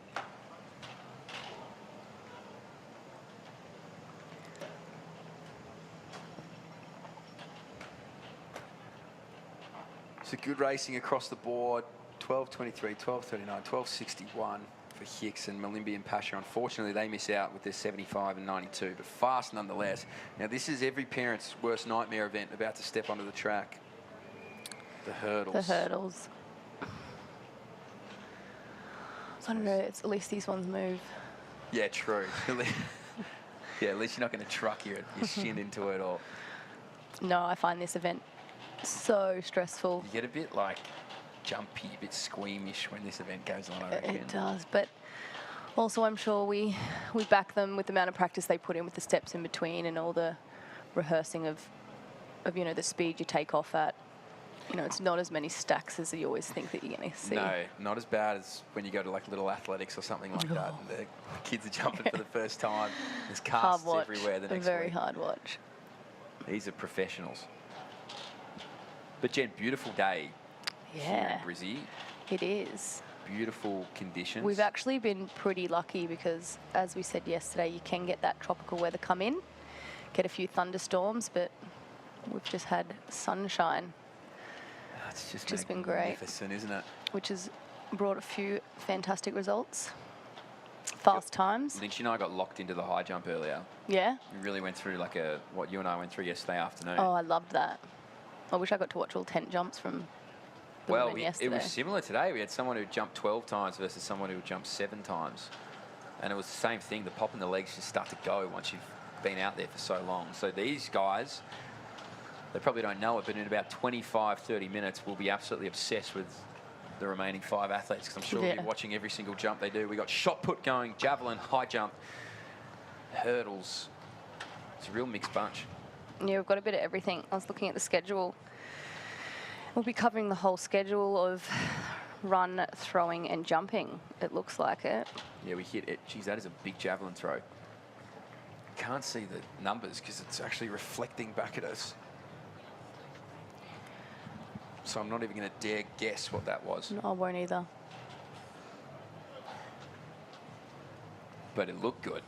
So good racing across the board. 12.23, 12.39, 12.61 for Hicks and Malimbi and Pasha. Unfortunately, they miss out with their 75 and 92, but fast nonetheless. Now, this is every parent's worst nightmare event about to step onto the track. The hurdles. The hurdles. I don't know, at least these ones move. Yeah, true. Yeah, at least you're not going to truck your shin into it or... No, I find this event so stressful. You get a bit like jumpy, a bit squeamish when this event goes on, I reckon. It does, but also I'm sure we back them with the amount of practice they put in with the steps in between and all the rehearsing of you know, the speed you take off at. You know, it's not as many stacks as you always think that you're going to see. No, not as bad as when you go to like Little Athletics or something like that, and the kids are jumping for the first time. There's casts everywhere the next very week. hard watch. These are professionals. But Jen, beautiful day. here in Brizzy. It is. Beautiful conditions. We've actually been pretty lucky because, as we said yesterday, you can get that tropical weather come in, get a few thunderstorms, but we've just had sunshine. It's just been great. Magnificent, isn't it? Which has brought a few fantastic results. Fast times. Lynch and I got locked into the high jump earlier. Yeah? We really went through like what you and I went through yesterday afternoon. Oh, I loved that. I wish I got to watch all 10 jumps from the women yesterday. It was similar today. We had someone who jumped 12 times versus someone who jumped 7 times. And it was the same thing. The pop in the legs just start to go once you've been out there for so long. So these guys, they probably don't know it, but in about 25, 30 minutes, we'll be absolutely obsessed with the remaining 5 athletes, because I'm sure we'll be watching every single jump they do. We got shot put going, javelin, high jump, hurdles. It's a real mixed bunch. Yeah, we've got a bit of everything. I was looking at the schedule. We'll be covering the whole schedule of run, throwing and jumping. It looks like it. Yeah, we hit it. Geez, that is a big javelin throw. Can't see the numbers because it's actually reflecting back at us. So I'm not even going to dare guess what that was. No, I won't either. But it looked good.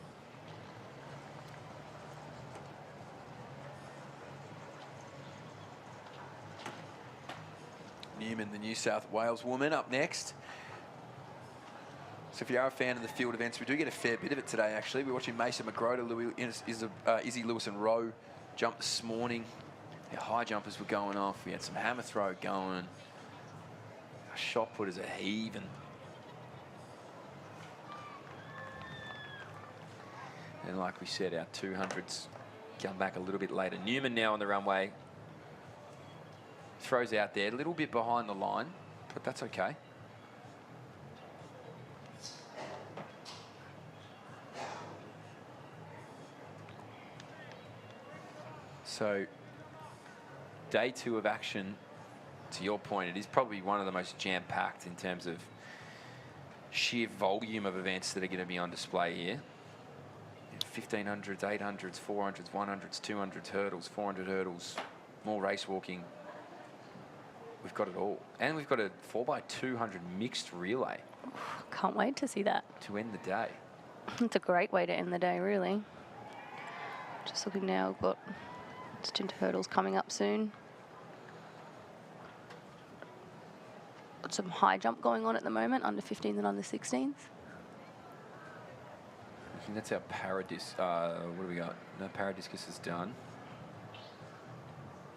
Newman, the New South Wales woman, up next. So if you are a fan of the field events, we do get a fair bit of it today, actually. We're watching Mason McGrota, Izzy Lewis and Rowe jump this morning. Our high jumpers were going off. We had some hammer throw going. Our shot putters are heaving. And like we said, our 200s come back a little bit later. Newman now on the runway. Throws out there, a little bit behind the line, but that's okay. So, day 2 of action, to your point, it is probably one of the most jam-packed in terms of sheer volume of events that are going to be on display here. 1500s, 800s, 400s, 100s, 200s, hurdles, 400 hurdles, more race walking. We've got it all. And we've got a 4x200 mixed relay. Can't wait to see that. To end the day. It's a great way to end the day, really. Just looking now, we've got stint hurdles coming up soon. Got some high jump going on at the moment, under 15s and under 16s. I think that's our paradis. What do we got? No, paradiscus is done.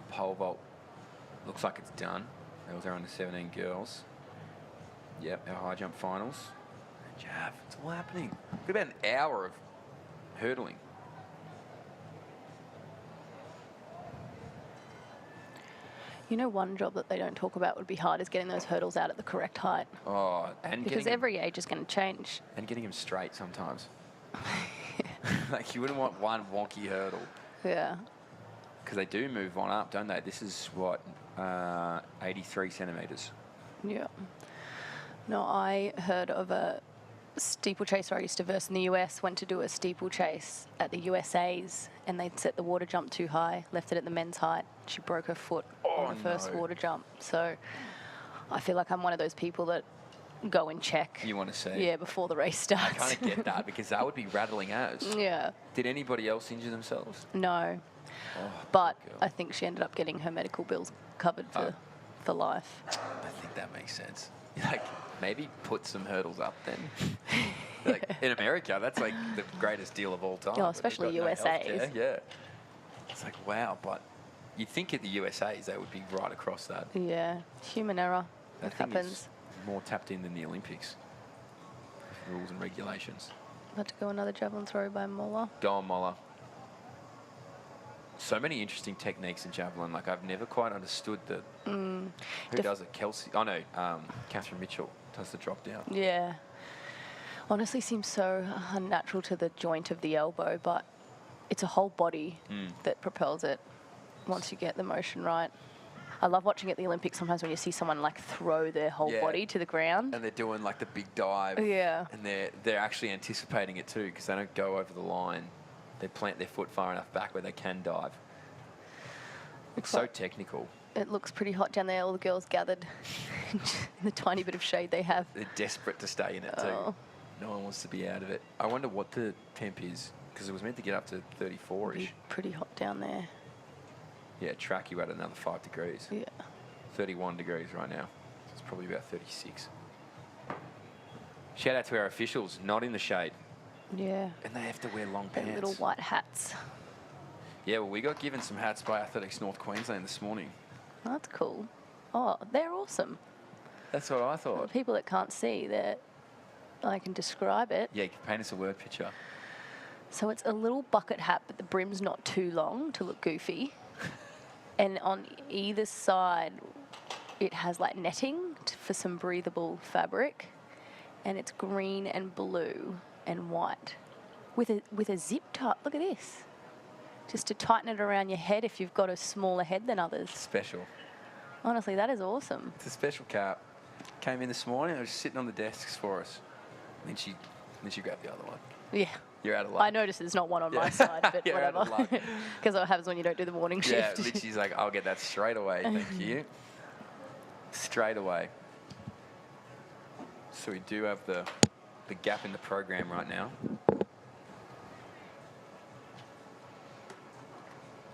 Pole vault looks like it's done. That was our under 17 girls. Yep, our high jump finals. Jav, it's all happening. We've got about an hour of hurdling. You know, one job that they don't talk about would be hard is getting those hurdles out at the correct height. Oh, and because every age is going to change. And getting them straight sometimes. Like, you wouldn't want one wonky hurdle. Yeah. Because they do move on up, don't they? This is, what, 83 centimetres. Yeah. No, I heard of a steeplechaser I used to verse in the US, went to do a steeplechase at the USA's, and they'd set the water jump too high, left it at the men's height. She broke her foot on the first water jump. So I feel like I'm one of those people that go and check. You want to see? Yeah, before the race starts. I kind of get that, because that would be rattling as. Yeah. Did anybody else injure themselves? No. Oh, but I think she ended up getting her medical bills covered for life. I think that makes sense. Like, maybe put some hurdles up then. Like, in America, that's like the greatest deal of all time. Oh, especially USA's. Yeah. It's like, wow, but you'd think at the USA's they would be right across that. Yeah, human error. That happens. More tapped in than the Olympics. Rules and regulations. About to go another javelin throw by Moller. Go on, Moller. So many interesting techniques in javelin. Like, I've never quite understood the... Who does it? Kelsey? Oh, no. Catherine Mitchell does the drop down. Yeah. Honestly seems so unnatural to the joint of the elbow, but it's a whole body that propels it once you get the motion right. I love watching at the Olympics sometimes when you see someone like throw their whole body to the ground. And they're doing like the big dive. Yeah. And they're actually anticipating it too, because they don't go over the line. They plant their foot far enough back where they can dive. It's so technical. It looks pretty hot down there. All the girls gathered in the tiny bit of shade they have. They're desperate to stay in it too. Oh. No one wants to be out of it. I wonder what the temp is, because it was meant to get up to 34-ish. Pretty hot down there. Yeah, track you at another 5 degrees. Yeah. 31 degrees right now. It's probably about 36. Shout out to our officials, not in the shade. Yeah. And they have to wear long Their pants. little white hats. Yeah, well, we got given some hats by Athletics North Queensland this morning. Oh, that's cool. Oh, they're awesome. That's what I For thought. people that can't see, I can describe it. Yeah, you can paint us a word picture. So it's a little bucket hat, but the brim's not too long to look goofy. And on either side, it has like netting for some breathable fabric. And it's green and blue and white with a zip tie. Look at this. Just to tighten it around your head if you've got a smaller head than others. Special. Honestly, that is awesome. It's a special cap. Came in this morning. It was sitting on the desks for us. And then she grabbed the other one. Yeah. You're out of luck. I noticed there's not one on my side, but You're out whatever. of luck. Because what happens when you don't do the morning Yeah, shift. she's like, I'll get that straight away. Thank you. Straight away. So we do have the gap in the program right now.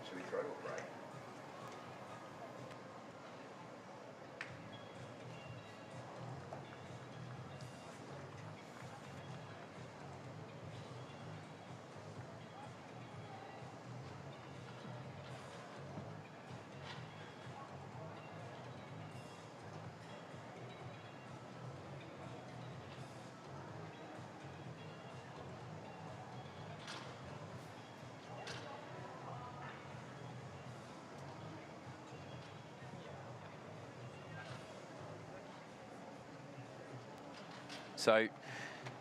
Should we throw to a break? So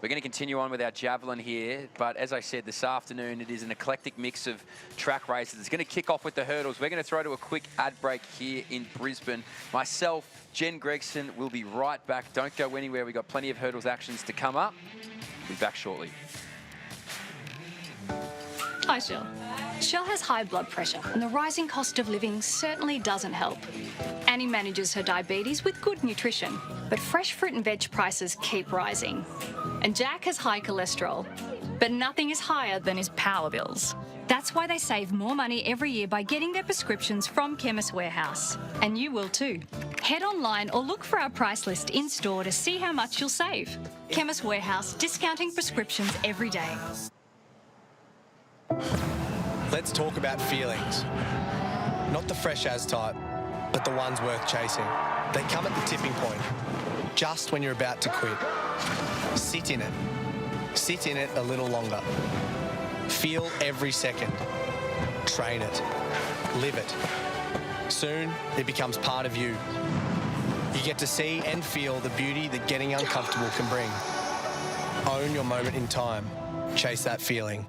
we're going to continue on with our javelin here, but as I said, this afternoon it is an eclectic mix of track races. It's going to kick off with the hurdles. We're going to throw to a quick ad break here in Brisbane. Myself, Jen Gregson, will be right back. Don't go anywhere. We've got plenty of hurdles actions to come up. We'll be back shortly. Hi, Shell. Shell has high blood pressure, and the rising cost of living certainly doesn't help. Annie manages her diabetes with good nutrition, but fresh fruit and veg prices keep rising. And Jack has high cholesterol, but nothing is higher than his power bills. That's why they save more money every year by getting their prescriptions from Chemist Warehouse. And you will too. Head online or look for our price list in-store to see how much you'll save. Chemist Warehouse, discounting prescriptions every day. Let's talk about feelings. Not the fresh as type, but the ones worth chasing. They come at the tipping point, just when you're about to quit. Sit in it. Sit in it a little longer. Feel every second. Train it. Live it. Soon, it becomes part of you. You get to see and feel the beauty that getting uncomfortable can bring. Own your moment in time. Chase that feeling.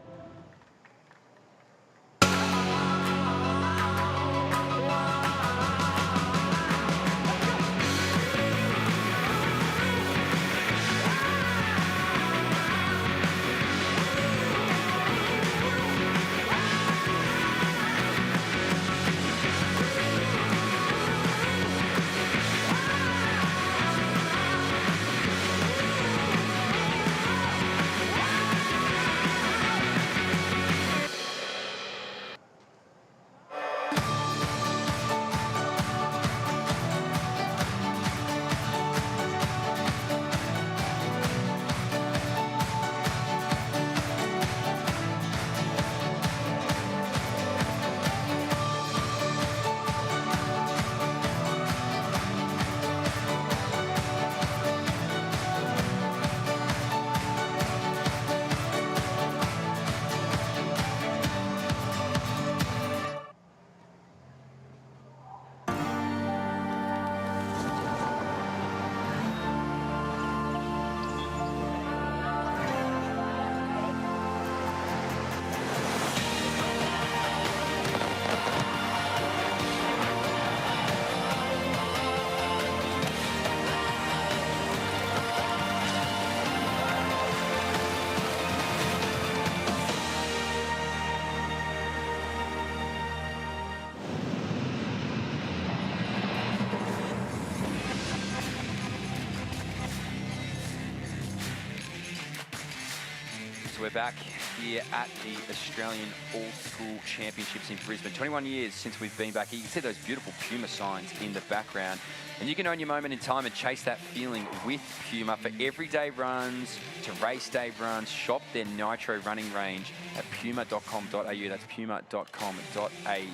we're back here at the Australian All-School Championships in Brisbane. 21 years since we've been back here. You can see those beautiful Puma signs in the background. And you can own your moment in time and chase that feeling with Puma. For everyday runs to race day runs, shop their Nitro running range at puma.com.au. That's puma.com.au.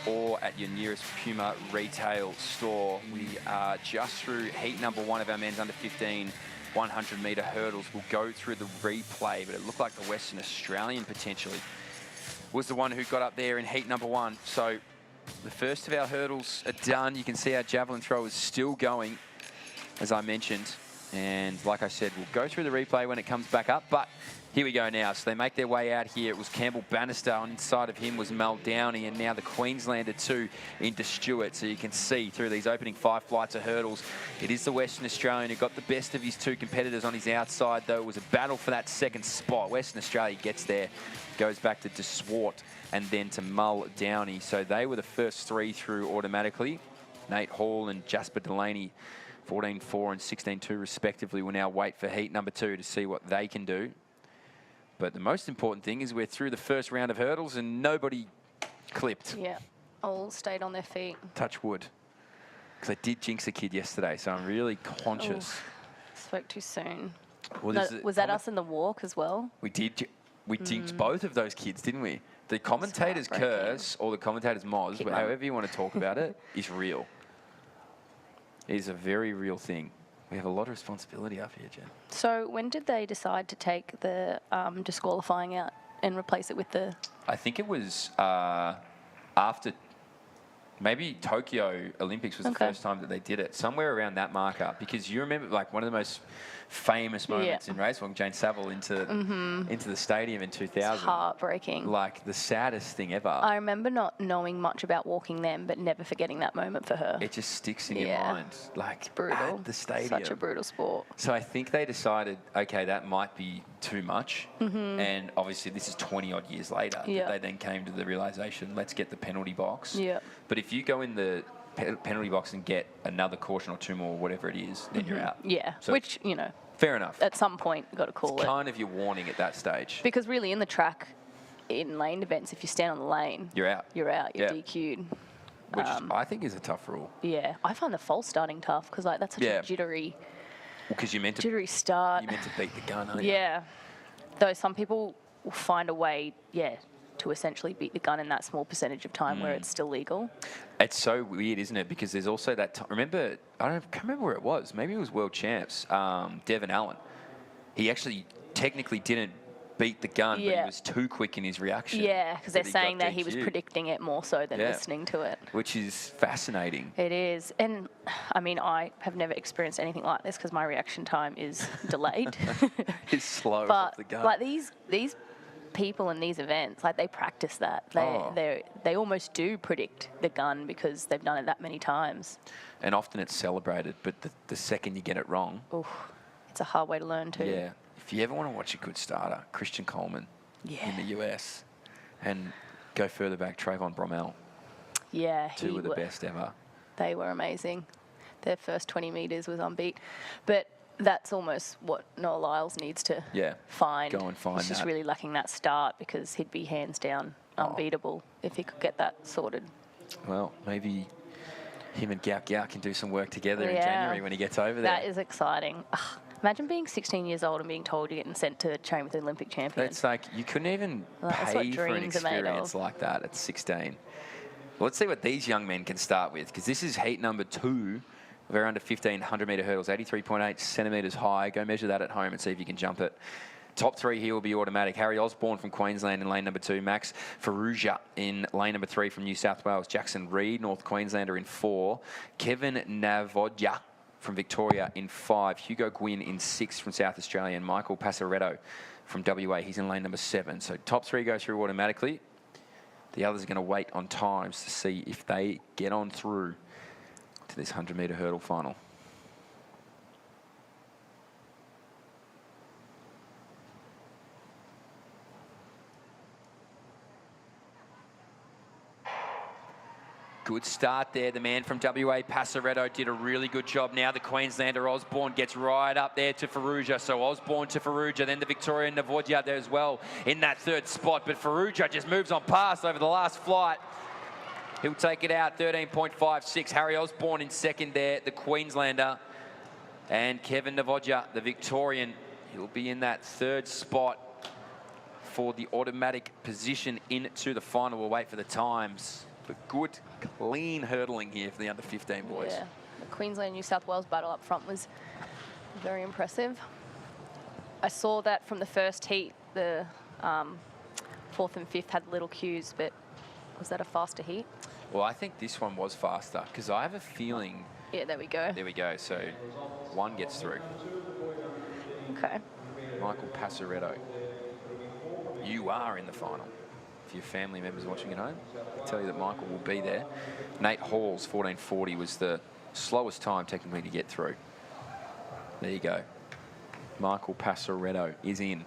Or at your nearest Puma retail store. We are just through heat number 1 of our men's under 15 100-metre hurdles. We'll go through the replay, but it looked like the Western Australian potentially was the one who got up there in heat number 1. So the first of our hurdles are done. You can see our javelin throw is still going, as I mentioned. And like I said, we'll go through the replay when it comes back up. But here we go now. So they make their way out here. It was Campbell Bannister. On inside of him was Mel Downey. And now the Queenslander too into Stewart. So you can see through these opening 5 flights of hurdles, it is the Western Australian who got the best of his 2 competitors on his outside, though it was a battle for that second spot. Western Australia gets there, goes back to De Swart and then to Mull Downey. So they were the first 3 through automatically. Nate Hall and Jasper Delaney, 14.4 and 16.2 respectively, will now wait for heat number 2 to see what they can do. But the most important thing is we're through the first round of hurdles and nobody clipped. Yeah, all stayed on their feet. Touch wood. Because I did jinx a kid yesterday, so I'm really conscious. Spoke too soon. Well, No, was that us in the walk as well? We did. We jinxed both of those kids, didn't we? The commentator's curse, or the commentator's moz, however you want to talk about it, is real. It is a very real thing. We have a lot of responsibility up here, Jen. So when did they decide to take the disqualifying out and replace it with the... I think it was after... Maybe Tokyo Olympics was the first time that they did it. Somewhere around that marker. Because you remember, like, one of the most famous moments in racewalk, Jane Saville into the stadium in 2000. It's heartbreaking. Like, the saddest thing ever. I remember not knowing much about walking them, but never forgetting that moment for her. It just sticks in your mind. Like, it's brutal. At the stadium. Such a brutal sport. So I think they decided, okay, that might be too much. And obviously this is 20-odd years later. That they then came to the realisation, let's get the penalty box. But if you go in the penalty box and get another caution or 2 more, whatever it is, then you're out. Yeah, So which, you know, fair enough. At some point, you've got to call It's it. kind of your warning at that stage. Because really, in the track, in lane events, if you stand on the lane, You're out. You're out. You're DQ'd. Which I think is a tough rule. Yeah, I find the false starting tough because like that's such a jittery. Because you meant to. Jittery start. You meant to beat the gun, aren't you? Yeah. Though some people will find a way, to essentially beat the gun in that small percentage of time where it's still legal. It's so weird, isn't it? Because there's also that time. Remember, can't remember where it was. Maybe it was World Champs. Devon Allen. He actually technically didn't beat the gun, but he was too quick in his reaction. Yeah, because they're saying that he was predicting it more so than listening to it. Which is fascinating. It is. And, I mean, I have never experienced anything like this because my reaction time is delayed. It's slow but, off the gun. like, these people in these events, like, they practice that. They almost do predict the gun because they've done it that many times. And often it's celebrated, but the second you get it wrong... Oof, it's a hard way to learn too. Yeah. If you ever want to watch a good starter, Christian Coleman in the US, and go further back, Trayvon Bromell. Yeah. 2 were the best ever. They were amazing. Their first 20 metres was unbeat. But that's almost what Noah Lyles needs to find. Go and find He's just that. really lacking that start because he'd be hands down unbeatable if he could get that sorted. Well, maybe him and Gao Gao can do some work together in January when he gets over there. That is exciting. Ugh, imagine being 16 years old and being told you're getting sent to train with an Olympic champion. It's like you couldn't even That's what pay for an dreams are made experience of. like that at 16. Well, let's see what these young men can start with, because this is heat number 2 of our under 15 100-metre hurdles, 83.8 centimetres high. Go measure that at home and see if you can jump it. Top 3 here will be automatic. Harry Osborne from Queensland in lane number 2. Max Ferrugia in lane number 3 from New South Wales. Jackson Reed, North Queenslander, in 4. Kevin Navodja from Victoria in 5. Hugo Gwynn in 6 from South Australia. And Michael Passaretto from WA. He's in lane number 7. So top 3 go through automatically. The others are going to wait on times to see if they get on through to this 100-metre hurdle final. Good start there. The man from WA, Passaretto, did a really good job. Now the Queenslander Osborne gets right up there to Farrugia. So Osborne to Farrugia, then the Victorian Navodia there as well in that third spot. But Farrugia just moves on past over the last flight. He'll take it out, 13.56. Harry Osborne in second there, the Queenslander. And Kevin Navodia, the Victorian, he'll be in that third spot for the automatic position into the final. We'll wait for the times. But good, clean hurdling here for the under-15 boys. Yeah, the Queensland-New South Wales battle up front was very impressive. I saw that from the first heat. The fourth and fifth had little queues, but was that a faster heat? Well, I think this one was faster because I have a feeling... Yeah, there we go. There we go. So one gets through. Okay. Michael Passaretto, you are in the final. For your family members watching at home, I tell you that Michael will be there. Nate Hall's 14:40 was the slowest time technically to get through. There you go. Michael Passaretto is in.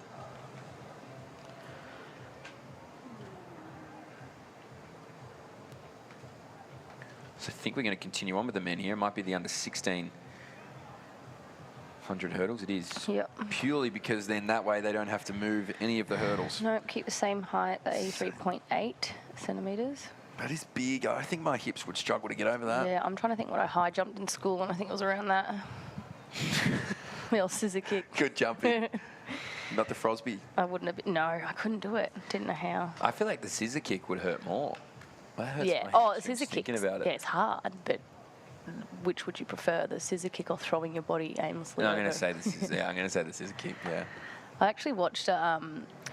So I think we're going to continue on with the men here. It might be the under 1600 hurdles. It is. Yep. Purely because then that way they don't have to move any of the hurdles. No, keep the same height, the 83.8 centimetres. That is big. I think my hips would struggle to get over that. Yeah, I'm trying to think what I high jumped in school, and I think it was around that. The old scissor kick. Good jumping. Not the Frosby. I wouldn't have been, no, I couldn't do it. Didn't know how. I feel like the scissor kick would hurt more. That hurts Yeah, my the hips scissor kick. thinking about it. Yeah, it's hard, but which would you prefer, the scissor kick or throwing your body aimlessly? No, I'm going to say the scissor. Yeah, I'm going to say the scissor kick. Yeah. I actually watched a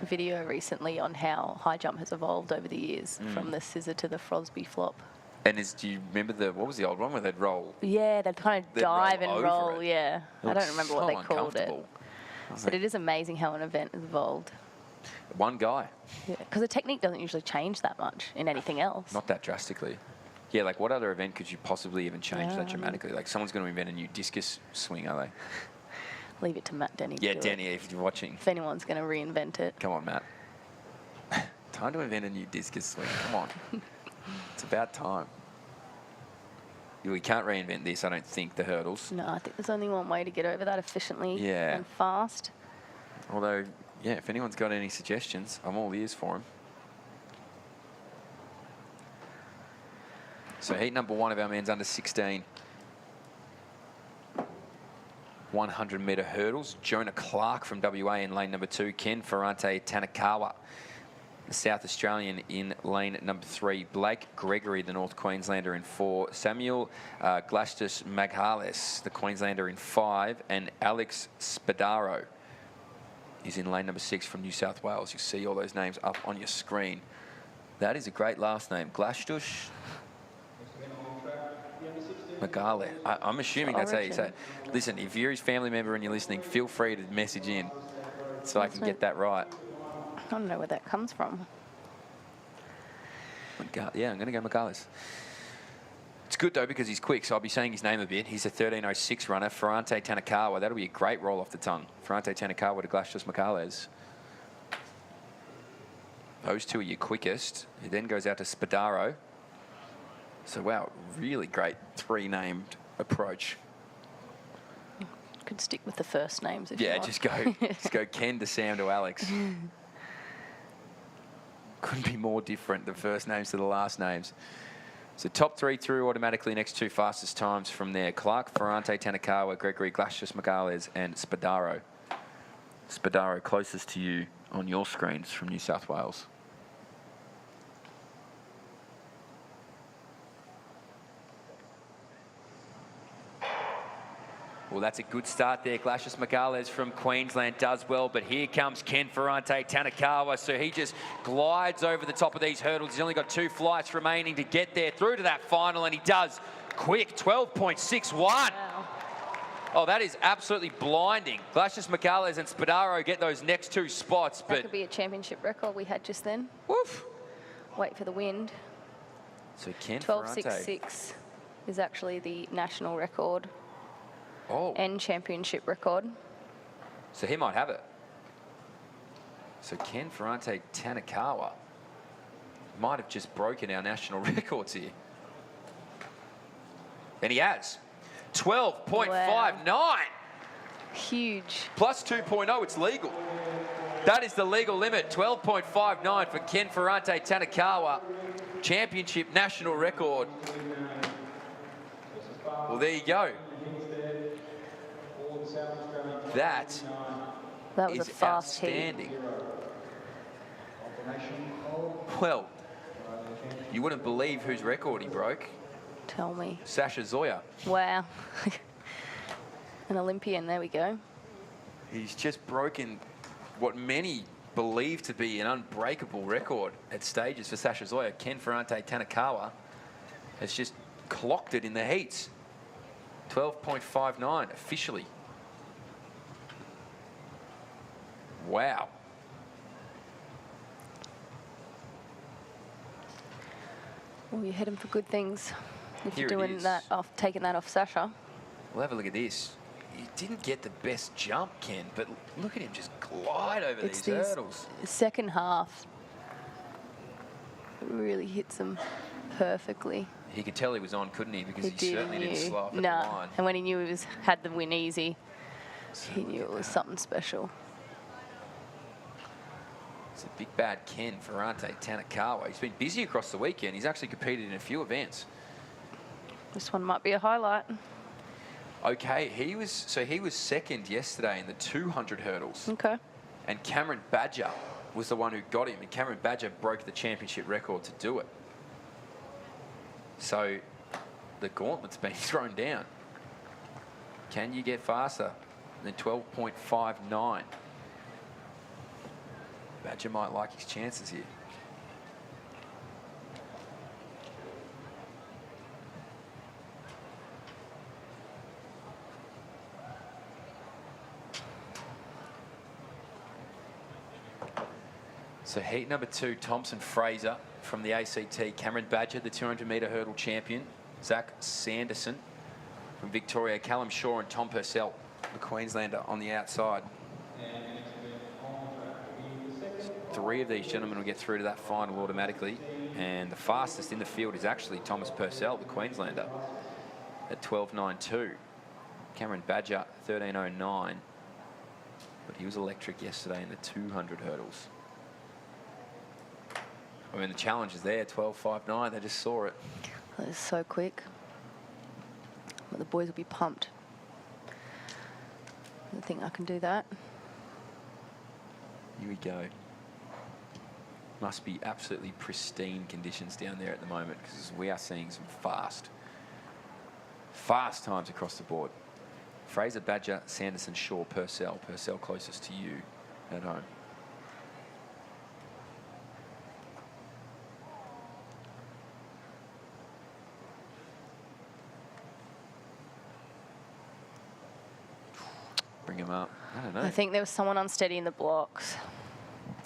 video recently on how high jump has evolved over the years, from the scissor to the Frosby flop. And do you remember what was the old one where they'd roll? Yeah, they'd kind of dive and roll. Yeah, I don't remember what they called it. But it is amazing how an event has evolved. One guy. Yeah, because the technique doesn't usually change that much in anything else. Not that drastically. Yeah, like what other event could you possibly even change that dramatically? Like someone's going to invent a new discus swing, are they? Leave it to Matt Denny. Yeah, Denny, if you're watching. If anyone's going to reinvent it. Come on, Matt. Time to invent a new discus swing. Come on. It's about time. We can't reinvent this, I don't think, the hurdles. No, I think there's only one way to get over that efficiently and fast. Although, yeah, if anyone's got any suggestions, I'm all ears for them. So heat number one of our men's under 16. 100-metre hurdles. Jonah Clark from WA in lane number 2. Ken Ferrante Tanakawa, the South Australian, in lane number 3. Blake Gregory, the North Queenslander, in 4. Samuel Glastus Maghales, the Queenslander, in 5. And Alex Spadaro is in lane number 6 from New South Wales. You see all those names up on your screen. That is a great last name. Glastus Magale. I'm assuming that's how you say it. Listen, if you're his family member and you're listening, feel free to message in so I can get that right. I don't know where that comes from. Yeah, I'm going to go Magales. It's good, though, because he's quick, so I'll be saying his name a bit. He's a 13:06 runner. Ferrante Tanakawa. That'll be a great roll off the tongue. Ferrante Tanakawa to Glastus Magales. Those two are your quickest. He then goes out to Spadaro. So, wow, really great three-named approach. Could stick with the first names if you want. Just go Ken to Sam to Alex. Couldn't be more different, the first names to the last names. So top 3 through automatically, next 2 fastest times from there. Clark, Ferrante, Tanakawa, Gregory, Glastus Magales, and Spadaro. Spadaro closest to you on your screens from New South Wales. Well, that's a good start there. Glastus Magales from Queensland does well, but here comes Ken Ferrante Tanakawa. So he just glides over the top of these hurdles. He's only got 2 flights remaining to get there through to that final, and he does quick, 12.61. Wow. Oh, that is absolutely blinding. Glastus Magales and Spadaro get those next 2 spots. That could be a championship record we had just then. Woof. Wait for the wind. So Ken Ferrante. 12.66 is actually the national record. Oh. And championship record. So he might have it. So Ken Ferrante Tanakawa might have just broken our national records here. And he has. 12.59. Wow. Huge. Plus 2.0, it's legal. That is the legal limit. 12.59 for Ken Ferrante Tanakawa. Championship national record. Well, there you go. That was is a fast outstanding. Well, you wouldn't believe whose record he broke. Tell me. Sasha Zoya. Wow. An Olympian, there we go. He's just broken what many believe to be an unbreakable record at stages for Sasha Zoya. Ken Ferrante Tanakawa has just clocked it in the heats. 12.59 officially. Wow. Well, you're heading for good things if Here you're it doing is. that off, taking that off Sasha. We'll have a look at this. He didn't get the best jump, Ken, but look at him just glide over these hurdles. Second half really hits them perfectly. He could tell he was on, couldn't he? Because he did, certainly didn't slow up at the Nah, line. and when he knew he had the win easy, he knew it was something special. It's a big bad Ken Ferrante Tanakawa. He's been busy across the weekend. He's actually competed in a few events. This one might be a highlight. Okay, he was second yesterday in the 200 hurdles. Okay. And Cameron Badger was the one who got him, and Cameron Badger broke the championship record to do it. So the gauntlet's been thrown down. Can you get faster than 12.59? Badger might like his chances here. So heat number 2, Thompson Fraser from the ACT. Cameron Badger, the 200-metre hurdle champion. Zach Sanderson from Victoria. Callum Shaw and Tom Purcell, the Queenslander, on the outside. 3 of these gentlemen will get through to that final automatically. And the fastest in the field is actually Thomas Purcell, the Queenslander, at 12.92. Cameron Badger, 13.09. But he was electric yesterday in the 200 hurdles. I mean, the challenge is there, 12.59. They just saw it. That is so quick. But the boys will be pumped. I think I can do that. Here we go. Must be absolutely pristine conditions down there at the moment, because we are seeing some fast times across the board. Fraser, Badger, Sanderson, Shaw, Purcell. Purcell closest to you at home. Bring him up. I don't know. I think there was someone unsteady in the blocks,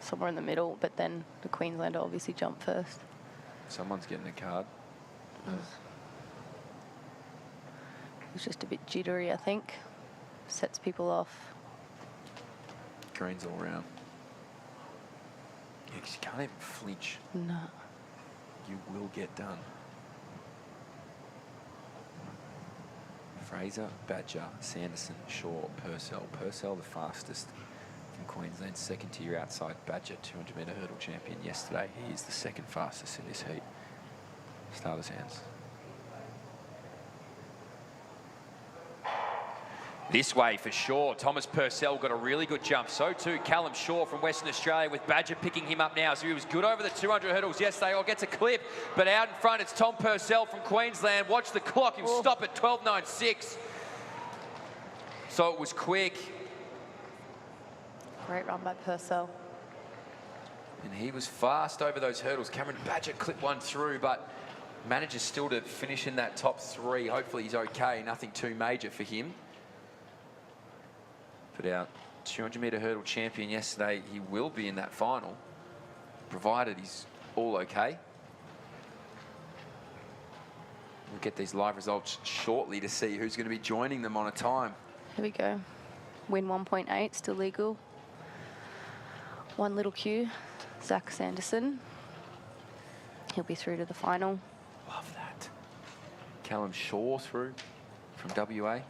somewhere in the middle, but then the Queenslander obviously jumped first. Someone's getting a card. It was just a bit jittery, I think. Sets people off. Greens all round. Yeah, 'cause you can't even flinch. No. You will get done. Fraser, Badger, Sanderson, Shaw, Purcell. Purcell the fastest from Queensland. Second to your outside. Badger, 200-metre hurdle champion yesterday. He is the second fastest in this heat. Starter's hands. This way for Shaw. Thomas Purcell got a really good jump. So too Callum Shaw from Western Australia, with Badger picking him up now. So he was good over the 200 hurdles yesterday. Oh, gets a clip, but out in front it's Tom Purcell from Queensland. Watch the clock. He'll stop at 12.96. So it was quick. Great run by Purcell. And he was fast over those hurdles. Cameron Badger clipped one through, but manages still to finish in that top 3. Hopefully he's okay. Nothing too major for him. But our 200-metre hurdle champion yesterday, he will be in that final, provided he's all okay. We'll get these live results shortly to see who's going to be joining them on a time. Here we go. Win 1.8, still legal. One little Q, Zach Sanderson. He'll be through to the final. Love that. Callum Shaw through from WA.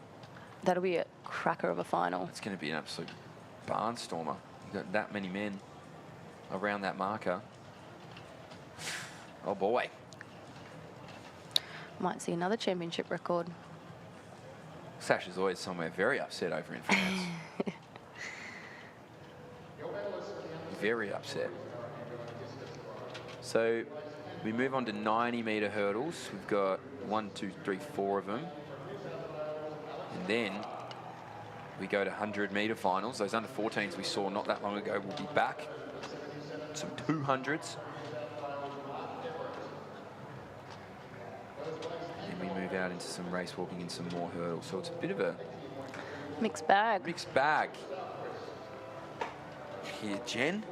That'll be a cracker of a final. It's going to be an absolute barnstormer. You've got that many men around that marker. Oh, boy. Might see another championship record. Sasha's always somewhere very upset over in France. Very upset. So we move on to 90-metre hurdles. We've got 1, 2, 3, 4 of them. And then we go to 100-metre finals. Those under 14s we saw not that long ago will be back. Some 200s. And we move out into some race walking and some more hurdles. So it's a bit of a mixed bag. Mixed bag. Here, Jen.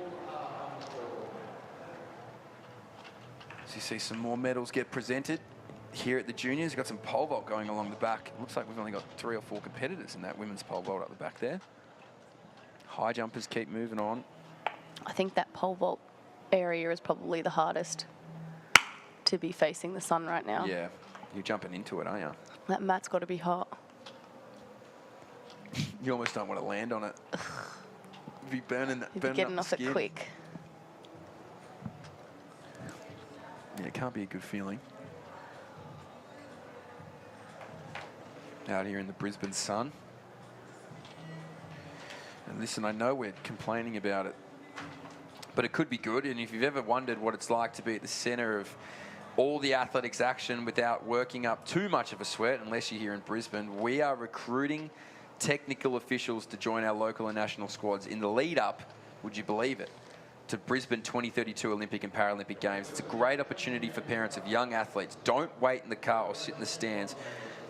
So you see some more medals get presented here at the juniors. We've got some pole vault going along the back. Looks like we've only got 3 or 4 competitors in that women's pole vault up the back there. High jumpers keep moving on. I think that pole vault area is probably the hardest to be facing the sun right now. Yeah, you're jumping into it, aren't you? That mat's got to be hot. You almost don't want to land on it. You'd be burning that. You'd be getting off it quick. Yeah, it can't be a good feeling. Out here in the Brisbane sun. And listen, I know we're complaining about it, but it could be good. And if you've ever wondered what it's like to be at the centre of all the athletics action without working up too much of a sweat, unless you're here in Brisbane, we are recruiting technical officials to join our local and national squads in the lead up, would you believe it, to Brisbane 2032 Olympic and Paralympic Games. It's a great opportunity for parents of young athletes. Don't wait in the car or sit in the stands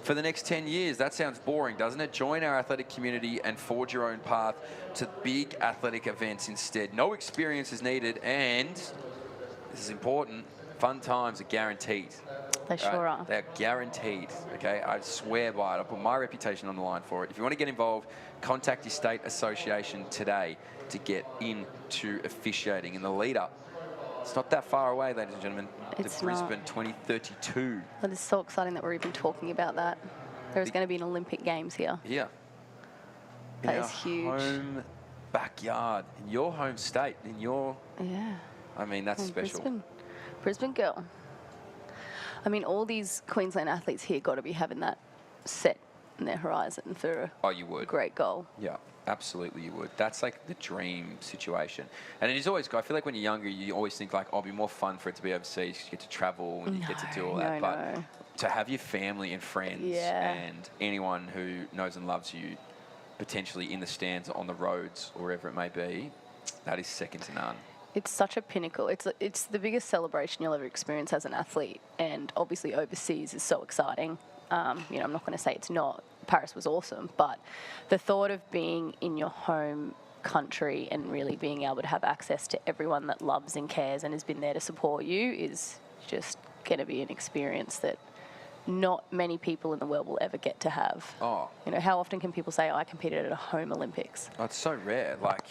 for the next 10 years. That sounds boring, doesn't it? Join our athletic community and forge your own path to big athletic events instead. No experience is needed, and this is important, fun times are guaranteed. They sure are. They're guaranteed, okay? I swear by it. I put my reputation on the line for it. If you want to get involved, contact your state association today to get into officiating in the lead up. It's not that far away, ladies and gentlemen. It's the Brisbane 2032. But it's so exciting that we're even talking about that. There's going to be an Olympic Games here. Yeah. That is huge. Home backyard, in your home state, in your... Yeah. I mean, that's special. Brisbane girl. I mean, all these Queensland athletes here got to be having that set in their horizon for a great goal. Yeah, absolutely you would. That's like the dream situation. And it is always, I feel like when you're younger, you always think like, oh, it'll be more fun for it to be overseas. You get to travel and you get to do all that. But to have your family and friends and anyone who knows and loves you potentially in the stands, on the roads, or wherever it may be, that is second to none. It's such a pinnacle. It's the biggest celebration you'll ever experience as an athlete, and obviously overseas is so exciting. You know, I'm not going to say it's not. Paris was awesome, but the thought of being in your home country and really being able to have access to everyone that loves and cares and has been there to support you is just going to be an experience that not many people in the world will ever get to have. Oh. You know, how often can people say, oh, I competed at a home Olympics? Oh, it's so rare. Like...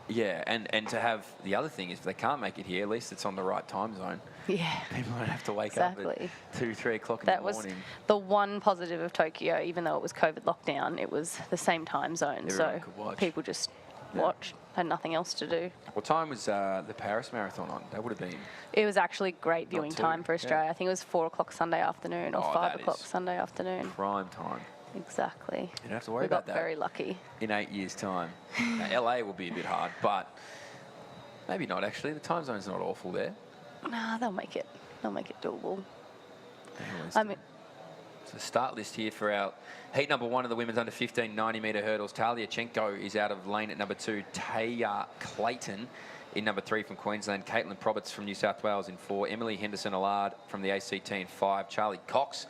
yeah, and to have, the other thing is if they can't make it here, at least it's on the right time zone. Yeah. People don't have to wake up at 2, 3 o'clock in the morning. That was the one positive of Tokyo, even though it was COVID lockdown, it was the same time zone. Everyone could watch. People just watched, had nothing else to do. What time was the Paris Marathon on? That would have been... It was actually great viewing time for Australia. I think it was 4 o'clock Sunday afternoon or 5 o'clock Sunday afternoon. Prime time. Exactly. You don't have to worry about that. We got very lucky. In 8 years' time. Now, LA will be a bit hard, but maybe not actually. The time zone's not awful there. Nah, they'll make it. They'll make it doable. I mean, so start list here for our heat number 1 of the women's under 15 90-metre hurdles. Talia Chenko is out of lane at number 2. Taya Clayton in number 3 from Queensland. Caitlin Proberts from New South Wales in 4. Emily Henderson-Allard from the ACT in 5. Charlie Cox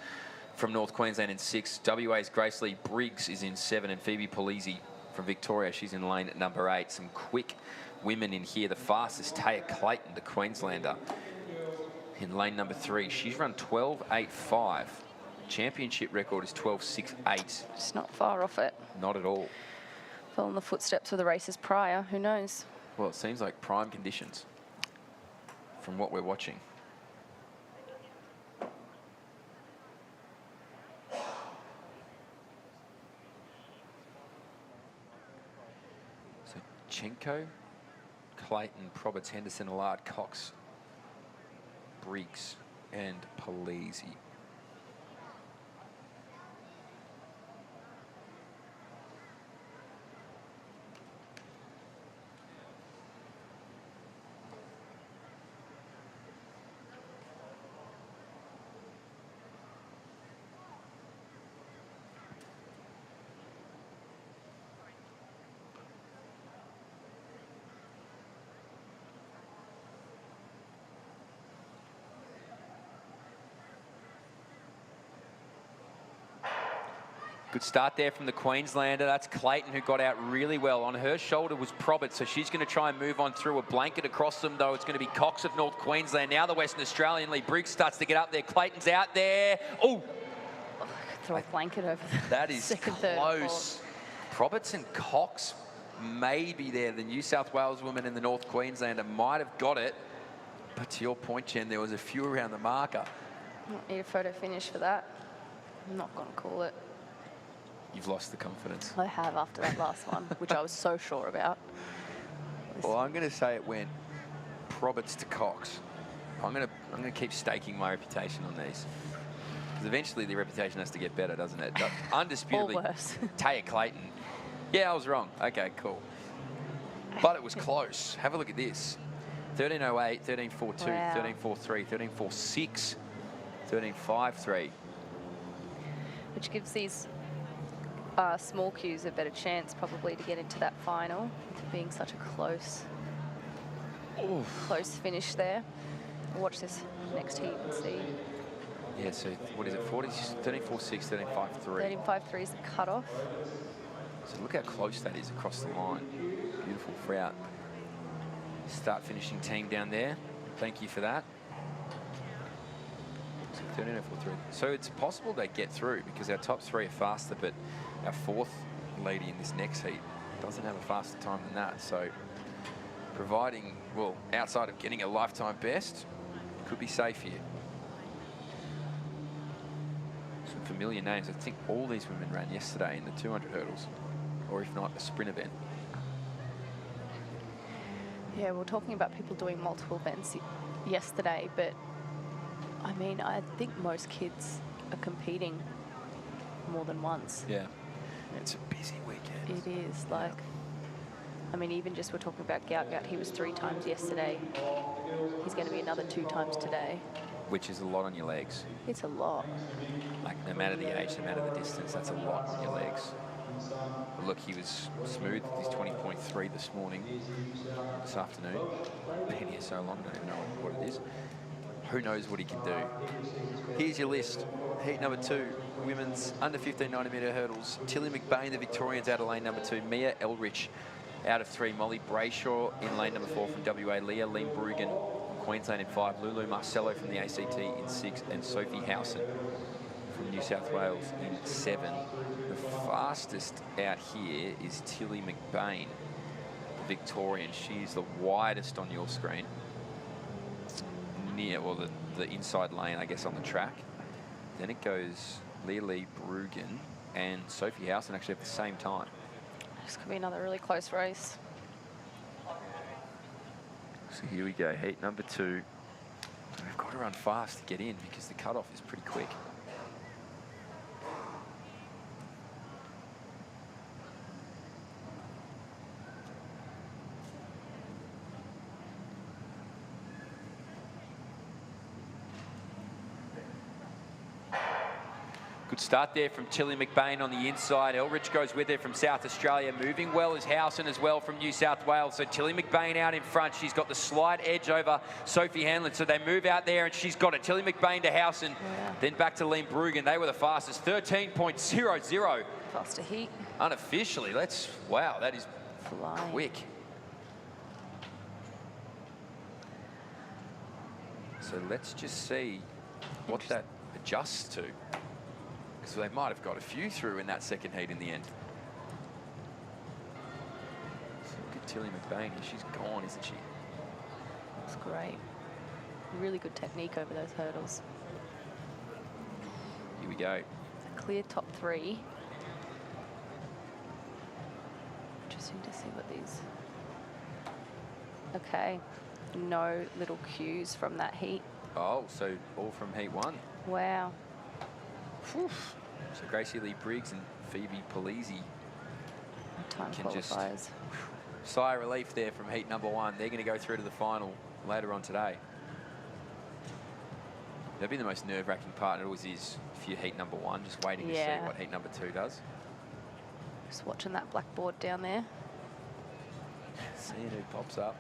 from North Queensland in 6. WA's Grace Lee Briggs is in 7. And Phoebe Polizzi from Victoria, she's in lane at number 8. Some quick women in here. The fastest, Taya Clayton, the Queenslander, in lane number 3. She's run 12.85. Championship record is 12.68. It's not far off it. Not at all. Fell in the footsteps of the races prior. Who knows? Well, it seems like prime conditions from what we're watching. Marchenko, Clayton, Proberts, Henderson, Allard, Cox, Briggs, and Polisi. Good start there from the Queenslander. That's Clayton, who got out really well. On her shoulder was Proberts, so she's going to try and move on through. A blanket across them, though. It's going to be Cox of North Queensland. Now the Western Australian. Lee Briggs starts to get up there. Clayton's out there. Oh! Throw a blanket over the that is second, close. Proberts and Cox may be there. The New South Wales woman and the North Queenslander might have got it. But to your point, Jen, there was a few around the marker. Need a photo finish for that. I'm not going to call it. You've lost the confidence. I have after that last one, which I was so sure about. Well, I'm going to say it went Proberts to Cox. I'm going to keep staking my reputation on these. Because eventually the reputation has to get better, doesn't it? Undisputedly. Or worse. Taya Clayton. Yeah, I was wrong. Okay, cool. But it was close. Have a look at this. 13.08, 13.42, Wow. 13.43, 13.46, 13.53. Which gives these small Qs a better chance probably to get into that final, with it being such a close finish there. We'll watch this next heat and see. Yeah, so what is it? 13.46, 13.53. 13.53 is the cutoff. So look how close that is across the line. Beautiful route. Start finishing team down there. Thank you for that. So 13.43. So it's possible they get through because our top three are faster, but our fourth lady in this next heat doesn't have a faster time than that. So providing, well, outside of getting a lifetime best, could be safe here. Some familiar names. I think all these women ran yesterday in the 200 hurdles, or if not, a sprint event. Yeah, we're talking about people doing multiple events yesterday, but I mean, I think most kids are competing more than once. Yeah, it's a busy weekend. It is, like, I mean, even just we're talking about Gout, he was 3 times yesterday. He's going to be another 2 times today. Which is a lot on your legs. It's a lot. Like, no matter the age, no matter the distance, that's a lot on your legs. But look, he was smooth with his 20.3 this morning, this afternoon. Been here so long, I don't even know what it is. Who knows what he can do. Here's your list. Heat number 2, women's under 15 90-metre hurdles. Tilly McBain, the Victorians, out of lane number 2. Mia Elrich out of 3. Molly Brayshaw in lane number 4 from WA. Leah Leen-Brugan from Queensland in 5. Lulu Marcello from the ACT in 6. And Sophie Howson from New South Wales in 7. The fastest out here is Tilly McBain, the Victorian. She's the widest on your screen. Near, well, the inside lane, I guess, on the track. Then it goes Leah Leen-Brugan and Sophie Howson actually at the same time. This could be another really close race. So here we go, heat number 2. We've got to run fast to get in because the cutoff is pretty quick. Good start there from Tilly McBain on the inside. Elrich goes with her from South Australia. Moving well is Howson as well from New South Wales. So Tilly McBain out in front. She's got the slight edge over Sophie Hanlon. So they move out there and she's got it. Tilly McBain to Howson. Yeah. Then back to Leen-Brugan. They were the fastest. 13.00. Faster heat. Unofficially. Wow, that is flying. Quick. So let's just see what that adjusts to. So they might have got a few through in that second heat in the end. So look at Tilly McBain. She's gone, isn't she? That's great. Really good technique over those hurdles. Here we go. A clear top 3. Interesting to see what these Okay. No little cues from that heat. Oh, so all from heat 1. Wow. Whew. So Gracie Lee Briggs and Phoebe Polizzi Time can just qualifiers. sigh of relief there from heat number 1. They're going to go through to the final later on today. That'd be the most nerve-wracking part. It always is if you're heat number 1, just waiting to see what heat number 2 does. Just watching that blackboard down there. Seeing who pops up.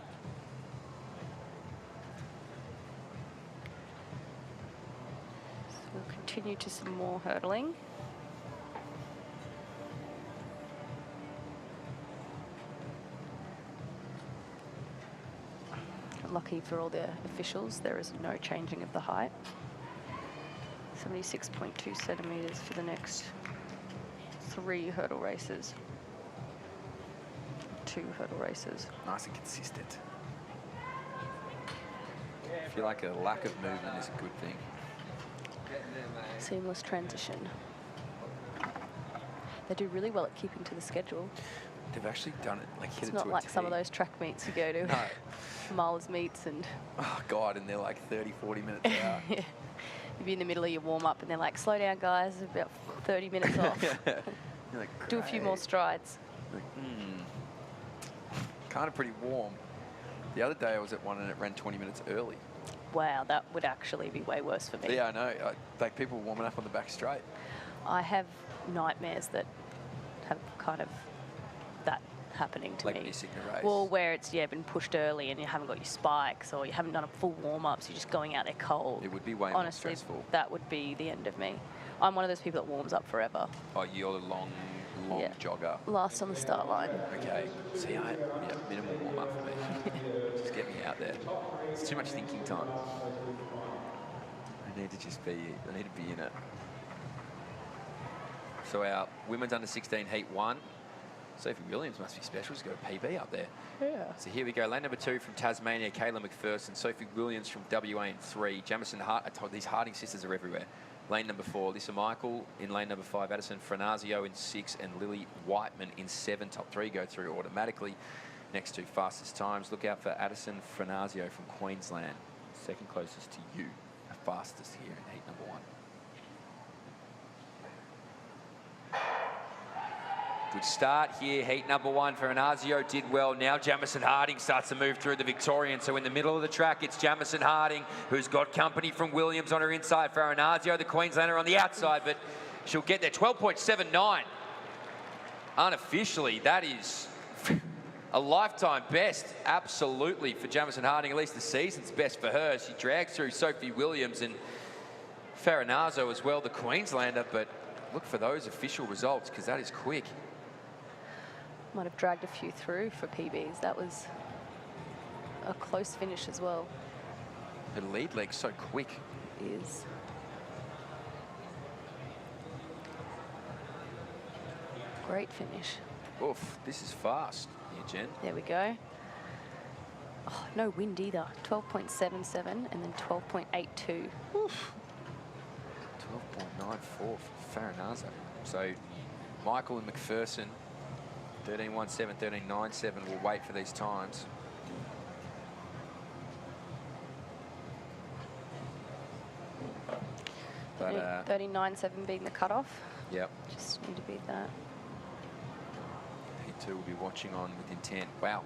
So we'll continue to some more hurdling. Lucky for all the officials, there is no changing of the height. 76.2 centimetres for the next 3 hurdle races. 2 hurdle races. Nice and consistent. I feel like a lack of movement is a good thing. Seamless transition. They do really well at keeping to the schedule. They've actually done it, like hit It's it not to like a some of T. those track meets you go to. No. Milers meets and... Oh, God, and they're like 30, 40 minutes out. Yeah. You'd be in the middle of your warm-up and they're like, slow down, guys, about 30 minutes off. You're like, Do a few more strides. Like, kind of pretty warm. The other day I was at one and it ran 20 minutes early. Wow, that would actually be way worse for me. Yeah, I know. Like people warming up on the back straight. I have nightmares that have kind of that happening to Like me. missing a race. Well, where it's been pushed early and you haven't got your spikes or you haven't done a full warm-up, so you're just going out there cold. It would be way Honestly, more stressful. that would be the end of me. I'm one of those people that warms up forever. Oh, you're a long jogger. Last on the start line. Okay. See, minimal warm up for me. Just get me out there. It's too much thinking time. I need to be in it. So our women's under 16 heat 1. Sophie Williams must be special. She's got a PB up there. Yeah. So here we go. Lane number 2 from Tasmania, Kayla McPherson. Sophie Williams from WA in 3. Jamison Hart. I told these Harding sisters are everywhere. Lane number 4, Lisa Michael. In lane number 5, Addison Franazio in 6 and Lily Whiteman in 7. Top 3 go through automatically. Next 2 fastest times. Look out for Addison Franazio from Queensland. Second closest to you. Fastest here in heat number 1. Good start here, heat number 1 for Franazio, did well. Now Jamison Harding starts to move through the Victorian. So in the middle of the track, it's Jamison Harding, who's got company from Williams on her inside. Franazio, the Queenslander, on the outside, but she'll get there. 12.79. Unofficially, that is a lifetime best, absolutely, for Jamison Harding. At least the season's best for her. She drags through Sophie Williams and Farinazo as well, the Queenslander, but look for those official results because that is quick. Might have dragged a few through for PBs. That was a close finish as well. Her lead leg's so quick. Is. Great finish. Oof, this is fast here, Jen. There we go. Oh, no wind either. 12.77 and then 12.82. 12.94 for Farinazo. So Michael and McPherson, 13.17, 13.97. We'll wait for these times. But 39.7 being the cutoff. Yep. Just need to beat that. Heat 2 will be watching on with intent. Wow.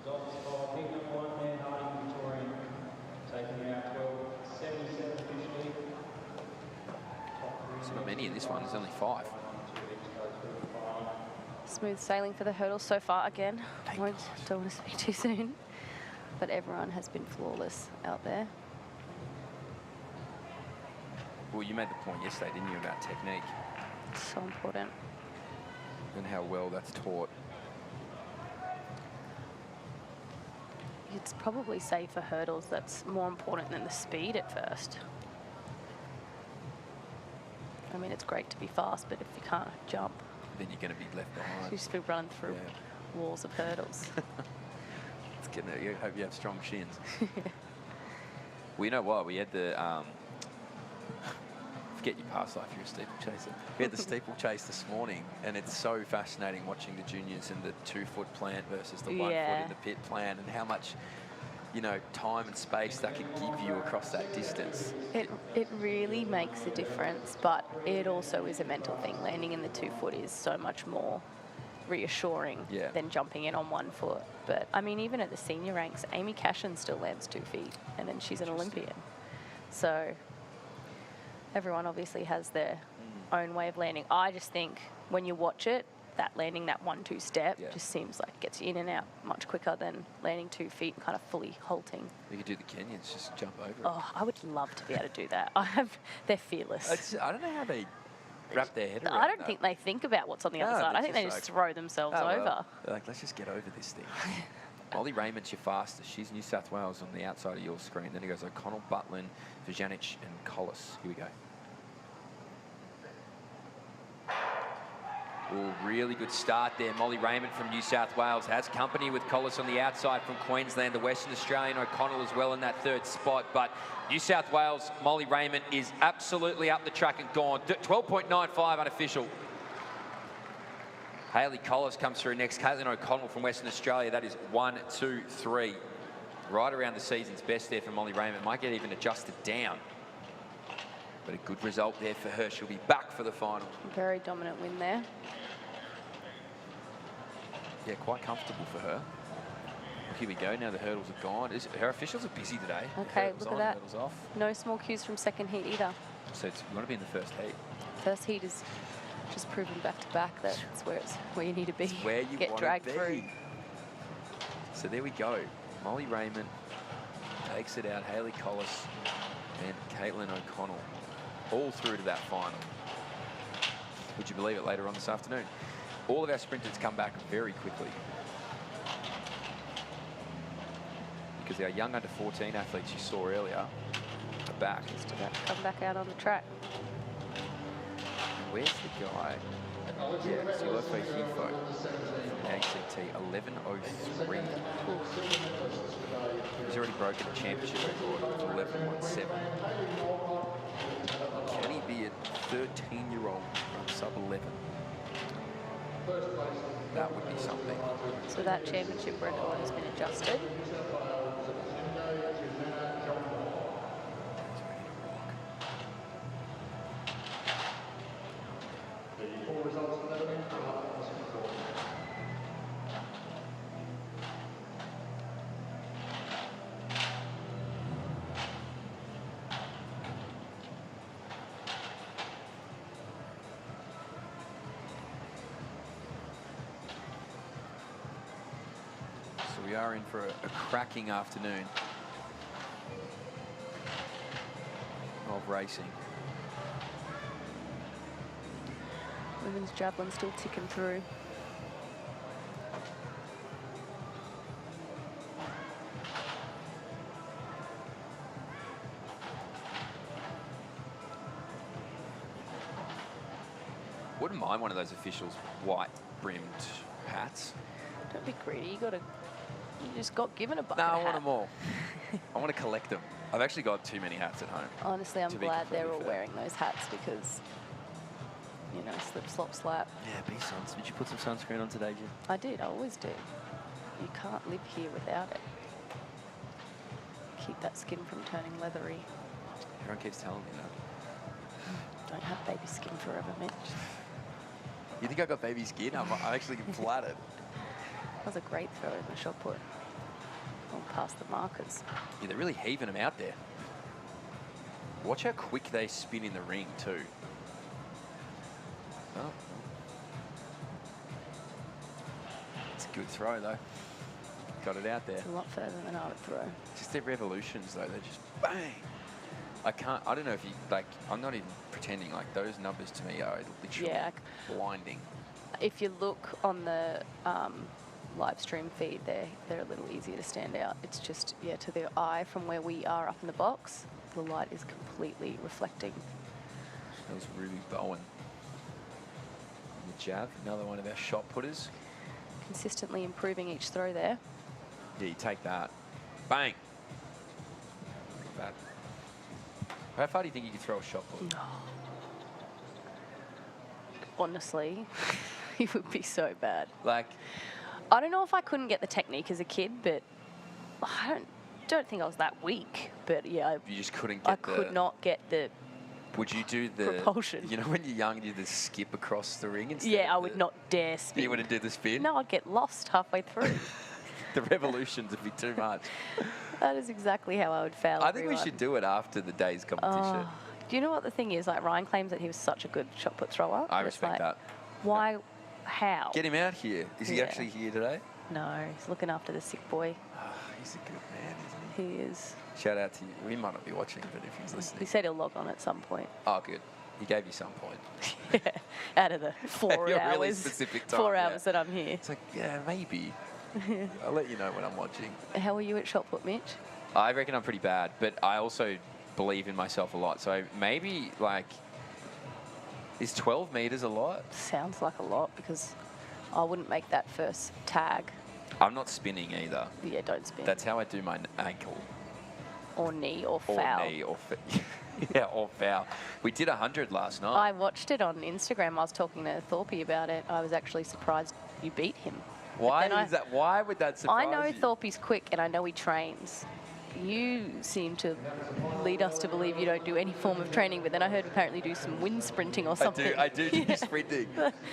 There's not many in this one. There's only 5. Smooth sailing for the hurdles so far again. Don't want to speak too soon. But everyone has been flawless out there. Well, you made the point yesterday, didn't you, about technique? So important. And how well that's taught. You'd probably say for hurdles that's more important than the speed at first. I mean, it's great to be fast, but if you can't jump, then you're going to be left behind. You just be running through walls of hurdles. It's getting there. I hope you have strong shins. Well, you know what? We had the forget your past life. You're a steeplechaser. We had the steeplechase this morning, and it's so fascinating watching the juniors and the 2-foot plant versus the 1 foot in the pit plant, and how much you know, time and space that can give you across that distance. It really makes a difference, but it also is a mental thing. Landing in the 2 foot is so much more reassuring than jumping in on 1 foot. But I mean, even at the senior ranks, Amy Cashin still lands 2 feet, and then she's an Olympian. So everyone obviously has their own way of landing. I just think when you watch it, that landing that 1-2 step just seems like it gets you in and out much quicker than landing 2 feet and kind of fully halting. You could do the Kenyans, just jump over it. Oh, I would love to be able to do that. They're fearless. I don't know how they wrap their head around I don't think they think about what's on the other side. I think they just throw themselves over. Well. They're like, let's just get over this thing. Molly Raymond's your fastest. She's New South Wales on the outside of your screen. Then it goes O'Connell, Butlin, Vajanic and Collis. Here we go. Ooh, really good start there. Molly Raymond from New South Wales has company with Collis on the outside from Queensland, the Western Australian O'Connell as well in that 3rd spot. But New South Wales, Molly Raymond is absolutely up the track and gone. 12.95 unofficial. Hayley Collis comes through next. Caitlin O'Connell from Western Australia. That is 1, 2, 3. Right around the season's best there for Molly Raymond. Might get even adjusted down. But a good result there for her. She'll be back for the final. Very dominant win there. Yeah, quite comfortable for her. Here we go. Now the hurdles are gone. Her officials are busy today. Okay, look at that. Hurdles off. No small cues from second heat either. So you want to be in the first heat. First heat is just proven back to back that it's where you need to be. It's where you get dragged be. through. So there we go. Molly Raymond takes it out. Hayley Collis and Caitlin O'Connell all through to that final. Would you believe it, later on this afternoon? All of our sprinters come back very quickly. Because our young under 14 athletes you saw earlier are back. Just about to come back out on the track. Where's the guy? Yeah, Silofo Hifo from ACT, 11.03. He's already broken the championship record of 11.17. Can he be a 13-year-old from sub-11? That would be something. So that championship record has been adjusted. We are in for a cracking afternoon of racing. Women's javelin still ticking through. Wouldn't mind one of those officials' white brimmed hats. Don't be greedy. You just got given a bucket No, I hat. want them all. I want to collect them. I've actually got too many hats at home. Honestly, I'm glad they're all wearing those hats because, you know, slip, slop, slap. Yeah, be suns. Did you put some sunscreen on today, Jim? I did. I always do. You can't live here without it. Keep that skin from turning leathery. Everyone keeps telling me that. Don't have baby skin forever, Mitch. You think I got baby skin? I'm actually flattered. That was a great throw in the shot put. All past the markers. Yeah, they're really heaving them out there. Watch how quick they spin in the ring, too. Oh. It's a good throw, though. Got it out there. It's a lot further than I would throw. Just their revolutions, though. They're just bang. I don't know if you, like, I'm not even pretending, like, those numbers to me are literally blinding. If you look on the live stream feed, they're a little easier to stand out. It's just, to the eye from where we are up in the box, the light is completely reflecting. That was Ruby Bowen. And the jab, another one of our shot putters. Consistently improving each throw there. Yeah, you take that. Bang. Look at that. How far do you think you could throw a shot put? Honestly, it would be so bad. Like, I don't know if I couldn't get the technique as a kid, but don't think I was that weak, but yeah, You just couldn't get I could not get the. Would you do the propulsion. You know when you're young, you do the skip across the ring instead. Yeah, of I would not dare spin. You wouldn't do the spin. No, I'd get lost halfway through. The revolutions would be too much. That is exactly how I would fail. I think we everyone. should do it after the day's competition. Do you know what the thing is? Like Ryan claims that he was such a good shot put thrower. I but it's respect like, that. Why? How? Get him out here. Is he Yeah. actually here today? No, he's looking after the sick boy. Oh, he's a good man, isn't he? He is. Shout out to you. We might not be watching, but if he's listening. He said he'll log on at some point. Oh, good. He gave you some point. Yeah, out of the 4 Your hours. really specific time, 4 yeah. hours that I'm here. It's like, yeah, maybe. I'll let you know when I'm watching. How are you at shot put, Mitch? I reckon I'm pretty bad, but I also believe in myself a lot. So maybe, like, is 12 metres a lot? Sounds like a lot because I wouldn't make that first tag. I'm not spinning either. Yeah, don't spin. That's how I do my ankle. Or knee or foul. Or knee or yeah, or foul. We did 100 last night. I watched it on Instagram. I was talking to Thorpe about it. I was actually surprised you beat him. Why is that? Why would that surprise I know you? Thorpe's quick and I know he trains. You seem to lead us to believe you don't do any form of training, but then I heard apparently do some wind sprinting or something. I do sprinting.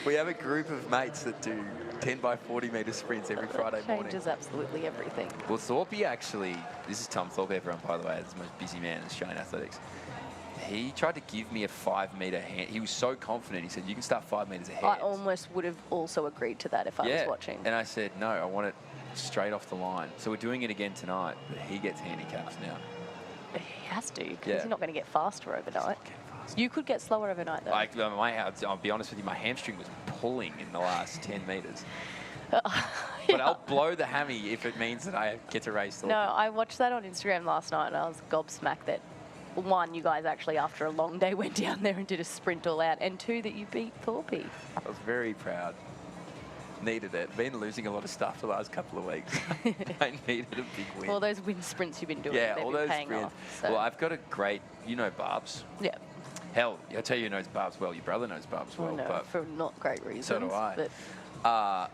We have a group of mates that do 10 by 40 metre sprints every Friday morning. Changes absolutely everything. Well, Thorpe actually, this is Tom Thorpe, everyone, by the way, is the most busy man in Australian athletics. He tried to give me a 5 metre hand. He was so confident. He said, you can start 5 metres ahead. I almost would have also agreed to that if I was watching. And I said, no, I want it straight off the line. So we're doing it again tonight, but he gets handicaps now. He has to, because he's not going to get faster overnight. You could get slower overnight, though. I'll be honest with you, my hamstring was pulling in the last 10 metres. But I'll blow the hammy if it means that I get to race Thorpe. No, I watched that on Instagram last night and I was gobsmacked that, one, you guys actually, after a long day, went down there and did a sprint all out, and two, that you beat Thorpe. I was very proud. Needed it. Been losing a lot of stuff the last couple of weeks. I needed a big win. All those wind sprints you've been doing, yeah, they've all been those paying sprints. off. So. Well, I've got a great, you know Barbs. Yeah. Hell, I'll tell you who knows Barbs well. Your brother knows Barbs well. No, but for not great reasons. so do I. But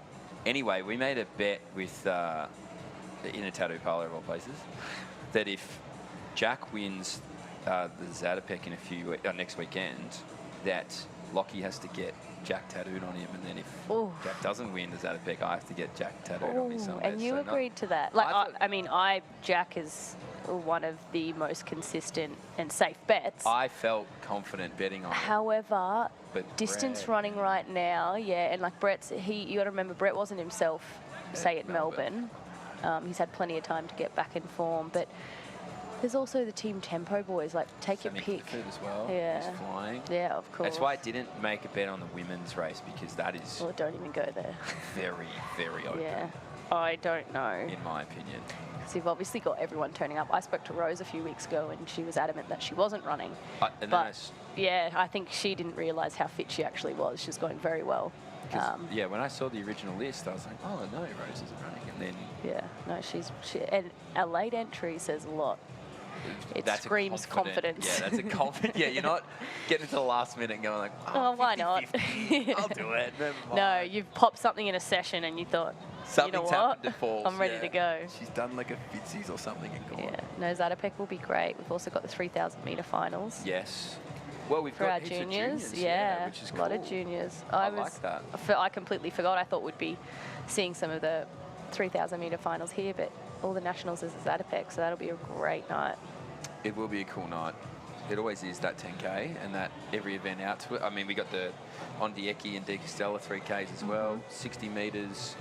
anyway, we made a bet with, in a tattoo parlour of all places, that if Jack wins the Zatopek in next weekend, that Lockie has to get Jack tattooed on him, and then if Jack doesn't win the Zatopek, I have to get Jack tattooed on me somewhere. And you agreed to that. Like, Jack is one of the most consistent and safe bets. I felt confident betting on it. However, But distance Brett- running right now, and like Brett's, you got to remember, Brett wasn't himself, say, at Melbourne. He's had plenty of time to get back in form, but there's also the team tempo boys. Like, take your pick. As well. Yeah. He's flying. Yeah, of course. That's why I didn't make a bet on the women's race, because that is Well, don't even go there. very, very open. Yeah, I don't know. In my opinion. Because you've obviously got everyone turning up. I spoke to Rose a few weeks ago and she was adamant that she wasn't running. Yeah, I think she didn't realise how fit she actually was. She was going very well. Yeah, when I saw the original list, I was like, oh, no, Rose isn't running. And then... Yeah, no, and a late entry says a lot. It screams confidence. Yeah, that's a confidence. Yeah, you're not getting to the last minute and going like, oh why not? 50, I'll do it. Never mind. No, you've popped something in a session and you thought, something's you know happened what? to Falls. I'm ready to go. She's done like a Fitzies or something and gone. Yeah, no, Zatopek will be great. We've also got the 3,000 metre finals. Yes. Well, we've for got our heaps juniors. of juniors. Yeah, which is a lot of cool. juniors. I like that. I completely forgot. I thought we'd be seeing some of the 3,000 metre finals here, but all the nationals is at Zatopek, so that'll be a great night. It will be a cool night. It always is, that 10K, and that every event out to it. I mean, we got the Ondieki and De Castella 3Ks as well, 60 metres.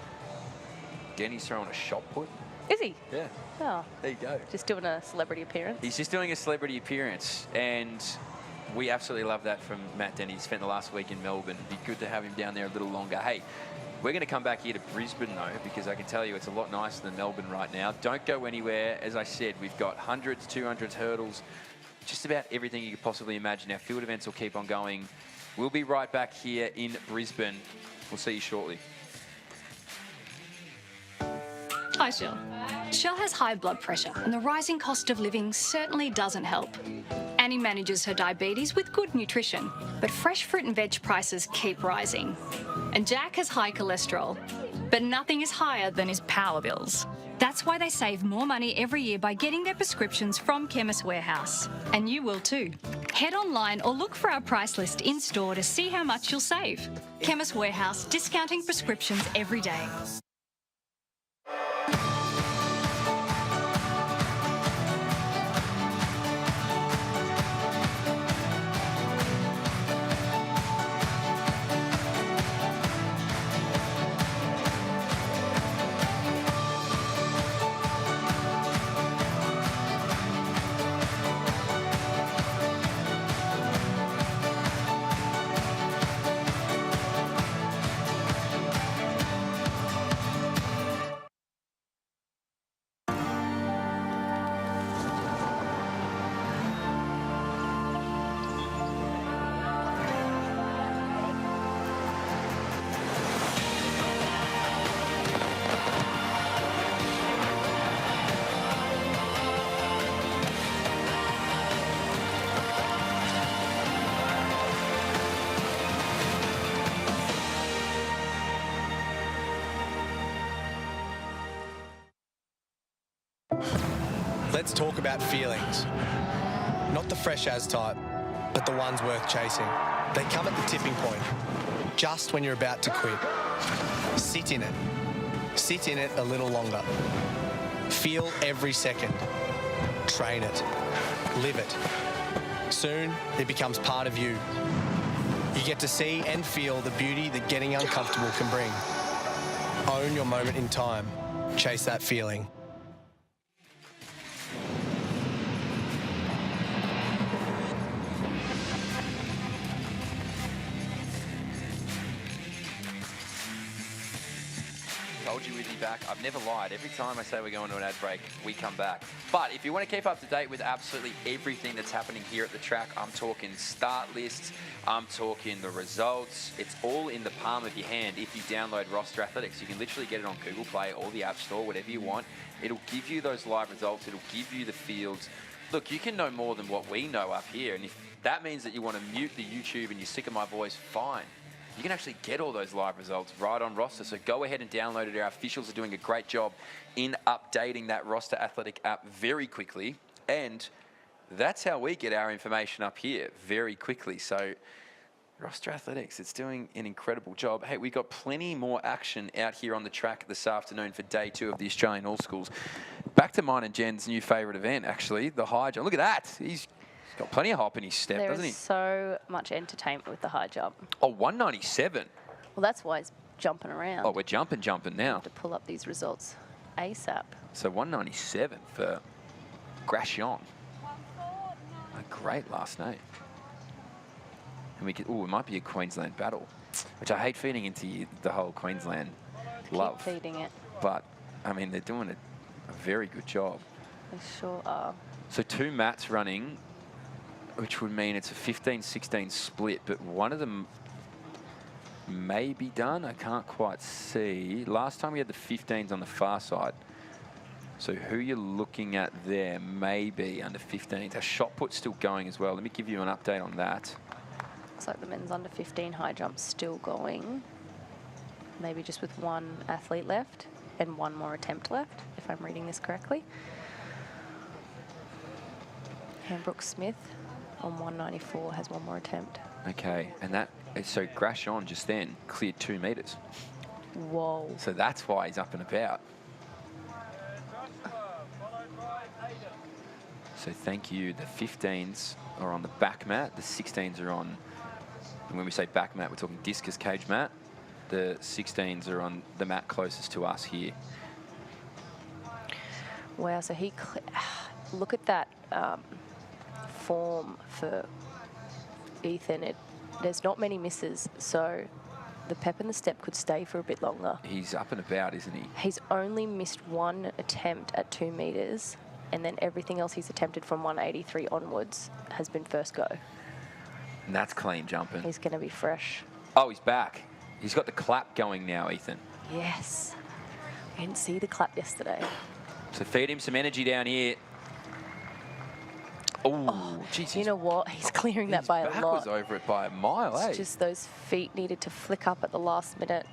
Denny's throwing a shot put. Is he? Yeah. Oh. There you go. Just doing a celebrity appearance? He's just doing a celebrity appearance, and we absolutely love that from Matt Denny. He spent the last week in Melbourne. It'd be good to have him down there a little longer. Hey, we're going to come back here to Brisbane, though, because I can tell you it's a lot nicer than Melbourne right now. Don't go anywhere. As I said, we've got 100s, 200s, hurdles, just about everything you could possibly imagine. Our field events will keep on going. We'll be right back here in Brisbane. We'll see you shortly. Hi, Shell. Shell has high blood pressure, and the rising cost of living certainly doesn't help. Annie manages her diabetes with good nutrition, but fresh fruit and veg prices keep rising. And Jack has high cholesterol, but nothing is higher than his power bills. That's why they save more money every year by getting their prescriptions from Chemist Warehouse. And you will too. Head online or look for our price list in-store to see how much you'll save. Chemist Warehouse, discounting prescriptions every day. Let's talk about feelings. Not the fresh as type, but the ones worth chasing. They come at the tipping point, just when you're about to quit. Sit in it. Sit in it a little longer. Feel every second. Train it. Live it. Soon, it becomes part of you. You get to see and feel the beauty that getting uncomfortable can bring. Own your moment in time. Chase that feeling. Told you we'd be back. I've never lied. Every time I say we're going to an ad break, we come back. But if you want to keep up to date with absolutely everything that's happening here at the track, I'm talking start lists, I'm talking the results. It's all in the palm of your hand. If you download Roster Athletics, you can literally get it on Google Play or the App Store, whatever you want. It'll give you those live results. It'll give you the fields. Look, you can know more than what we know up here. And if that means that you want to mute the YouTube and you're sick of my voice, fine. You can actually get all those live results right on Roster. So go ahead and download it. Our officials are doing a great job in updating that Roster Athletic app very quickly. And that's how we get our information up here very quickly. So Roster Athletics, it's doing an incredible job. Hey, we've got plenty more action out here on the track this afternoon for day 2 of the Australian All-Schools. Back to mine and Jen's new favourite event, actually, the high jump. Look at that. He's got plenty of hop in his step, doesn't he? There's so much entertainment with the high jump. Oh, 197. Well, that's why he's jumping around. Oh, we're jumping now. To pull up these results ASAP. So 197 for Gratian. A great last name. And we could, oh, it might be a Queensland battle, which I hate feeding into the whole Queensland love. Keep feeding it. But, I mean, they're doing a very good job. They sure are. So 2 mats running, which would mean it's a 15-16 split, but one of them may be done. I can't quite see. Last time we had the 15s on the far side. So who you're looking at there may be under 15s. Our shot put's still going as well. Let me give you an update on that. Looks like the men's under 15 high jump's still going. Maybe just with one athlete left and one more attempt left, if I'm reading this correctly. Brooke Smith on 194 has one more attempt. Okay, and that, so Gratian just then cleared 2 meters. Whoa. So that's why he's up and about. So thank you. The 15s are on the back mat. The 16s are on, and when we say back mat, we're talking discus cage mat. The 16s are on the mat closest to us here. Wow, so he, look at that form for Ethan. There's not many misses, so the pep and the step could stay for a bit longer. He's up and about, isn't he? He's only missed one attempt at 2 meters, and then everything else he's attempted from 183 onwards has been first go. And that's clean jumping. He's going to be fresh. Oh, he's back. He's got the clap going now, Ethan. Yes. We didn't see the clap yesterday. So feed him some energy down here. Oh, jeez. You know what? He's clearing that by a back lot. was over it by a mile, It's eh? just those feet needed to flick up at the last minute.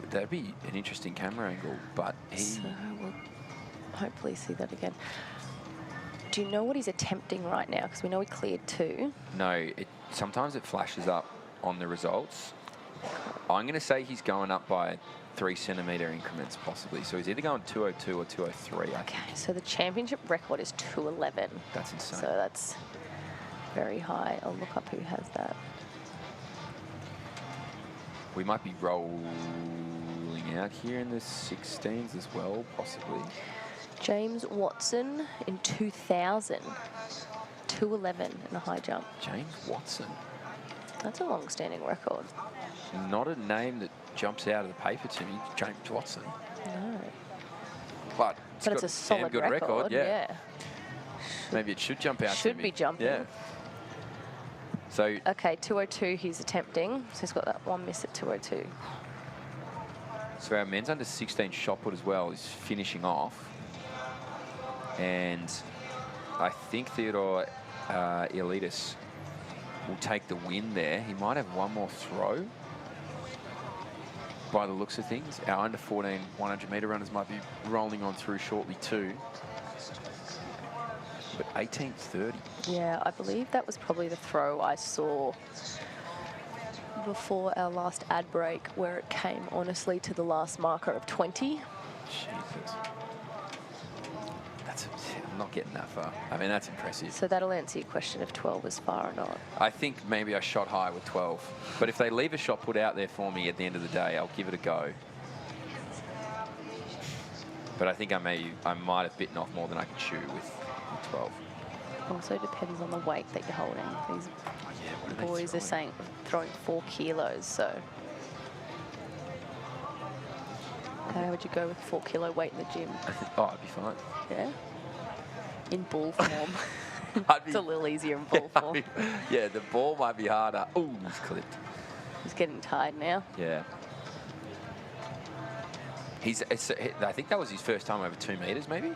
That'd be an interesting camera angle, but he... So we'll hopefully see that again. Do you know what he's attempting right now? Because we know he cleared 2. No, sometimes it flashes up on the results. I'm going to say he's going up by 3 centimetre increments, possibly. So he's either going 202 or 203. Okay, so the championship record is 211. That's insane. So that's very high. I'll look up who has that. We might be rolling out here in the 16s as well, possibly. James Watson in 2000. 211 in the high jump. James Watson. That's a long-standing record. Not a name that jumps out of the paper to me, James Watson. No. But But it's a solid good record, yeah. yeah. Maybe it should jump out to Should me. be jumping. Yeah. So, Okay, 202 he's attempting. So he's got that one miss at 202. so our men's under 16 shot put as well is finishing off. And I think Theodore Ilitis will take the win there. He might have one more throw by the looks of things. Our under 14 100 metre runners might be rolling on through shortly too. But 18:30. Yeah, I believe that was probably the throw I saw before our last ad break, where it came honestly to the last marker of 20. Jesus. I'm not getting that far. I mean, that's impressive. So that'll answer your question if 12 is far or not. I think maybe I shot high with 12. But if they leave a shot put out there for me at the end of the day, I'll give it a go. But I think I might have bitten off more than I could chew with 12. Also depends on the weight that you're holding. These what are they boys are saying throwing 4 kilos, so. How would you go with 4 kilo weight in the gym? Oh, I'd be fine. Yeah? In ball form. I'd be, It's a little easier in ball form. Yeah, the ball might be harder. Ooh, he's clipped. He's getting tired now. Yeah. I think that was his first time over 2 metres, maybe?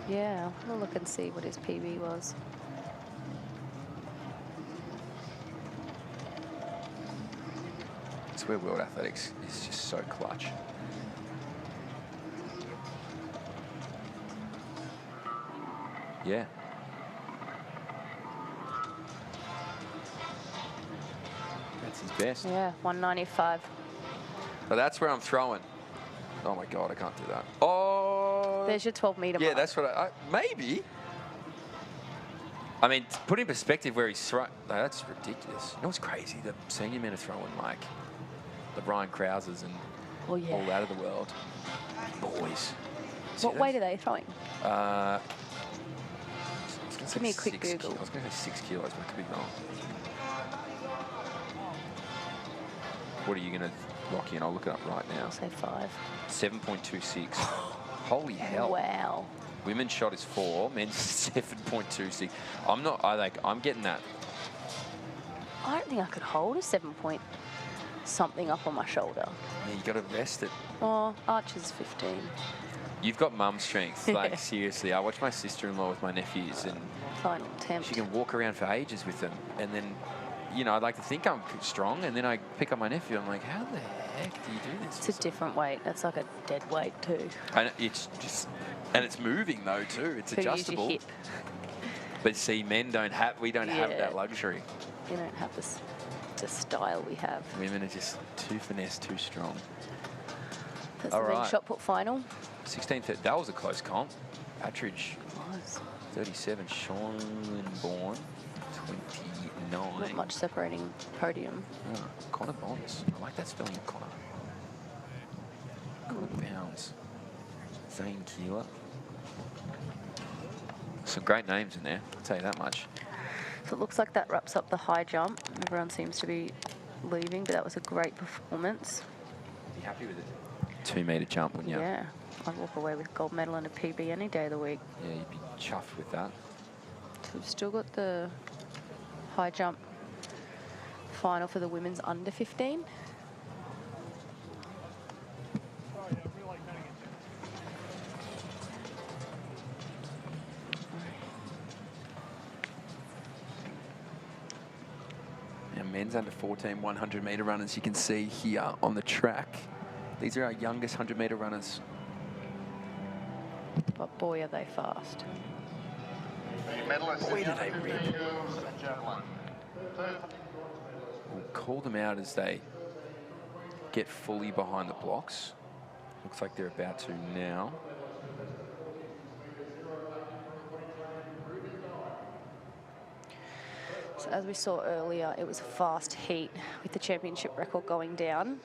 Yeah, I'll look and see what his PB was. It's where World Athletics is just so clutch. Yeah. That's his best. Yeah, 195. So that's where I'm throwing. Oh my God, I can't do that. Oh. There's your 12 metre Yeah, mark. that's what maybe. I mean, to put in perspective where he's throwing, that's ridiculous. You know what's crazy? The senior men are throwing like the Brian Krausers and all out of the world. Boys. What weight are they throwing? Give me a quick Google. I was going to say 6 kilos, but I could be wrong. What are you going to lock in? I'll look it up right now. I'll say 5. 7.26. Holy hell. Wow. Women's shot is 4, men's 7.26. I'm getting that. I don't think I could hold a 7 point something up on my shoulder. Yeah, you got to rest it. Oh, Archer's 15. You've got mum strength, like seriously. I watch my sister-in-law with my nephews and Final attempt. she can walk around for ages with them. And then, you know, I'd like to think I'm strong and then I pick up my nephew. I'm like, how the heck do you do this? It's a different weight. That's like a dead weight too. And it's just, and it's moving though too. It's So use your adjustable. hip. But see, we don't have Yeah. that luxury. You don't have this the style we have. Women are just too finesse, too strong. That's All the right. men's shot put final. 16th, that was a close comp. Patridge, Was. 37. Schoenborn, 29. Not much separating podium. Oh, Connor Bonds. I like that spelling of Connor. Connor Bounds. Zane Keeler. Some great names in there, I'll tell you that much. So it looks like that wraps up the high jump. Everyone seems to be leaving, but that was a great performance. Be happy with it. 2 metre jump, wouldn't you? Yeah. I'd walk away with gold medal and a PB any day of the week. Yeah, you'd be chuffed with that. So we've still got the high jump final for the women's under 15. men's under 14 100-metre runners you can see here on the track. These are our youngest 100-metre runners. But boy, are they fast. Boy, do they rip. We'll call them out as they get fully behind the blocks. Looks like they're about to now. So as we saw earlier, it was a fast heat with the championship record going down.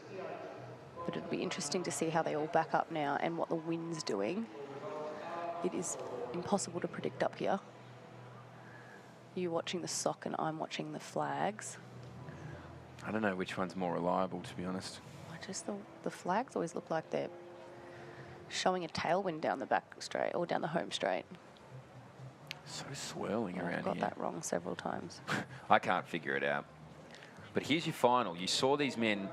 But it'll be interesting to see how they all back up now and what the wind's doing. It is impossible to predict up here. You watching the sock and I'm watching the flags. I don't know which one's more reliable, to be honest. Just the flags always look like they're showing a tailwind down the back straight or down the home straight. So swirling around here. I've got that wrong several times. I can't figure it out. But here's your final. You saw these men.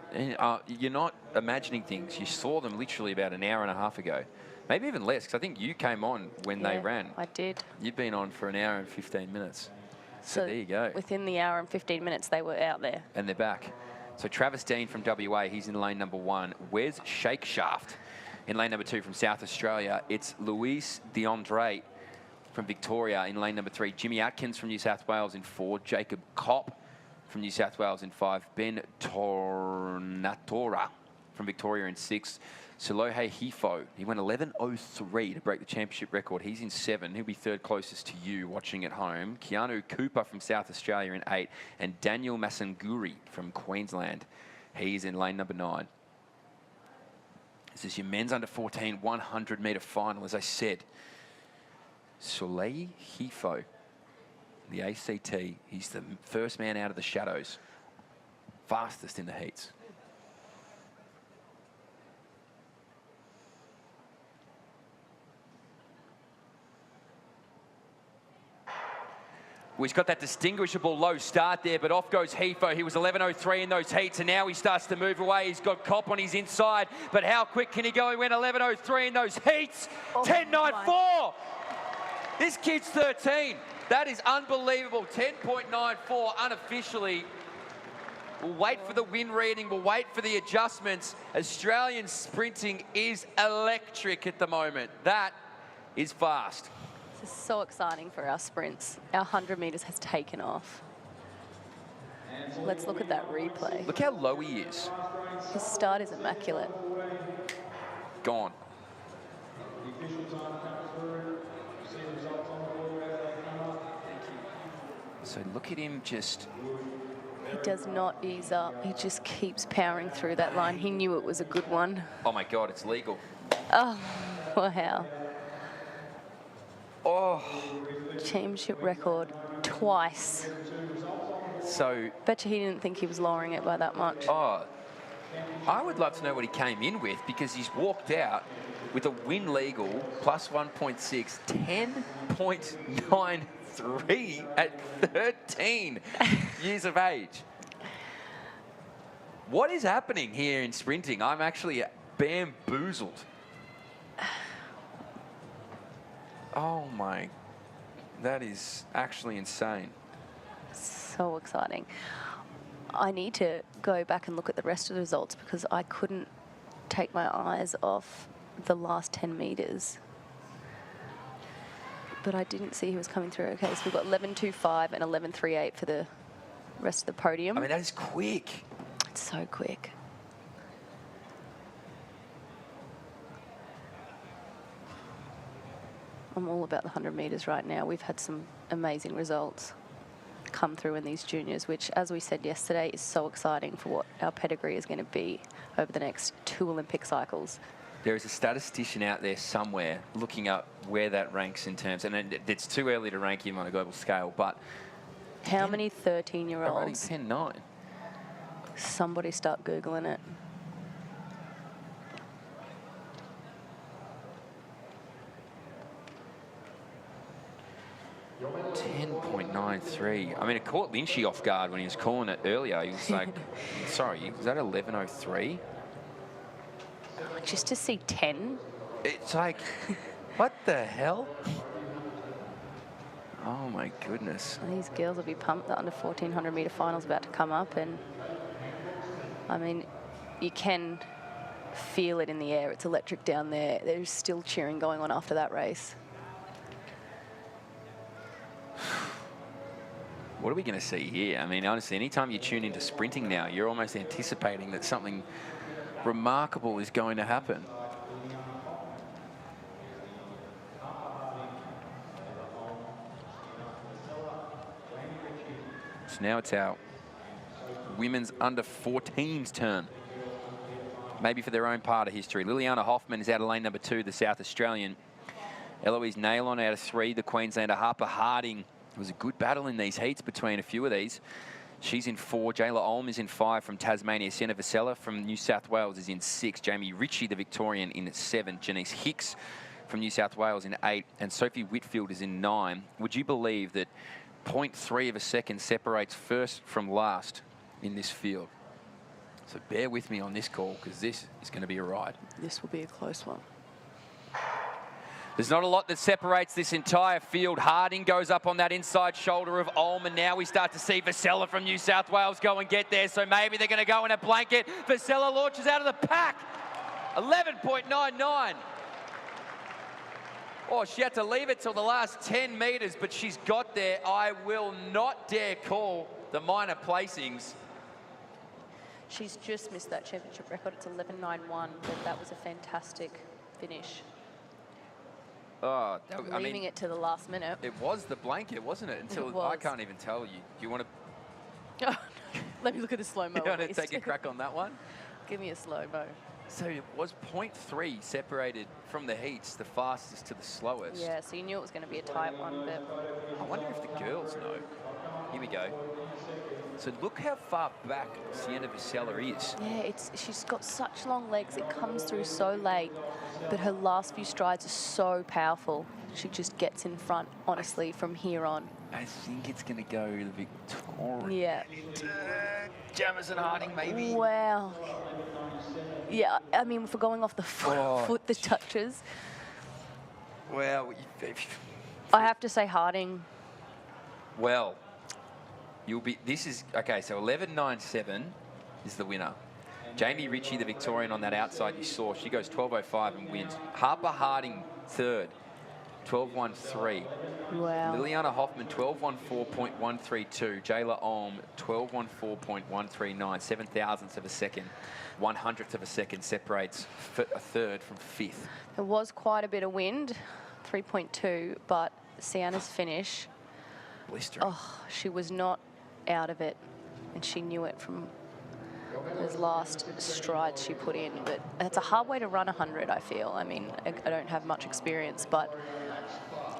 You're not imagining things. You saw them literally about an hour and a half ago. Maybe even less, because I think you came on when they ran. I did. You've been on for an hour and 15 minutes. So there you go. Within the hour and 15 minutes, they were out there. And they're back. So Travis Dean from WA, he's in lane number 1. Wes Shakeshaft in lane number 2 from South Australia. It's Luis DeAndre from Victoria in lane number 3. Jimmy Atkins from New South Wales in 4. Jacob Kopp from New South Wales in 5. Ben Tornatora from Victoria in 6. Solohe Hifo, he went 11.03 to break the championship record. He's in 7. He'll be third closest to you watching at home. Keanu Cooper from South Australia in 8. And Daniel Masanguri from Queensland. He's in lane number 9. This is your men's under 14 100-metre final. As I said, Solohe Hifo, the ACT, he's the first man out of the shadows. Fastest in the heats. Well, he's got that distinguishable low start there, but off goes Hifo. He was 11.03 in those heats, and now he starts to move away. He's got Kopp on his inside, but how quick can he go? He went 11.03 in those heats. 10.94. This kid's 13. That is unbelievable. 10.94 unofficially. We'll wait for the win reading. We'll wait for the adjustments. Australian sprinting is electric at the moment. That is fast. This is so exciting for our sprints. Our 100 metres has taken off. Let's look at that replay. Look how low he is. His start is immaculate. Gone. So look at him just... He does not ease up. He just keeps powering through that line. He knew it was a good one. Oh my God, it's legal. Oh, wow. Oh. Championship record twice. So... Bet you he didn't think he was lowering it by that much. Oh. I would love to know what he came in with, because he's walked out with a win legal, plus 1.6, 10.93 at 13 years of age. What is happening here in sprinting? I'm actually bamboozled. Oh my, that is actually insane. So exciting. I need to go back and look at the rest of the results, because I couldn't take my eyes off the last 10 metres. But I didn't see he was coming through. Okay, so we've got 11.25 and 11.38 for the rest of the podium. I mean, that is quick. It's so quick. I'm all about the 100 metres right now. We've had some amazing results come through in these juniors, which, as we said yesterday, is so exciting for what our pedigree is going to be over the next 2 Olympic cycles. There is a statistician out there somewhere looking up where that ranks in terms, and it's too early to rank him on a global scale, but... How many 13-year-olds? 10.9. Somebody start Googling it. .93. I mean, it caught Lynchy off guard when he was calling it earlier. He was like, sorry, was that 11.03? Just to see 10? It's like, what the hell? Oh, my goodness. These girls will be pumped. The under 1400 metre final's about to come up, and I mean, you can feel it in the air. It's electric down there. There's still cheering going on after that race. What are we going to see here? I mean, honestly, anytime you tune into sprinting now, you're almost anticipating that something remarkable is going to happen. So now it's our women's under 14s turn. Maybe for their own part of history. Liliana Hoffman is out of lane number 2, the South Australian. Eloise Nailon out of 3, the Queenslander. Harper Harding. It was a good battle in these heats between a few of these. She's in 4. Jayla Olm is in 5 from Tasmania. Sienna Vasella from New South Wales is in 6. Jamie Ritchie, the Victorian, in 7. Janice Hicks from New South Wales in 8. And Sophie Whitfield is in 9. Would you believe that 0.3 of a second separates first from last in this field? So bear with me on this call, because this is going to be a ride. This will be a close one. There's not a lot that separates this entire field. Harding goes up on that inside shoulder of Ulm, and now we start to see Vasella from New South Wales go and get there, so maybe they're going to go in a blanket. Vasella launches out of the pack. 11.99. Oh, she had to leave it till the last 10 metres, but she's got there. I will not dare call the minor placings. She's just missed that championship record. It's 11.91, but that was a fantastic finish. Oh, I leaving mean, it to the last minute. It was the blanket, wasn't it? Until It was. I can't even tell you. Do you want to? Let me look at the slow-mo. You want to take a crack on that one? Give me a slow-mo. So it was 0.3 separated from the heats, the fastest to the slowest. Yeah, so you knew it was going to be a tight one, but I wonder if the girls know. Here we go. So look how far back Sienna Vasella is. yeah, she's got such long legs. It comes through so late, but her last few strides are so powerful. She just gets in front, honestly, from here on. I think it's going to go the Victorian. Yeah. Jamison Harding, maybe. Wow. Yeah, I mean, for going off the foot that touches. Well, I have to say Harding. well, you'll be. This is okay. So 11.97 is the winner. Jamie Ritchie, the Victorian, on that outside you saw. She goes 12.05 and wins. Harper Harding third, 12.13. Wow. Liliana Hoffman, 12.14.132. Jayla Olm, 12.14.139. 7 thousandths of a second. 100th of a second separates a third from fifth. There was quite a bit of wind, 3.2, but Sienna's finish, Blistering. oh, she was not out of it, and she knew it from those last strides she put in. But it's a hard way to run 100, I feel. I mean, I don't have much experience, but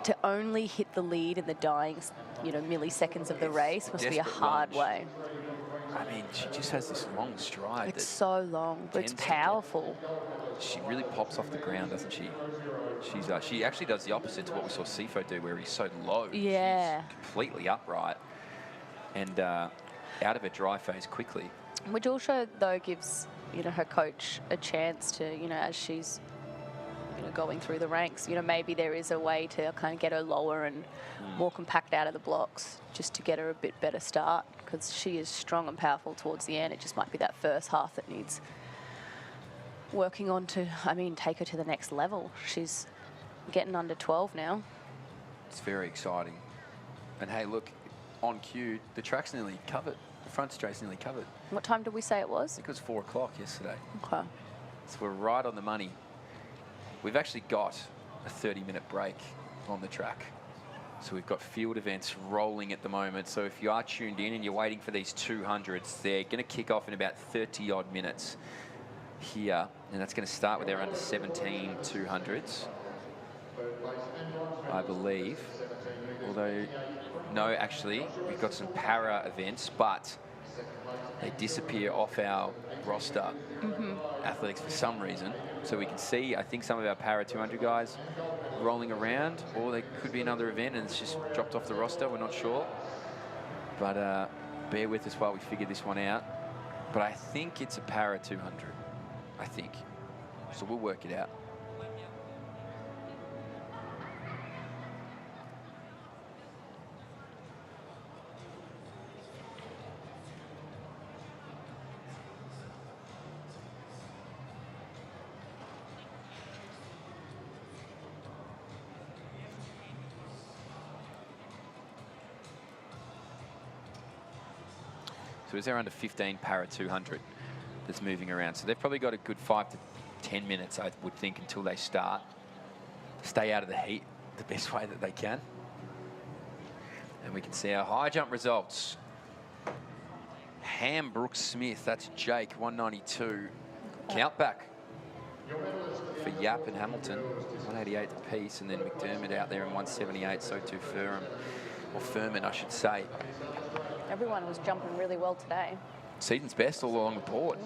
to only hit the lead in the dying, milliseconds of the race must be a hard way. I mean, she just has this long stride. It's so long, but it's powerful. She really pops off the ground, doesn't she? She actually does the opposite to what we saw Sifo do, where he's so low. Yeah. She's completely upright and out of her dry phase quickly. Which also, though, gives, her coach a chance to, as she's, going through the ranks, maybe there is a way to kind of get her lower and more compact out of the blocks just to get her a bit better start, because she is strong and powerful towards the end. It just might be that first half that needs working on to, take her to the next level. She's getting under 12 now. It's very exciting. And hey, look, on cue, the track's nearly covered. The front straight's nearly covered. What time did we say it I was? think it was 4 o'clock yesterday. Okay. So we're right on the money. We've actually got a 30-minute break on the track. So we've got field events rolling at the moment. So if you are tuned in and you're waiting for these 200s, they're going to kick off in about 30-odd minutes here. And that's going to start with our under 17 200s, I believe. Although, no, actually, we've got some para events, but they disappear off our roster athletics for some reason. So we can see, I think, some of our para 200 guys rolling around, or there could be another event and it's just dropped off the roster. We're not sure. But bear with us while we figure this one out. But I think it's a para 200. I think. So we'll work it out. So is there under 15 para 200 that's moving around? So they've probably got a good 5 to 10 minutes, I would think, until they start. Stay out of the heat the best way that they can. And we can see our high jump results. Brooks Smith, that's Jake, 192. Count back for Yap and Hamilton, 188 apiece, and then McDermott out there in 178, so too Furman, I should say. Everyone was jumping really well today. Season's best all along the board.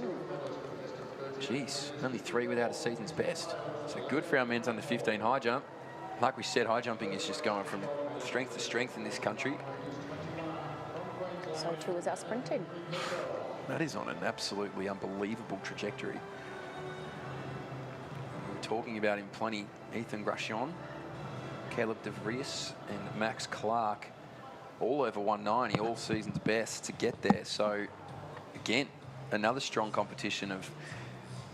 Jeez, only 3 without a season's best. So good for our men's under 15 high jump. Like we said, high jumping is just going from strength to strength in this country. So too is our sprinting. That is on an absolutely unbelievable trajectory. We were talking about him plenty. Ethan Gratian, Caleb De Vries, and Max Clark, all over 190, all season's best to get there. So again, another strong competition of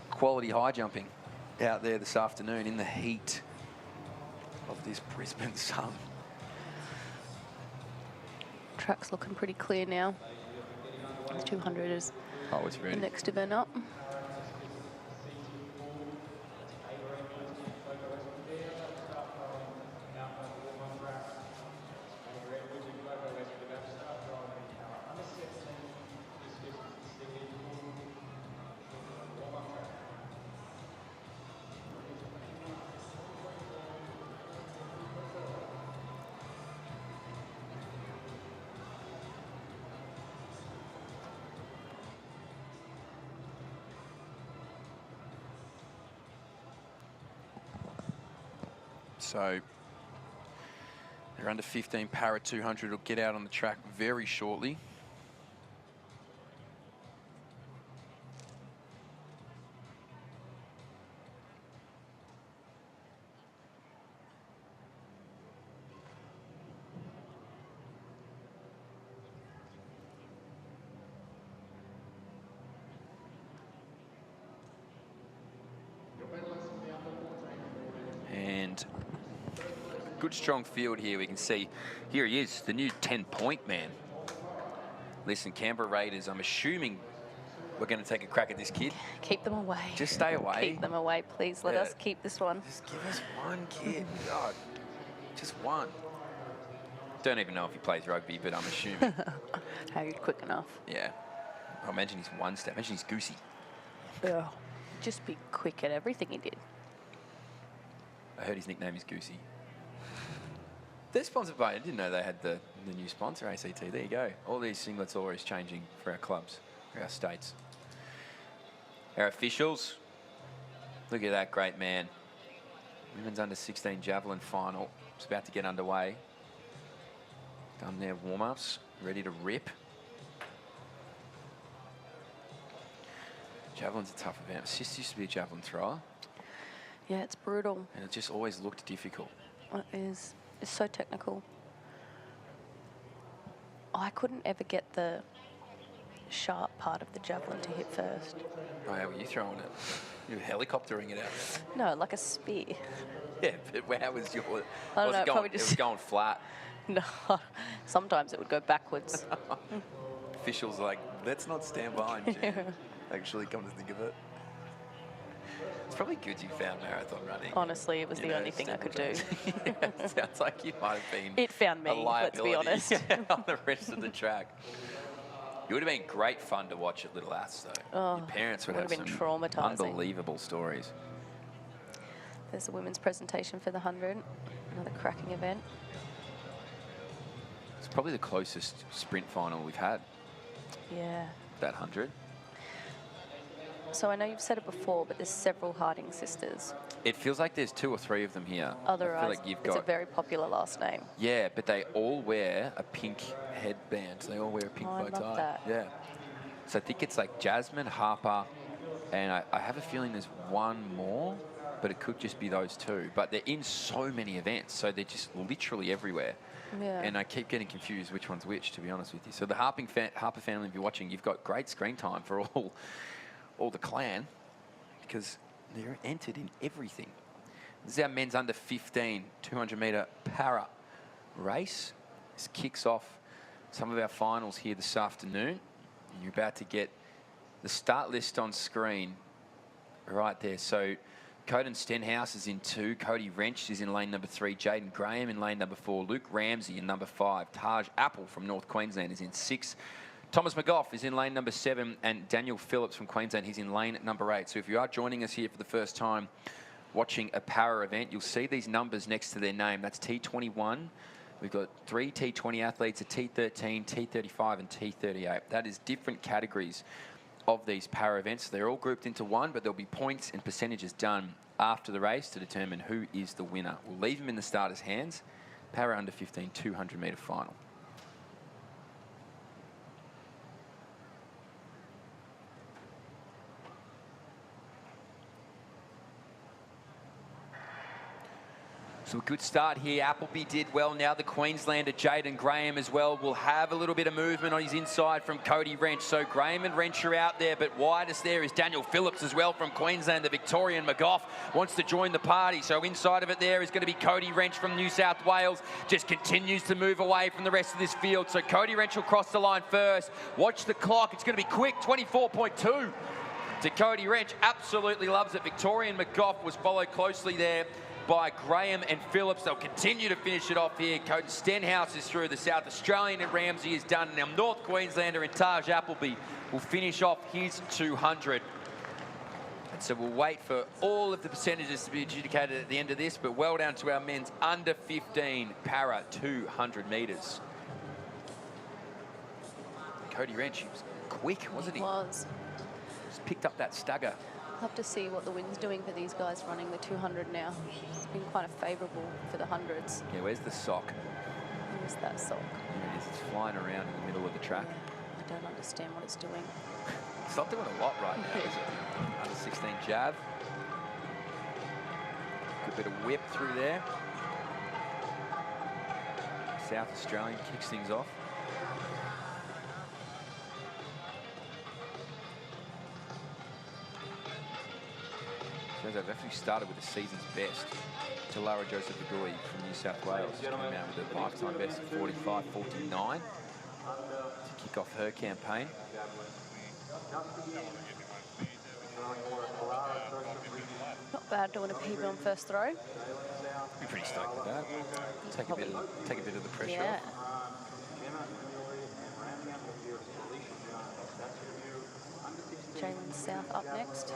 quality high jumping out there this afternoon in the heat of this Brisbane sun. Track's looking pretty clear now. 200 is the next event up. So they're under 15 para 200 will get out on the track very shortly. And good strong field here. We can see here he is, the new 10-point man. Listen, Canberra Raiders, I'm assuming we're going to take a crack at this kid. Keep them away. Just stay away. Keep them away, please. Let us keep this one. Just give us one kid. God, just one. Don't even know if he plays rugby, but I'm assuming. How you quick enough? Yeah. I imagine he's one step. Imagine he's Goosey. Yeah. Just be quick at everything he did. I heard his nickname is Goosey. They're sponsored by, I didn't know they had the new sponsor, ACT. There you go. All these singlets are always changing for our clubs, for our states. Our officials, look at that great man. Women's under 16 javelin final. It's about to get underway. Done their warm-ups, ready to rip. Javelin's a tough event. Sis used to be a javelin thrower. Yeah, it's brutal. And it just always looked difficult. It is. It's so technical. I couldn't ever get the sharp part of the javelin to hit first. Oh, how were you throwing it? You were helicoptering it out there? No, like a spear. Yeah, but how was your... I don't know, it was going flat. No, sometimes it would go backwards. Officials are like, let's not stand behind you. Actually, come to think of it. It's probably good you found marathon running. Honestly, it was the only thing I could do. Yeah, sounds like you might have been It found me, let's be honest. on the rest of the track. It would have been great fun to watch at Little Aths, though. Oh, your parents would have have been some traumatizing. unbelievable stories. There's the women's presentation for the 100. Another cracking event. It's probably the closest sprint final we've had. Yeah. That 100. So I know you've said it before, but there's several Harding sisters. It feels like there's 2 or 3 of them here. Otherwise, I feel like you've it's got... a very popular last name. Yeah, but they all wear a pink headband. They all wear a pink bow tie. I love that. Yeah. So I think it's like Jasmine, Harper, and I have a feeling there's one more, but it could just be those 2. But they're in so many events, so they're just literally everywhere. Yeah. And I keep getting confused which one's which, to be honest with you. So the Harper family, if you're watching, you've got great screen time for all the clan, because they're entered in everything. This is our men's under 15 200-metre para race. This kicks off some of our finals here this afternoon. You're about to get the start list on screen right there. So Coden Stenhouse is in 2. Cody Wrench is in lane number 3. Jaden Graham in lane number 4. Luke Ramsey in number 5. Taj Apple from North Queensland is in 6. Thomas McGough is in lane number 7. And Daniel Phillips from Queensland, he's in lane number 8. So if you are joining us here for the first time watching a para event, you'll see these numbers next to their name. That's T21. We've got 3 T20 athletes, a T13, T35 and T38. That is different categories of these para events. They're all grouped into one, but there'll be points and percentages done after the race to determine who is the winner. We'll leave them in the starters' hands. Para under 15, 200 metre final. So a good start here. Appleby did well. Now the Queenslander, Jaden Graham as well, will have a little bit of movement on his inside from Cody Wrench. So Graham and Wrench are out there, but widest there is Daniel Phillips as well from Queensland. The Victorian McGough wants to join the party. So inside of it there is going to be Cody Wrench from New South Wales. Just continues to move away from the rest of this field. So Cody Wrench will cross the line first. Watch the clock. It's going to be quick, 24.2 to Cody Wrench. Absolutely loves it. Victorian McGough was followed closely there by Graham and Phillips. They'll continue to finish it off here. Coach Stenhouse is through. The South Australian and Ramsey is done. Now North Queenslander and Taj Appleby will finish off his 200. And so we'll wait for all of the percentages to be adjudicated at the end of this, but well down to our men's under 15 para 200 metres. Cody Wrench, he was quick, wasn't he? He was. Just picked up that stagger. Have to see what the wind's doing for these guys running the 200 now. It's been quite favourable for the hundreds. Yeah, where's the sock? Where's that sock? Here it is. It's flying around in the middle of the track. I don't understand what it's doing. It's not doing a lot right now, is it? Under 16 jab. Good bit of whip through there. South Australian kicks things off. They've actually started with the season's best. Talara Joseph Agui from New South Wales came out with a lifetime best of 45.49 to kick off her campaign. Not bad doing a PB on first throw. Be pretty stoked with that. Take a bit of the pressure Yeah. off. Jalen South up next.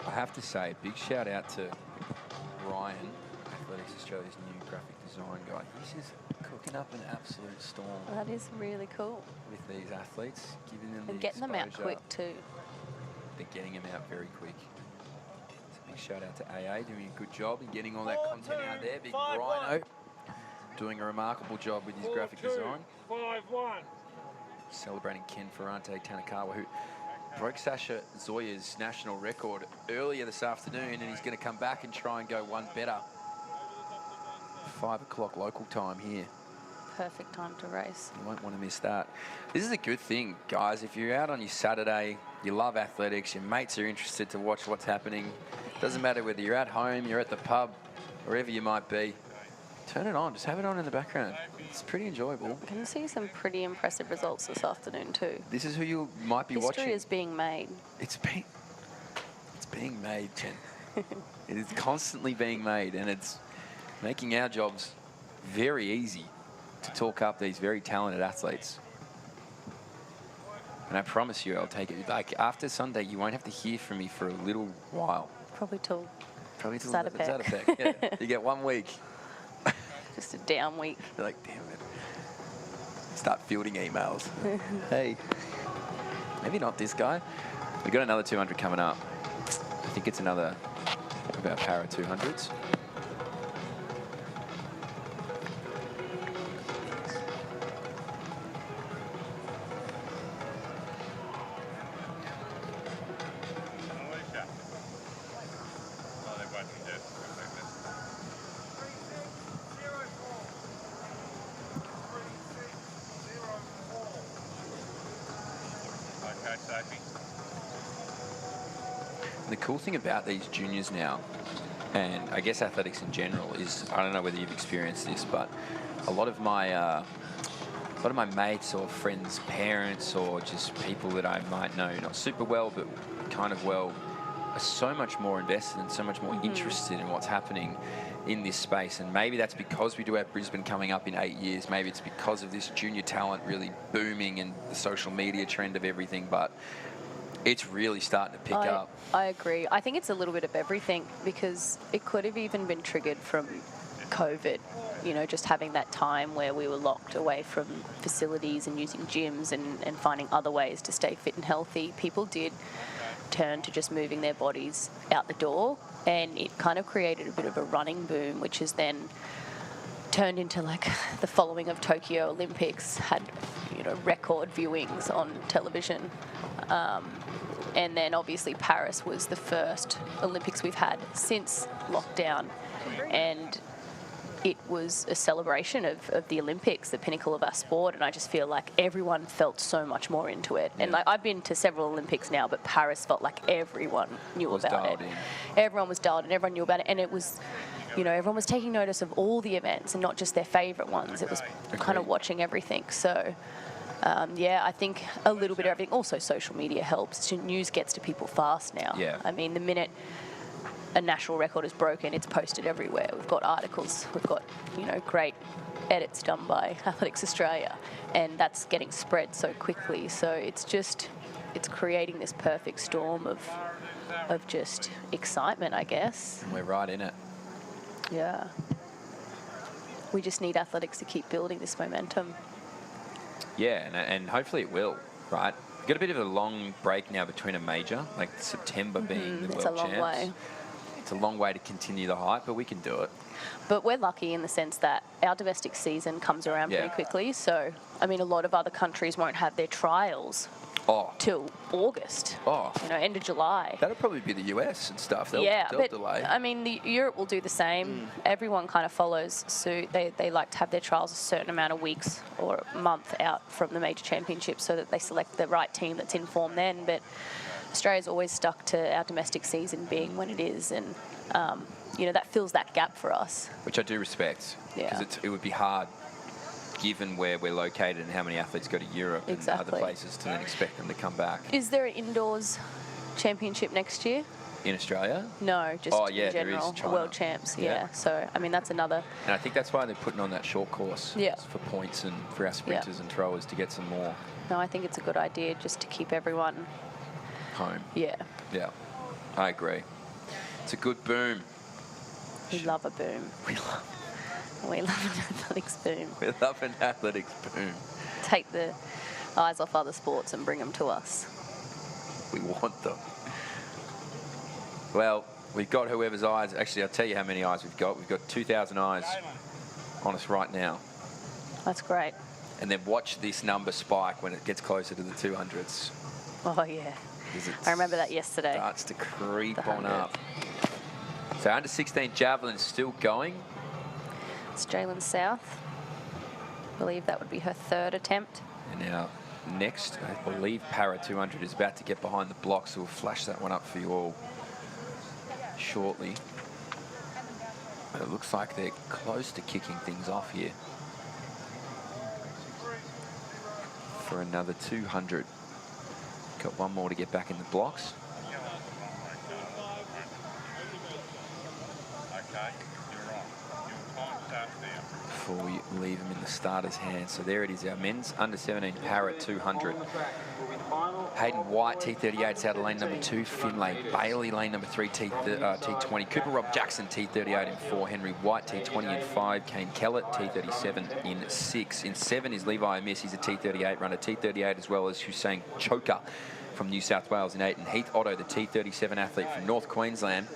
I have to say, big shout out to Ryan, Athletics Australia's new graphic design guy. He's just cooking up an absolute storm. That is really cool. With these athletes, giving them And the getting them out exposure. quick too. They're getting them out very quick. So big shout out to AA, doing a good job in getting all that content out there. Big Rhino doing a remarkable job with his graphic design. 5-1. Celebrating Ken Ferrante Tanakawa, who broke Sasha Zoya's national record earlier this afternoon, and he's going to come back and try and go one better. 5 o'clock local time here. Perfect time to race. You won't want to miss that. This is a good thing, guys. If you're out on your Saturday, you love athletics, your mates are interested to watch what's happening. Doesn't matter whether you're at home, you're at the pub, wherever you might be. Turn it on. Just have it on in the background. It's pretty enjoyable. I can see some pretty impressive results this afternoon too. This is who you might be History watching. is being made. It's being made, Jen. It is constantly being made, and it's making our jobs very easy to talk up these very talented athletes. And I promise you, I'll take it. Like, after Sunday, you won't have to hear from me for a little while. Probably till Zatopek. Zatopek. Yeah. You get 1 week. Just a down week. You're like, damn it. Start fielding emails. Hey, maybe not this guy. We've got another 200 coming up. I think it's another of our para 200s. The cool thing about these juniors now and I guess athletics in general is, I don't know whether you've experienced this, but a lot of my mates or friends' parents or just people that I might know, not super well, but kind of well, are so much more invested and so much more interested in what's happening in this space. And maybe that's because we do have Brisbane coming up in 8 years. Maybe it's because of this junior talent really booming and the social media trend of everything. But it's really starting to pick up. I agree. I think it's a little bit of everything, because it could have even been triggered from COVID, you know, just having that time where we were locked away from facilities and using gyms and finding other ways to stay fit and healthy. People did turn to just moving their bodies out the door, and it kind of created a bit of a running boom, which has then turned into like the following of Tokyo Olympics, had, you know, record viewings on television. And then obviously Paris was the first Olympics we've had since lockdown, and it was a celebration of the Olympics, the pinnacle of our sport, and I just feel like everyone felt so much more into it. And like, I've been to several Olympics now, but Paris felt like everyone knew about it. Everyone was dialed in, everyone knew about it, and it was, you know, everyone was taking notice of all the events and not just their favourite ones. It was kind of watching everything. So, yeah, I think a little bit of everything. Also, social media helps. News gets to people fast now. Yeah. I mean, the minute a national record is broken, it's posted everywhere. We've got articles, we've got, you know, great edits done by Athletics Australia, and that's getting spread so quickly. So it's creating this perfect storm of just excitement, I guess. And we're right in it. Yeah. We just need athletics to keep building this momentum. Yeah, and hopefully it will, right? We've got a bit of a long break now between a major, like September being the World Champs. It's a long way. It's a long way to continue the hype, but we can do it. But we're lucky in the sense that our domestic season comes around pretty quickly. So, I mean, a lot of other countries won't have their trials till August. You know, end of July. That'll probably be the US and stuff. They'll delay. I mean, Europe will do the same. Everyone kind of follows suit. They like to have their trials a certain amount of weeks or a month out from the major championships so that they select the right team that's in form then. But Australia's always stuck to our domestic season being when it is, and you know, that fills that gap for us. Which I do respect, because it would be hard, given where we're located and how many athletes go to Europe and other places, to then expect them to come back. Is there an indoors championship next year? In Australia? No, just in general. There is China. World Champs, So, I mean, that's another... And I think that's why they're putting on that short course for points and for our sprinters and throwers to get some more. No, I think it's a good idea just to keep everyone... home. Yeah. Yeah, I agree. It's a good boom. We love a boom. We love an athletics boom. We love an athletics boom. Take the eyes off other sports and bring them to us. We want them. Well, we've got whoever's eyes. Actually, I'll tell you how many eyes we've got. We've got 2,000 eyes on us right now. That's great. And then watch this number spike when it gets closer to the 200s. Oh, yeah. I remember that yesterday. Starts to creep on up. So under 16 javelin still going. It's Jalen South. I believe that would be her third attempt. And now next, I believe Para 200 is about to get behind the block, so we'll flash that one up for you all shortly. But it looks like they're close to kicking things off here for another 200. Got one more to get back in the blocks. Before we leave them in the starter's hands. So there it is, our men's under 17 Para 200. Hayden White, T38's out of lane number 2. Finlay Bailey, lane number 3, T20. Cooper Rob Jackson, T38 in 4. Henry White, T20 in 5. Kane Kellett, T37 in 6. In 7 is Levi Amiss. He's a T38 runner. T38 as well as Hussein Choker from New South Wales in 8. And Heath Otto, the T37 athlete from North Queensland.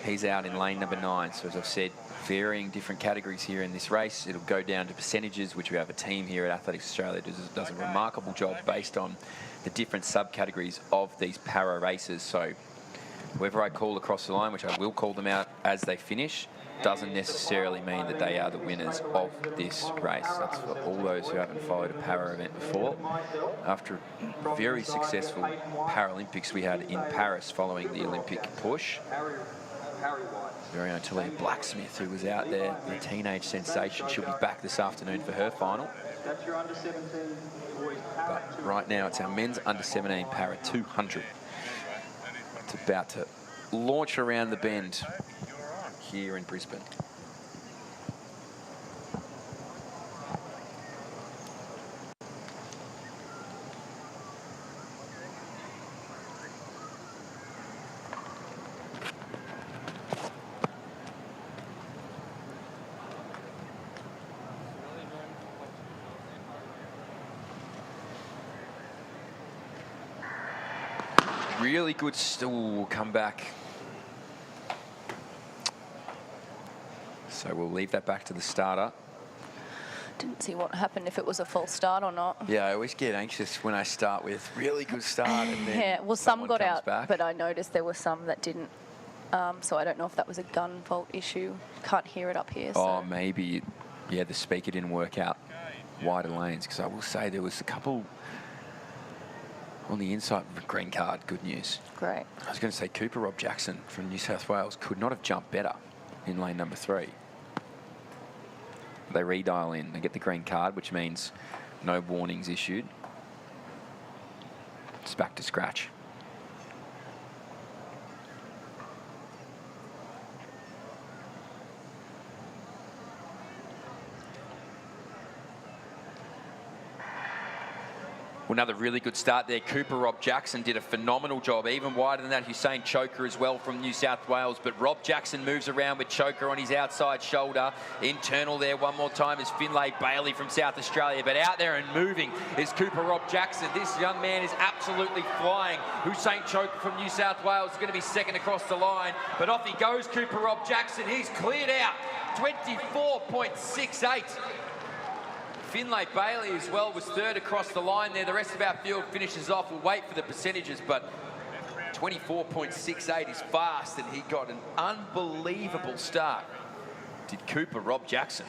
He's out in lane number 9. So as I've said, varying different categories here in this race. It'll go down to percentages, which we have a team here at Athletics Australia does a remarkable job based on the different subcategories of these para races. So whoever I call across the line, which I will call them out as they finish, doesn't necessarily mean that they are the winners of this race. That's for all those who haven't followed a para event before. After a very successful Paralympics we had in Paris following the Olympic push, Very own Talia Blacksmith, who was out there, the teenage sensation. She'll be back this afternoon for her final. That's your under 17 boys. But right now, it's our men's under 17 para 200. It's about to launch around the bend here in Brisbane. Really good still come back. So we'll leave that back to the starter. Didn't see what happened, if it was a false start or not. Yeah, I always get anxious when I start with really good start and then Yeah, well, some got out, back. but I noticed there were some that didn't. So I don't know if that was a gun fault issue. Can't hear it up here. Oh, So. maybe, yeah, the speaker didn't work out wider lanes, because I will say there was a couple on the inside of a green card. Good news. Great. I was going to say Cooper Rob Jackson from New South Wales could not have jumped better in lane number 3. They redial in. They get the green card, which means no warnings issued. It's back to scratch. Well, another really good start there. Cooper Rob Jackson did a phenomenal job, even wider than that Hussein Choker as well from New South Wales. But Rob Jackson moves around with Choker on his outside shoulder. Internal there one more time is Finlay Bailey from South Australia. But out there and moving is Cooper Rob Jackson. This young man is absolutely flying. Hussein Choker from New South Wales is going to be second across the line. But off he goes, Cooper Rob Jackson. He's cleared out 24.68. Finlay Bailey as well was third across the line there. The rest of our field finishes off. We'll wait for the percentages, but 24.68 is fast, and he got an unbelievable start. Did Cooper Rob Jackson.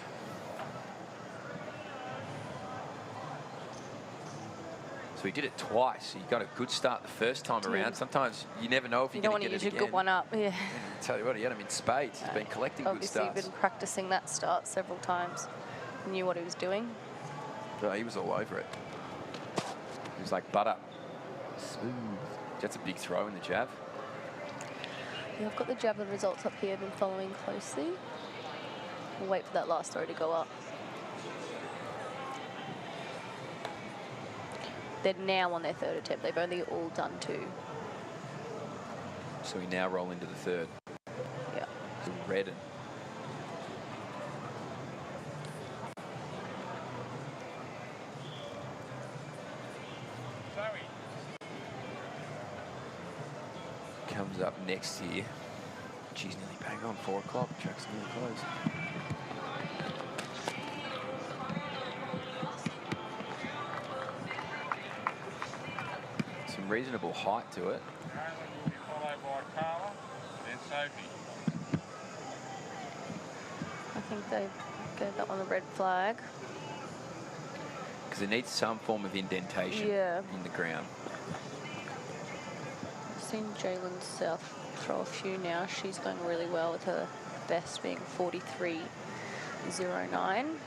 So he did it twice. He got a good start the first time around. Sometimes you never know if you're going to get it again. You don't want to use your good one up, yeah. I tell you what, he had him in spades. He's been collecting good starts. Obviously, been practicing that start several times. Knew what he was doing. Oh, he was all over it. He was like butter. Smooth. That's a big throw in the jab. Yeah, I've got the javelin results up here. I've been following closely. We'll wait for that last throw to go up. They're now on their third attempt. They've only all done 2. So we now roll into the third. Yeah. Red and comes up next here. Geez, nearly bang on 4 o'clock. Track's nearly closed. Some reasonable height to it. Followed by Carla, then Sophie. I think they gave that one a red flag. Because it needs some form of indentation in the ground. I've seen Jalen South throw a few now. She's going really well with her best being 43.09.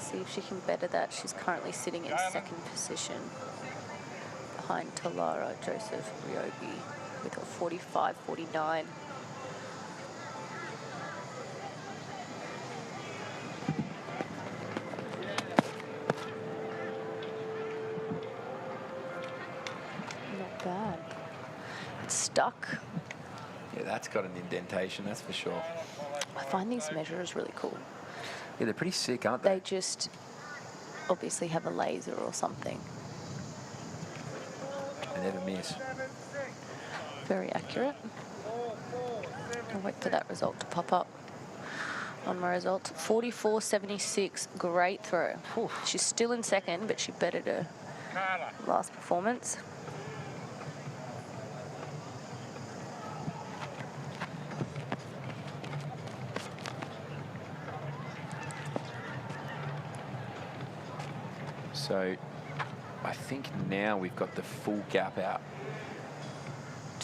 See if she can better that. She's currently sitting in second position behind Talara Joseph Ryobi with her 45.49. Not bad. It's stuck. Yeah, that's got an indentation, that's for sure. I find these measurers really cool. Yeah, they're pretty sick, aren't they? They just obviously have a laser or something. They never miss. Very accurate. I'll wait for that result to pop up on my results. 44.76, great throw. She's still in second, but she bettered her last performance. So I think now we've got the full gap out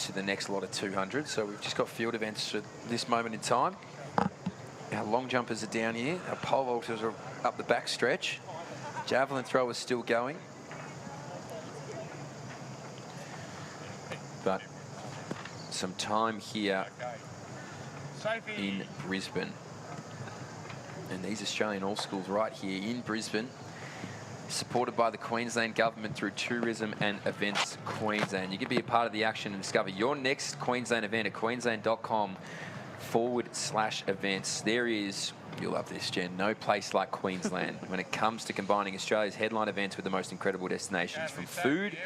to the next lot of 200. So we've just got field events at this moment in time. Our long jumpers are down here. Our pole vaulters are up the back stretch. Javelin throw is still going. But some time here in Brisbane. And these Australian All Schools right here in Brisbane, supported by the Queensland Government through Tourism and Events Queensland. You can be a part of the action and discover your next Queensland event at queensland.com/events. There is, you'll love this, Jen, no place like Queensland when it comes to combining Australia's headline events with the most incredible destinations, from food,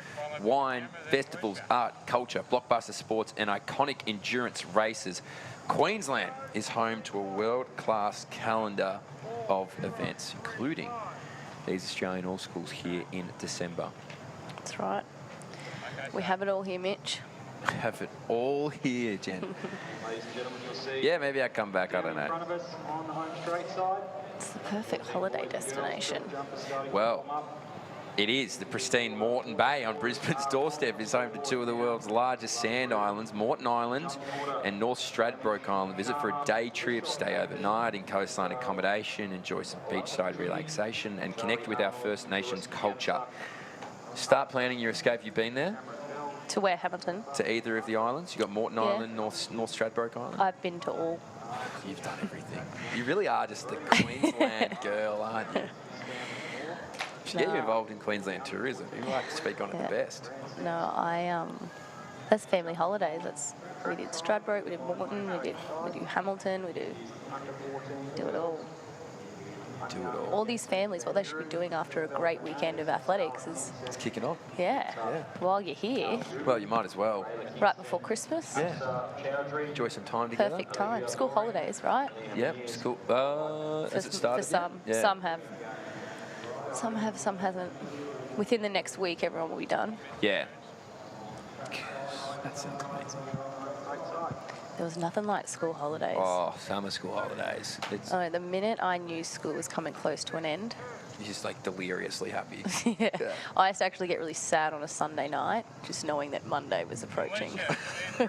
wine, festivals, art, culture, blockbuster sports, and iconic endurance races. Queensland is home to a world-class calendar of events, including these Australian All Schools here in December. That's right. We have it all here, Mitch. Have it all here, Jen. Ladies and gentlemen, you'll see. Yeah, maybe I come back, I don't In front know. of us on the home straight side. It's the perfect holiday destination. Well, it is. The pristine Moreton Bay on Brisbane's doorstep is home to two of the world's largest sand islands, Moreton Island and North Stradbroke Island. Visit for a day trip, stay overnight in coastline accommodation, enjoy some beachside relaxation, and connect with our First Nations culture. Start planning your escape. You've been there? To where, Hamilton? To either of the islands? You've got Moreton Island, North Stradbroke Island? I've been to all. You've done everything. You really are just the Queensland girl, aren't you? Should get you involved in Queensland tourism. You might have to speak on it the best. No, that's family holidays. We did Stradbroke, we did Moreton, we do Hamilton, we do it all. Do it all. All these families, what they should be doing after a great weekend of athletics is... It's kicking on. Yeah. While you're here. Well, you might as well. Right before Christmas. Yeah. Enjoy some time together. Perfect time. School holidays, right? Yep. School. Has it started? For some. Yeah. Some have. Some have, some hasn't. Within the next week, everyone will be done. Yeah. That sounds amazing. There was nothing like school holidays. Oh, summer school holidays. It's The minute I knew school was coming close to an end. You're just like deliriously happy. Yeah. I used to actually get really sad on a Sunday night, just knowing that Monday was approaching.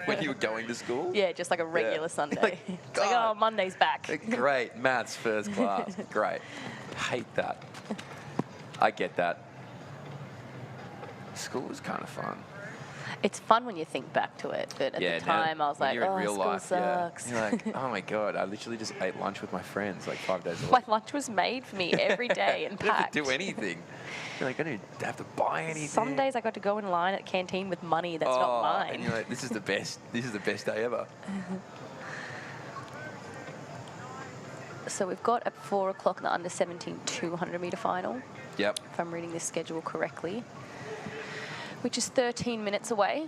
When you were going to school? Yeah, just like a regular Sunday. It's like, oh, Monday's back. Great. Maths first class. Great. Hate that. I get that. School was kind of fun. It's fun when you think back to it, but at the time I was like, oh, real school life, sucks. You're like, oh my God, I literally just ate lunch with my friends like 5 days a week. My lunch was made for me every day and I didn't have packed. to do anything. You're like, I didn't have to buy anything. Some days I got to go in line at the canteen with money that's not mine. And you're like, this is the best. This is the best day ever. So we've got at 4 o'clock the under-17 200-metre final. Yep. If I'm reading this schedule correctly, which is 13 minutes away.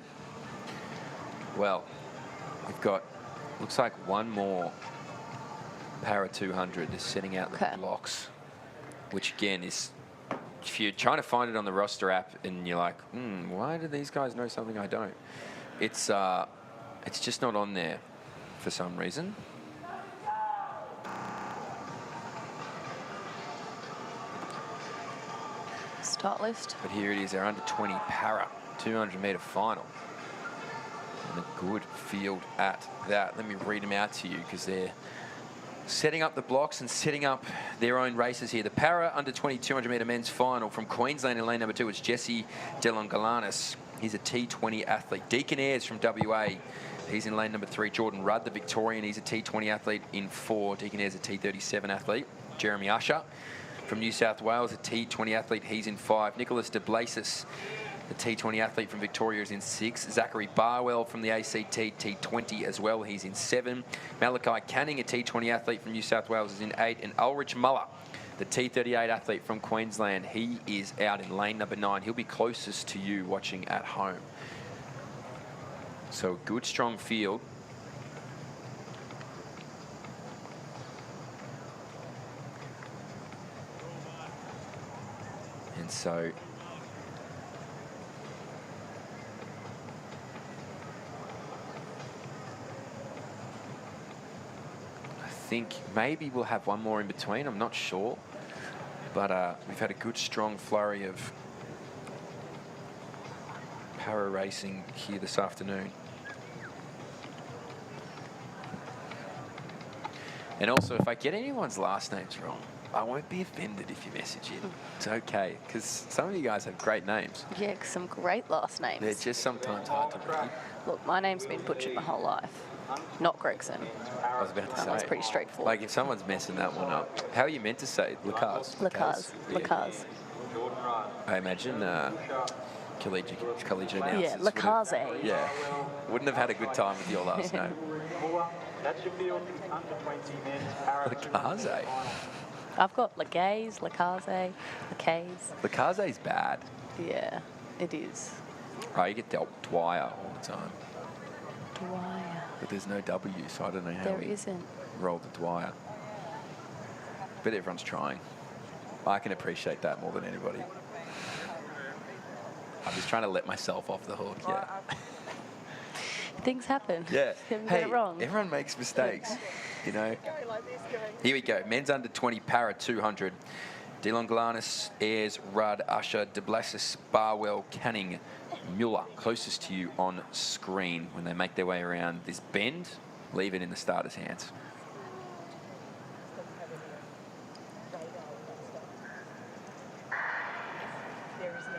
Well, we've got, looks like one more Para 200 is setting out the blocks, which again is, if you're trying to find it on the roster app and you're like, why do these guys know something I don't? It's just not on there for some reason. Start list. But here it is, our under 20 Para 200-metre final. And a good field at that. Let me read them out to you because they're setting up the blocks and setting up their own races here. The Para under 20 200-metre men's final from Queensland in lane number 2 is Jesse Delongalanis. He's a T20 athlete. Deacon Ayres from WA. He's in lane number 3. Jordan Rudd, the Victorian. He's a T20 athlete in 4. Deacon Ayres, a T37 athlete. Jeremy Usher from New South Wales, a T20 athlete. He's in 5. Nicholas de Blasis, the T20 athlete from Victoria, is in 6. Zachary Barwell from the ACT, T20 as well. He's in 7. Malachi Canning, a T20 athlete from New South Wales, is in 8. And Ulrich Muller, the T38 athlete from Queensland, he is out in lane number 9. He'll be closest to you watching at home. So good, strong field. And so I think maybe we'll have one more in between. I'm not sure. But we've had a good, strong flurry of para racing here this afternoon. And also, if I get anyone's last names wrong, I won't be offended if you message in. It's okay, because some of you guys have great names. Yeah, some great last names. They're just sometimes hard to read. Look, my name's been butchered my whole life. Not Gregson. I was about to say. That one's pretty straightforward. Like, if someone's messing that one up, how are you meant to say it? Lacaz? Lacaz. I imagine collegiate announcers. Yeah, Lacaze. Yeah. Wouldn't have had a good time with your last name. That's your field under 20 men's Paralympic. Lacaze. I've got Lacaze, Lacaze, Lacaze. Lacaze's bad. Yeah, it is. Oh, you get dealt Dwyer all the time. Dwyer. But there's no W, so I don't know how There we isn't. roll the Dwyer. But everyone's trying. I can appreciate that more than anybody. I'm just trying to let myself off the hook, yeah. Things happen. Yeah. You Hey, get it wrong. everyone makes mistakes, you know. Here we go. Men's under 20 para 200. Dylan Glanis, Ayres, Rudd, Usher, De Blassis, Barwell, Canning, Muller. Closest to you on screen when they make their way around this bend. Leave it in the starter's hands.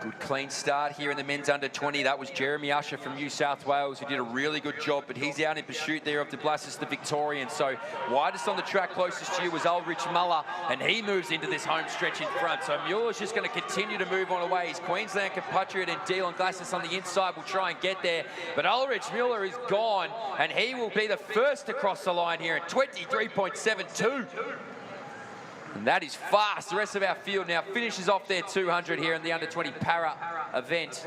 Good clean start here in the men's under 20. That was Jeremy Usher from New South Wales, who did a really good job, but he's out in pursuit there of De Blassis, the Victorian. So widest on the track closest to you was Ulrich Muller, and he moves into this home stretch in front. So Mueller's just going to continue to move on away. His Queensland compatriot and Dylan Glanis on the inside will try and get there, but Ulrich Muller is gone, and he will be the first to cross the line here at 23.72. And that is fast. The rest of our field now finishes off their 200 here in the under-20 para event.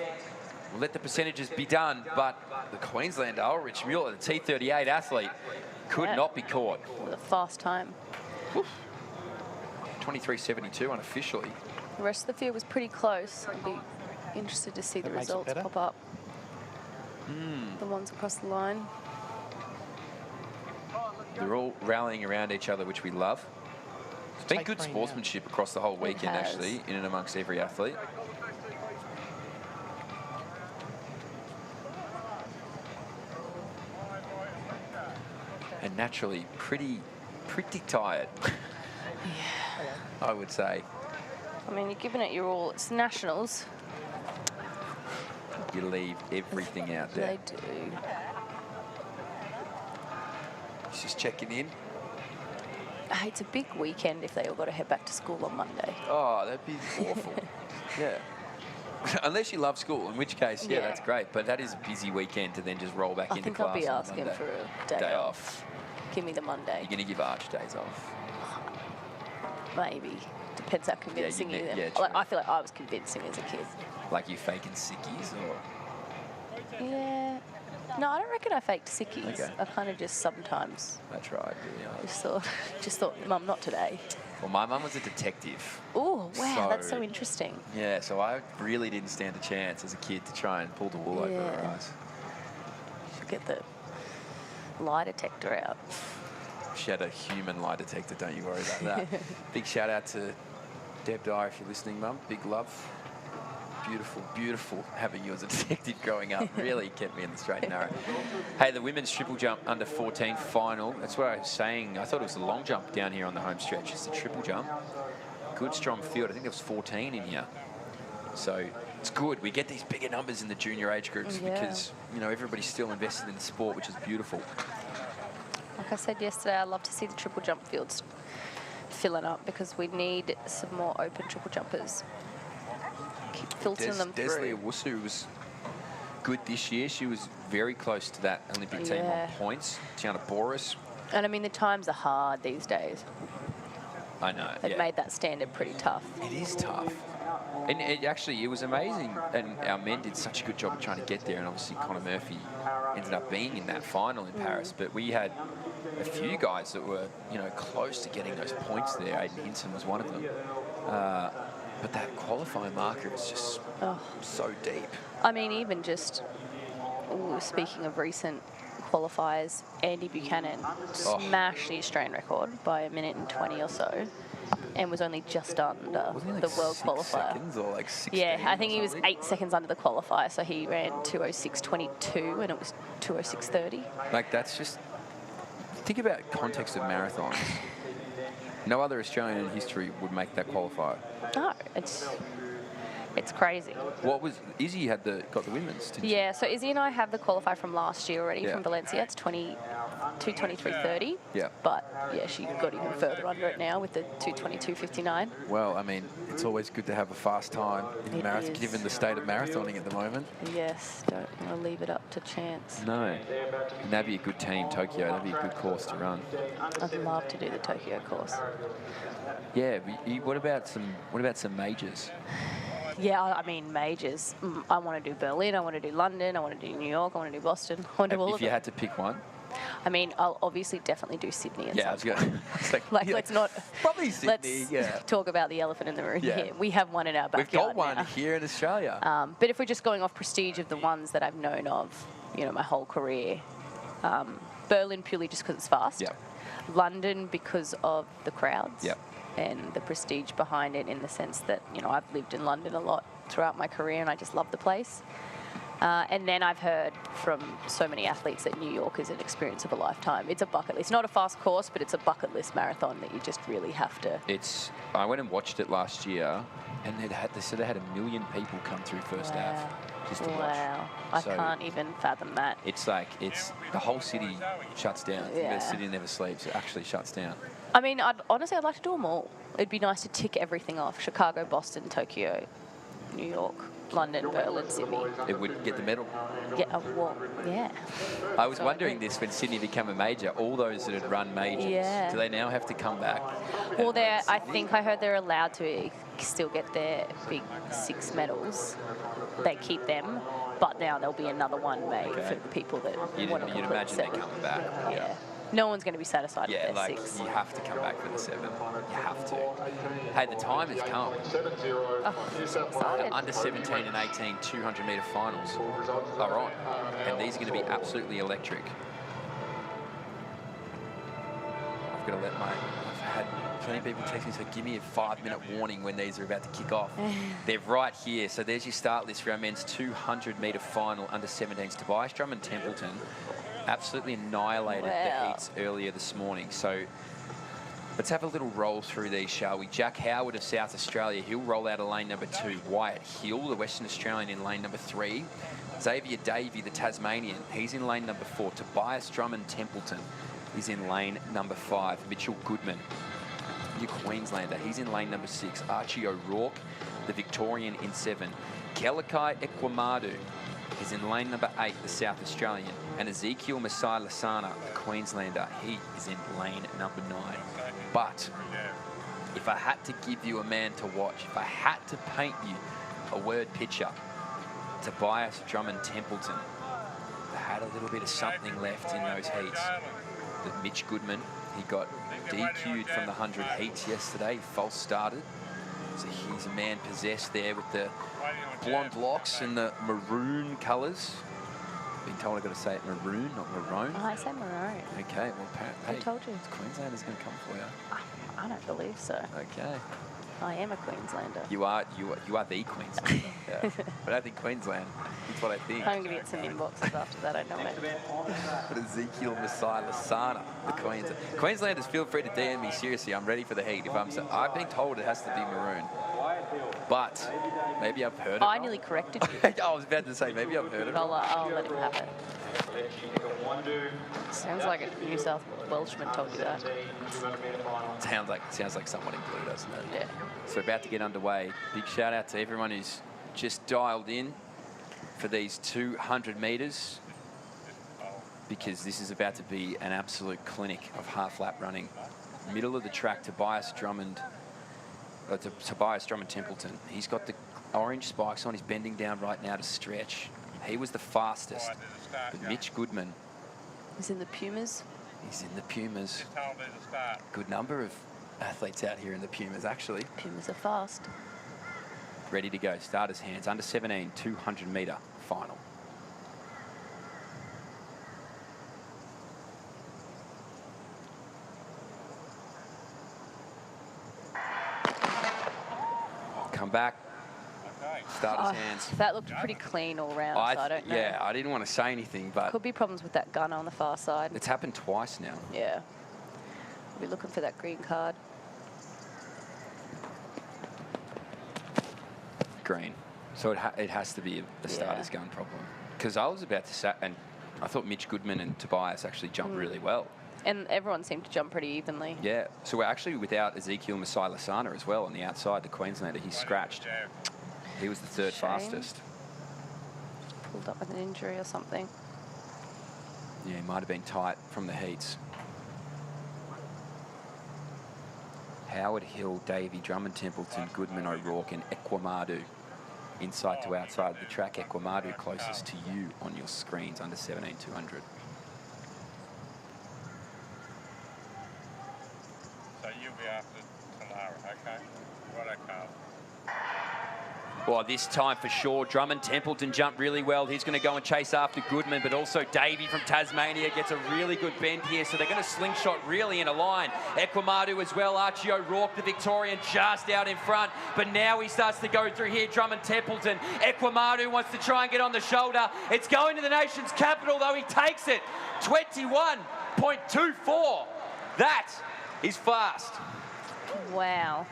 We'll let the percentages be done, but the Queenslander Ulrich Muller, the T38 athlete, could not be caught. With a fast time. 23.72 unofficially. The rest of the field was pretty close. I'd be interested to see the results pop up. The ones across the line. They're all rallying around each other, which we love. It's been good sportsmanship across the whole weekend, actually, in and amongst every athlete. And naturally, pretty tired, I would say. I mean, you're giving it your all. It's the Nationals. You leave everything out there. They do. He's just checking in. It's a big weekend if they all got to head back to school on Monday. Oh, that'd be awful. Yeah. Unless you love school, in which case, yeah, that's great. But that is a busy weekend to then just roll back into class. I think I'll be asking for a day off. Give me the Monday. You're going to give Arch days off? Maybe. Depends how convincing you am. Like, I feel like I was convincing as a kid. Like you faking sickies or? Yeah. No, I don't reckon I faked sickies. Okay. I kind of just sometimes. I tried, yeah. Just thought, Mum, not today. Well, my mum was a detective. Oh, wow, that's so interesting. Yeah, so I really didn't stand a chance as a kid to try and pull the wool over her eyes. Should get the lie detector out. She had a human lie detector, don't you worry about that. Big shout out to Deb Dyer if you're listening, Mum. Big love. Beautiful, beautiful having you as a detective growing up. Really kept me in the straight and narrow. Hey, the women's triple jump under 14 final. That's what I was saying. I thought it was the long jump down here on the home stretch. It's the triple jump. Good, strong field. I think there was 14 in here. So it's good. We get these bigger numbers in the junior age groups because, you know, everybody's still invested in the sport, which is beautiful. Like I said yesterday, I'd love to see the triple jump fields filling up because we need some more open triple jumpers. Keep filtering them through. Desley Owusu was good this year. She was very close to that Olympic team on points. Tiana Boris. And I mean, the times are hard these days. I know. They've made that standard pretty tough. It is tough. And it was amazing. And our men did such a good job of trying to get there. And obviously Connor Murphy ended up being in that final in Paris. But we had a few guys that were, you know, close to getting those points there. Aiden Hinson was one of them. But that qualifying marker is just so deep. I mean, even just, speaking of recent qualifiers, Andy Buchanan smashed the Australian record by a minute and 20 or so and was only just under the world qualifier. Seconds or like 16 yeah, I think he was 8 seconds under the qualifier, so he ran 2:06.22 and it was 2:06.30. Like, that's just Think about context of marathons. No other Australian in history would make that qualifier. No, it's crazy. What was Izzy got the women's? Didn't Yeah, so Izzy and I have the qualifier from last year already Yeah. from Valencia. It's 2:23:30. Yeah. But yeah, she got even further under it now with the 2:22:59. Well, I mean, it's always good to have a fast time in the It marathon, is. given the state of marathoning at the moment. Yes, don't want to leave it up to chance. No. And that'd be a good team, Tokyo. That'd be a good course to run. I'd love to do the Tokyo course. Yeah. What about some majors? Yeah, I mean, majors. I want to do Berlin, I want to do London, I want to do New York, I want to do Boston. I want to do all If of you them. had to pick one. I mean, I'll obviously definitely do Sydney and Yeah, I was some going Like, let's not... Probably Sydney, Let's yeah. talk about the elephant in the room Yeah. here. We have one in our We've backyard got one now. here in Australia. But if we're just going off prestige of the ones that I've known of, my whole career, Berlin purely just because it's fast. Yeah. London because of the crowds. Yeah. And the prestige behind it in the sense that, I've lived in London a lot throughout my career and I just love the place. And then I've heard from so many athletes that New York is an experience of a lifetime. It's a bucket list. It's not a fast course, but it's a bucket list marathon that you just really have to. I went and watched it last year, and they said they had 1 million people come through first half just to watch. Wow. I So can't even fathom that. It's like the whole city shuts down. Yeah. The city never sleeps. It actually shuts down. I mean, I'd like to do them all. It'd be nice to tick everything off. Chicago, Boston, Tokyo, New York, London, Berlin, Sydney. It would get the medal. Yeah, well, yeah. I was So I wondering agree. this when Sydney became a major. All those that had run majors, Yeah. do they now have to come back? Well, I think I heard they're allowed to still get their big 6 medals. They keep them, but now there'll be another one made for the people that want to You'd complete imagine they're 7. coming back. Yeah. No one's going to be satisfied Yeah, with their like 6. you have to come back for the 7. You have to. Hey, the time has come. The under 17 and 18 200-metre finals are on, and these are going to be absolutely electric. I've got to I've had plenty of people text me, so give me a 5-minute warning when these are about to kick off. They're right here. So there's your start list for our men's 200-metre final under 17s. Tobias Drummond Templeton absolutely annihilated the heats earlier this morning. So let's have a little roll through these, shall we? Jack Howard of South Australia, he'll roll out of lane number 2. Wyatt Hill, the Western Australian, in lane number 3. Xavier Davey, the Tasmanian, he's in lane number 4. Tobias Drummond Templeton is in lane number 5. Mitchell Goodman, your Queenslander, he's in lane number 6. Archie O'Rourke, the Victorian, in 7. Kelakai Ekwamadu is in lane number 8, the South Australian. And Ezekiel Masai Lasana, the Queenslander, he is in lane number 9. But if I had to give you a man to watch, if I had to paint you a word picture, Tobias Drummond Templeton had a little bit of something left in those heats. But Mitch Goodman, he got DQ'd from the 100 heats yesterday. He false started. So he's a man possessed there with the blonde locks and the maroon colours. Been told I've got to say it maroon, not maroon. Oh, I said maroon. Okay, well, I told you. Queenslanders going to come for you. I don't believe so. Okay. I am a Queenslander. You are the Queenslander. Yeah. But I think Queensland. That's what I think. I'm going to get some inboxes after that, I know it. But Ezekiel Masai Lasana, the Queenslanders, feel free to DM me. Seriously, I'm ready for the heat. I've been told it has to be maroon. But maybe I've heard it. I nearly corrected you. I was about to say, maybe I've heard it. I'll let him have it. Sounds like a New South Welshman told you that. Sounds like someone in blue, doesn't it? Yeah. So we're about to get underway. Big shout out to everyone who's just dialed in for these 200 metres, because this is about to be an absolute clinic of half lap running. Middle of the track, Tobias Drummond Templeton. He's got the orange spikes on. He's bending down right now to stretch. He was the fastest. But Mitch Goodman. He's in the Pumas. He's in the Pumas. Good number of athletes out here in the Pumas, actually. Pumas are fast. Ready to go. Starters hands. Under 17, 200 metre final. Come back. Starter's hands. That looked pretty clean all round, so I don't know. Yeah, I didn't want to say anything, but Could be problems with that gunner on the far side. it's happened twice now. Yeah. We'll be looking for that green card. Green. So it has to be a starter's gun problem. Because I was about to say, and I thought Mitch Goodman and Tobias actually jumped really well. And everyone seemed to jump pretty evenly. Yeah. So we're actually without Ezekiel Masai-Lasana as well on the outside, the Queenslander. He's scratched. He was the third fastest. Pulled up with an injury or something. Yeah, he might have been tight from the heats. Howard Hill, Davey, Drummond Templeton, Goodman, O'Rourke and Ekwamadu. Inside to outside of the track, Ekwamadu closest to you on your screens, under 17,200. So you'll be after Tamara, okay? Right, Carl. Well, this time for sure, Drummond Templeton jumped really well. He's going to go and chase after Goodman, but also Davey from Tasmania gets a really good bend here, so they're going to slingshot really in a line. Ekwamadu as well, Archie O'Rourke, the Victorian, just out in front, but now he starts to go through here, Drummond Templeton. Ekwamadu wants to try and get on the shoulder. It's going to the nation's capital, though. He takes it, 21.24. That is fast. Wow.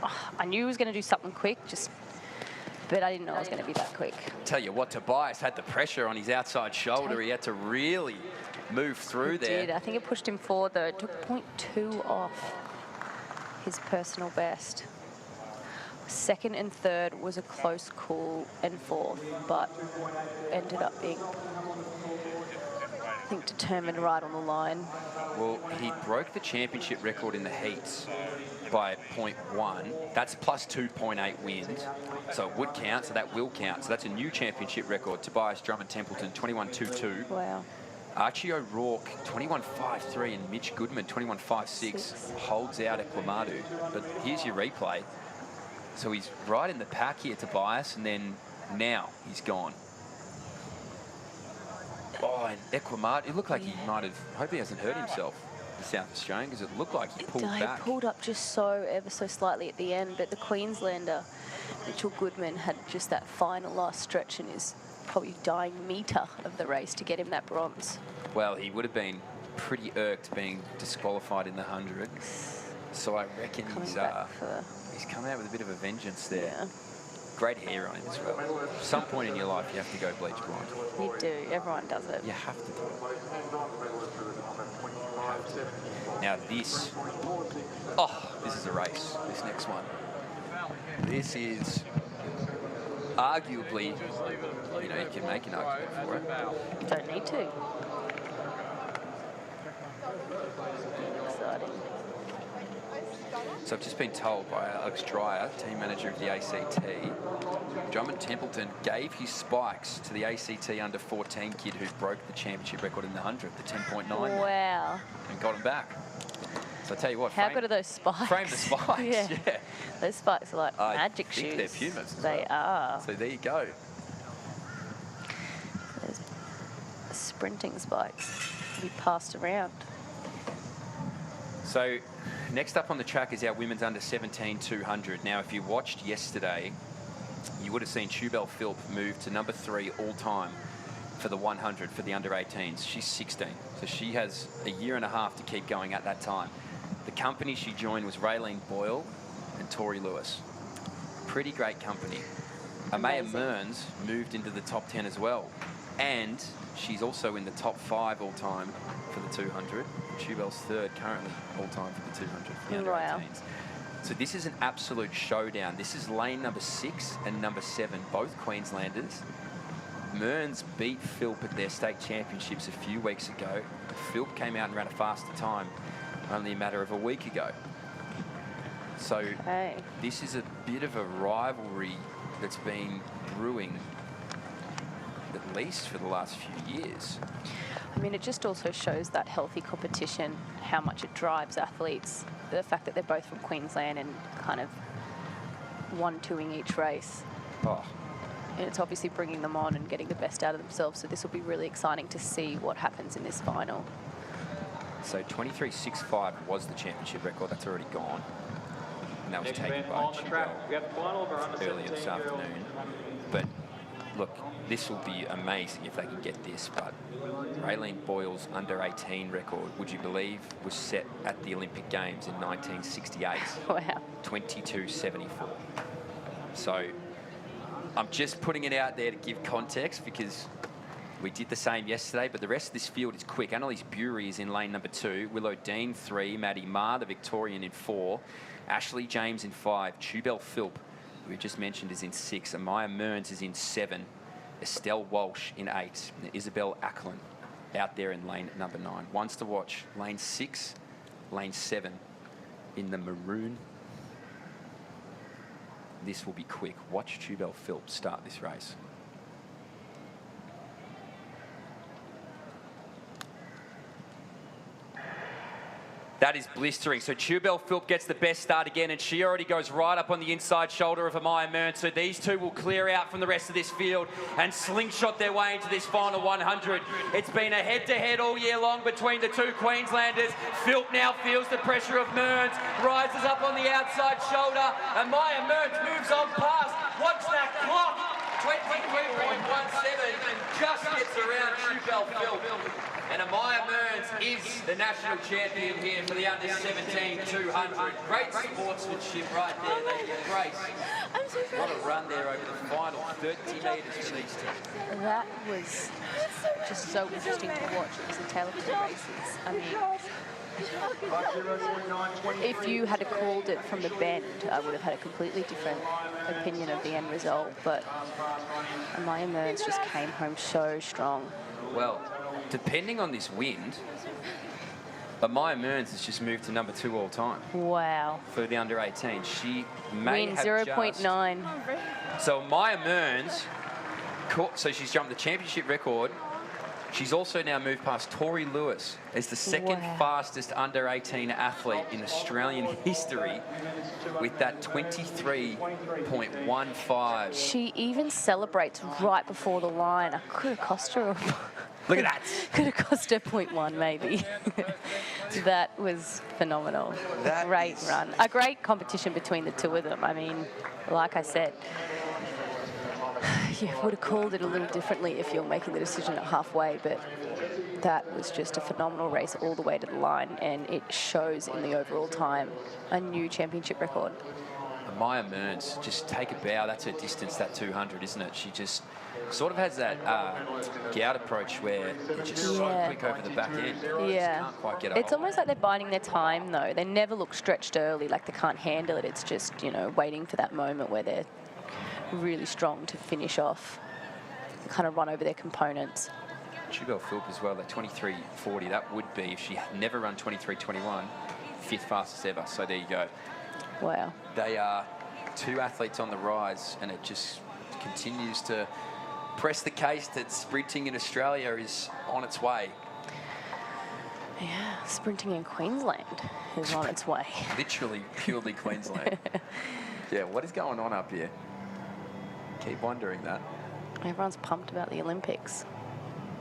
Oh, I knew he was going to do something quick, but I didn't know it was going to be that quick. Tell you what, Tobias had the pressure on his outside shoulder. He had to really move through there. Did. I think it pushed him forward, though. It took 0.2 off his personal best. Second and third was a close call, and fourth, but ended up being, I think, determined right on the line. Well, he broke the championship record in the heats by 0.1. That's plus 2.8 wind. So it would count, so that will count. So that's a new championship record. Tobias Drummond Templeton, 21.22. Wow. Archie O'Rourke, 21.53, and Mitch Goodman, 21.56, holds out Ekwamadu. But here's your replay. So he's right in the pack here, Tobias, and then now he's gone. Oh, and Ekwamadu, it looked like he might have, I hope he hasn't hurt himself, the South Australian, because it looked like he pulled back. He pulled up just ever so slightly at the end, but the Queenslander, Mitchell Goodman, had just that final last stretch in his probably dying metre of the race to get him that bronze. Well, he would have been pretty irked being disqualified in the 100. So I reckon he's come out with a bit of a vengeance there. Yeah. Great hair on him as well. At some point in your life, you have to go bleach blonde. You do. Everyone does it. You have to do it. Now this is a race, this next one. This is arguably, you know, you can make an argument for it. Don't need to. Exciting. So I've just been told by Alex Dreyer, team manager of the ACT, Drummond Templeton gave his spikes to the ACT under 14 kid who broke the championship record in the 100, the 10.9. Wow. And got him back. So I tell you what, how good are those spikes? Frame the spikes, yeah. Those spikes are like magic shoes. I think they're Pumas. They are. So there you go. There's sprinting spikes to be passed around. So next up on the track is our women's under 17 200. Now, if you watched yesterday, you would have seen Chubel Philp move to number 3 all time for the 100 for the under 18s. She's 16, so she has a year and a half to keep going at that time. The company she joined was Raylene Boyle and Tori Lewis. Pretty great company. Amaya Mearns moved into the top 10 as well. And she's also in the top 5 all time for the 200. Chubel's third currently all time for the 200 for the under 18s. So this is an absolute showdown. This is lane number 6 and number 7, both Queenslanders. Mearns beat Philp at their state championships a few weeks ago. Philp came out and ran a faster time only a matter of a week ago. So this is a bit of a rivalry that's been brewing at least for the last few years. I mean, it just also shows that healthy competition, how much it drives athletes. The fact that they're both from Queensland and kind of 1-2ing each race. Oh. And it's obviously bringing them on and getting the best out of themselves. So this will be really exciting to see what happens in this final. So 23.65 was the championship record. That's already gone. and that was Next taken event by on the track, we have the final of our Chibel under earlier this 17 girls. afternoon. But look, this will be amazing if they can get this, but Raylene Boyle's under 18 record, would you believe, was set at the Olympic Games in 1968. Wow. 22.74. So I'm just putting it out there to give context because we did the same yesterday, but the rest of this field is quick. Annalise Bury is in lane number 2, Willow Dean 3, Maddie Marr, the Victorian, in 4, Ashley James in 5, Chubel Philp, who we just mentioned, is in 6, Amaya Mearns is in 7, Estelle Walsh in 8, and Isabel Ackland out there in lane number 9. Ones to watch, lane 6, lane 7 in the maroon. This will be quick. Watch Chubel Philp start this race. That is blistering. So Chubel Philp gets the best start again, and she already goes right up on the inside shoulder of Amaya Mearns. So these two will clear out from the rest of this field and slingshot their way into this final 100. It's been a head-to-head all year long between the two Queenslanders. Philp now feels the pressure of Mearns, rises up on the outside shoulder. Amaya Mearns moves on past. Watch that clock. 22.17 just gets around Chubel Philp. And Amaya Mearns is the national champion here for the under-17 200. Great sportsmanship right there. Grace. What a run there over the final 30 metres for these two. That was just so interesting to watch. It was a tale of two races. I mean, if you had called it from the bend, I would have had a completely different opinion of the end result. But Amaya Mearns just came home so strong. Well, depending on this wind, Amaya Mearns has just moved to number 2 all time. Wow. For the under-18. She may Win have 0.9. So Amaya Mearns, so she's jumped the championship record. She's also now moved past Tori Lewis as the second fastest under-18 athlete in Australian history with that 23.15. She even celebrates right before the line. I could have cost her. Look at that. Could have cost her 0.1 maybe. That was phenomenal. Great run. A great competition between the two of them. I mean, like I said, you would have called it a little differently if you're making the decision at halfway, but that was just a phenomenal race all the way to the line, and it shows in the overall time a new championship record. Amaya Mearns, just take a bow. That's her distance, that 200, isn't it? She just sort of has that gout approach where it's just so quick over the back end. Yeah. Can't quite get It's almost like they're biding their time, though. They never look stretched early, like they can't handle it. It's just, you know, waiting for that moment where they're really strong to finish off, kind of run over their components. Chubel Philp as well, that 23.40, that would be, if she had never run 23.21, 5th fastest ever. So there you go. Wow. They are two athletes on the rise, and it just continues to press the case that sprinting in Australia is on its way. Yeah, sprinting in Queensland is on its way. Literally, purely Queensland. Yeah, what is going on up here? Keep wondering that. Everyone's pumped about the Olympics.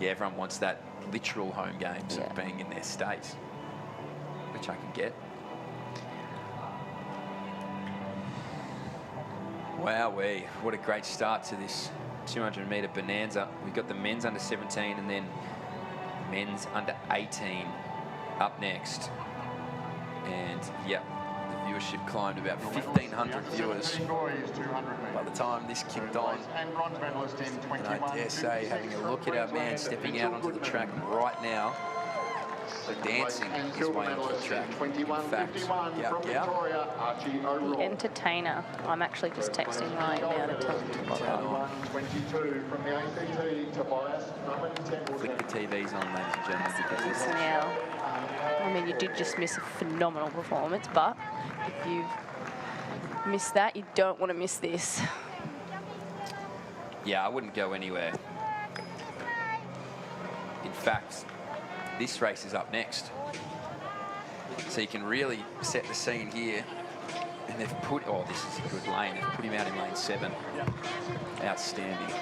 Yeah, everyone wants that literal home games of being in their state, which I can get. Wowee, what a great start to this 200-metre bonanza. We've got the men's under 17 and then men's under 18 up next. And yeah, the viewership climbed about 1,500 viewers by the time this kicked on. And I dare say, having a look at our man stepping out onto the track right now, the dancing his way onto the track. In fact, The entertainer. I'm actually just texting right now to tell him to bother. Flick the TVs on, ladies and gentlemen, because this is... Now, I mean, you did just miss a phenomenal performance, but if you've missed that, you don't want to miss this. Yeah, I wouldn't go anywhere. In fact, this race is up next. So you can really set the scene here. And they've put, oh, this is a good lane. They've put him out in lane 7. Outstanding.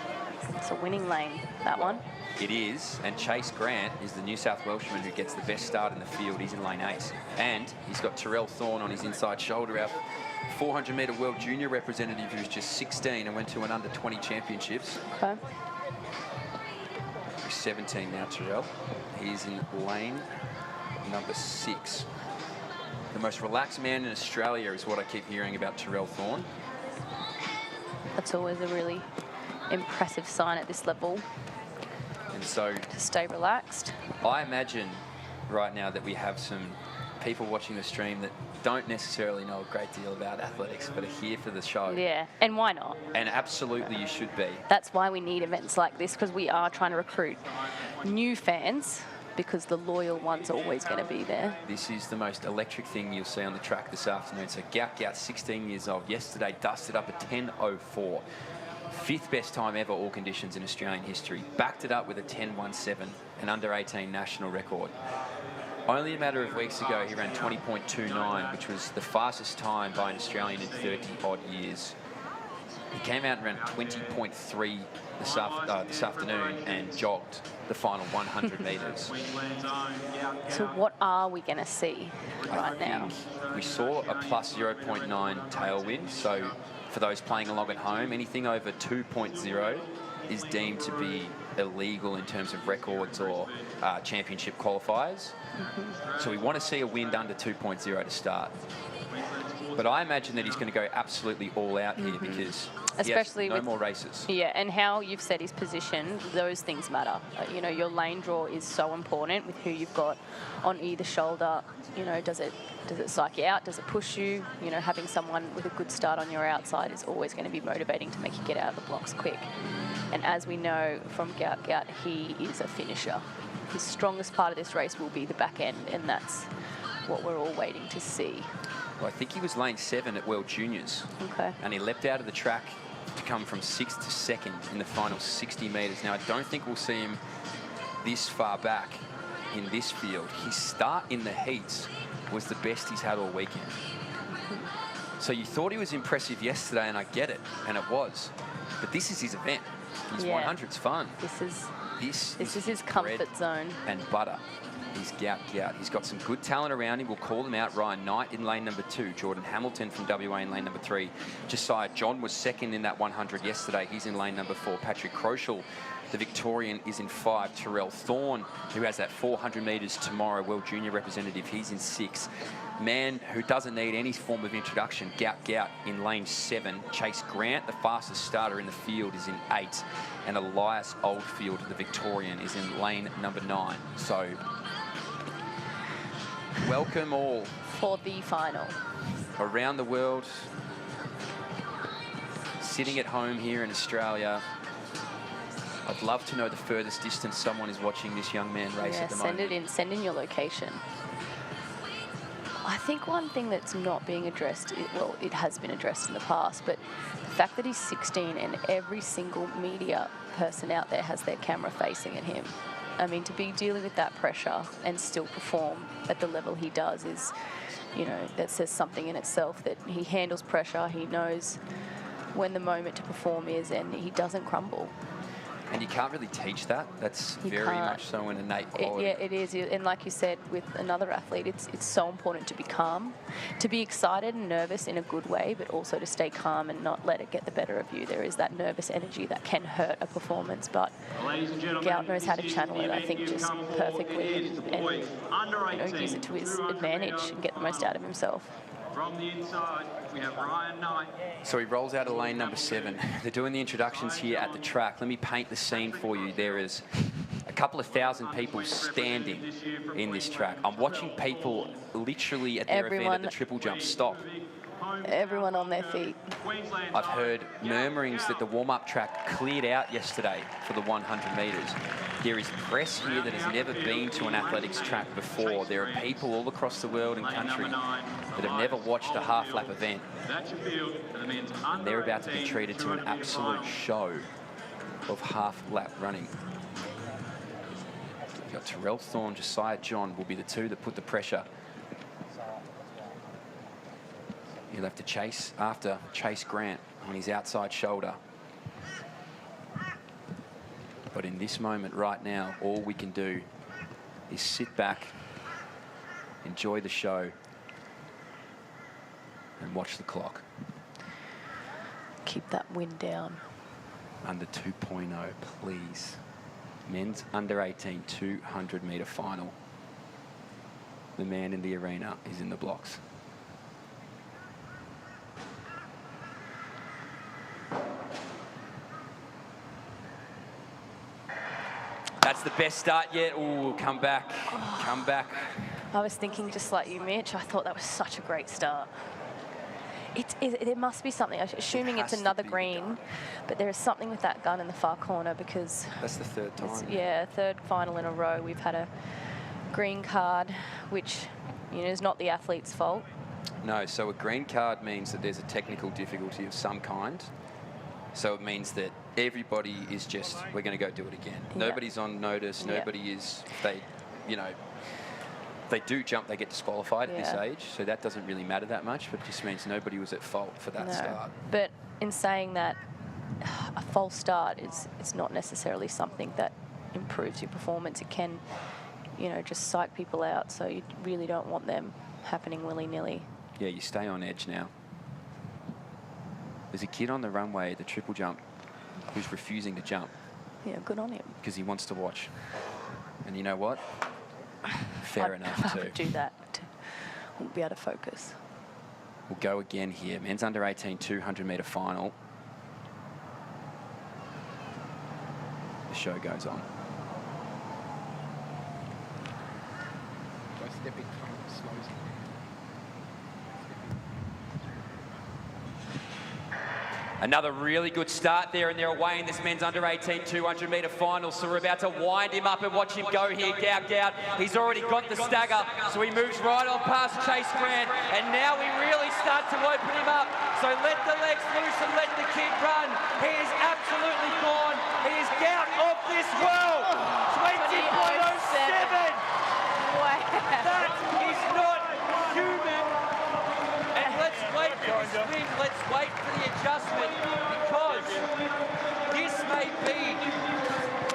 It's a winning lane, that one. It is, and Chase Grant is the New South Welshman who gets the best start in the field. He's in lane 8. And he's got Terrell Thorne on his inside shoulder, our 400-metre World Junior representative who's just 16 and went to an under-20 championships. Okay. He's 17 now, Terrell. He's in lane number 6. The most relaxed man in Australia is what I keep hearing about Terrell Thorne. That's always a really impressive sign at this level. And so to stay relaxed. I imagine right now that we have some people watching the stream that don't necessarily know a great deal about athletics, but are here for the show. Yeah, and why not? And absolutely you should be. That's why we need events like this, because we are trying to recruit new fans, because the loyal ones are always going to be there. This is the most electric thing you'll see on the track this afternoon. So Gout, 16 years old, yesterday dusted up a 10.04. 5th best time ever, all conditions in Australian history. Backed it up with a 10.17, an under-18 national record. Only a matter of weeks ago, he ran 20.29, which was the fastest time by an Australian in 30-odd years. He came out and ran 20.3 this afternoon and jogged the final 100 metres. So what are we going to see right now? We saw a plus 0.9 tailwind, so for those playing along at home, anything over 2.0 is deemed to be illegal in terms of records or championship qualifiers. So we want to see a wind under 2.0 to start. But I imagine that he's going to go absolutely all out here because especially he has no more races. Yeah, and how you've set his position, those things matter. You know, your lane draw is so important with who you've got on either shoulder. You know, does it psych you out? Does it push you? You know, having someone with a good start on your outside is always going to be motivating to make you get out of the blocks quick. And as we know from Gout, he is a finisher. His strongest part of this race will be the back end, and that's what we're all waiting to see. Well, I think he was lane 7 at World Juniors. Okay. And he leapt out of the track to come from 6th to 2nd in the final 60 metres. Now, I don't think we'll see him this far back in this field. His start in the heats was the best he's had all weekend. So you thought he was impressive yesterday, and I get it, and it was. But this is his event. His 100's fun. This is his comfort zone. And butter. He's Gout. He's got some good talent around him. We'll call them out. Ryan Knight in lane number 2. Jordan Hamilton from WA in lane number 3. Josiah John was 2nd in that 100 yesterday. He's in lane number 4. Patrick Crochel, the Victorian, is in 5. Terrell Thorne, who has that 400 metres tomorrow, World Junior representative, he's in 6. Man who doesn't need any form of introduction, Gout in lane 7. Chase Grant, the fastest starter in the field, is in 8. And Elias Oldfield, the Victorian, is in lane number 9. So welcome all. For the final. Around the world, sitting at home here in Australia. I'd love to know the furthest distance someone is watching this young man race at the moment. Send in your location. I think one thing that's not being addressed, well, it has been addressed in the past, but the fact that he's 16 and every single media person out there has their camera facing at him. I mean, to be dealing with that pressure and still perform at the level he does is, you know, that says something in itself, that he handles pressure, he knows when the moment to perform is, and he doesn't crumble. And you can't really teach that. That's very much so an innate quality. Yeah, it is. And like you said, with another athlete, it's so important to be calm, to be excited and nervous in a good way, but also to stay calm and not let it get the better of you. There is that nervous energy that can hurt a performance, but Gout knows how to channel it, I think, just perfectly, and use it to his advantage and get the most out of himself. From the inside, we have Ryan Knight. So he rolls out of lane number 7. They're doing the introductions here at the track. Let me paint the scene for you. There is a couple of thousand people standing in this track. I'm watching people literally at their event at the triple jump stop. Everyone on their feet. I've heard murmurings that the warm-up track cleared out yesterday for the 100 metres. There is press here that has never been to an athletics track before. There are people all across the world and country that have never watched a half-lap event. And they're about to be treated to an absolute show of half-lap running. We've got Terrell Thorne, Josiah John will be the two that put the pressure. He'll have to chase after Chase Grant on his outside shoulder. But in this moment right now, all we can do is sit back, enjoy the show, and watch the clock. Keep that wind down. Under 2.0, please. Men's under 18 200-metre final. The man in the arena is in the blocks. That's the best start yet. Ooh, come back, come back. I was thinking just like you, Mitch. I thought that was such a great start. There must be something. Assuming it's another green, but there is something with that gun in the far corner because... That's the third time. Yeah, third final in a row. We've had a green card, which is not the athlete's fault. No, so a green card means that there's a technical difficulty of some kind. So it means that everybody is just, we're going to go do it again. Yeah. Nobody's on notice. Nobody is, they do jump, they get disqualified at this age, so that doesn't really matter that much, but it just means nobody was at fault for that start. But in saying that, a false start is not necessarily something that improves your performance. It can, just psych people out, so you really don't want them happening willy-nilly. Yeah, you stay on edge now. There's a kid on the runway, the triple jump, who's refusing to jump. Yeah, good on him. Because he wants to watch. And you know what? Fair enough, too. I would do that. Wouldn't be able to focus. We'll go again here. Men's under 18 200-metre final. The show goes on. Another really good start there, and they're away in this men's under 18 200-metre final. So we're about to wind him up and watch him go here. Gout. He's already got the stagger, so he moves right on past Chase Grant, and now we really start to open him up. So let the legs loose and let the kid run. He is absolutely gone. He is Gout of this world. 20.07. Wow. That is not human. And let's wait for the swing. Let's wait for the adjustment, because this may be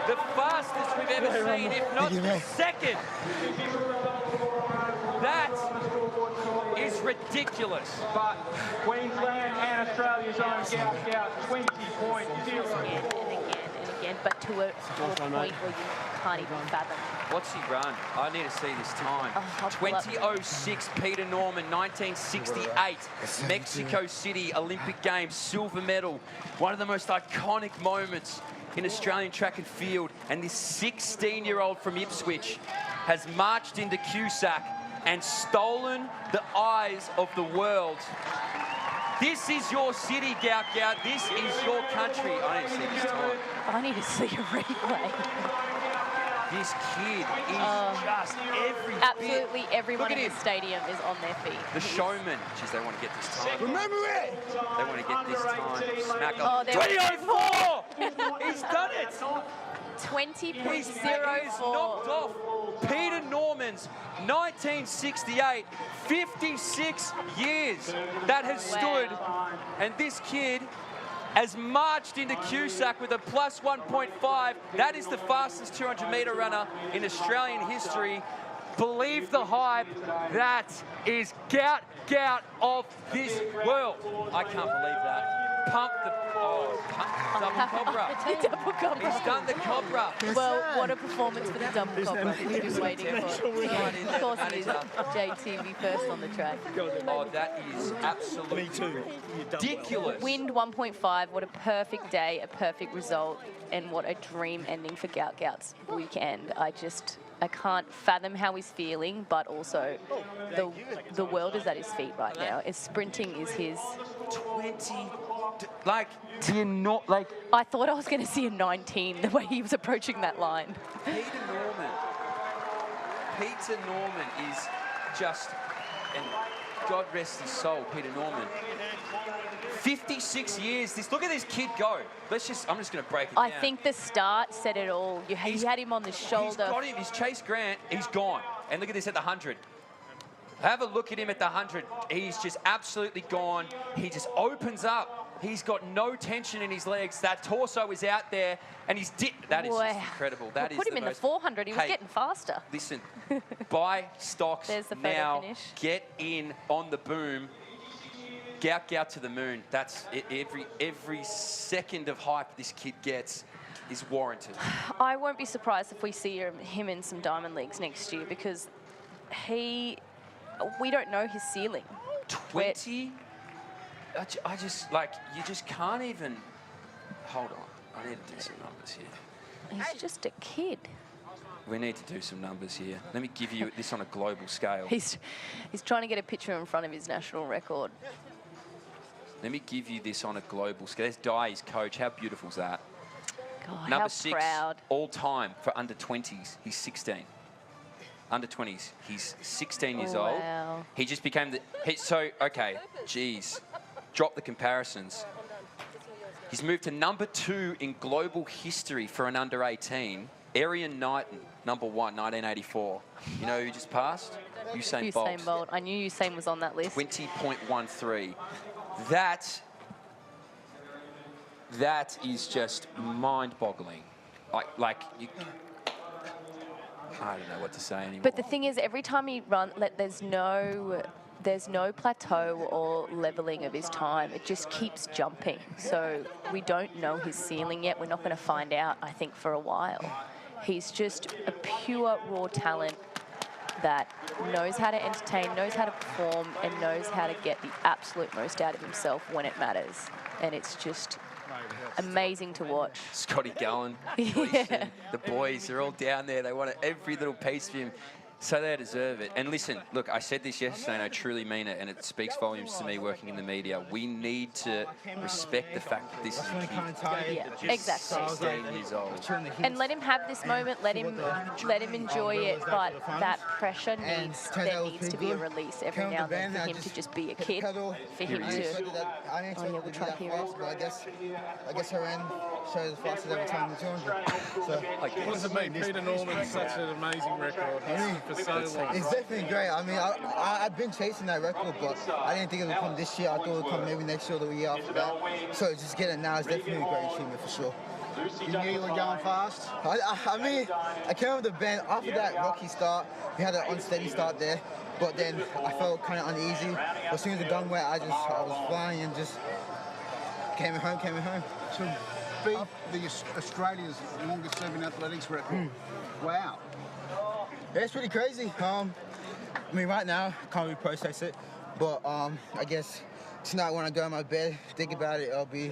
the fastest we've ever seen, if not the second. That is ridiculous. But Queensland and Australia's own Gout 20.0. Again, but to a point where you can't even fathom. What's he run? I need to see this time. 20.06, Peter Norman, 1968, Mexico City Olympic Games, silver medal. One of the most iconic moments in Australian track and field. And this 16-year-old from Ipswich has marched into QSAC and stolen the eyes of the world. This is your city, Gout. This is your country. I need to see this time. I need to see a replay. This kid is just every Absolutely everyone in the stadium is on their feet. The showman. Jeez, they want to get this time. Remember it! They want to get this time. Smack up. 20.04! He's done it! 20.04. He's knocked off Peter Norman's 1968, 56 years that has stood, and this kid has marched into QSAC with a plus 1.5. That is the fastest 200-metre runner in Australian history. Believe the hype. That is Gout of this world. I can't believe that. Pump the double cobra. Double cobra. He's done the cobra. Well, what a performance for the double cobra. We've been waiting for. Of course it is. JTV first on the track. Oh, that is absolutely ridiculous. Wind 1.5. What a perfect day, a perfect result, and what a dream ending for Gout's weekend. I can't fathom how he's feeling, but also the world is at his feet right now. Sprinting is his. 20. Do you not I thought I was going to see a 19 the way he was approaching that line. Peter Norman is just, and God rest his soul, Peter Norman. 56 years. Look at this kid go. I'm just going to break it down. I think the start said it all. He had him on the shoulder. He's got him. He's Chase Grant. He's gone. And look at this at the 100. Have a look at him at the 100. He's just absolutely gone. He just opens up. He's got no tension in his legs. That torso is out there, and he's That is just incredible. That is put him in the 400. He was getting faster. Listen, buy stocks There's the photo now. finish. Get in on the boom. Gout to the moon. That's every second of hype this kid gets is warranted. I won't be surprised if we see him in some Diamond Leagues next year because we don't know his ceiling. 20? I just, like, you just can't even... Hold on. I need to do some numbers here. He's just a kid. We need to do some numbers here. Let me give you this on a global scale. He's trying to get a picture in front of his national record. Let me give you this on a global scale. There's Di, his coach. How beautiful is that? God, Number how 6 proud. all time for under 20s. He's 16. Under 20s. He's 16 years old. Wow. He just became the... okay, geez. Drop the comparisons. He's moved to number 2 in global history for an under 18. Arian Knighton, number 1, 1984. You know who just passed? Usain Bolt. Usain Bolt. I knew Usain was on that list. 20.13. That is just mind-boggling. Like you, I don't know what to say anymore. But the thing is, every time he runs, there's no plateau or leveling of his time. It just keeps jumping. So we don't know his ceiling yet. We're not going to find out, I think, for a while. He's just a pure raw talent that knows how to entertain, knows how to perform, and knows how to get the absolute most out of himself when it matters. And it's just amazing to watch. Scotty Gallen, Gleason, the boys, they're all down there. They want every little piece of him. So they deserve it. And listen, look, I said this yesterday and I truly mean it, and it speaks volumes to me working in the media. We need to respect the fact that this is a kid. Yeah, exactly. 16 years old. And let him have this moment, let him enjoy it, but that pressure needs to be a release every now and then for him to just be a kid, for him to... Oh yeah, we'll try here. I guess I ran shows faster every time in the 200. So, what does it mean? Peter Norman's such an amazing record. For so long. It's definitely great. I mean, I've been chasing that record, but I didn't think it would come this year. I thought it would come maybe next year or the year after that. So just getting it now is definitely a great achievement for sure. You knew you were going fast? I mean, I came with the bend. After that rocky start, we had an unsteady start there. But then I felt kind of uneasy. But as soon as the gun went, I was flying and just came home. To beat the Australia's longest serving athletics record. Wow. Yeah, it's pretty crazy. I mean, right now, I can't really process it. But I guess tonight when I go in my bed, think about it, it'll be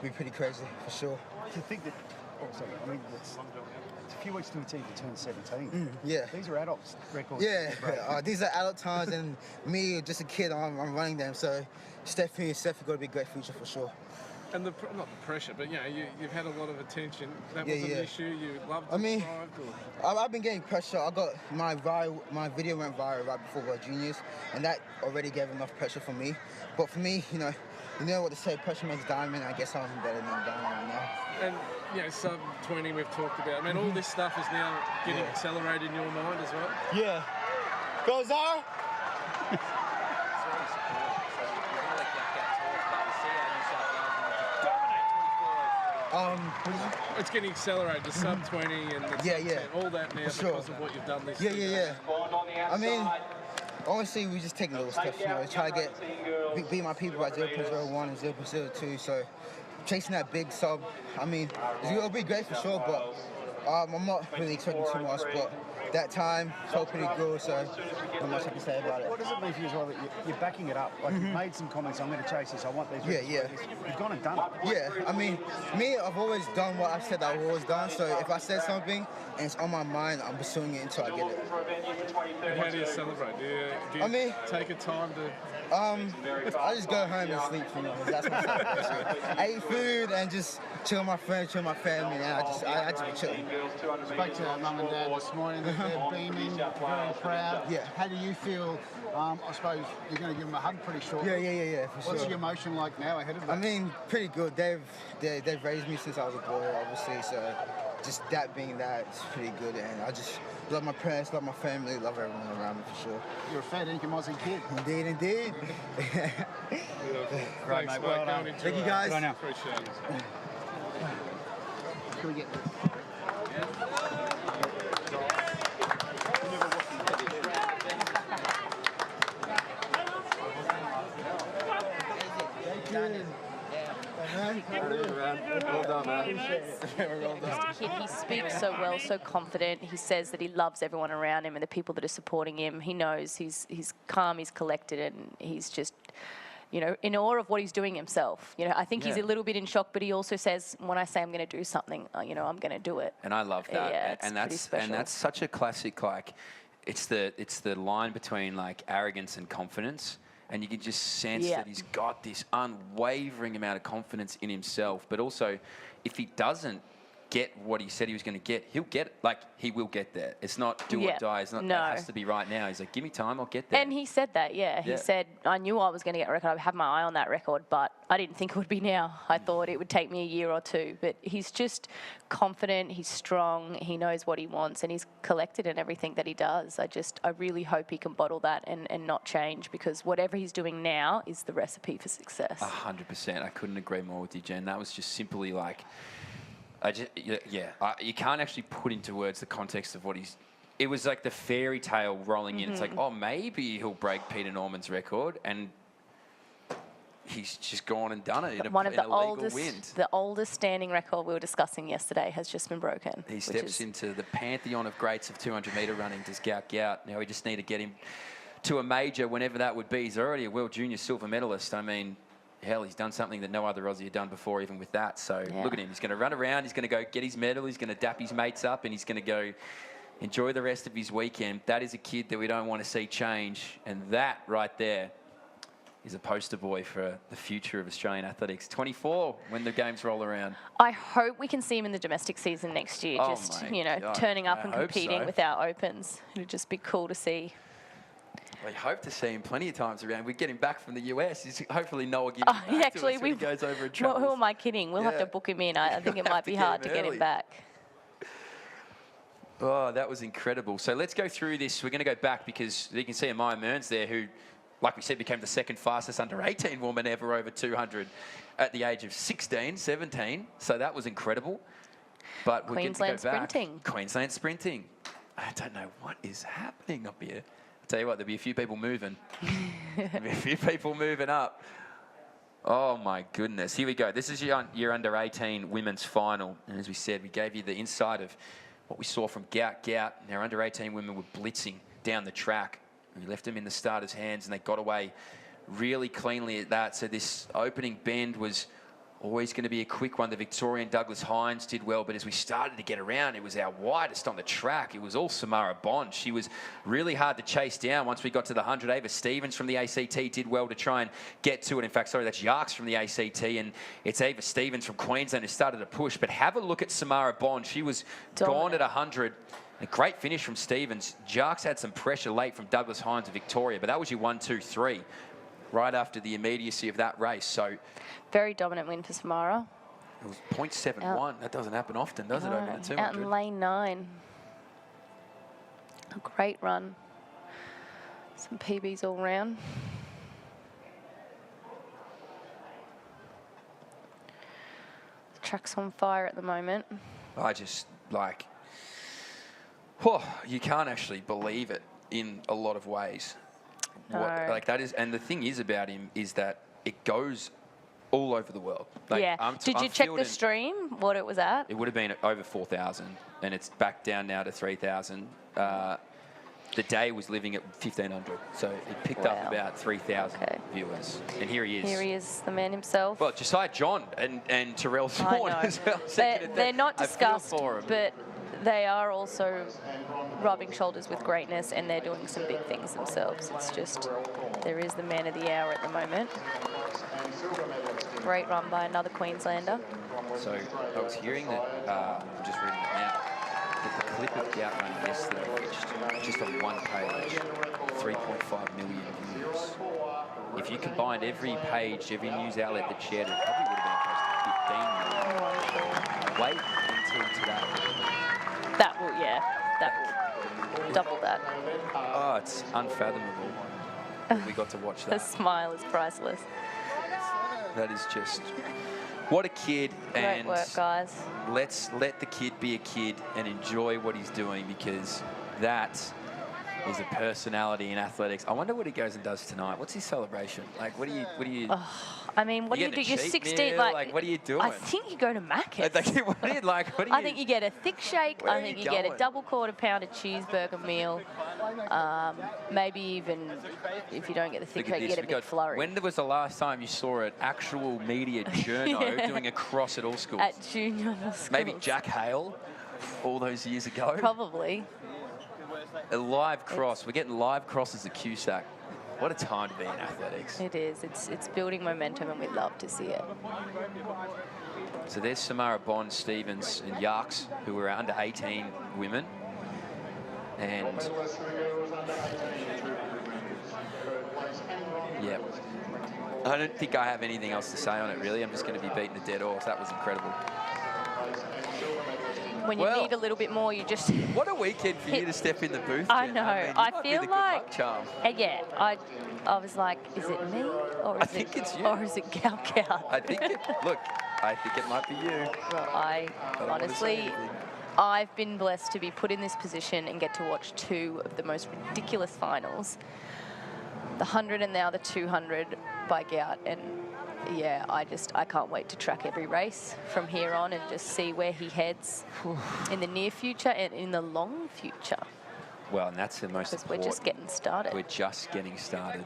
pretty crazy, for sure. To think that, I mean, it's a few weeks to a team to turn 17. Yeah. These are adults' records. Yeah, these are adult times, and me, just a kid, I'm running them. So it's definitely going to be a great future, for sure. And not the pressure, but you've had a lot of attention. That was an issue. You loved it. I mean, I've been getting pressure. I got my video went viral right before World Juniors, and that already gave enough pressure for me. But for me, you know what they say, pressure makes diamond. I guess I'm better than diamond right now. And sub 20 we've talked about. I mean, all this stuff is now getting accelerated in your mind as well. Yeah. Go Zara. It's getting accelerated, the sub 20 and the sub 10, all that now because of what you've done this season. Yeah. I mean, honestly, we just take little steps, try to beat my people at 0.01 and 0.02. So chasing that big sub, I mean, it'll be great for sure, but I'm not really expecting too much, but that time felt pretty good, so not much I can say about it. What does it mean for you as well that you're backing it up? Like you've made some comments, I'm going to chase this, I want these. Yeah. You've gone and done it. Yeah, I mean, me, I've always done what I've said I've always done, so if I said something and it's on my mind, I'm pursuing it until I get it. And how do you celebrate? Do you take a time to... I just go home and sleep, that's my celebration. I eat food and just chill with my friends, chill with my family, and I just chill. Spoke to mum and dad this morning, they're beaming, very proud. Yeah. How How do you feel? I suppose you're going to give them a hug pretty shortly. Yeah, for What's sure. your emotion like now ahead of that? I mean, pretty good. They've raised me since I was a boy, obviously, so just that being that, it's pretty good. And I just love my parents, love my family, love everyone around me for sure. You're a fair dinkum Aussie kid. Indeed. Right, mate. Well done. Thank you, guys. Right now. Appreciate it. Can we get Well done, man. He speaks so well, so confident. He says that he loves everyone around him and the people that are supporting him. He knows he's calm, he's collected, and he's just, you know, in awe of what he's doing himself. You know, I think he's a little bit in shock, but he also says, when I say I'm going to do something, you know, I'm going to do it. And I love that. Yeah, it's and pretty special. that's such a classic, like, it's the line between, like, arrogance and confidence. And you can just sense that he's got this unwavering amount of confidence in himself. But also, if he doesn't get what he said he was going to get, he'll get it. Like, he will get there. It's not do or die. It's not, it has to be right now. He's like, give me time, I'll get there. And he said that, He said, I knew I was going to get a record. I had my eye on that record, but I didn't think it would be now. I thought it would take me a year or two. But he's just confident, he's strong, he knows what he wants, and he's collected in everything that he does. I really hope he can bottle that and not change, because whatever he's doing now is the recipe for success. 100%. I couldn't agree more with you, Jen. That was just simply like, you can't actually put into words the context of what he's... It was like the fairy tale rolling in. It's like, oh, maybe he'll break Peter Norman's record, and he's just gone and done it in One of the a legal win. The oldest standing record we were discussing yesterday has just been broken. He steps into the pantheon of greats of 200-metre running, does Gout. Now we just need to get him to a major, whenever that would be. He's already a World Junior silver medalist. I mean... Hell, he's done something that no other Aussie had done before, even with that. So look at him. He's going to run around. He's going to go get his medal. He's going to dap his mates up, and he's going to go enjoy the rest of his weekend. That is a kid that we don't want to see change. And that right there is a poster boy for the future of Australian athletics. 24 when the games roll around. I hope we can see him in the domestic season next year. Just, you know, turning up and competing with our opens. It'd just be cool to see. We hope to see him plenty of times around. We get him back from the US. He's hopefully Noah will give him back actually, to us when he goes over and travels. Well, who am I kidding? We'll have to book him in. I think it might be hard to get him back. Oh, that was incredible. So let's go through this. We're going to go back because you can see Amaya Mearns there, who, like we said, became the second fastest under-18 woman ever over 200 at the age of 16, 17. So that was incredible. But we're Queensland sprinting. Queensland sprinting. I don't know what is happening up here. Tell you what, there'll be a few people moving. There'll be a few people moving up. Oh, my goodness. Here we go. This is your under-18 women's final. And as we said, we gave you the insight of what we saw from Gout. Our under-18 women were blitzing down the track. And we left them in the starters' hands, and they got away really cleanly at that. So this opening bend was always going to be a quick one. The Victorian Douglas Hines did well, but as we started to get around, it was our widest on the track. It was all Samara Bond. She was really hard to chase down once we got to the 100. Ava Stevens from the ACT did well to try and get to it. In fact, sorry, that's Yarks from the ACT, and it's Ava Stevens from Queensland who started to push. But have a look at Samara Bond. She was gone at 100. A great finish from Stevens. Jarks had some pressure late from Douglas Hines and Victoria, but that was your 1, 2, 3 right after the immediacy of that race. So very dominant win for Samara. It was 0.71. That doesn't happen often, does it, over the 200? Out in lane 9. A great run. Some PBs all round. The track's on fire at the moment. I just, like, you can't actually believe it in a lot of ways. No. Like that is, and the thing is about him is that it goes all over the world. Like, Did you check the stream, what it was at? It would have been over 4,000, and it's back down now to 3,000. The day was living at 1,500, so it picked up about 3,000 viewers. And here he is. Here he is, the man himself. Well, Josiah John and Terrell Thorne as well. They're not discussed, but they are also rubbing shoulders with greatness, and they're doing some big things themselves. It's just, there is the man of the hour at the moment. Great run by another Queenslander. So I was hearing that, I'm just reading it now, the clip of Gout running yesterday reached, just on one page, 3.5 million views. If you combined every page, every news outlet that shared it, it probably would have been close to 15 million. Wait until today. That will double that. Oh, it's unfathomable that we got to watch The that. smile is priceless. That is just, what a kid. Great work, guys. Let's let the kid be a kid and enjoy what he's doing, because that is a personality in athletics. I wonder what he goes and does tonight. What's his celebration? Like, what do you? I mean, what do you do? You're 16. Like, what are you doing? I think you go to Macca's. I think you get a thick shake. I think you get a double quarter pounder cheeseburger meal. Maybe even if you don't get the thick shake, you get a big flurry. When was the last time you saw an actual media journo doing a cross at all schools? At junior schools. Maybe Jack Hale, all those years ago. Probably. A live cross. We're getting live crosses at QSAC. What a time to be in athletics. It is. It's building momentum, and we love to see it. So there's Samara Bond, Stevens, and Yarks, who were under 18 women. And yeah, I don't think I have anything else to say on it, really. I'm just going to be beating a dead horse. That was incredible. When you need a little bit more, you just... What a weekend for you to step in the booth. I Jen. know. I feel like... Yeah, I was like, is it me? Or is it Gal Gal? I think it... Look, I think it might be you. Well, I honestly... I've been blessed to be put in this position and get to watch two of the most ridiculous finals. The 100 and now the 200 by Gout. And yeah, I can't wait to track every race from here on and just see where he heads in the near future and in the long future. Well, and that's the most important. We're just getting started. We're just getting started.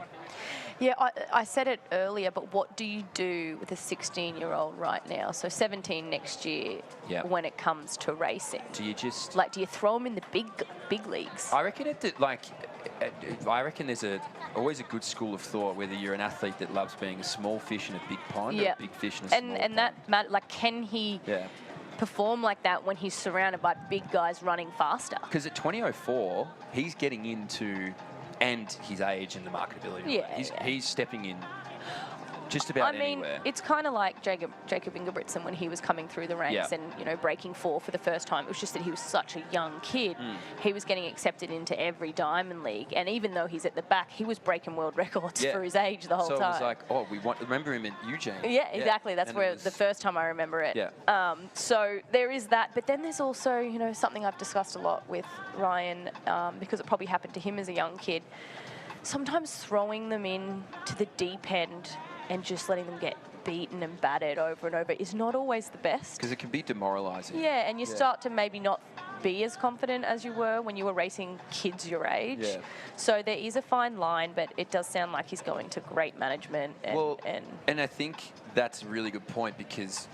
Yeah, I said it earlier, but what do you do with a 16-year-old right now? So 17 next year when it comes to racing. Do you just... do you throw them in the big leagues? I reckon there's always a good school of thought, whether you're an athlete that loves being a small fish in a big pond or a big fish in a small pond. And that, can he perform like that when he's surrounded by big guys running faster? Because at 20.04, he's getting into... and his age and the marketability. He's stepping in just about anywhere. It's kind of like Jacob Ingebrigtsen when he was coming through the ranks and, breaking 4 for the first time. It was just that he was such a young kid. He was getting accepted into every Diamond League. And even though he's at the back, he was breaking world records for his age the whole time. So it was like, remember him in Eugene. Yeah, exactly. That's where the first time I remember it. Yeah. So there is that. But then there's also, something I've discussed a lot with Ryan, because it probably happened to him as a young kid. Sometimes throwing them in to the deep end and just letting them get beaten and battered over and over is not always the best. Because it can be demoralising. Yeah, and you start to maybe not be as confident as you were when you were racing kids your age. Yeah. So there is a fine line, but it does sound like he's going to great management. And I think that's a really good point, because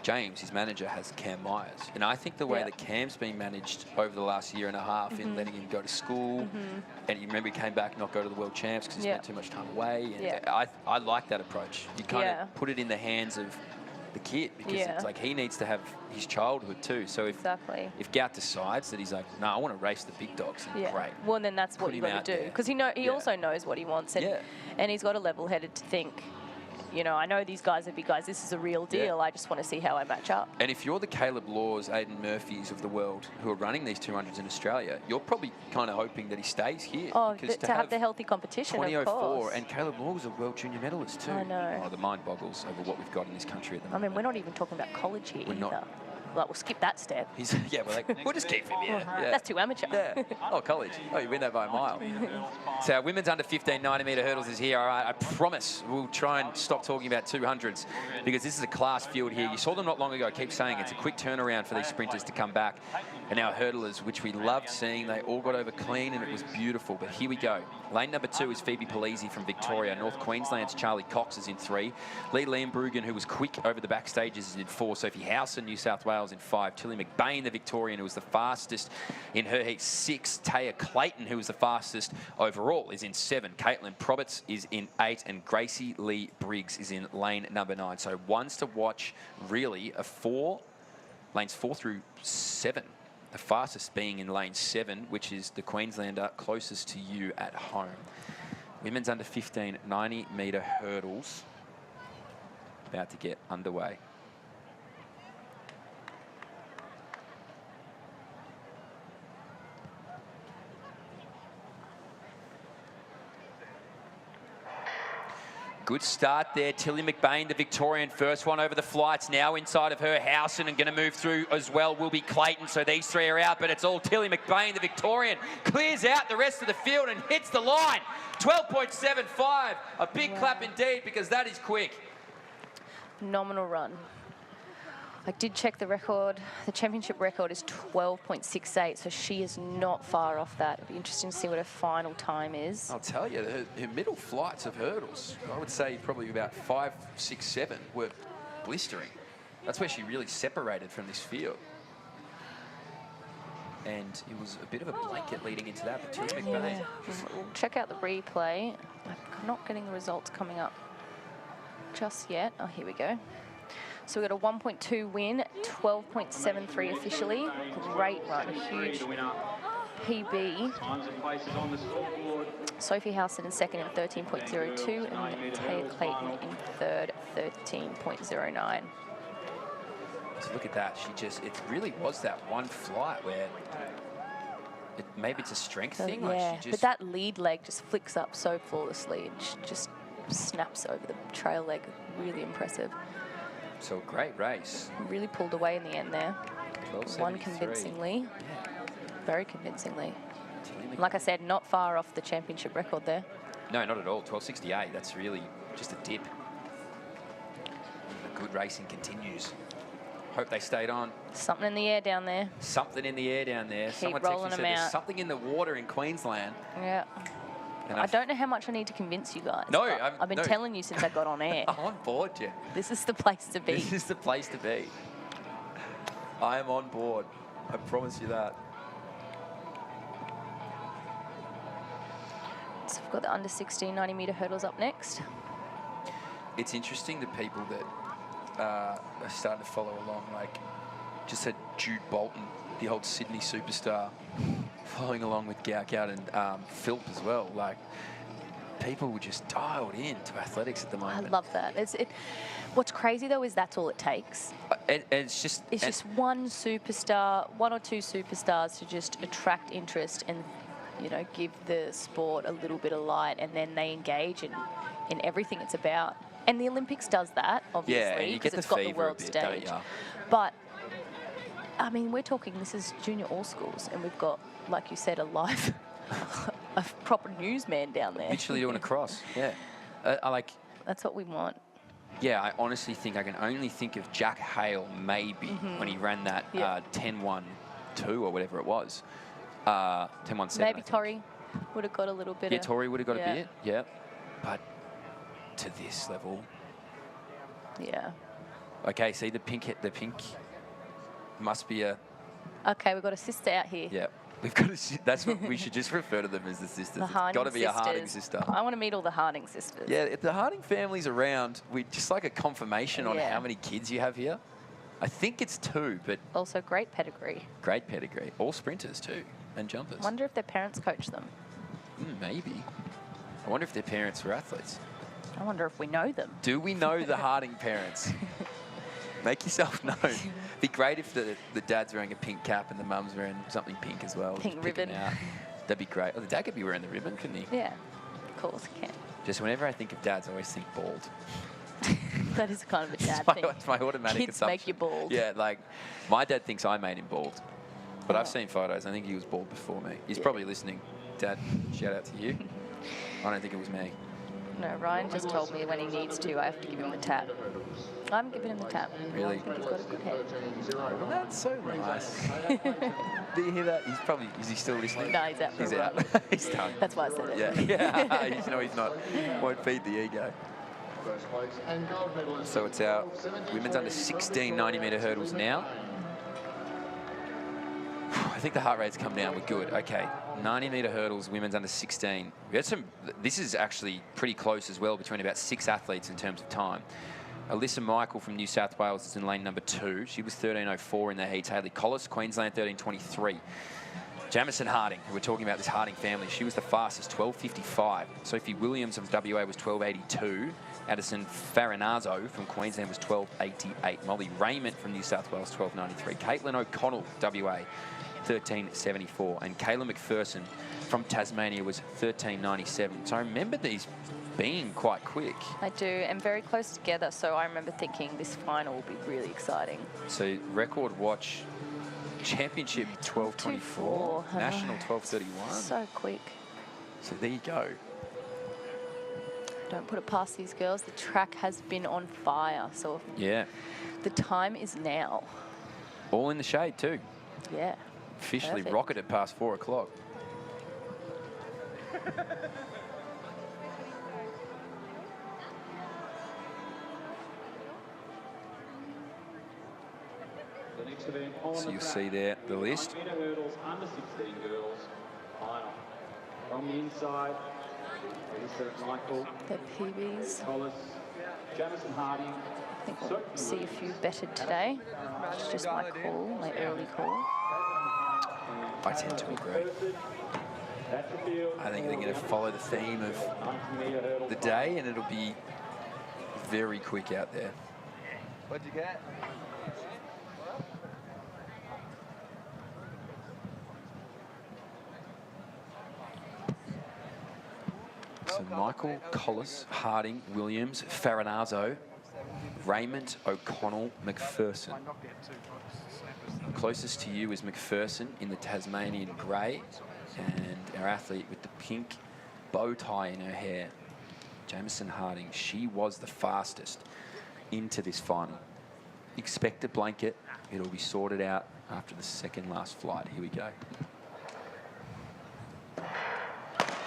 James, his manager, has Cam Myers. And I think the way that Cam's been managed over the last year and a half in letting him go to school, and you remember he came back and not go to the World Champs because he spent too much time away. And I like that approach. You kind of put it in the hands of the kid, because it's like he needs to have his childhood too. So if Gout decides that he's like, no, I want to race the big dogs, great. Well, then that's what you've got to do, because he also knows what he wants, and he's got a level-headed to think, I know these guys are big guys. This is a real deal. I just want to see how I match up. And if you're the Caleb Laws, Aidan Murphys of the world who are running these 200s in Australia, you're probably kind of hoping that he stays here. Oh, to have the healthy competition, 2004, and Caleb Law was a world junior medalist too. I know. Oh, the mind boggles over what we've got in this country at the moment. I mean, we're not even talking about college here either. Not. Like, we'll skip that step. We'll just keep him here. That's too amateur. Oh, college. Oh, you win that by a mile. So our women's under 15 90-metre hurdles is here. All right, I promise we'll try and stop talking about 200s, because this is a class field here. You saw them not long ago. I keep saying it's a quick turnaround for these sprinters to come back. And our hurdlers, which we loved seeing, they all got over clean and it was beautiful. But here we go. Lane number 2 is Phoebe Polizzi from Victoria. North Queensland's Charlie Cox is in 3. Lee Lienbruggen, who was quick over the backstages, is in 4. Sophie Howson, New South Wales, in 5. Tilly McBain, the Victorian, who was the fastest in her heat, 6. Taya Clayton, who was the fastest overall, is in 7. Caitlin Proberts is in 8. And Gracie Lee Briggs is in lane number 9. So ones to watch, really, lanes 4 through 7. The fastest being in lane 7, which is the Queenslander closest to you at home. Women's under 15 90-metre hurdles about to get underway. Good start there. Tilly McBain, the Victorian, first one over the flights. Now inside of her, Howson, and going to move through as well will be Clayton. So these three are out, but it's all Tilly McBain, the Victorian, clears out the rest of the field and hits the line. 12.75. A big clap indeed, because that is quick. Phenomenal run. I did check the record. The championship record is 12.68, so she is not far off that. It'll be interesting to see what her final time is. I'll tell you, her middle flights of hurdles, I would say probably about 5, 6, 7 were blistering. That's where she really separated from this field. And it was a bit of a blanket leading into that, but Tilly McBain. We'll check out the replay. I'm not getting the results coming up just yet. Oh, here we go. So we got a 1.2 win, 12.73 officially. Great run, huge PB. Sophie Howson in second in 13.02 and Taya Clayton in third, 13.09. So look at that. It really was that one flight where maybe it's a strength thing. Yeah, like but that lead leg just flicks up so flawlessly and she just snaps over the trail leg. Really impressive. So great race. Really pulled away in the end there. 12.73. Won convincingly. Yeah. Very convincingly. Like I said, not far off the championship record there. No, not at all. 12.68. That's really just a dip. The good racing continues. Hope they stayed on. Something in the air down there. Something in the air down there. Keep Someone rolling texted me them said there's out. something in the water in Queensland. Yeah. And I don't know how much I need to convince you guys. No, I've been telling you since I got on air. I'm on board, Jen. This is the place to be. This is the place to be. I am on board. I promise you that. So we've got the under 16 90-metre hurdles up next. It's interesting the people that are starting to follow along, like just had Jude Bolton, the old Sydney superstar, following along with Gaukout and Philp as well. Like, people were just dialed in to athletics at the moment. I love that. What's crazy though is that's all it takes. And it's just one superstar, one or two superstars to just attract interest and, you know, give the sport a little bit of light, and then they engage in everything it's about. And the Olympics does that, obviously, because it's got the world stage. But I mean, we're talking, this is junior all schools, and we've got, like you said, a live, a proper newsman down there. Literally doing a cross, yeah. That's what we want. Yeah, I honestly think I can only think of Jack Hale maybe when he ran that 10-1-2 or whatever it was. 10-1-7. Maybe Tori would have got a little bit. Yeah, Tori would have got a bit. Yeah, but to this level. Yeah. Okay, see the pink must be a. Okay, we've got a sister out here. Yeah, we've got a. That's what we should just refer to them as the sisters. The It's got to be sisters. a Harding sister. I want to meet all the Harding sisters. Yeah, if the Harding family's around, we just like a confirmation on Yeah. how many kids you have here. I think it's 2, but Also great pedigree. great pedigree. All sprinters too, and jumpers. Wonder if their parents coach them. Maybe. I wonder if their parents were athletes. I wonder if we know them. Do we know the Harding parents? Make yourself known. Be great if the dad's wearing a pink cap and the mum's wearing something pink as well. Pink Just pick 'em ribbon. out. That'd be great. Oh, the dad could be wearing the ribbon, couldn't he? Yeah, of course he can. Just whenever I think of dads, I always think bald. That is kind of a dad thing. It's my automatic Kids assumption. make you bald. Yeah, like my dad thinks I made him bald. But I've seen photos. I think he was bald before me. He's probably listening. Dad, shout out to you. I don't think it was me. No, Ryan just told me when he needs to, I have to give him the tap. I'm giving him the tap. Really? I think he's got a good head. Well, that's so nice. Do you hear that? Is he still listening? No, he's out for He's a out. run. He's done. That's why I said it. Yeah. Yeah. No, he's not. Won't feed the ego. So it's our women's under 16 90-metre hurdles now. I think the heart rate's come down. We're good. Okay. 90-metre hurdles, women's under 16. We had some. This is actually pretty close as well, between about 6 athletes in terms of time. Alyssa Michael from New South Wales is in lane number 2. She was 13.04 in the heats. Hayley Collis, Queensland, 13.23. Jamison Harding, who we're talking about, this Harding family, she was the fastest, 12.55. Sophie Williams from WA was 12.82. Addison Farinazzo from Queensland was 12.88. Molly Raymond from New South Wales, 12.93. Caitlin O'Connell, WA, 13.74. And Kayla McPherson from Tasmania was 13.97. So I remember these being quite quick. I do, and very close together. So I remember thinking this final will be really exciting. So record watch championship 12.24, national 12.31. So quick. So there you go. Don't put it past these girls. The track has been on fire. So Yeah. the time is now. All in the shade too. Yeah. Officially Perfect. rocketed past 4 o'clock. The next event on So the you'll track, see there the list. 9 metre hurdles, under 16 girls, final. From the inside, Alyssa Michael, The PBs. Collis, Jamison Harding. I think we'll see a few bettered today. It's just my call, my early call. I tend to agree. I think they're going to follow the theme of the day, and it'll be very quick out there. What'd you get? So Michael, Collis, Harding, Williams, Farinazzo, Raymond, O'Connell, McPherson. Closest to you is McPherson in the Tasmanian grey, and our athlete with the pink bow tie in her hair, Jamison Harding. She was the fastest into this final. Expect a blanket. It'll be sorted out after the second last flight. Here we go.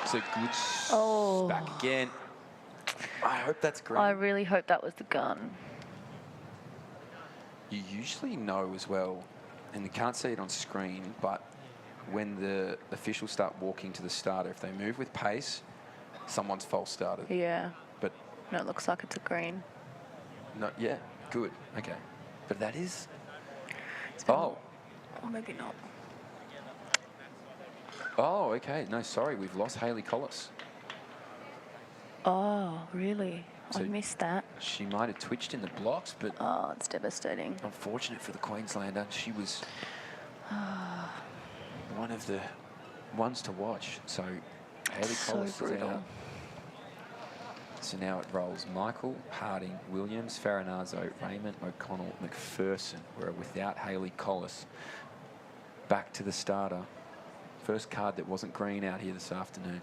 So good back again. I hope that's green. I really hope that was the gun. You usually know as well, and you can't see it on screen, but when the officials start walking to the starter, if they move with pace, someone's false started. Yeah. But no, it looks like it's a green. no, yeah, good, okay. But that is. Oh. Or maybe not. Oh, okay. No, sorry, we've lost Hayley Collis. Oh, really? So I missed that. She might have twitched in the blocks, but Oh, it's devastating. unfortunate for the Queenslander. She was one of the ones to watch. So Hayley So Collis is brutal. out. So now it rolls Michael, Harding, Williams, Farinazzo, Raymond, O'Connell, McPherson. We're without Hayley Collis. Back to the starter. First card that wasn't green out here this afternoon.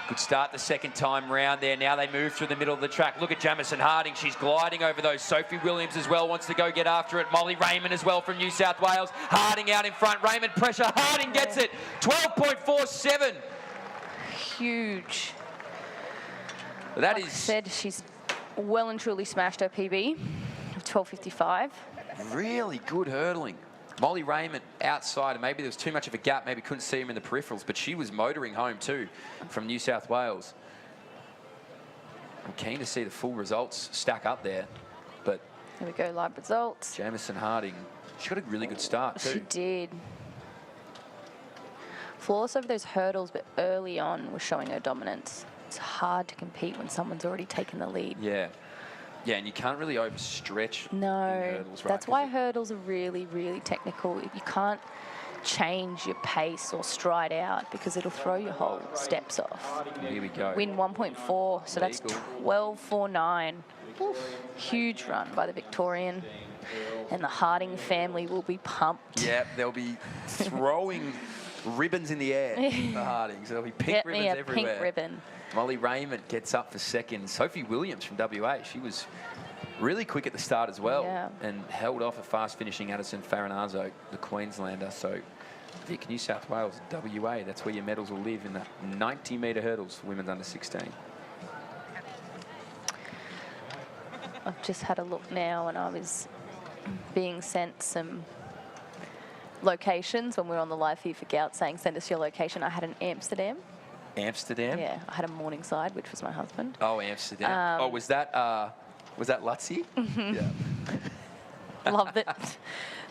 Good start the second time round there. Now they move through the middle of the track. Look at Jamison Harding. She's gliding over those. Sophie Williams as well wants to go get after it. Molly Raymond as well from New South Wales. Harding out in front. Raymond pressure. Harding gets it. 12.47. Huge. That like is. I said, she's well and truly smashed her PB of 12.55. Really good hurdling. Molly Raymond outside, and maybe there was too much of a gap, maybe couldn't see him in the peripherals, but she was motoring home too from New South Wales. I'm keen to see the full results stack up there, but Here we go, live results. Jamison Harding, she got a really good start too. She did. Flawless over those hurdles, but early on was showing her dominance. It's hard to compete when someone's already taken the lead. Yeah. Yeah, and you can't really overstretch No, hurdles, right? that's why hurdles are really, really technical. You can't change your pace or stride out because it'll throw your whole steps off. Here we go. Win 1.4, so that's 12.49. Huge run by the Victorian. And the Harding family will be pumped. Yeah, they'll be throwing ribbons in the air, the Hardings. There'll be pink Get ribbons me a everywhere. pink ribbon. Molly Raymond gets up for second. Sophie Williams from WA, she was really quick at the start as well, Yeah. and held off a fast finishing Addison Farinazzo, the Queenslander. So Vic, New South Wales, WA, that's where your medals will live in the 90-metre hurdles for women's under 16. I've just had a look now and I was being sent some locations when we were on the live feed for Gout saying, send us your location. I had an Amsterdam. Amsterdam? Yeah, I had a Morningside, which was my husband. Oh, Amsterdam. Was that Lutzy? Yeah. Loved it.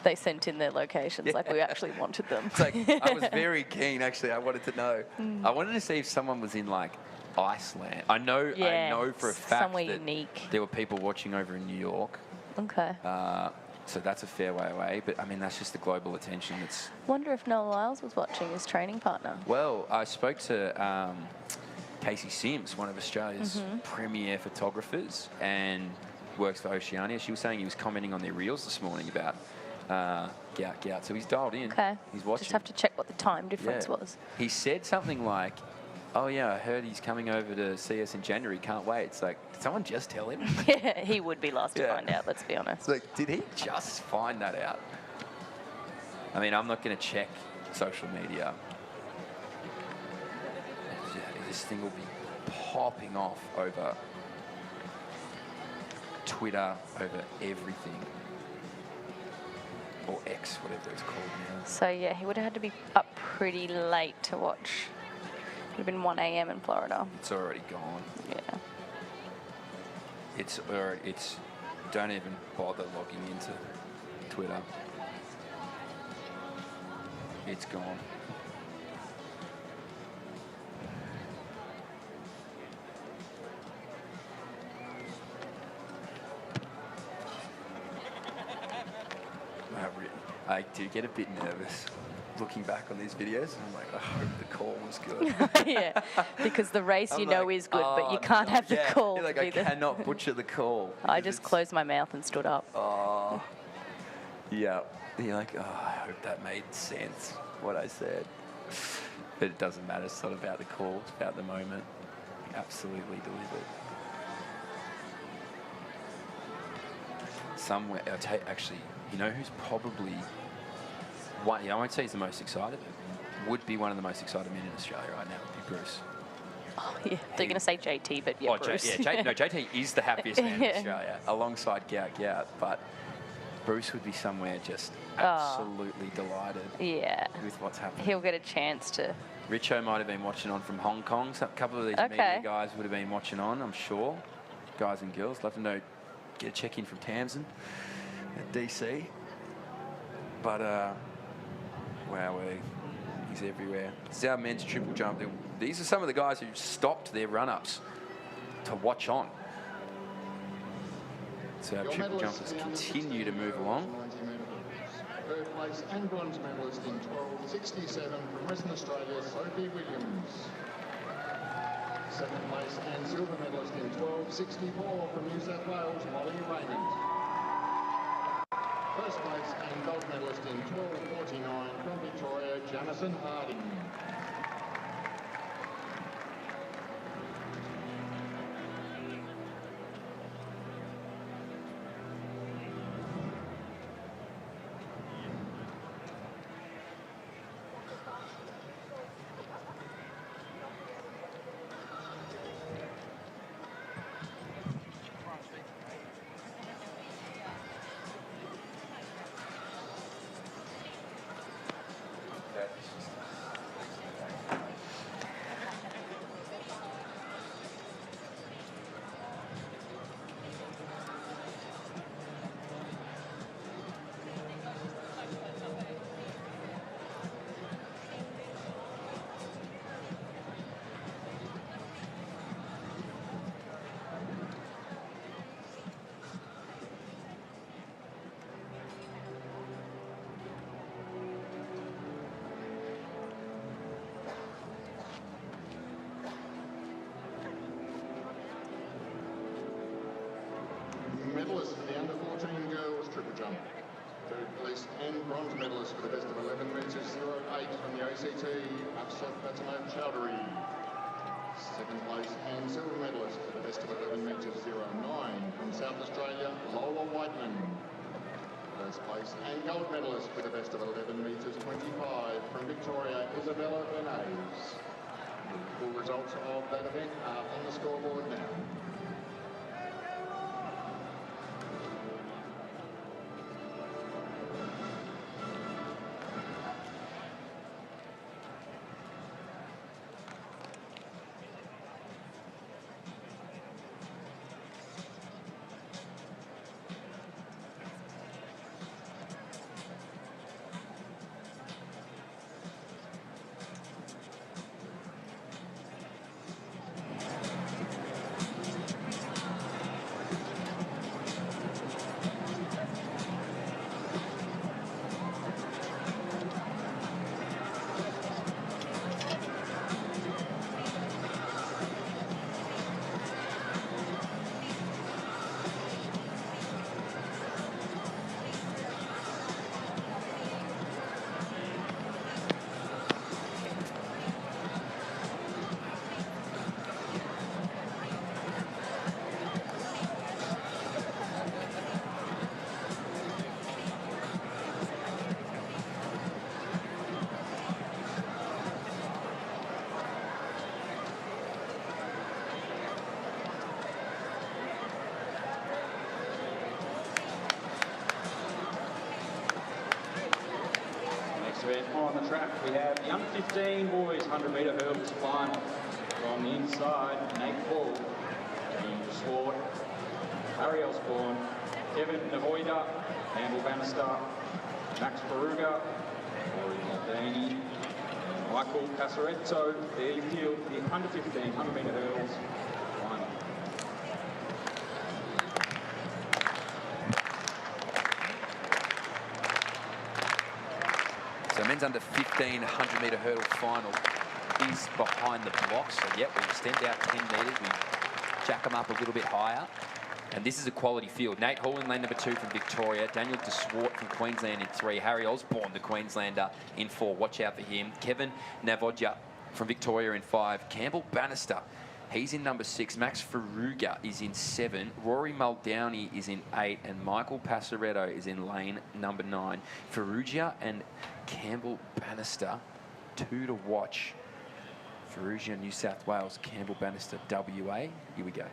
They sent in their locations like we actually wanted them. It's like, I was very keen, actually. I wanted to know. I wanted to see if someone was in, like, Iceland. I know for a fact somewhere that unique. there were people watching over in New York. Okay. So that's a fair way away. But, I mean, that's just the global attention that's... Wonder if Noah Lyles was watching, his training partner. Well, I spoke to Casey Sims, one of Australia's premier photographers, and works for Oceania. She was saying he was commenting on their reels this morning about Gout. So he's dialed in. Okay. He's watching. Just have to check what the time difference was. He said something like, oh, yeah, I heard he's coming over to see us in January. Can't wait. It's like, did someone just tell him? Yeah, he would be last to find out, let's be honest. It's like, did he just find that out? I mean, I'm not going to check social media. This thing will be popping off over Twitter, over everything. Or X, whatever it's called now. So, yeah, he would have had to be up pretty late to watch. It would have been 1 a.m. in Florida. It's already gone. Yeah. It's don't even bother logging into Twitter. It's gone. I do get a bit nervous looking back on these videos. I'm like, I hope the call was good. Yeah, because the race I'm you know like, is good, but you can't have the call. You're like, I cannot butcher the call. I just closed my mouth and stood up. Oh, yeah. You're like, oh, I hope that made sense, what I said. But it doesn't matter. It's not about the call. It's about the moment. Absolutely delivered. Somewhere, actually, you know who's probably one, I won't say he's the most excited, but would be one of the most excited men in Australia right now, would be Bruce. Oh, yeah. They're going to say JT, but yeah, Bruce. JT is the happiest man in Australia, alongside Gout, but Bruce would be somewhere just absolutely delighted with what's happening. He'll get a chance to... Richo might have been watching on from Hong Kong. So a couple of these media guys would have been watching on, I'm sure. Guys and girls. Love to know, get a check-in from Tamsin at DC. But, wowee, he's everywhere. This is our men's triple jump. These are some of the guys who stopped their run-ups to watch on. So our triple jumpers continue to move along. Third place and bronze medalist in 12.67 from Western Australia, Sophie Williams. Second place and silver medalist in 12.64 from New South Wales, Molly Raymond. First place and gold medalist in 12.49 from Victoria, Jamison Harding. Medalist for the under-14 girls triple jump. Third place and bronze medalist for the best of 11 metres 08 from the ACT, Afsat Fatima Chowdhury. Second place and silver medalist for the best of 11 metres 09 from South Australia, Lola Whiteman. First place and gold medalist for the best of 11 metres 25 from Victoria, Isabella Bernays. The full results of that event are on the scoreboard now. on the track, we have the under 15 boys 100-metre hurdles final. From the inside, Nate Hall, Team Swart, Harry Osborne, Kevin Navoida, Campbell Bannister, Max Peruga, Rory Maldini, Michael Casaretto. There you feel the under 15 100-metre hurdles final. So men's under 15 100-metre hurdle final is behind the blocks. So, yep, we extend out 10 metres. We jack them up a little bit higher. And this is a quality field. Nate Hall in lane number 2 from Victoria. Daniel De Swart from Queensland in 3. Harry Osborne, the Queenslander, in 4. Watch out for him. Kevin Navodja from Victoria in 5. Campbell Bannister, he's in number 6. Max Faruga is in 7. Rory Muldowney is in 8. And Michael Passaretto is in lane number 9. Farugia and Campbell Bannister, 2 to watch. Farugia, New South Wales. Campbell Bannister, WA. Here we go.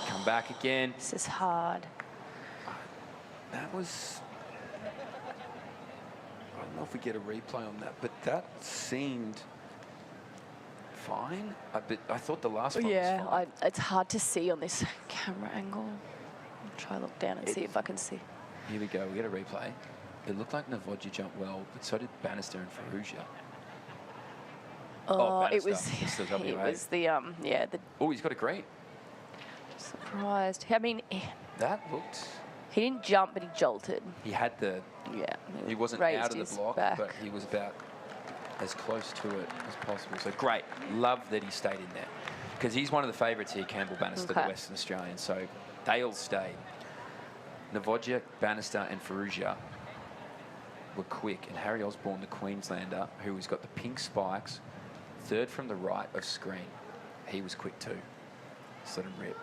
Come back again. This is hard. That was... I don't know if we get a replay on that, but that seemed fine. I thought the last one was fine. It's hard to see on this camera angle. I'll try to look down and see if I can see. Here we go. We get a replay. It looked like Navodja jumped well, but so did Bannister and Farugia. Oh, Bannister. it was the Oh, he's got a green. Surprised. I mean, that looked... He didn't jump, but he jolted. He had the... Yeah. He wasn't out of the block, but he was about as close to it as possible. So great. Love that he stayed in there. Because he's one of the favourites here, Campbell Bannister, the Western Australian. So they all stayed. Navodja, Bannister and Farugia were quick. And Harry Osborne, the Queenslander, who has got the pink spikes, 3rd from the right of screen. He was quick too. Just let him rip.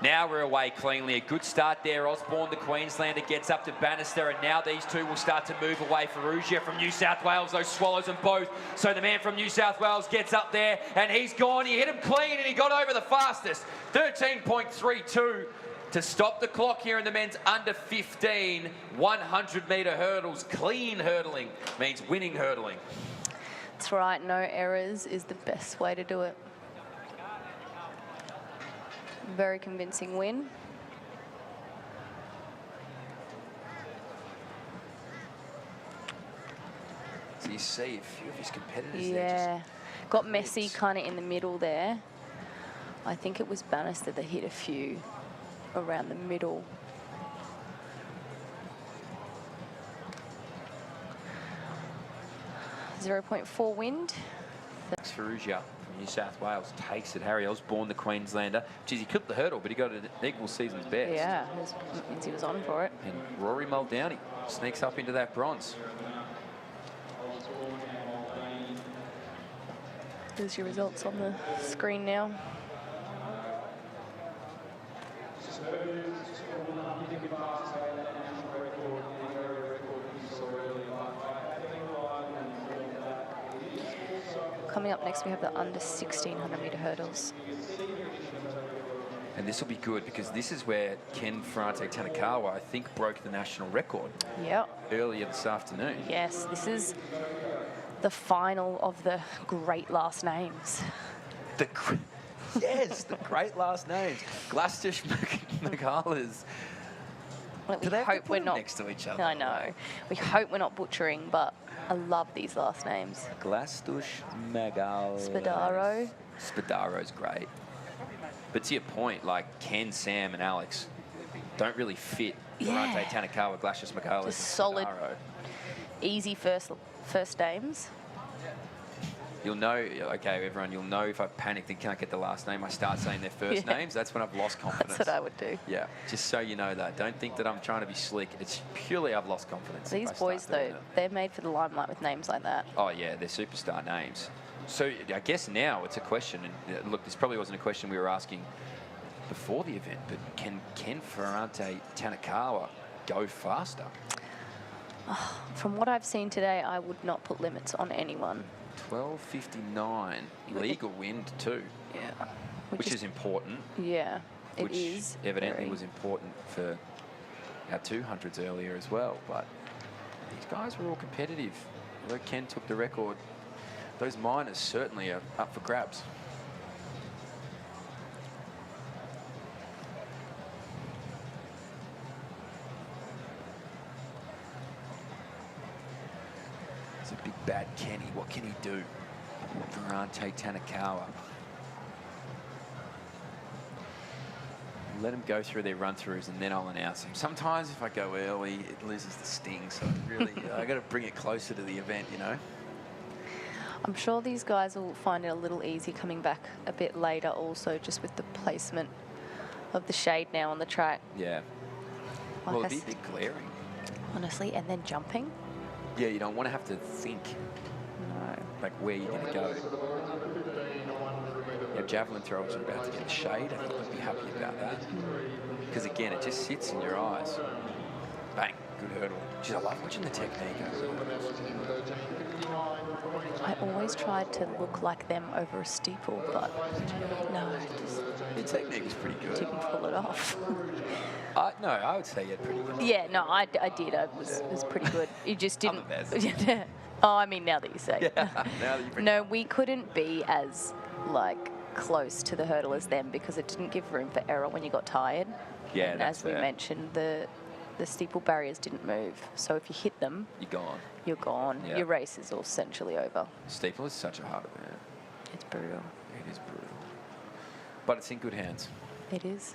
Now we're away cleanly. A good start there. Osborne, the Queenslander, gets up to Bannister, and now these two will start to move away. Farugia from New South Wales, those swallows them both. So the man from New South Wales gets up there, and he's gone. He hit him clean, and he got over the fastest. 13.32 to stop the clock here in the men's under 15 100-metre hurdles. Clean hurdling means winning hurdling. That's right. No errors is the best way to do it. Very convincing win. So you see a few of his competitors there. Just got messy kind of in the middle there. I think it was Bannister that hit a few around the middle. .4 wind. That's Farugia from New South Wales takes it. Harry Osborne, the Queenslander. Geez, he killed the hurdle, but he got an equal season's best. Yeah, means he was on for it. And Rory Muldowney sneaks up into that bronze. There's your results on the screen now. Coming up next, we have the under 1600-metre hurdles. And this will be good because this is where Ken Ferrante Tanakawa, I think, broke the national record. Yep. Earlier this afternoon. Yes, this is the final of the great last names. Yes, the great last names. Glastish McCullers. Well, Do they have to put them next to each other? I know. We hope we're not butchering, but I love these last names. Glastush Magal. Spadaro. Spadaro's great. But to your point, like Ken, Sam, and Alex don't really fit Ferrante Tanakawa, Glacius Magal. Just solid, easy first names. You'll know, okay, everyone, you'll know if I panicked and can't get the last name, I start saying their first names. That's when I've lost confidence. That's what I would do. Yeah, just so you know that. Don't think that I'm trying to be slick. It's purely I've lost confidence. These boys, though, they're made for the limelight with names like that. Oh, yeah, they're superstar names. So I guess now it's a question, and look, this probably wasn't a question we were asking before the event, but can Ken Ferrante Tanakawa go faster? From what I've seen today, I would not put limits on anyone. 12.59, legal wind too. Yeah. which is important. Yeah, it which is. Evidently very. was important for our 200s earlier as well. But these guys were all competitive. Although Ken took the record, those minors certainly are up for grabs. It's a big bad Kenny. What can he do? Ferrante Tanakawa. Let them go through their run-throughs and then I'll announce them. Sometimes if I go early, it loses the sting. So really, I got to bring it closer to the event, you know. I'm sure these guys will find it a little easy coming back a bit later also, just with the placement of the shade now on the track. Yeah. Like Well, it'd be a bit glaring. Honestly, and then jumping. Yeah, you don't want to have to think. No. Like where you're going to go. Yeah, javelin throwers are about to get the shade. I think they'll be happy about that. Because again, it just sits in your eyes. Bang, good hurdle. Geez, I love watching the technique. I always tried to look like them over a steeple, but no, just the technique was pretty good. Didn't pull it off. No, I would say you had pretty good. Yeah, no, I did. It was pretty good. You just didn't. I'm the best. Oh, I mean, now that you say. Yeah, now that you bring No, we couldn't be as like close to the hurdle as them because it didn't give room for error when you got tired. Yeah, and that's as we fair. mentioned, the steeple barriers didn't move. So if you hit them, You're gone. you're gone. Yeah. Your race is essentially over. Steeple is such a hard event. It's brutal. It is brutal. But it's in good hands. It is.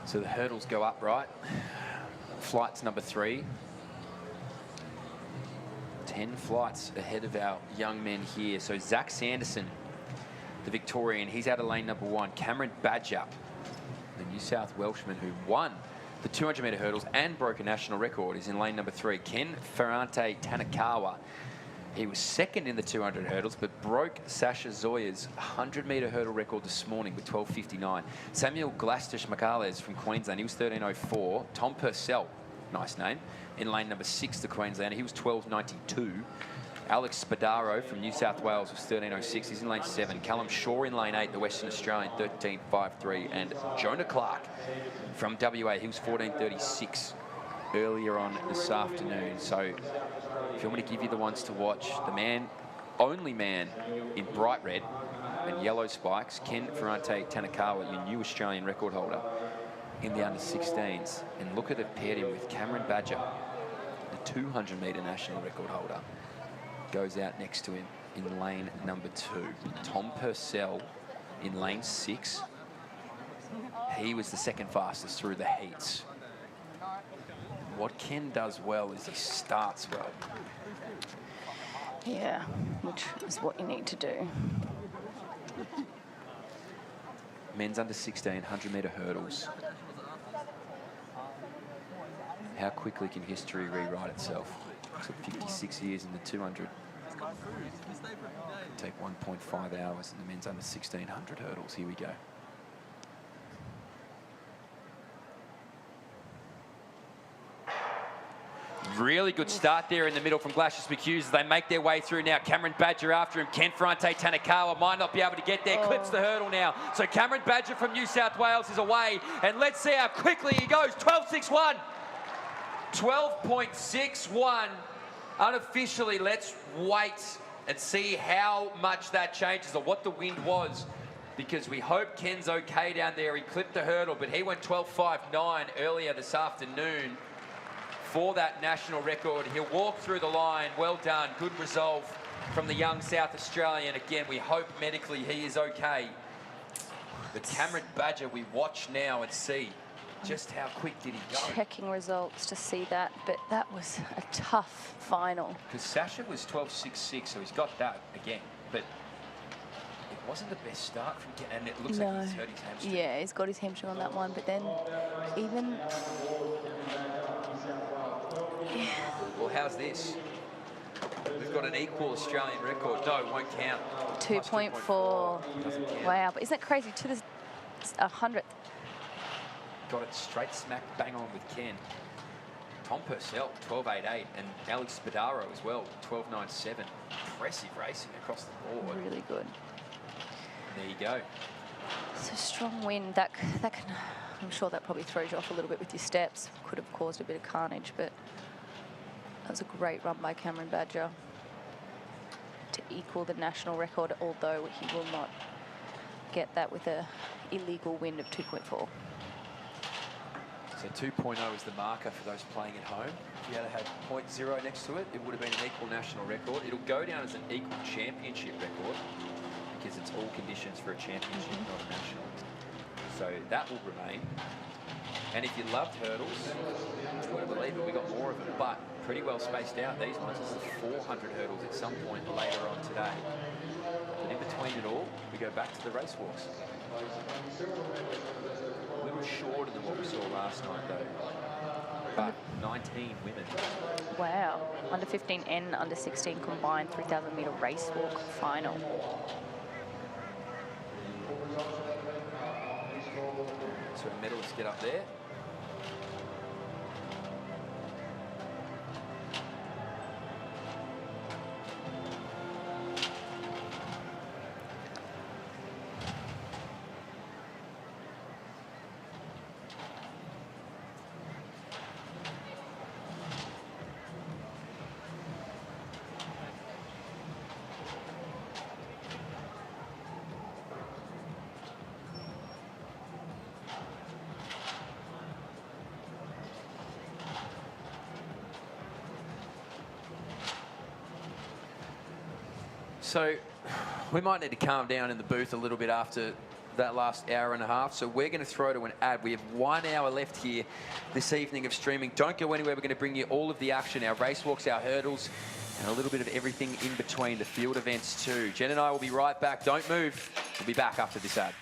So the hurdles go up, right? Flight's number 3. 10 flights ahead of our young men here. So Zach Sanderson, the Victorian, he's out of lane number 1. Cameron Badger, the New South Welshman who won the 200-metre hurdles and broke a national record, is in lane number 3. Ken Ferrante Tanakawa, he was second in the 200 hurdles, but broke Sasha Zoya's 100-metre hurdle record this morning with 12:59. Samuel Glastish McAles from Queensland, he was 13:04. Tom Purcell, nice name, in lane number 6, the Queenslander, he was 12:92. Alex Spadaro from New South Wales was 13:06. He's in lane 7. Callum Shaw in lane 8, the Western Australian, 13:53. And Jonah Clark from WA, he was 14:36 earlier on this afternoon. So if you want me to give you the ones to watch, the man, only man in bright red and yellow spikes, Ken Ferrante Tanakawa, your new Australian record holder in the under-16s. And look at it, paired him with Cameron Badger, the 200-metre national record holder, goes out next to him in lane number 2. Tom Purcell in lane 6. He was the second fastest through the heats. What Ken does well is he starts well. Yeah, which is what you need to do. Men's under 16, 100-metre hurdles. How quickly can history rewrite itself? So 56 years in the 200. Take 1.5 hours in the men's under 1600 hurdles. Here we go. Really good start there in the middle from Glacius McHughes as they make their way through now. Cameron Badger after him. Ken Ferrante Tanakawa might not be able to get there. Clips the hurdle now. So Cameron Badger from New South Wales is away. And let's see how quickly he goes. 12.61. 12.61. Unofficially, let's wait and see how much that changes or what the wind was, because we hope Ken's okay down there. He clipped the hurdle, but he went 12.59 earlier this afternoon for that national record. He'll walk through the line. Well done. Good resolve from the young South Australian. Again, we hope medically he is okay. But Cameron Badger, we watch now and see just how quick did he go. Checking results to see that, but that was a tough final. Because Sasha was 12.66, so he's got that again. But it wasn't the best start from Ken, and it looks like he's hurt his hamstring. Yeah, he's got his hamstring on that one, but then even Well, how's this? We've got an equal Australian record. No, it won't count. 2.4. Wow, but isn't it crazy? To the 100th. Got it straight smack bang on with Ken. Tom Purcell, 12.88, and Alex Spadaro as well, 12.97. Impressive racing across the board. Really good. There you go. So strong wind, that can, I'm sure that probably throws you off a little bit with your steps. Could have caused a bit of carnage, but that was a great run by Cameron Badger to equal the national record, although he will not get that with a illegal wind of 2.4. So 2.0 is the marker for those playing at home. If you had had 0.0 next to it, it would have been an equal national record. It'll go down as an equal championship record because it's all conditions for a championship, not a national. So that will remain. And if you loved hurdles, you wouldn't believe it, we got more of them, but pretty well spaced out. These ones, it's the 400 hurdles at some point later on today. But in between it all, we go back to the race walks. A little shorter than what we saw last night, though. But 19 women. Wow. Under 15 and under 16 combined 3,000 metre race walk final. So medals get up there. So we might need to calm down in the booth a little bit after that last hour and a half. So we're going to throw to an ad. We have 1 hour left here this evening of streaming. Don't go anywhere. We're going to bring you all of the action, our race walks, our hurdles, and a little bit of everything in between, the field events too. Jen and I will be right back. Don't move. We'll be back after this ad.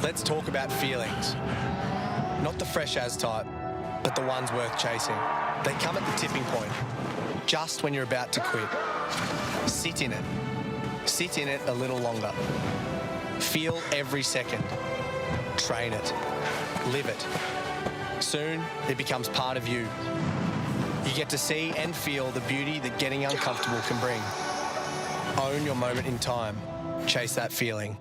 Let's talk about feelings. Not the fresh as type, but the ones worth chasing. They come at the tipping point, just when you're about to quit. Sit in it. Sit in it a little longer. Feel every second. Train it. Live it. Soon, it becomes part of you. You get to see and feel the beauty that getting uncomfortable can bring. Own your moment in time. Chase that feeling.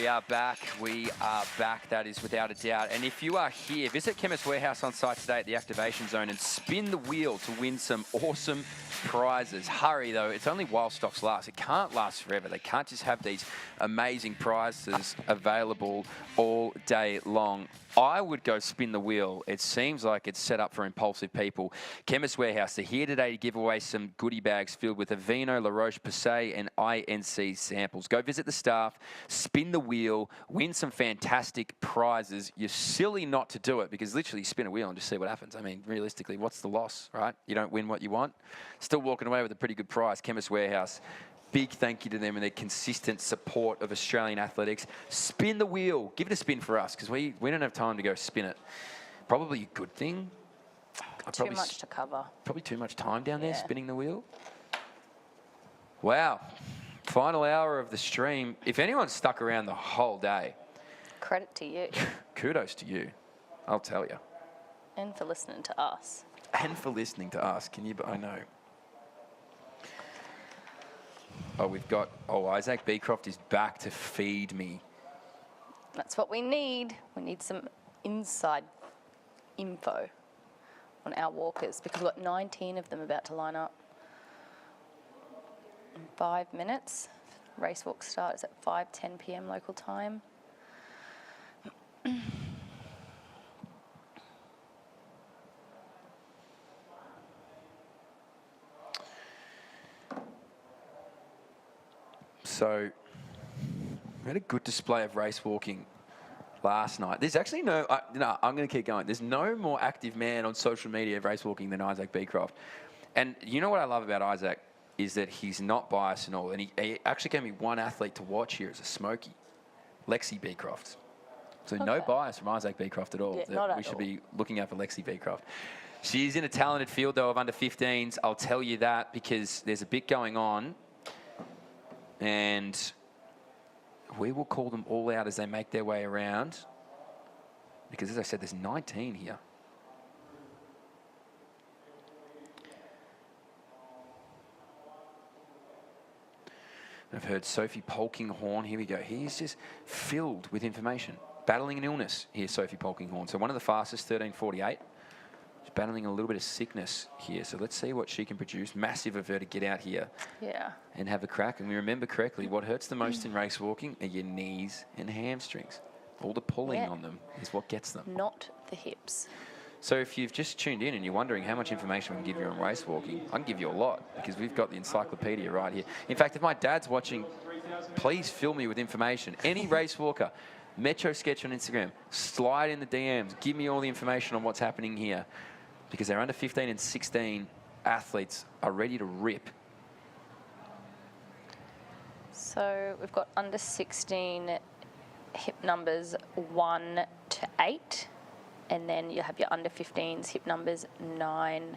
We are back. We are back. That is without a doubt. And if you are here, visit Chemist Warehouse on site today at the Activation Zone and spin the wheel to win some awesome prizes. Hurry, though. It's only while stocks last. It can't last forever. They can't just have these amazing prizes available all day long. I would go spin the wheel. It seems like it's set up for impulsive people. Chemist Warehouse, they're here today to give away some goodie bags filled with Aveeno, La Roche-Posay and INC samples. Go visit the staff, spin the wheel, win some fantastic prizes. You're silly not to do it because literally spin a wheel and just see what happens. I mean, realistically, what's the loss, right? You don't win what you want. Still walking away with a pretty good prize. Chemist Warehouse. Big thank you to them and their consistent support of Australian athletics. Spin the wheel. Give it a spin for us because we don't have time to go spin it. Probably a good thing. Too much to cover. Probably too much time down there spinning the wheel. Wow. Final hour of the stream. If anyone's stuck around the whole day. Credit to you. Kudos to you. I'll tell you. And for listening to us. And for listening to us. Can you? I know. Oh, we've got, Isaac Beecroft is back to feed me. That's what we need. We need some inside info on our walkers because we've got 19 of them about to line up. In 5 minutes. Race walk starts at 5:10 p.m. local time. So, we had a good display of race walking last night. There's actually no, I'm going to keep going. There's no more active man on social media of race walking than Isaac Beecroft. And you know what I love about Isaac is that he's not biased and all. And he actually gave me one athlete to watch here as a smoky, Lexi Beecroft. So no bias from Isaac Beecroft at all. Yeah, not at we should all. be looking out for Lexi Beecroft. She's in a talented field, though, of under 15s. I'll tell you that because there's a bit going on. And we will call them all out as they make their way around. Because, as I said, there's 19 here. I've heard Sophie Polkinghorn. Here we go. He's just filled with information. Battling an illness here, Sophie Polkinghorn. So one of the fastest, 13:48. She's battling a little bit of sickness here. So let's see what she can produce. Massive of her to get out here. Yeah. And have a crack. And we remember correctly, what hurts the most in race walking are your knees and hamstrings. All the pulling on them is what gets them. Not the hips. So if you've just tuned in and you're wondering how much information we can give you on race walking, I can give you a lot because we've got the encyclopedia right here. In fact, if my dad's watching, please fill me with information. Any race walker, Metro Sketch on Instagram, slide in the DMs, give me all the information on what's happening here because they're under 15 and 16 athletes are ready to rip. So we've got under 16 hip numbers 1 to 8. And then you have your under 15s hip numbers 9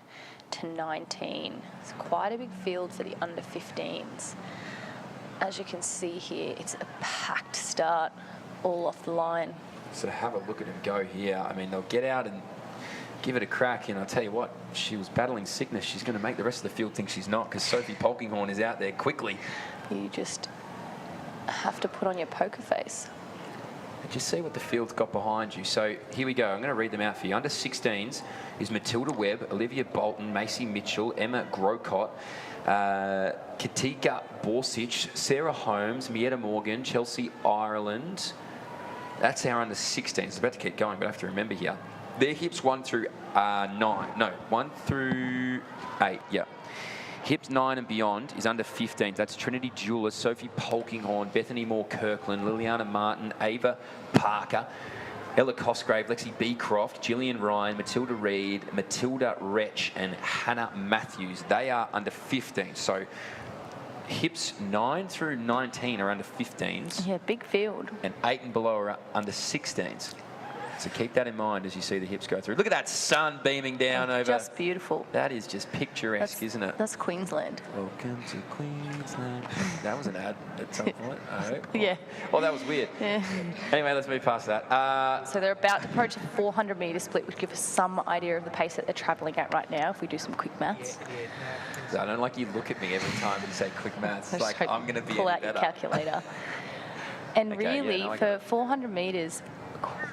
to 19. It's quite a big field for the under 15s. As you can see here, it's a packed start all off the line. So have a look at him go here. I mean, they'll get out and give it a crack. And I'll tell you what, she was battling sickness. She's going to make the rest of the field think she's not because Sophie Polkinghorn is out there quickly. You just have to put on your poker face. Just see what the field's got behind you. So here we go. I'm going to read them out for you. Under 16s is Matilda Webb, Olivia Bolton, Macy Mitchell, Emma Grocott, Katika Borsic, Sarah Holmes, Mietta Morgan, Chelsea Ireland. That's our under 16s. It's about to keep going, but I have to remember here. Their hips 1 through 9. No, 1 through 8. Yeah. Hips 9 and beyond is under 15. That's Trinity Jeweler, Sophie Polkinghorn, Bethany Moore Kirkland, Liliana Martin, Ava Parker, Ella Cosgrave, Lexi Beecroft, Gillian Ryan, Matilda Reid, Matilda Wretch, and Hannah Matthews. They are under 15. So hips 9 through 19 are under 15s. Yeah, big field. And 8 and below are under 16s. So keep that in mind as you see the hips go through. Look at that sun beaming down over. Just beautiful. That is just picturesque, isn't it? That's Queensland. Welcome to Queensland. That was an ad at some point, I hope. Yeah. Oh, that was weird. Yeah. Anyway, let's move past that. So they're about to approach a 400-metre split, which gives us some idea of the pace that they're travelling at right now, if we do some quick maths. I don't like you look at me every time you say quick maths. It's like, I'm going to be pull any out better. your calculator. And Okay, yeah, really, no, I for get it. 400 metres,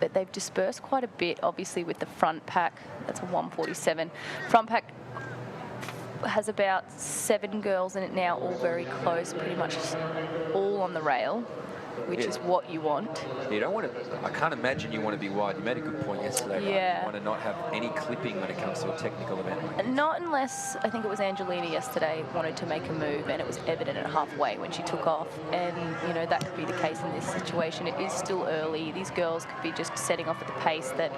they've dispersed quite a bit, obviously, with the front pack. That's a 147. Front pack has about 7 girls in it now, all very close, pretty much all on the rail, which is what you want. You don't want to, I can't imagine you want to be wide. You made a good point yesterday. Yeah. Right? You want to not have any clipping when it comes to a technical event like this. Not unless, I think it was Angelina yesterday, wanted to make a move, and it was evident at halfway when she took off. And, you know, that could be the case in this situation. It is still early. These girls could be just setting off at the pace that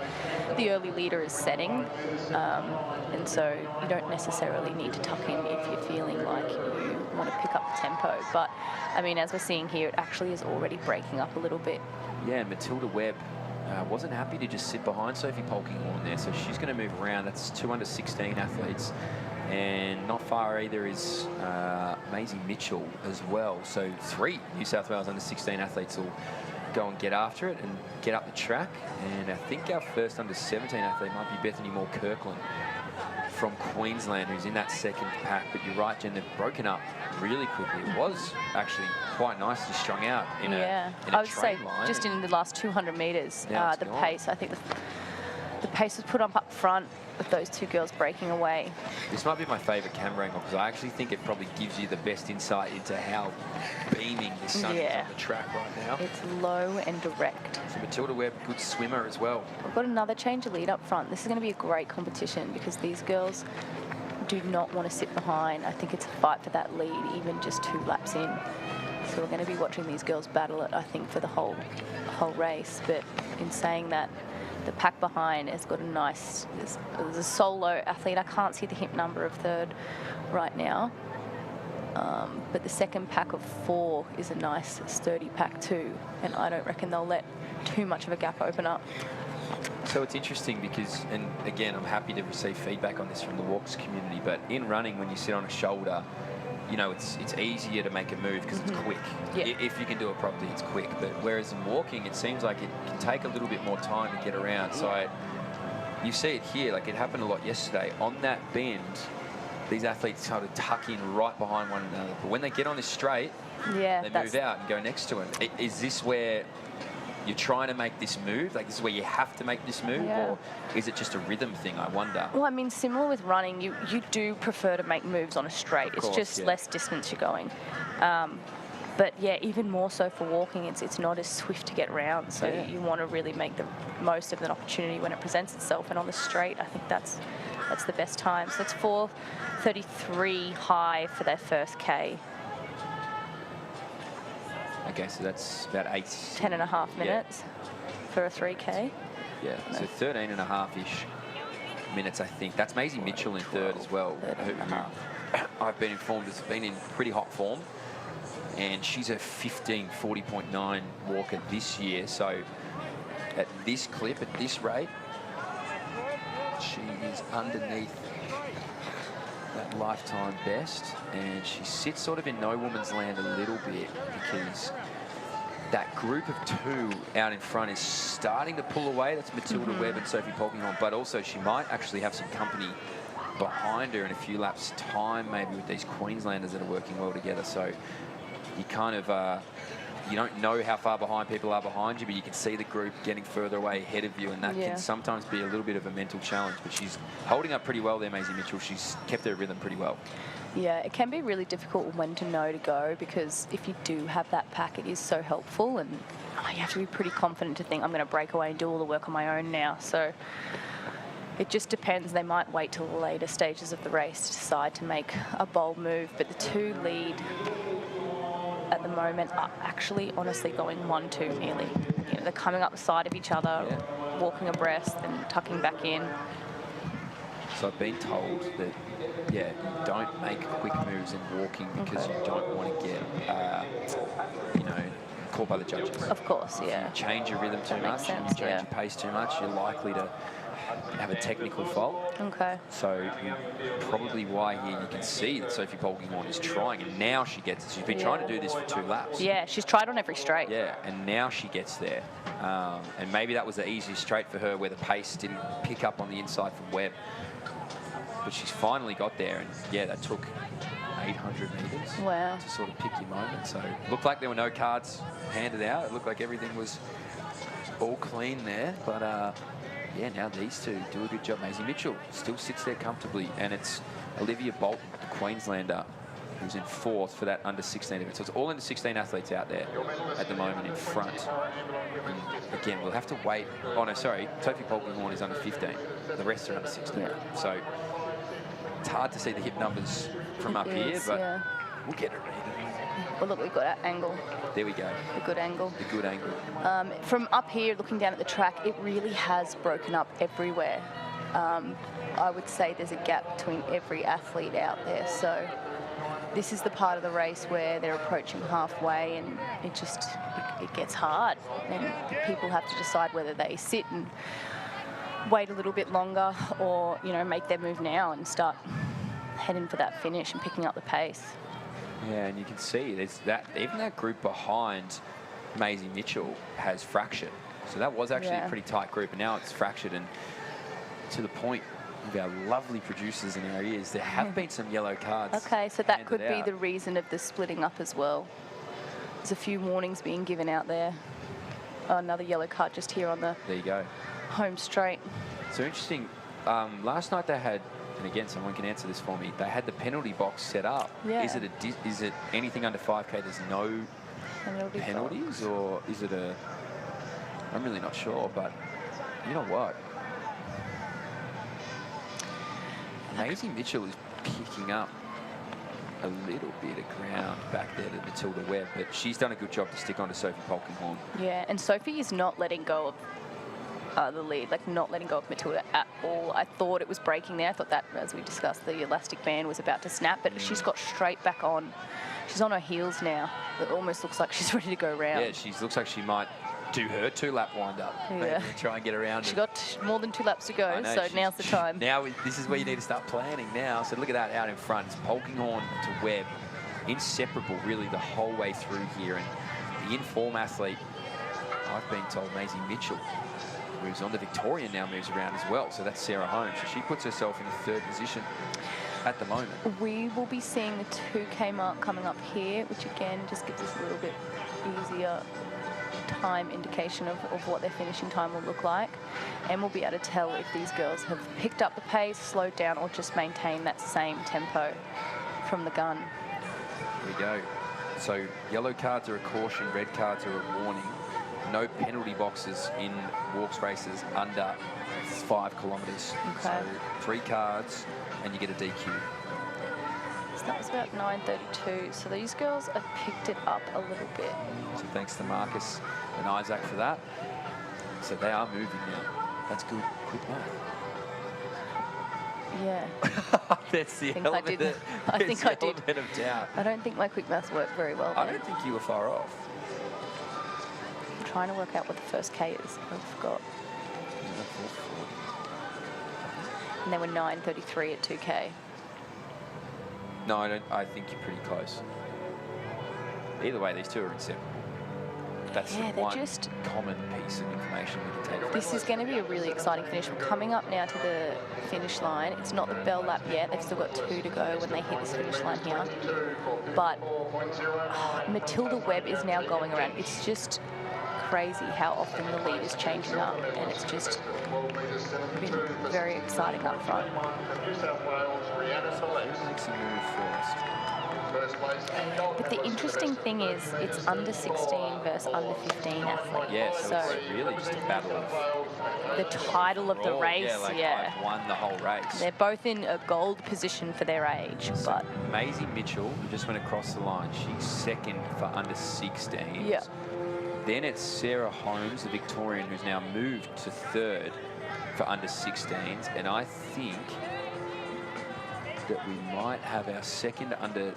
the early leader is setting. And so you don't necessarily need to tuck in if you're feeling like you want to pick up the tempo. But, I mean, as we're seeing here, it actually is already breaking up a little bit. Yeah, Matilda Webb wasn't happy to just sit behind Sophie Polkinghorne there, so she's going to move around. That's 2 under 16 athletes, and not far either is Maisie Mitchell as well. So 3 New South Wales under 16 athletes will go and get after it and get up the track. And I think our first under 17 athlete might be Bethany Moore-Kirkland from Queensland, who's in that second pack. But you're right, Jen, they've broken up really quickly. It was actually quite nicely strung out in a I would say train line. just in the last 200 metres, Now it's the gone. pace, I think the pace was put up front with those 2 girls breaking away. This might be my favourite camera angle because I actually think it probably gives you the best insight into how beaming the sun is on the track right now. It's low and direct. So Matilda Webb, good swimmer as well. We've got another change of lead up front. This is going to be a great competition because these girls do not want to sit behind. I think it's a fight for that lead, even just 2 laps in. So we're going to be watching these girls battle it, I think, for the whole race. But in saying that, the pack behind has got a nice, there's a solo athlete. I can't see the hip number of 3rd right now. But the second pack of 4 is a nice sturdy pack too. And I don't reckon they'll let too much of a gap open up. So it's interesting because, and again, I'm happy to receive feedback on this from the walks community, but in running, when you sit on a shoulder, you know, it's easier to make a move because it's quick. Yeah. If you can do it properly, it's quick. But whereas in walking, it seems like it can take a little bit more time to get around. So you see it here, like it happened a lot yesterday. On that bend, these athletes sort of tuck in right behind one another. But when they get on this straight, they move out and go next to them. Is this where you're trying to make this move? Like, this is where you have to make this move? Or is it just a rhythm thing, I wonder? Well, I mean, similar with running, you do prefer to make moves on a straight. It's just less distance you're going. But yeah, even more so for walking, it's not as swift to get around. So you want to really make the most of an opportunity when it presents itself. And on the straight, I think that's the best time. So it's 4:33 high for their first K. Okay, so that's about 10.5 minutes for a 3K. Yeah, so 13.5-ish minutes, I think. That's Maisie Mitchell in 3rd as well, who I've been informed has been in pretty hot form. And she's a 15:40.9 walker this year. So at this clip, at this rate, she is underneath that lifetime best, and she sits sort of in no woman's land a little bit because that group of 2 out in front is starting to pull away. That's Matilda Webb and Sophie Polkinghorne, but also she might actually have some company behind her in a few laps' time, maybe with these Queenslanders that are working well together. So you kind of you don't know how far behind people are behind you, but you can see the group getting further away ahead of you, and that can sometimes be a little bit of a mental challenge. But she's holding up pretty well there, Maisie Mitchell. She's kept her rhythm pretty well. Yeah, it can be really difficult when to know to go, because if you do have that pack, it is so helpful, and you have to be pretty confident to think, I'm going to break away and do all the work on my own now. So it just depends. They might wait till the later stages of the race to decide to make a bold move, but the 2 lead at the moment are actually honestly going 1-2 nearly. You know, they're coming up the side of each other, walking abreast and tucking back in. So I've been told that, you don't make quick moves in walking because you don't want to get, you know, caught by the judges. Of course, If you change your rhythm too much, and you change your pace too much, you're likely to have a technical fault. Okay. So probably why here you can see that Sophie Polkinghorne is trying, and now she gets it. She's been trying to do this for 2 laps. Yeah, she's tried on every straight. Yeah, and now she gets there. And maybe that was the easiest straight for her where the pace didn't pick up on the inside from Webb. But she's finally got there, and that took 800 metres. Wow. To sort of pick your moment. So it looked like there were no cards handed out. It looked like everything was all clean there. But yeah, now these two do a good job. Maisie Mitchell still sits there comfortably, and it's Olivia Bolton, the Queenslander, who's in 4th for that under-16 event. So it's all under-16 athletes out there at the moment in front. And again, we'll have to wait. Oh, no, sorry. Sophie Polkinghorne is under-15. The rest are under-16. Yeah. So it's hard to see the hip numbers from up here, but we'll get it ready. Well, look, we've got our angle. There we go. The good angle. The good angle. From up here, looking down at the track, it really has broken up everywhere. I would say there's a gap between every athlete out there. So this is the part of the race where they're approaching halfway, and it gets hard. And people have to decide whether they sit and wait a little bit longer, or, you know, make their move now and start heading for that finish and picking up the pace. Yeah, and you can see there's that, even that group behind Maisie Mitchell has fractured. So that was actually a pretty tight group, and now it's fractured. And to the point of our lovely producers in our ears, there have been some yellow cards. Okay, so that could be out. the reason of the splitting up as well. There's a few warnings being given out there. Oh, another yellow card just here on the There you go. home straight. So interesting. Last night they had, and again, someone can answer this for me, they had the penalty box set up. Yeah. Is it anything under 5K? There's no penalties, box. or is it a? I'm really not sure, but you know what? Maisie Mitchell is picking up a little bit of ground back there to Matilda Webb, but she's done a good job to stick onto Sophie Polkinghorne. Yeah, and Sophie is not letting go of the lead, like not letting go of Matilda at all. I thought it was breaking there. I thought that, as we discussed, the elastic band was about to snap, but she's got straight back on. She's on her heels now. It almost looks like she's ready to go round. Yeah, she looks like she might do her 2-lap wind-up. Yeah. Maybe try and get around She it. got more than 2 laps to go, so now's the time. Now, this is where you need to start planning now. So look at that out in front. It's Polkinghorne to Webb. Inseparable, really, the whole way through here. And the in-form athlete, I've been told, Maisie Mitchell, moves on. The Victorian now moves around as well. So that's Sarah Holmes. So she puts herself in the 3rd position at the moment. We will be seeing the 2K mark coming up here, which again just gives us a little bit easier time indication of what their finishing time will look like, and we'll be able to tell if these girls have picked up the pace, slowed down, or just maintained that same tempo from the gun. There we go. So yellow cards are a caution, red cards are a warning. No penalty boxes in walks races under 5 kilometres. Okay. So 3 cards and you get a DQ. So that was about 9:32. So these girls have picked it up a little bit. So thanks to Marcus and Isaac for that. So they are moving now. That's good. Quick math. Yeah. That's the I think element, I did. I think I did. Element of doubt. I don't think my quick maths worked very well I there. don't think you were far off. I'm trying to work out what the first K is. I forgot. And they were 9:33 at 2K. No, I don't. I think you're pretty close. Either way, these two are inseparable. That's Yeah, the they're one just- common piece of information we can take. This is going to be a really exciting finish. We're coming up now to the finish line. It's not the bell lap yet. They've still got 2 to go when they hit this finish line here. But Matilda Webb is now going around. It's just crazy how often the lead is changing up, and it's just been very exciting up front. But the interesting thing is it's under 16 versus under 15 athletes. Yeah, so it's really just a battle of the title of the race. Yeah, like yeah. I've won the whole race. They're both in a gold position for their age, but Maisie Mitchell, who just went across the line, she's 2nd for under 16. yeah. Then it's Sarah Holmes, the Victorian, who's now moved to 3rd for under 16s. And I think that we might have our 2nd under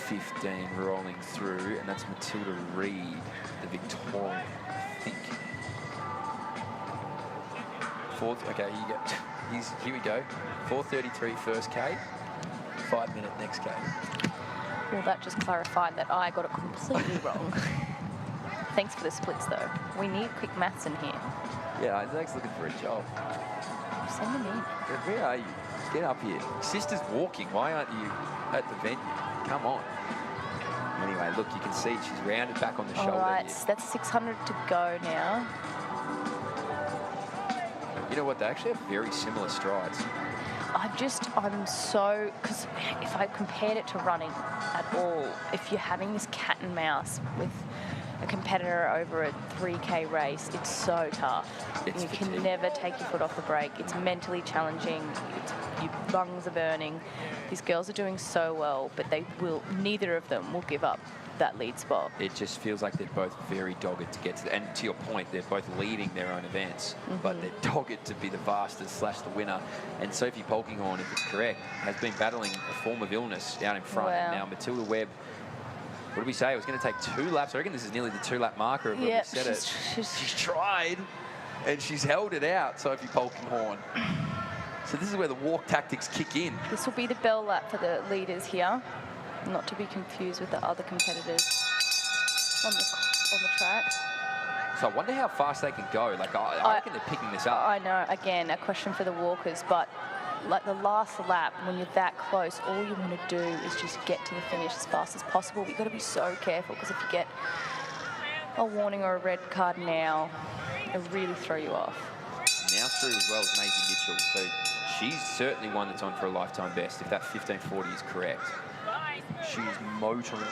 15 rolling through, and that's Matilda Reid, the Victorian, I think. 4th, okay, here we go. 4:33 first K, 5 minute next K. Well, that just clarified that I got it completely wrong. Thanks for the splits, though. We need quick maths in here. Yeah, Isaac's looking for a job. Send them in. Where are you? Get up here. Sister's walking. Why aren't you at the venue? Come on. Anyway, look, you can see she's rounded back on the shoulder. All right, here. that's 600 to go now. You know what? They actually have very similar strides. I'm so, because if I compared it to running at all, if you're having this cat and mouse with a competitor over a 3K race, it's so tough. It's you fatigue. can never take your foot off the brake. It's mentally challenging. Your lungs are burning. These girls are doing so well, but neither of them will give up that lead spot. It just feels like they're both very dogged to get to, and to your point, they're both leading their own events, but they're dogged to be the fastest / the winner. And Sophie Polkinghorne, if it's correct, has been battling a form of illness out in front. Wow. Now Matilda Webb, what did we say? It was going to take 2 laps. I reckon this is nearly the 2-lap marker of when we said it. She's tried, and she's held it out, Sophie Polkinghorne. So this is where the walk tactics kick in. This will be the bell lap for the leaders here, not to be confused with the other competitors on the track. So I wonder how fast they can go. Like, I reckon they're picking this up. I know, again, a question for the walkers, but like the last lap, when you're that close, all you want to do is just get to the finish as fast as possible. But you've got to be so careful, because if you get a warning or a red card now, it'll really throw you off. Now through as well as Maisie Mitchell. So she's certainly one that's on for a lifetime best, if that 15:40 is correct. She's motoring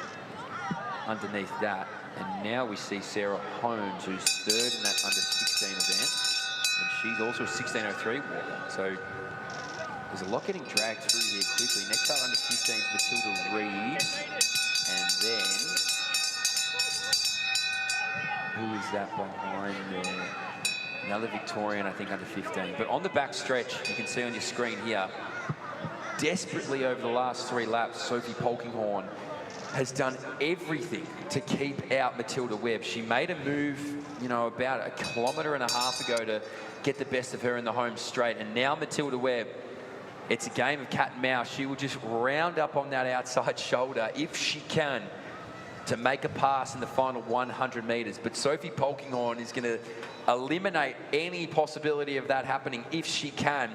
underneath that. And now we see Sarah Holmes, who's third in that under-16 event. And she's also a 16:03 walker. So there's a lot getting dragged through here quickly. Next up, under 15 is Matilda Reid. And then, who is that behind there? Another Victorian, I think, under 15. But on the back stretch, you can see on your screen here, desperately over the last 3 laps, Sophie Polkinghorne has done everything to keep out Matilda Webb. She made a move, you know, about 1.5 kilometres ago to get the best of her in the home straight. And now Matilda Webb, it's a game of cat and mouse. She will just round up on that outside shoulder, if she can, to make a pass in the final 100 metres. But Sophie Polkinghorne is going to eliminate any possibility of that happening if she can.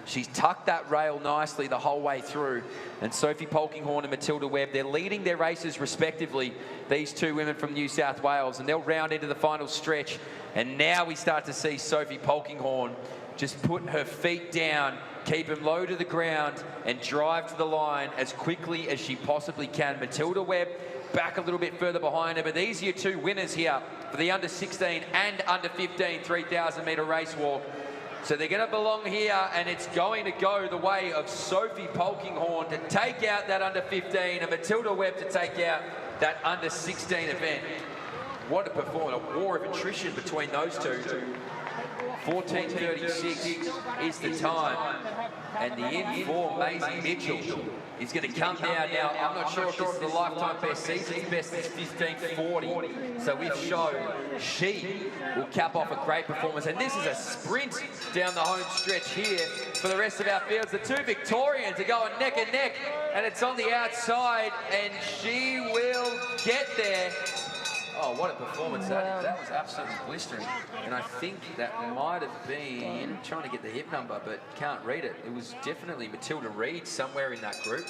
She's tucked that rail nicely the whole way through. And Sophie Polkinghorne and Matilda Webb, they're leading their races respectively, these two women from New South Wales, and they'll round into the final stretch. And now we start to see Sophie Polkinghorne just put her feet down, keep them low to the ground, and drive to the line as quickly as she possibly can. Matilda Webb back a little bit further behind her, but these are your two winners here for the under 16 and under 15 3,000 metre race walk. So they're going to belong here, and it's going to go the way of Sophie Polkinghorne to take out that under 15 and Matilda Webb to take out that under 16 event. What a performance, a war of attrition between those two. 14:36 is the time, and the in for Maisie Mitchell is going to come down now. I'm not sure if this is the lifetime best. Season's best is 15:40. So if she will cap off a great performance. And this is a sprint down the home stretch here for the rest of our fields. The two Victorians are going neck and neck, and it's on the outside, and she will get there. Oh, what a performance. That was absolutely blistering. And I think that might have been, trying to get the hip number, but can't read it. It was definitely Matilda Reid somewhere in that group.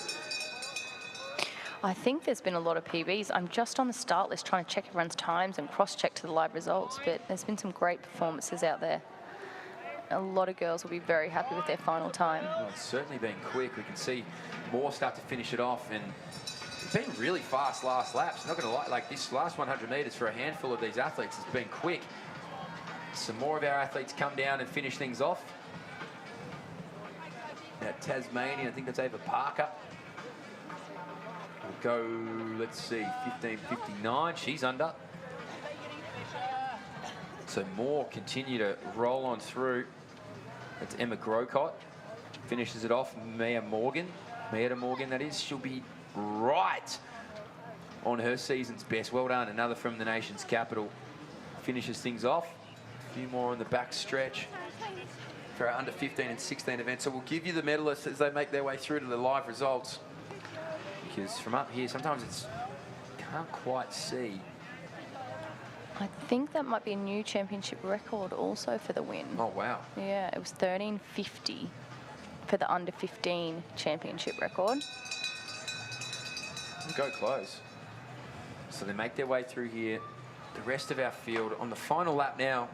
I think there's been a lot of PBs. I'm just on the start list trying to check everyone's times and cross-check to the live results, but there's been some great performances out there. A lot of girls will be very happy with their final time. Well, it's certainly been quick. We can see more start to finish it off, and it's been really fast last laps. Not going to lie, like this last 100 metres for a handful of these athletes has been quick. Some more of our athletes come down and finish things off. That Tasmanian, I think that's Ava Parker. We'll go, let's see, 15:59. She's under. So more continue to roll on through. That's Emma Grocott. Finishes it off, Mia Morgan, that is. She'll be right on her season's best. Well done. Another from the nation's capital. Finishes things off. A few more on the back stretch for our under 15 and 16 events. So we'll give you the medalists as they make their way through to the live results. Because from up here, sometimes it's can't quite see I think that might be a new championship record also for the win. Oh, wow. Yeah, it was 13:50 for the under 15 championship record. Go close. So they make their way through here. The rest of our field on the final lap now.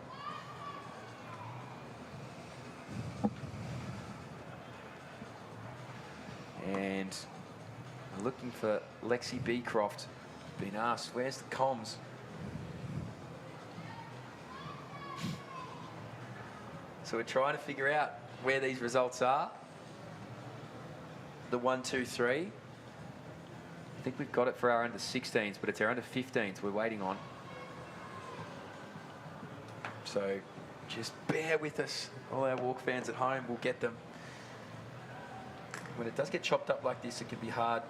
And we're looking for Lexi Beecroft. Been asked, where's the comms? So we're trying to figure out where these results are. The 1, 2, 3. I think we've got it for our under 16s, but it's our under 15s we're waiting on. So just bear with us. All our walk fans at home will get them. When it does get chopped up like this, it can be hard.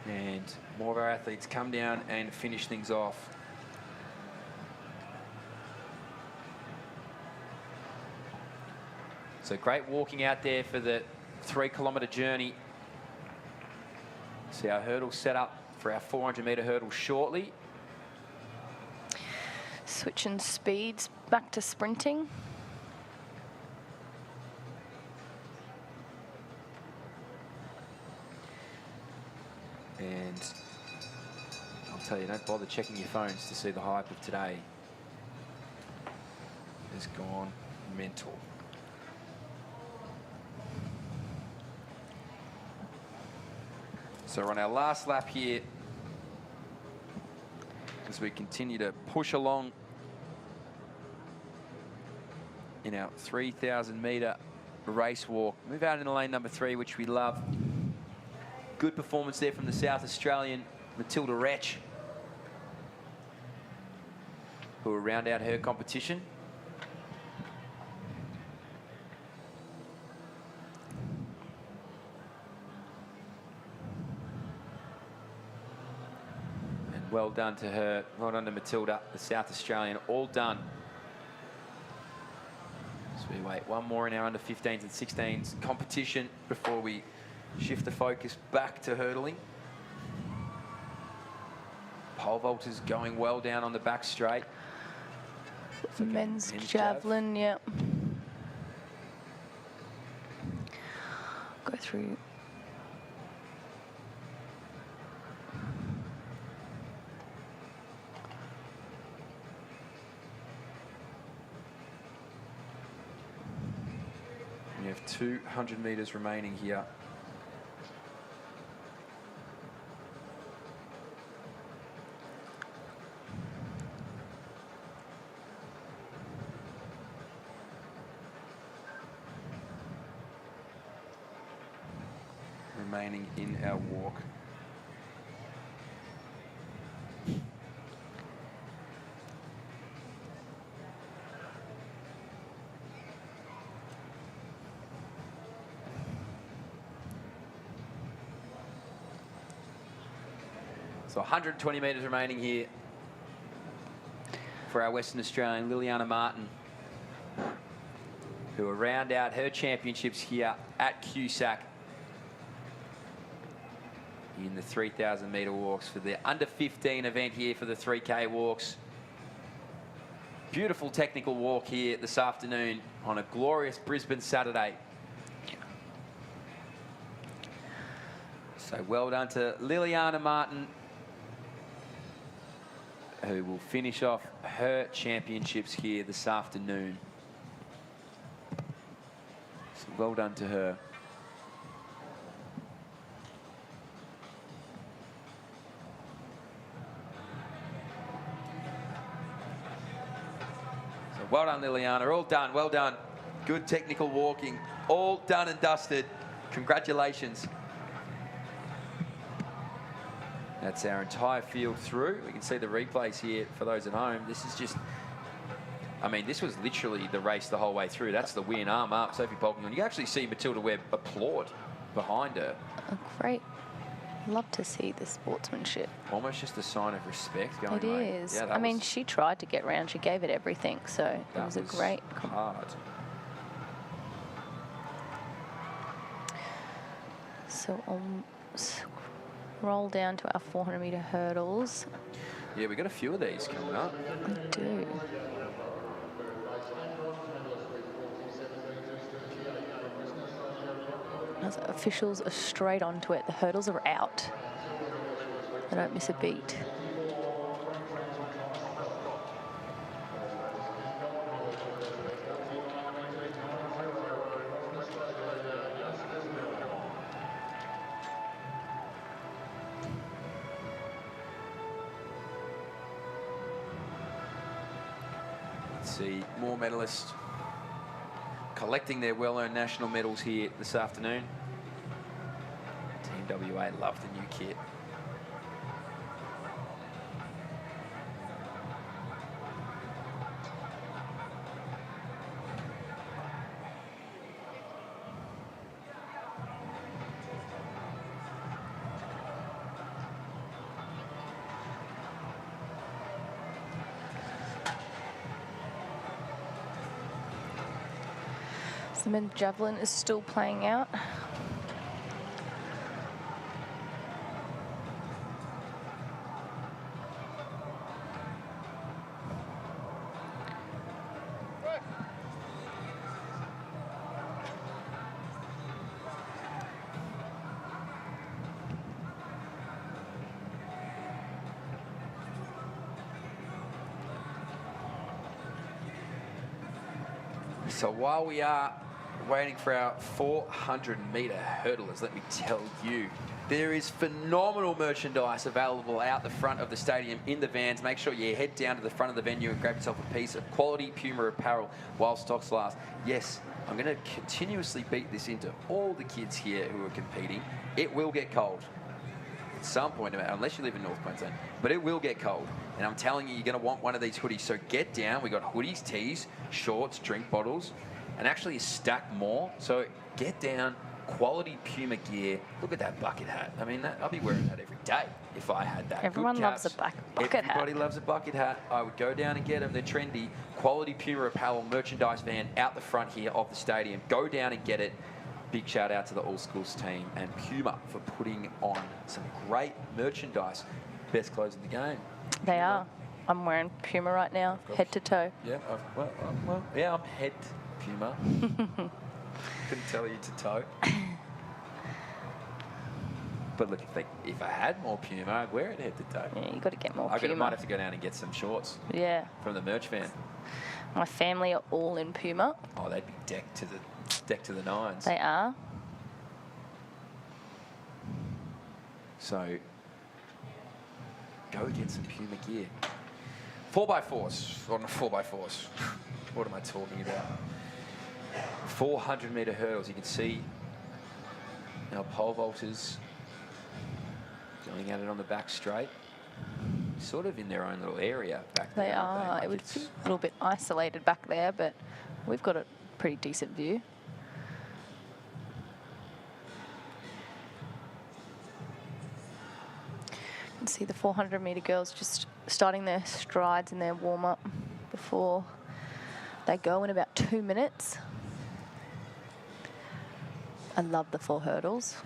And more of our athletes come down and finish things off. So great walking out there for the 3-kilometre journey. See our hurdle set up for our 400-metre hurdle shortly. Switching speeds back to sprinting. And I'll tell you, don't bother checking your phones to see the hype of today. It's gone mental. So we're on our last lap here as we continue to push along in our 3,000-metre race walk. Move out into lane number 3, which we love. Good performance there from the South Australian, Matilda Wretch, who will round out her competition. And well done to her, well done to Matilda, the South Australian, all done. So we wait one more in our under 15s and 16s competition before we shift the focus back to hurdling. Pole vaulters going well down on the back straight. Men's javelin, yep. Go through. We have 200 metres remaining here. Remaining in our walk. So 120 metres remaining here for our Western Australian Liliana Martin, who will round out her championships here at QSAC in the 3,000 metre walks for the under 15 event here for the 3K walks. Beautiful technical walk here this afternoon on a glorious Brisbane Saturday. So well done to Liliana Martin, who will finish off her championships here this afternoon. So well done to her. So well done, Liliana. All done, well done. Good technical walking. All done and dusted. Congratulations. That's our entire field through. We can see the replays here for those at home. This is just I mean, this was literally the race the whole way through. That's the win. Arm up, Sophie Polkinghorne. You can actually see Matilda Webb applaud behind her. Oh, great. Love to see the sportsmanship. Almost just a sign of respect going It on. is. Yeah, I mean, she tried to get round. She gave it everything, so it was a great... hard. So I'll roll down to our 400-metre hurdles. Yeah, we got a few of these coming up. We do. As officials are straight onto it. The hurdles are out. They don't miss a beat. See more medalists collecting their well-earned national medals here this afternoon. Team WA love the new kit. The men's javelin is still playing out. So while we are waiting for our 400-metre hurdlers, let me tell you, there is phenomenal merchandise available out the front of the stadium in the vans. Make sure you head down to the front of the venue and grab yourself a piece of quality Puma apparel while stocks last. Yes, I'm going to continuously beat this into all the kids here who are competing. It will get cold at some point, unless you live in North Queensland, but it will get cold. And I'm telling you, you're going to want one of these hoodies. So get down. We got hoodies, tees, shorts, drink bottles, and actually a stack more. So get down, quality Puma gear. Look at that bucket hat. I mean, I'd be wearing that every day if I had that. Everyone loves a bucket hat. Everybody loves a bucket hat. I would go down and get them. They're trendy. Quality Puma apparel merchandise van out the front here of the stadium. Go down and get it. Big shout out to the All Schools team and Puma for putting on some great merchandise. Best clothes in the game. They are. I'm wearing Puma right now, head to toe. Yeah, I'm head Puma. Couldn't tell you to toe. But look, if I had more Puma, I'd wear it head to toe. Yeah, you got to get more I Puma. might have to go down and get some shorts. Yeah. From the merch van. My family are all in Puma. Oh, they'd be decked to the nines. They are. So go get some Puma gear. 4x4s, or not 4x4s. What am I talking about? 400-metre hurdles. You can see our pole vaulters going at it on the back straight. Sort of in their own little area back there. They are. Like it would be a little bit isolated back there, but we've got a pretty decent view. You can see the 400-metre girls just starting their strides in their warm-up before they go in about 2 minutes. I love the 4 hurdles.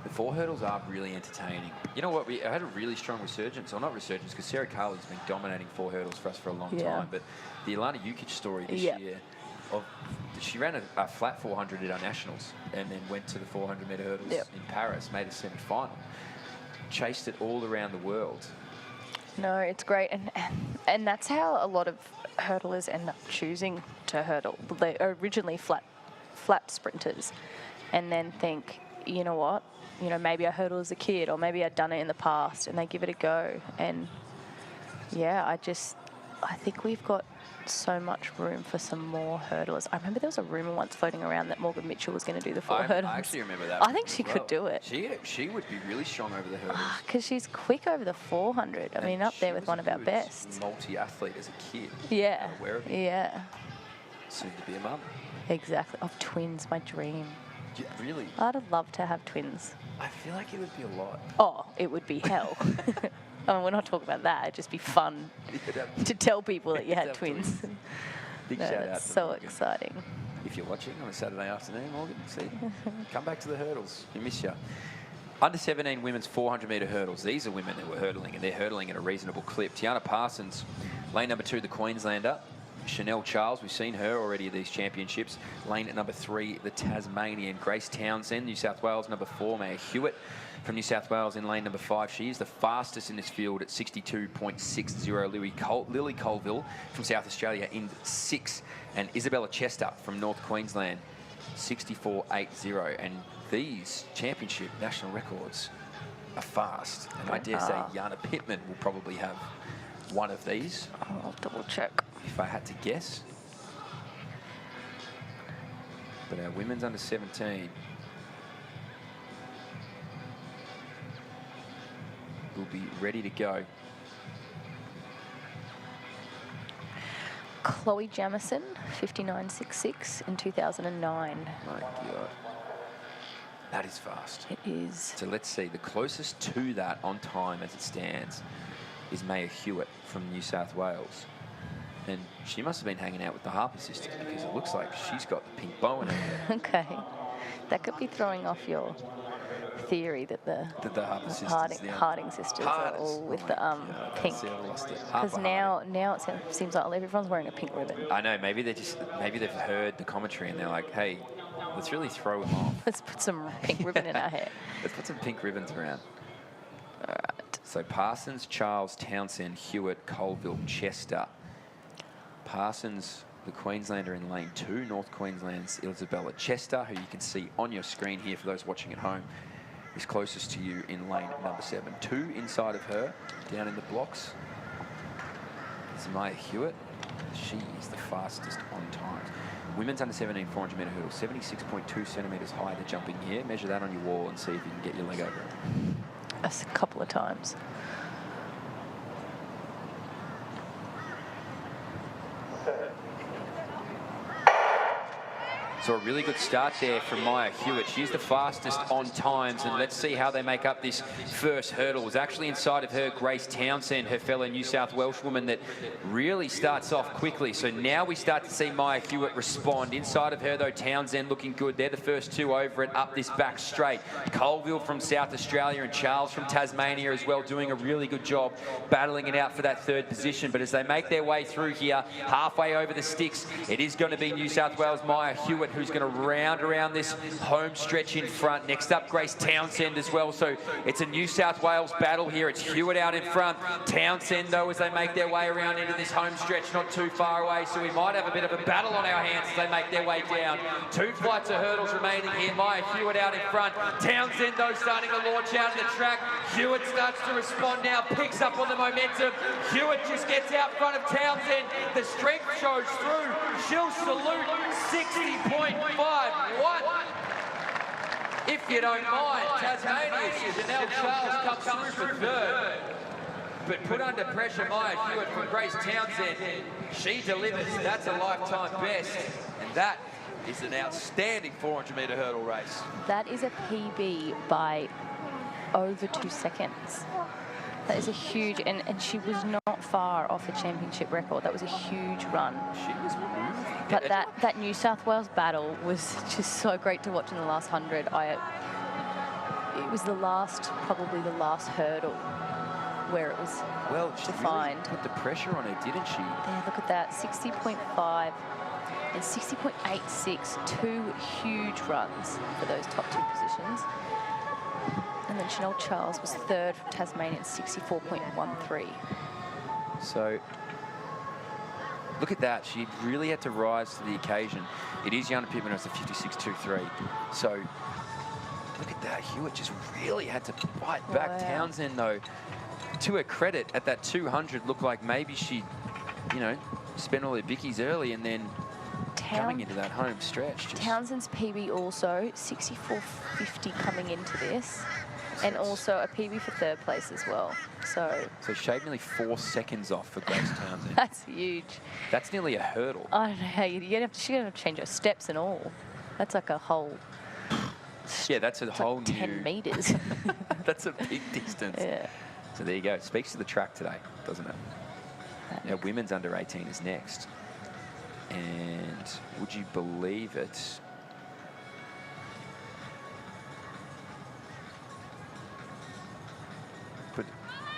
The 4 hurdles are really entertaining. You know what? I had a really strong resurgence, or not resurgence, because Sarah Carley's been dominating 4 hurdles for us for a long time. But the Alana Jukic story this year, she ran a flat 400 at our nationals and then went to the 400-metre hurdles in Paris, made a semi-final, chased it all around the world. No, it's great, and that's how a lot of hurdlers end up choosing to hurdle. They are originally flat sprinters, and then think, you know what, maybe I hurdled as a kid, or maybe I'd done it in the past, and they give it a go. And yeah, I think we've got so much room for some more hurdlers. I remember there was a rumour once floating around that Morgan Mitchell was going to do the 4 hurdles. I actually remember that. I think she could do it. She would be really strong over the hurdles. Because she's quick over the 400. I mean, up there with one of our best. Multi-athlete as a kid. Yeah. Aware of it. Yeah. Soon to be a mum. Exactly. Of twins, my dream. Yeah, really? I'd love to have twins. I feel like it would be a lot. Oh, it would be hell. I mean, we're not talking about that. It'd just be fun to tell people that you had twins. Big No, shout out that's to so Morgan. exciting. If you're watching on a Saturday afternoon, Morgan, see, come back to the hurdles. We miss you. Under 17 women's 400-metre hurdles. These are women that were hurdling, and they're hurdling at a reasonable clip. Tiana Parsons, lane number 2, the Queenslander. Chanel Charles, we've seen her already at these championships. Lane at number 3, the Tasmanian. Grace Townsend, New South Wales. Number 4, Maya Hewitt from New South Wales in lane number 5. She is the fastest in this field at 62.60. Lily Colville from South Australia in 6. And Isabella Chester from North Queensland, 64.80. And these championship national records are fast. And I dare say Jana Pittman will probably have one of these. I'll double check. If I had to guess. But our women's under 17 will be ready to go. Chloe Jamison, 59.66 in 2009. My God. That is fast. It is. So let's see. The closest to that on time as it stands is Maya Hewitt from New South Wales. And she must have been hanging out with the Harper sisters because it looks like she's got the pink bow in her hair. Okay. That could be throwing off your theory that the Harper sisters, Harding sisters are all with the pink. Because now it seems like everyone's wearing a pink ribbon. I know, maybe they've heard the commentary and they're like, hey, let's really throw them off. Let's put some pink ribbon in our hair. Let's put some pink ribbons around. All right. So Parsons, Charles, Townsend, Hewitt, Colville, Chester. Parsons, the Queenslander in lane 2, North Queensland's Isabella Chester, who you can see on your screen here for those watching at home, is closest to you in lane number 7. 2 inside of her, down in the blocks, is Maya Hewitt. She is the fastest on times. Women's under 17 400-metre hurdle, 76.2 centimetres high to jump in here. Measure that on your wall and see if you can get your leg over it. That's a couple of times. So a really good start there from Maya Hewitt. She's the fastest on times, and let's see how they make up this first hurdle. It was actually inside of her Grace Townsend, her fellow New South Welsh woman, that really starts off quickly. So now we start to see Maya Hewitt respond. Inside of her, though, Townsend looking good. They're the first 2 over it, up this back straight. Colville from South Australia and Charles from Tasmania as well, doing a really good job battling it out for that 3rd position. But as they make their way through here, halfway over the sticks, it is going to be New South Wales' Maya Hewitt who's going to round around this home stretch in front. Next up, Grace Townsend as well. So it's a New South Wales battle here. It's Hewitt out in front. Townsend, though, as they make their way around into this home stretch, not too far away. So we might have a bit of a battle on our hands as they make their way down. 2 flights of hurdles remaining here. Maya Hewitt out in front. Townsend, though, starting to launch out of the track. Hewitt starts to respond now, picks up on the momentum. Hewitt just gets out front of Townsend. The strength shows through. She'll salute 60.51. If you don't mind, Tasmania's Chanel Charles comes through for 3rd. But put under pressure, Maya Hewitt from Grace Townsend. She delivers. That's a lifetime best. And that is an outstanding 400-metre hurdle race. That is a PB by over 2 seconds. That is a huge, and she was not far off the championship record. That was a huge run. She was moving. But that New South Wales battle was just so great to watch in the last 100. It was probably the last hurdle where it was defined. Really put the pressure on her, didn't she? There, look at that, 60.5 and 60.86, 2 huge runs for those top 2 positions. And then Chanel Charles was 3rd from Tasmania at 64.13. So look at that. She really had to rise to the occasion. It is Jana Pittman as a 56.23. So look at that. Hewitt just really had to fight back. Wow. Townsend, though, to her credit, at that 200, looked like maybe she, spend all their bickies early and then coming into that home stretch. Townsend's PB also 64.50 coming into this, and also a PB for third place as well. So shaved nearly 4 seconds off for Grace Townsend. That's huge. That's nearly a hurdle. I don't know how she's gonna have to change her steps and all. That's like a whole. Yeah, that's a whole like new 10 meters. That's a big distance. Yeah. So there you go. It speaks to the track today, doesn't it? Now, women's under 18 is next. And would you believe it? But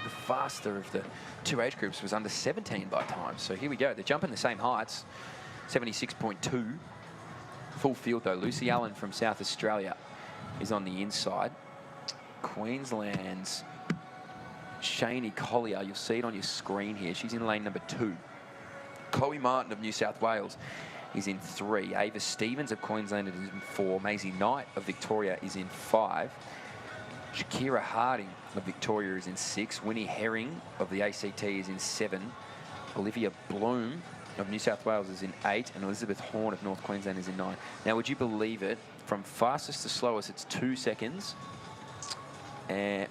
the faster of the two age groups was under 17 by time. So here we go. They're jumping the same heights, 76.2. Full field, though. Lucy Allen from South Australia is on the inside. Queensland's Shani Collier, you'll see it on your screen here. She's in lane number 2. Chloe Martin of New South Wales is in 3. Ava Stevens of Queensland is in 4. Maisie Knight of Victoria is in 5. Shakira Harding of Victoria is in 6. Winnie Herring of the ACT is in 7. Olivia Bloom of New South Wales is in 8. And Elizabeth Horn of North Queensland is in 9. Now, would you believe it? From fastest to slowest, it's 2 seconds.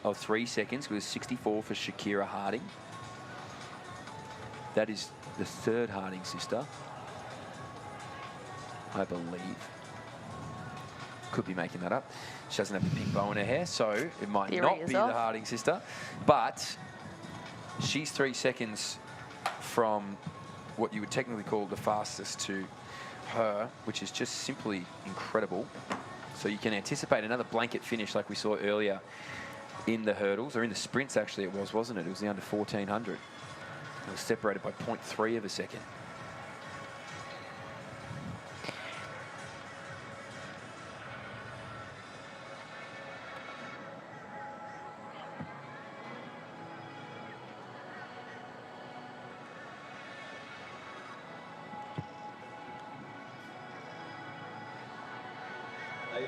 Or 3 seconds, because 64 for Shakira Harding. That is the third Harding sister, I believe. Could be making that up. She doesn't have a big bow in her hair, so it might not be the Harding sister. But she's 3 seconds from what you would technically call the fastest to her, which is just simply incredible. So you can anticipate another blanket finish like we saw earlier in the hurdles, or in the sprints actually it was, wasn't it? It was the under 1400. It was separated by 0.3 of a second.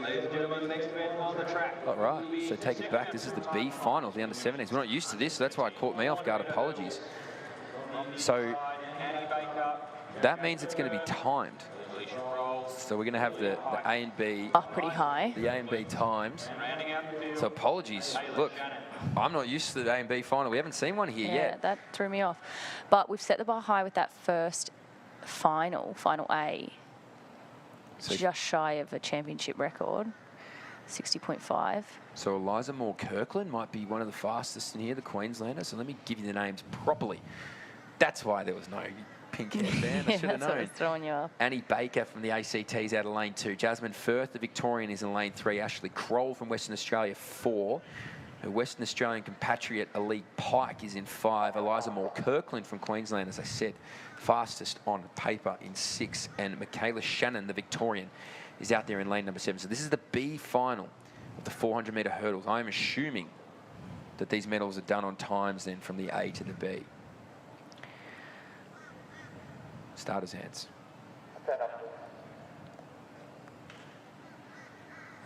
Ladies and gentlemen, next event on the track. All right, so take it back. This is the B final of the under-17s. We're not used to this, so that's why it caught me off guard. Apologies. So that means it's going to be timed. So we're going to have the A and B. Up pretty high. The A and B times. So apologies. Look, I'm not used to the A and B final. We haven't seen one here yet. Yeah, that threw me off. But we've set the bar high with that first final A. So just shy of a championship record, 60.5. So Eliza Moore-Kirkland might be one of the fastest in here, the Queenslander. So let me give you the names properly. That's why there was no pink headband. I should have known. That's what was throwing you up. Annie Baker from the ACT's out of lane 2. Jasmine Firth, the Victorian, is in lane 3. Ashley Kroll from Western Australia, 4. Her Western Australian compatriot, Ali Pike, is in 5. Eliza Moore-Kirkland from Queensland, as I said, fastest on paper in 6. And Michaela Shannon, the Victorian, is out there in lane number 7. So this is the B final of the 400-metre hurdles. I'm assuming that these medals are done on times then from the A to the B. Starters' hands.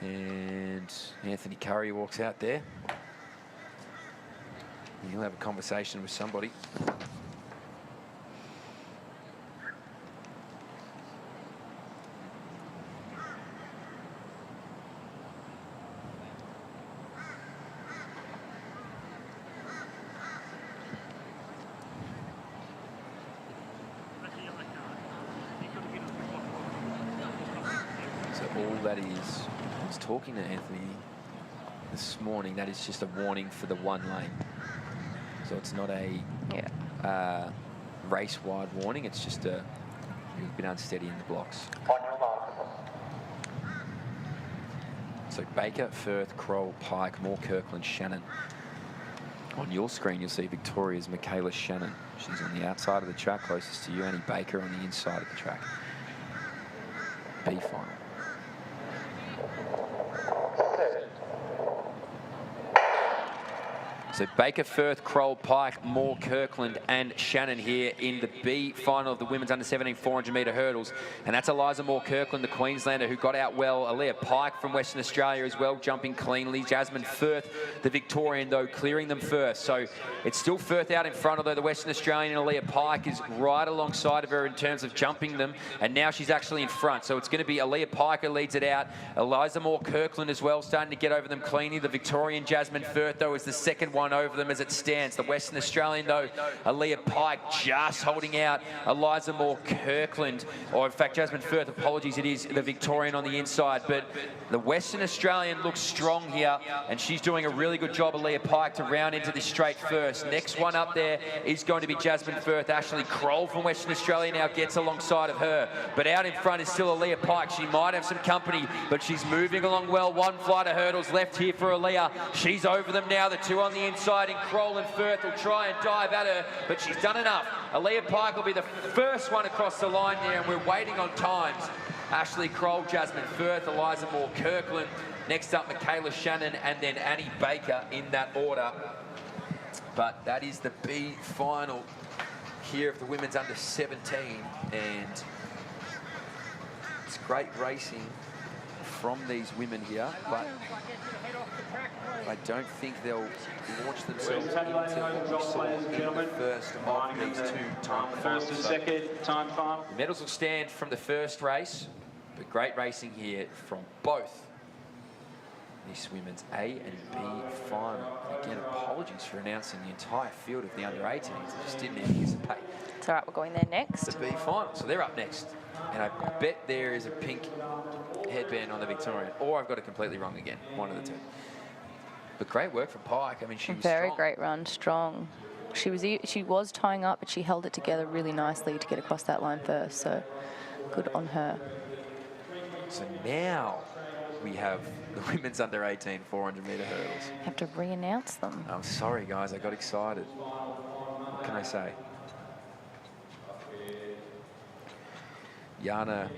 And Anthony Curry walks out there. And he'll have a conversation with somebody. That is, I was talking to Anthony this morning, that is just a warning for the 1 lane. So it's not a race-wide warning, it's just a, you've been unsteady in the blocks. So Baker, Firth, Kroll, Pike, Moore, Kirkland, Shannon. On your screen, you'll see Victoria's Michaela Shannon. She's on the outside of the track, closest to you. Annie Baker on the inside of the track. B final. So Baker, Firth, Kroll, Pike, Moore, Kirkland and Shannon here in the B final of the women's under-17 400-metre hurdles. And that's Eliza Moore-Kirkland, the Queenslander, who got out well. Aaliyah Pike from Western Australia as well, jumping cleanly. Jasmine Firth, the Victorian, though, clearing them first. So it's still Firth out in front, although the Western Australian and Aaliyah Pike is right alongside of her in terms of jumping them. And now she's actually in front. So it's going to be Aaliyah Pike who leads it out. Eliza Moore-Kirkland as well, starting to get over them cleanly. The Victorian Jasmine Firth, though, is the second one over them as it stands. The Western Australian, though, Aaliyah Pike just holding out Eliza Moore-Kirkland. Or, in fact, Jasmine Firth, apologies, it is the Victorian on the inside. But the Western Australian looks strong here, and she's doing a really good job, Aaliyah Pike, to round into this straight first. Next one up there is going to be Jasmine Firth. Ashley Kroll from Western Australia now gets alongside of her. But out in front is still Aaliyah Pike. She might have some company, but she's moving along well. One flight of hurdles left here for Aaliyah. She's over them now, the two on the inside, and Kroll and Firth will try and dive at her, but she's done enough. Aaliyah Pike will be the first one across the line there, and we're waiting on times. Ashley Kroll, Jasmine Firth, Eliza Moore-Kirkland. Next up, Michaela Shannon, and then Annie Baker in that order. But that is the B final here of the women's under-17, and it's great racing from these women here, but I don't think they'll launch themselves into what we saw in the first of these two time finals. First and second time final. The medals will stand from the first race, but great racing here from both this women's A and B final. Again, apologies for announcing the entire field of the under-18s. I just didn't anticipate. It's all right, we're going there next. The B final, so they're up next. And I bet there is a pink headband on the Victorian, or I've got it completely wrong again, one of the two. But great work from Pike. I mean, she was Very strong. great run, strong. She was tying up, but she held it together really nicely to get across that line first, so good on her. So now we have the women's under-18 400-metre hurdles. Have to re-announce them. I'm sorry, guys, I got excited. What can I say? Jana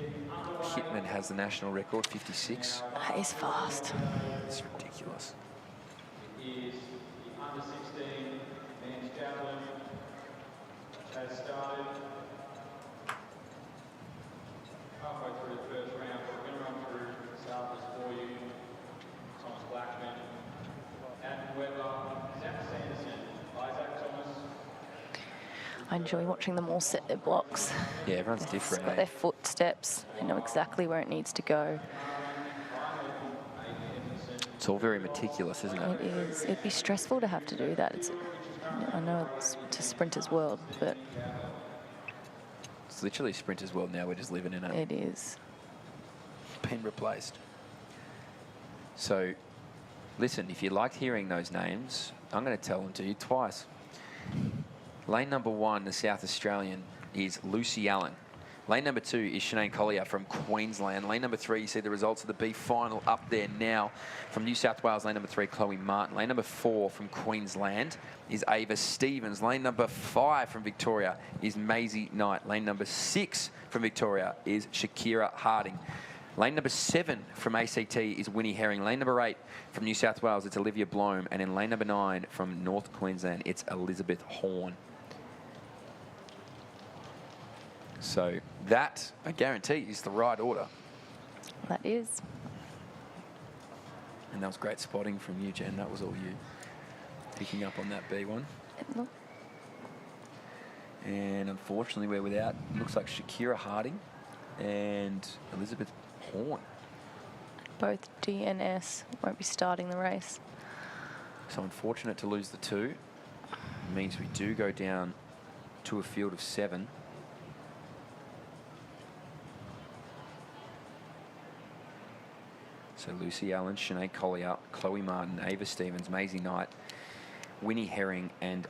Hitman has the national record, 56. That is fast. It's ridiculous. Is the under-16 men's javelin has started. Halfway through the first round, we're going to run through the starters for you. Thomas Blackman, Adam Weber, Zach Sanderson, Isaac Thomas. I enjoy watching them all set their blocks. Yeah, everyone's different, Got their footsteps. They know exactly where it needs to go. It's all very meticulous, isn't it? It is. It'd be stressful to have to do that. I know it's a sprinter's world, but It's literally sprinter's world now. We're just living in it. it is. Been replaced. So, listen, if you liked hearing those names, I'm going to tell them to you twice. Lane number 1, the South Australian, is Lucy Allen. Lane number 2 is Sinead Collier from Queensland. Lane number 3, you see the results of the B final up there now. From New South Wales, lane number 3, Chloe Martin. Lane number 4 from Queensland is Ava Stevens. Lane number 5 from Victoria is Maisie Knight. Lane number 6 from Victoria is Shakira Harding. Lane number 7 from ACT is Winnie Herring. Lane number 8 from New South Wales, it's Olivia Blome. And in lane number 9 from North Queensland, it's Elizabeth Horn. So that, I guarantee, is the right order. That is. And that was great spotting from you, Jen. That was all you picking up on that B1. Look. And unfortunately, we're without, looks like Shakira Harding and Elizabeth Horn. Both D and S won't be starting the race. So unfortunate to lose the 2. It means we do go down to a field of 7. So Lucy Allen, Sinead Collier, Chloe Martin, Ava Stevens, Maisie Knight, Winnie Herring, and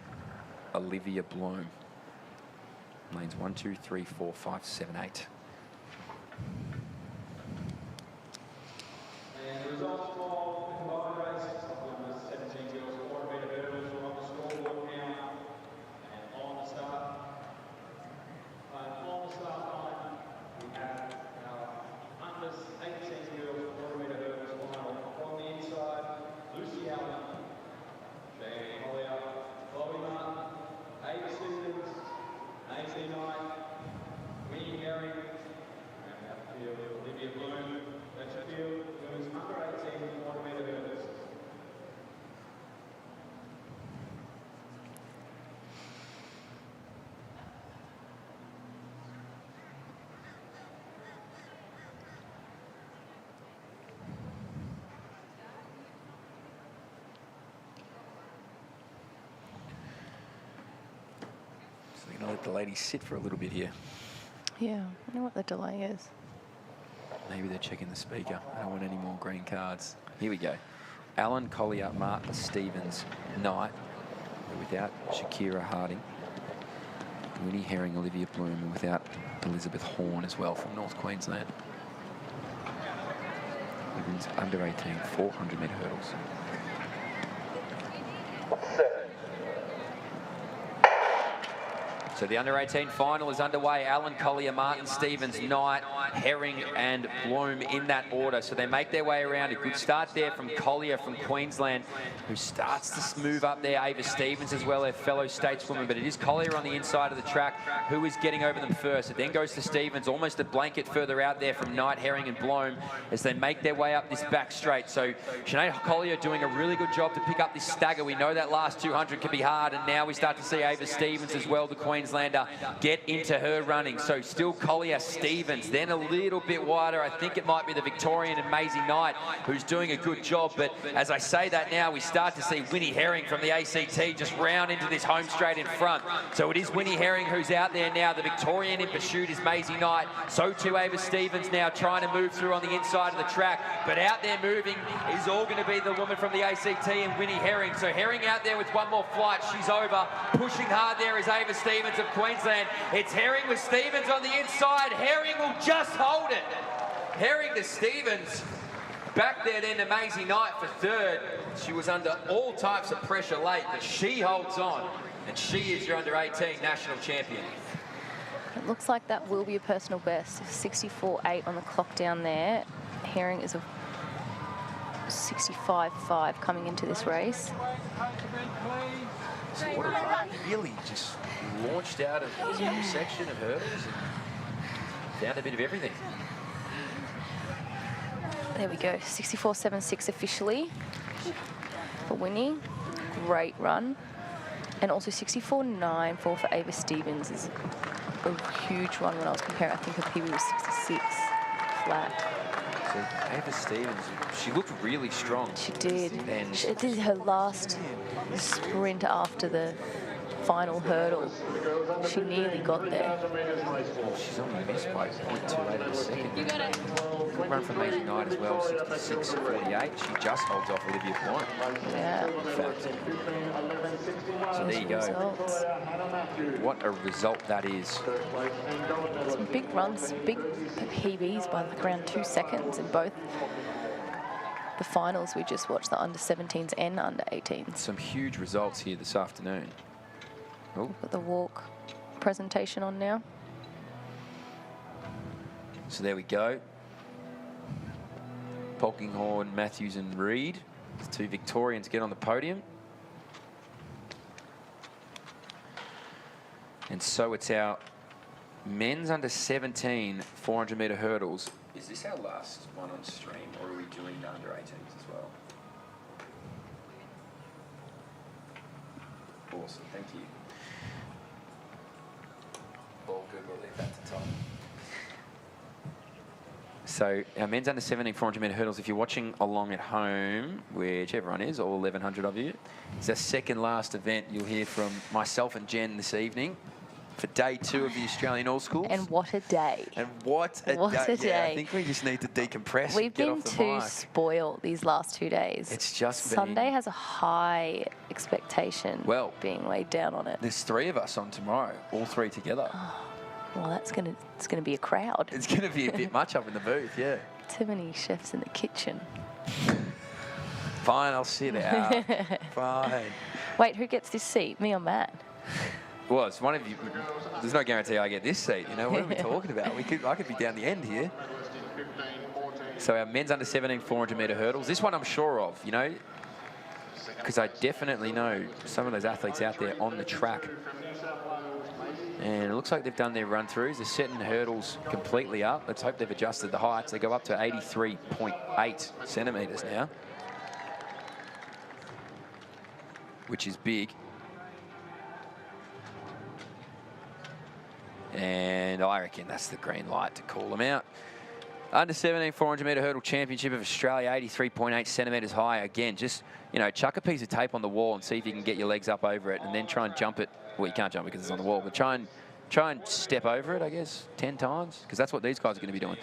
Olivia Bloom. Lanes 1, 2, 3, 4, 5, 7, 8. And the results for the combined race of the under-17 girls 400-metre hurdles are on the scoreboard now. And on the start line, we have our under-18 girls 400-metre hurdles final. On the inside, Lucy Allen, Jane Collier, So we're going to let the ladies sit for a little bit here. Yeah, I know what the delay is. Maybe they're checking the speaker. I don't want any more green cards. Here we go. Alan, Collier, Martin, Stevens, Knight, without Shakira Harding. Winnie Herring, Olivia Bloom, and without Elizabeth Horn as well from North Queensland. Women's under 18, 400 metre hurdles. So the under-18 final is underway. Alan, Collier, Martin, Stevens, Knight, Herring and Bloom in that order. So they make their way around. A good start there from Collier from Queensland, who starts to move up there. Ava Stevens as well, their fellow stateswoman. But it is Collier on the inside of the track who is getting over them first. It then goes to Stevens, almost a blanket further out there from Knight, Herring and Bloom as they make their way up this back straight. So Sinead Collier doing a really good job to pick up this stagger. We know that last 200 can be hard, and now we start to see Ava Stevens as well, the Queenslander, get into her running. So still Collier, Stevens, then a little bit wider. I think it might be the Victorian and Maisie Knight who's doing a good job. But as I say that now, we start to see Winnie Herring from the ACT just round into this home straight in front. So it is Winnie Herring who's out there now. The Victorian in pursuit is Maisie Knight. So too Ava Stevens now trying to move through on the inside of the track. But out there moving is all going to be the woman from the ACT and Winnie Herring. So Herring out there with one more flight. She's over. Pushing hard there is Ava Stevens of Queensland. It's Herring with Stevens on the inside. Herring will just hold it. Herring to Stevens. Back there then to Maisie Knight for third. She was under all types of pressure late, but she holds on. And she is your under-18 national champion. It looks like that will be a personal best. 64.8 on the clock down there. Herring is a 65.5 coming into this race. So what a really just launched out of this little section of hurdles and found a bit of everything. There we go, 64.76 officially for Winnie. Great run. And also 64.94 for Ava Stevens is a huge run when I was comparing. I think her PB was 66 flat. So Ava Stevens, she looked really strong. She did. And She did her last sprint after the final hurdle. She nearly got there. well, she's only missed by 0.28 of a second. You got it. Good run from Maisie Knight as well, 66.48. She just holds off Olivia Bloom. Yeah. In fact. So there you go. Results. What a result that is. Some big runs, big PBs by like around 2 seconds in both the finals we just watched, the under-17s and under-18s. Some huge results here this afternoon. Oh. Got the walk presentation on now. So there we go. Polkinghorne, Matthews and Reid. The two Victorians get on the podium. And so it's our men's under 17 400 metre hurdles. Is this our last one on stream, or are we doing the under 18s as well? Awesome, thank you. All good, we'll leave that to Tom. So our men's under 17 400 metre hurdles, if you're watching along at home, which everyone is, all 1,100 of you, it's our second last event. You'll hear from myself and Jen this evening for day 2 of the Australian All Schools. And what a day. And what a day. Yeah, I think we just need to decompress We've and get been off the too mic. spoiled these last 2 days. It's just Sunday been... has a high expectation being laid down on it. There's 3 of us on tomorrow, all 3 together. Well, it's gonna be a crowd. It's going to be a bit much up in the booth, yeah. Too many chefs in the kitchen. Fine, I'll sit out. Fine. Wait, who gets this seat? Me or Matt? Well, it's one of you. There's no guarantee I get this seat. You know, what are we talking about? I could be down the end here. So our men's under 17 400 metre hurdles. This one I'm sure of, you know, because I definitely know some of those athletes out there on the track. And it looks like they've done their run-throughs. They're setting hurdles completely up. Let's hope they've adjusted the heights. They go up to 83.8 centimetres now, which is big. And I reckon that's the green light to call them out. Under 17 400 metre hurdle championship of Australia, 83.8 centimetres high. Again, just, you know, chuck a piece of tape on the wall and see if you can get your legs up over it, and then try and jump it. Well, you can't jump it because it's on the wall, but try and step over it, I guess, 10 times, because that's what these guys are going to be doing.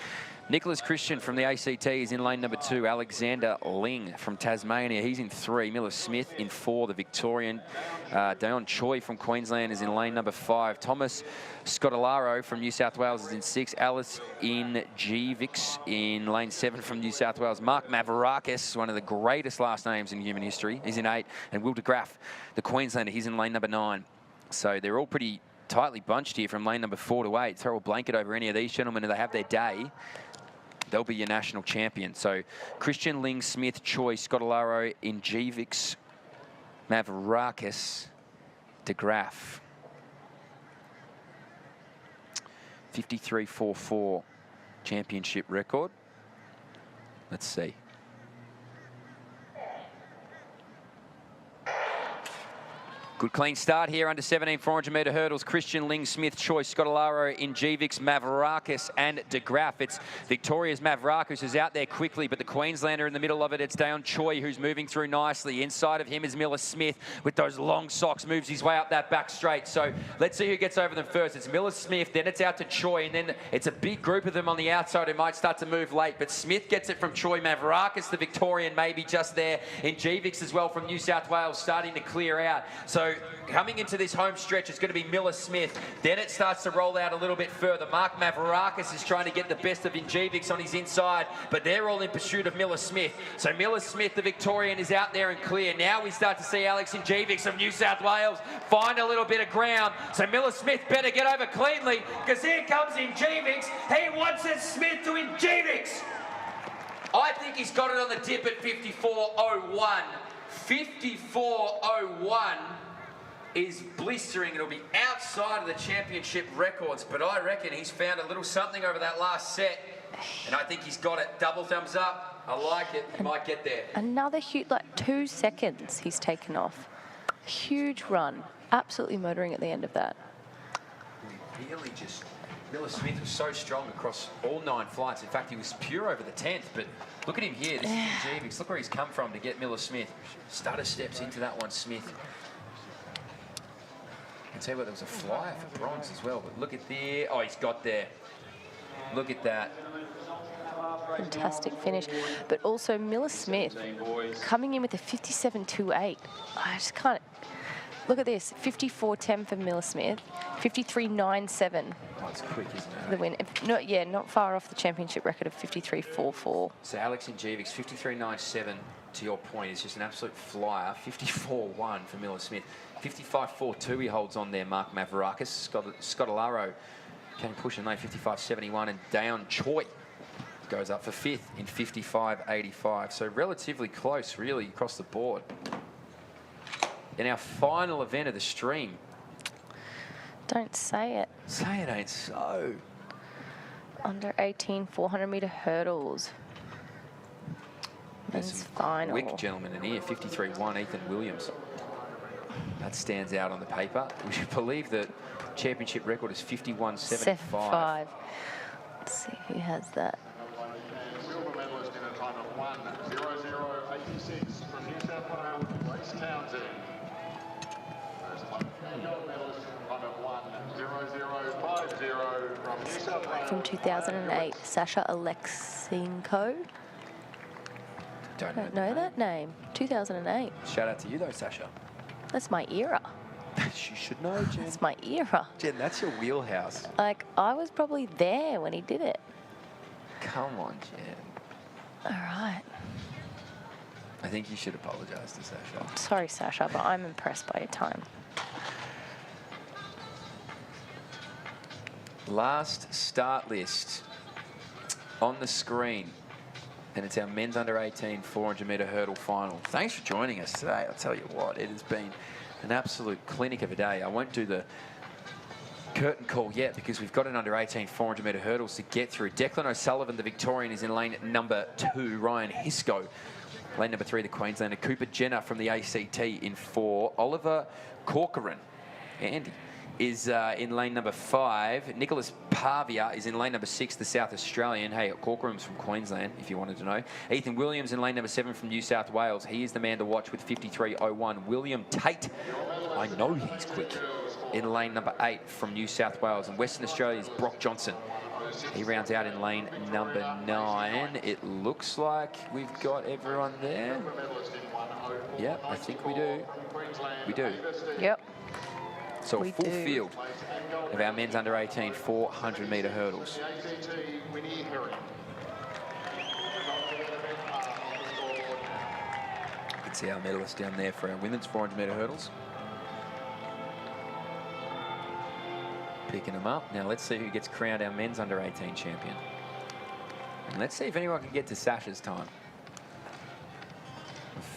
Nicholas Christian from the ACT is in lane number 2. Alexander Ling from Tasmania, he's in 3. Miller Smith in 4, the Victorian. Dion Choi from Queensland is in lane number 5. Thomas Scottolaro from New South Wales is in 6. Alice in Gvix in lane 7 from New South Wales. Mark Mavrakis, one of the greatest last names in human history, is in 8. And Will de Graaf, the Queenslander, he's in lane number 9. So they're all pretty tightly bunched here from lane number 4 to 8. Throw a blanket over any of these gentlemen and they have their day, they'll be your national champion. So Christian, Ling, Smith, Choi, Scottolaro, Ingevix, Mavrakis, de Graaf. 53.44 championship record. Let's see. Good clean start here, under 17 400 metre hurdles. Christian, Ling, Smith, Choi, Scottolaro, Ingevix, Mavrakis and de Graaf. It's Victoria's Mavrakis who's out there quickly, but the Queenslander in the middle of it, it's Dion Choi who's moving through nicely. Inside of him is Miller Smith with those long socks, moves his way up that back straight. So let's see who gets over them first. It's Miller Smith, then it's out to Choi, and then it's a big group of them on the outside who might start to move late. But Smith gets it from Choi. Mavrakis, the Victorian, maybe just there. Ingevix as well from New South Wales starting to clear out. So coming into this home stretch, it's going to be Miller Smith. Then it starts to roll out a little bit further. Mark Mavrakis is trying to get the best of Ingevix on his inside, but they're all in pursuit of Miller Smith. So Miller Smith, the Victorian, is out there and clear. Now we start to see Alex Ingevix of New South Wales find a little bit of ground. So Miller Smith better get over cleanly, because here comes Ingevix. He wants it Smith to Ingevix. I think he's got it on the tip at 54.01. 54.01 is blistering. It'll be outside of the championship records, but I reckon he's found a little something over that last set, and I think he's got it. Double thumbs up. I like it. He might get there. Another huge, like 2 seconds he's taken off. Huge run. Absolutely motoring at the end of that. Really just... Miller Smith was so strong across all 9 flights. In fact, he was pure over the 10th, but look at him here. This is Ingevix. Look where he's come from to get Miller Smith. Stutter steps into that one, Smith. I can tell you what, there was a flyer for bronze as well, but look at there. Oh, he's got there. Look at that. Fantastic finish. But also Miller Smith coming in with a 57.28. I just can't... Look at this, 54.10 for Miller Smith, 53.97. Oh, it's quick, isn't it? The win. Not far off the championship record of 53.44. So Alex Ingevix, 53.97, to your point, is just an absolute flyer. 54.1 for Miller Smith. 55.42 he holds on there, Mark Mavrakis. Scottolaro can push in late 55.71, and Dion Choi goes up for 5th in 55.85. So relatively close, really, across the board. In our final event of the stream. Don't say it. Say it ain't so. Under 18 400 metre hurdles. Men's final. Quick gentleman in here, 53.1, Ethan Williams. That stands out on the paper. We believe the championship record is 51.75. Let's see who has that. Silver medalist in a time of 1:00.86 from New South Wales, Grace Townsend. From 2008, Sasha Alexenko. Don't know that name. 2008. Shout out to you though, Sasha. That's my era. You should know, Jen. That's my era. Jen, that's your wheelhouse. Like, I was probably there when he did it. Come on, Jen. All right. I think you should apologise to Sasha. Sorry, Sasha, but I'm impressed by your time. Last start list on the screen, and it's our men's under 18 400 metre hurdle final. Thanks for joining us today. I'll tell you what, it has been an absolute clinic of a day. I won't do the curtain call yet, because we've got an under 18 400 metre hurdles to get through. Declan O'Sullivan, the Victorian, is in lane number 2. Ryan Hisco, lane number 3, the Queenslander. Cooper Jenner from the ACT in 4. Oliver Corcoran, Andy, is in lane number 5. Nicholas Pavia is in lane number 6, the South Australian. Hey, Corcoran's from Queensland, if you wanted to know. Ethan Williams in lane number 7 from New South Wales. He is the man to watch with 53.01. William Tate, I know he's quick, in lane number 8 from New South Wales. And Western Australia's Brock Johnson. He rounds out in lane number 9. It looks like we've got everyone there. Yep, I think we do. We do. Yep. So a full field of our men's under 18 400 metre hurdles. You can see our medalists down there for our women's 400 metre hurdles. Picking them up. Now let's see who gets crowned our men's under 18 champion. And let's see if anyone can get to Sasha's time.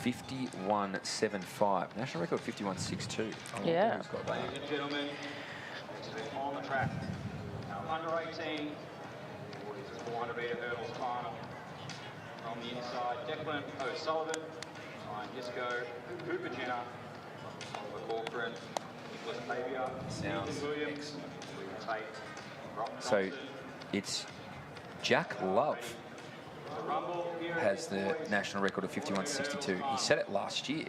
51.75. National record 51.62. Yeah. Ladies and gentlemen, on the track, under 18, 400 metre hurdles final. From the inside, Declan O'Sullivan, Ryan Hisco, Cooper Jenner, Oliver Corcoran, Nicholas Pavia, Ethan Williams, Tate, Brock Johnson. So it's Jack Love has the national record of 51.62. He set it last year.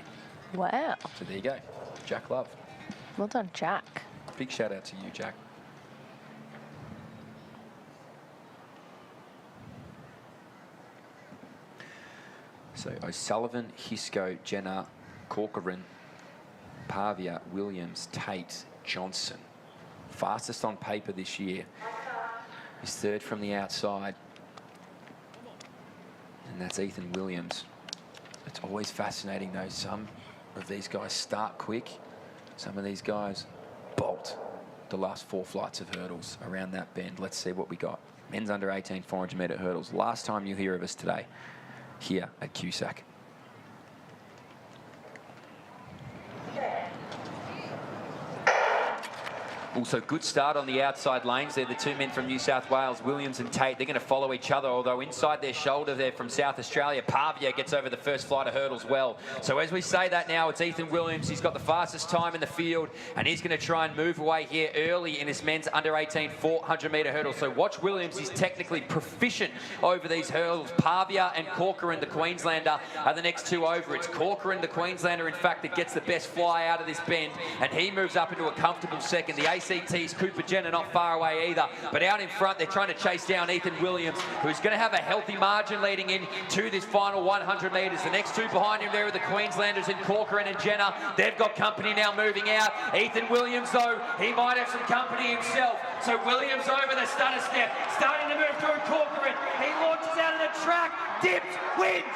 Wow. So there you go. Jack Love. Well done, Jack. Big shout out to you, Jack. So O'Sullivan, Hisco, Jenner, Corcoran, Pavia, Williams, Tate, Johnson. Fastest on paper this year. He's 3rd from the outside. And that's Ethan Williams. It's always fascinating though. Some of these guys start quick. Some of these guys bolt the last 4 flights of hurdles around that bend. Let's see what we got. Men's under 18 400 metre hurdles. Last time you hear of us today here at QSAC. Also, good start on the outside lanes. They're the 2 men from New South Wales, Williams and Tate. They're going to follow each other, although inside their shoulder there from South Australia, Pavia gets over the first flight of hurdles well. So as we say that now, it's Ethan Williams. He's got the fastest time in the field, and he's going to try and move away here early in this men's under 18 400 metre hurdle. So watch Williams. He's technically proficient over these hurdles. Pavia and Corcoran, the Queenslander, are the next 2 over. It's Corcoran, the Queenslander, in fact, that gets the best fly out of this bend, and he moves up into a comfortable second. The ACT's Cooper Jenner not far away either, but out in front they're trying to chase down Ethan Williams, who's going to have a healthy margin leading in to this final 100 metres. The next 2 behind him there are the Queenslanders in Corcoran and Jenner. They've got company now moving out. Ethan Williams though, he might have some company himself. So Williams over the stutter step, starting to move through Corcoran. He launches out of the track, dips, wins.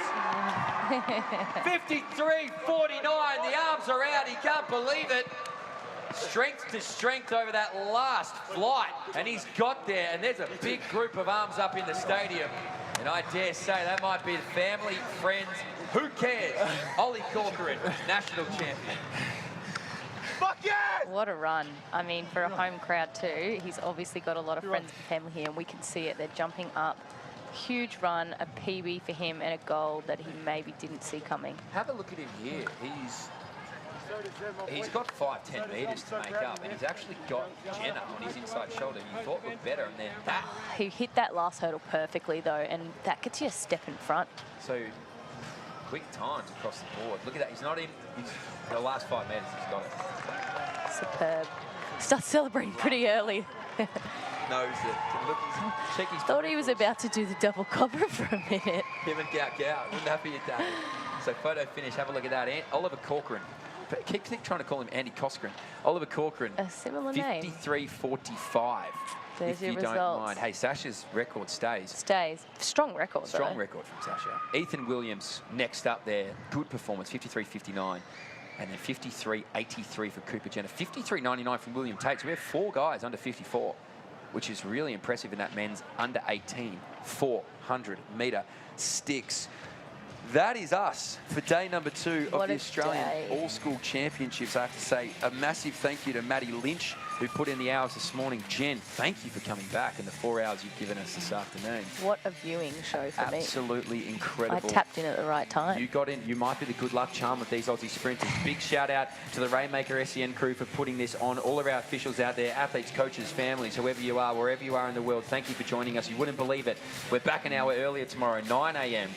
53.49, the arms are out, he can't believe it. Strength to strength over that last flight, and he's got there, and there's a big group of arms up in the stadium, and I dare say that might be the family, friends, who cares? Ollie Corcoran, national champion. Fuck yeah! What a run. I mean, for a home crowd too, he's obviously got a lot of friends and family here, and we can see it. They're jumping up. Huge run, a PB for him, and a goal that he maybe didn't see coming. Have a look at him here. He's got 5-10 metres to make up, and he's actually got Jenner on his inside shoulder. You thought looked better, and then that. He hit that last hurdle perfectly, though, and that gets you a step in front. So, quick times across the board. Look at that. He's not in the last 5 metres. He's got it. Superb. Starts celebrating pretty early. Knows it. Look, check his Thought he was about to do the double cobra for a minute. Him and Gow. Wouldn't that be a day? So, photo finish. Have a look at that. Oliver Corcoran. Keep trying to call him Andy Coscoran. Oliver Corcoran. A similar name. 53.45. There's if you your don't results. mind. Hey, Sasha's record stays. Stays. Strong record, Strong though. record from Sasha. Ethan Williams next up there. Good performance. 53.59. And then 53.83 for Cooper Jenner. 53.99 from William Tate. So we have 4 guys under 54, which is really impressive in that men's under 18 400 metre sticks. That is us for day number 2 of the Australian All-School Championships. I have to say a massive thank you to Maddie Lynch who put in the hours this morning. Jen, thank you for coming back and the 4 hours you've given us this afternoon. What a viewing show for me. Absolutely incredible. I tapped in at the right time. You got in. You might be the good luck charm of these Aussie sprinters. Big shout out to the Rainmaker SEN crew for putting this on. All of our officials out there, athletes, coaches, families, whoever you are, wherever you are in the world, thank you for joining us. You wouldn't believe it. We're back an hour earlier tomorrow, 9 a.m.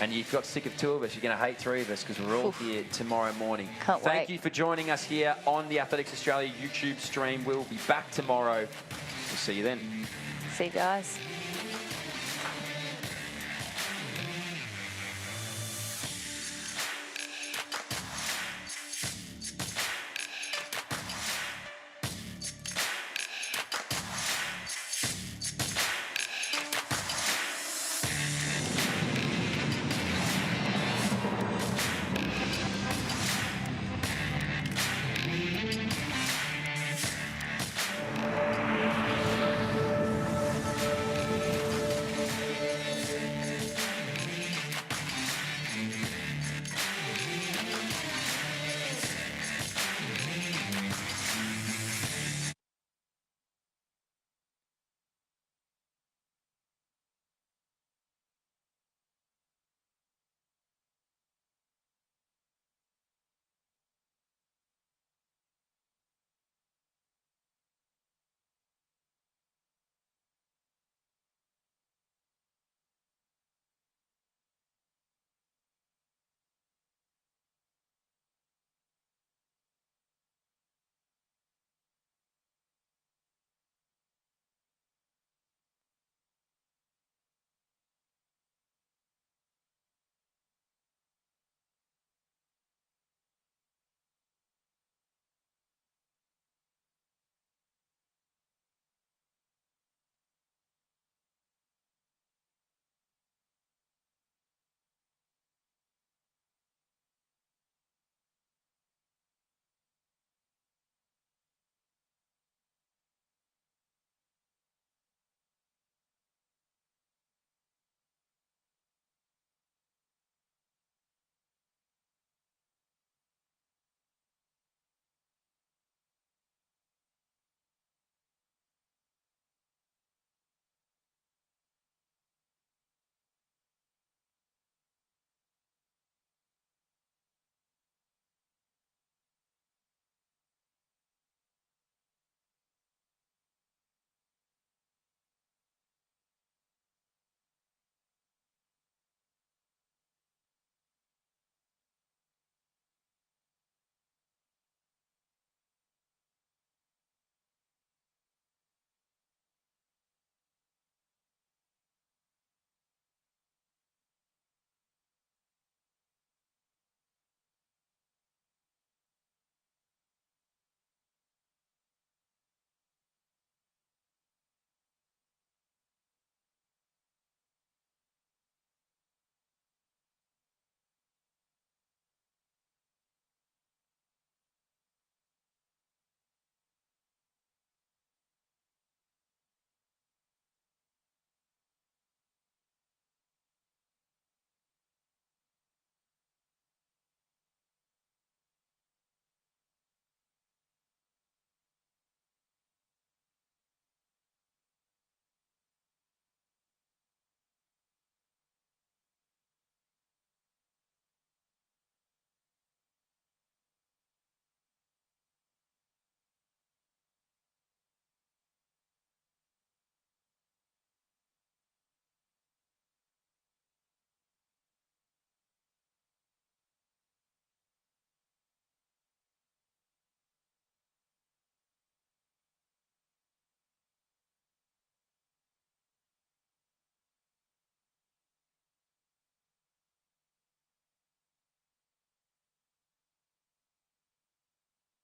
And you've got sick of 2 of us. You're going to hate 3 of us because we're all here tomorrow morning. Thank you for joining us here on the Athletics Australia YouTube stream. We'll be back tomorrow. We'll see you then. See you guys.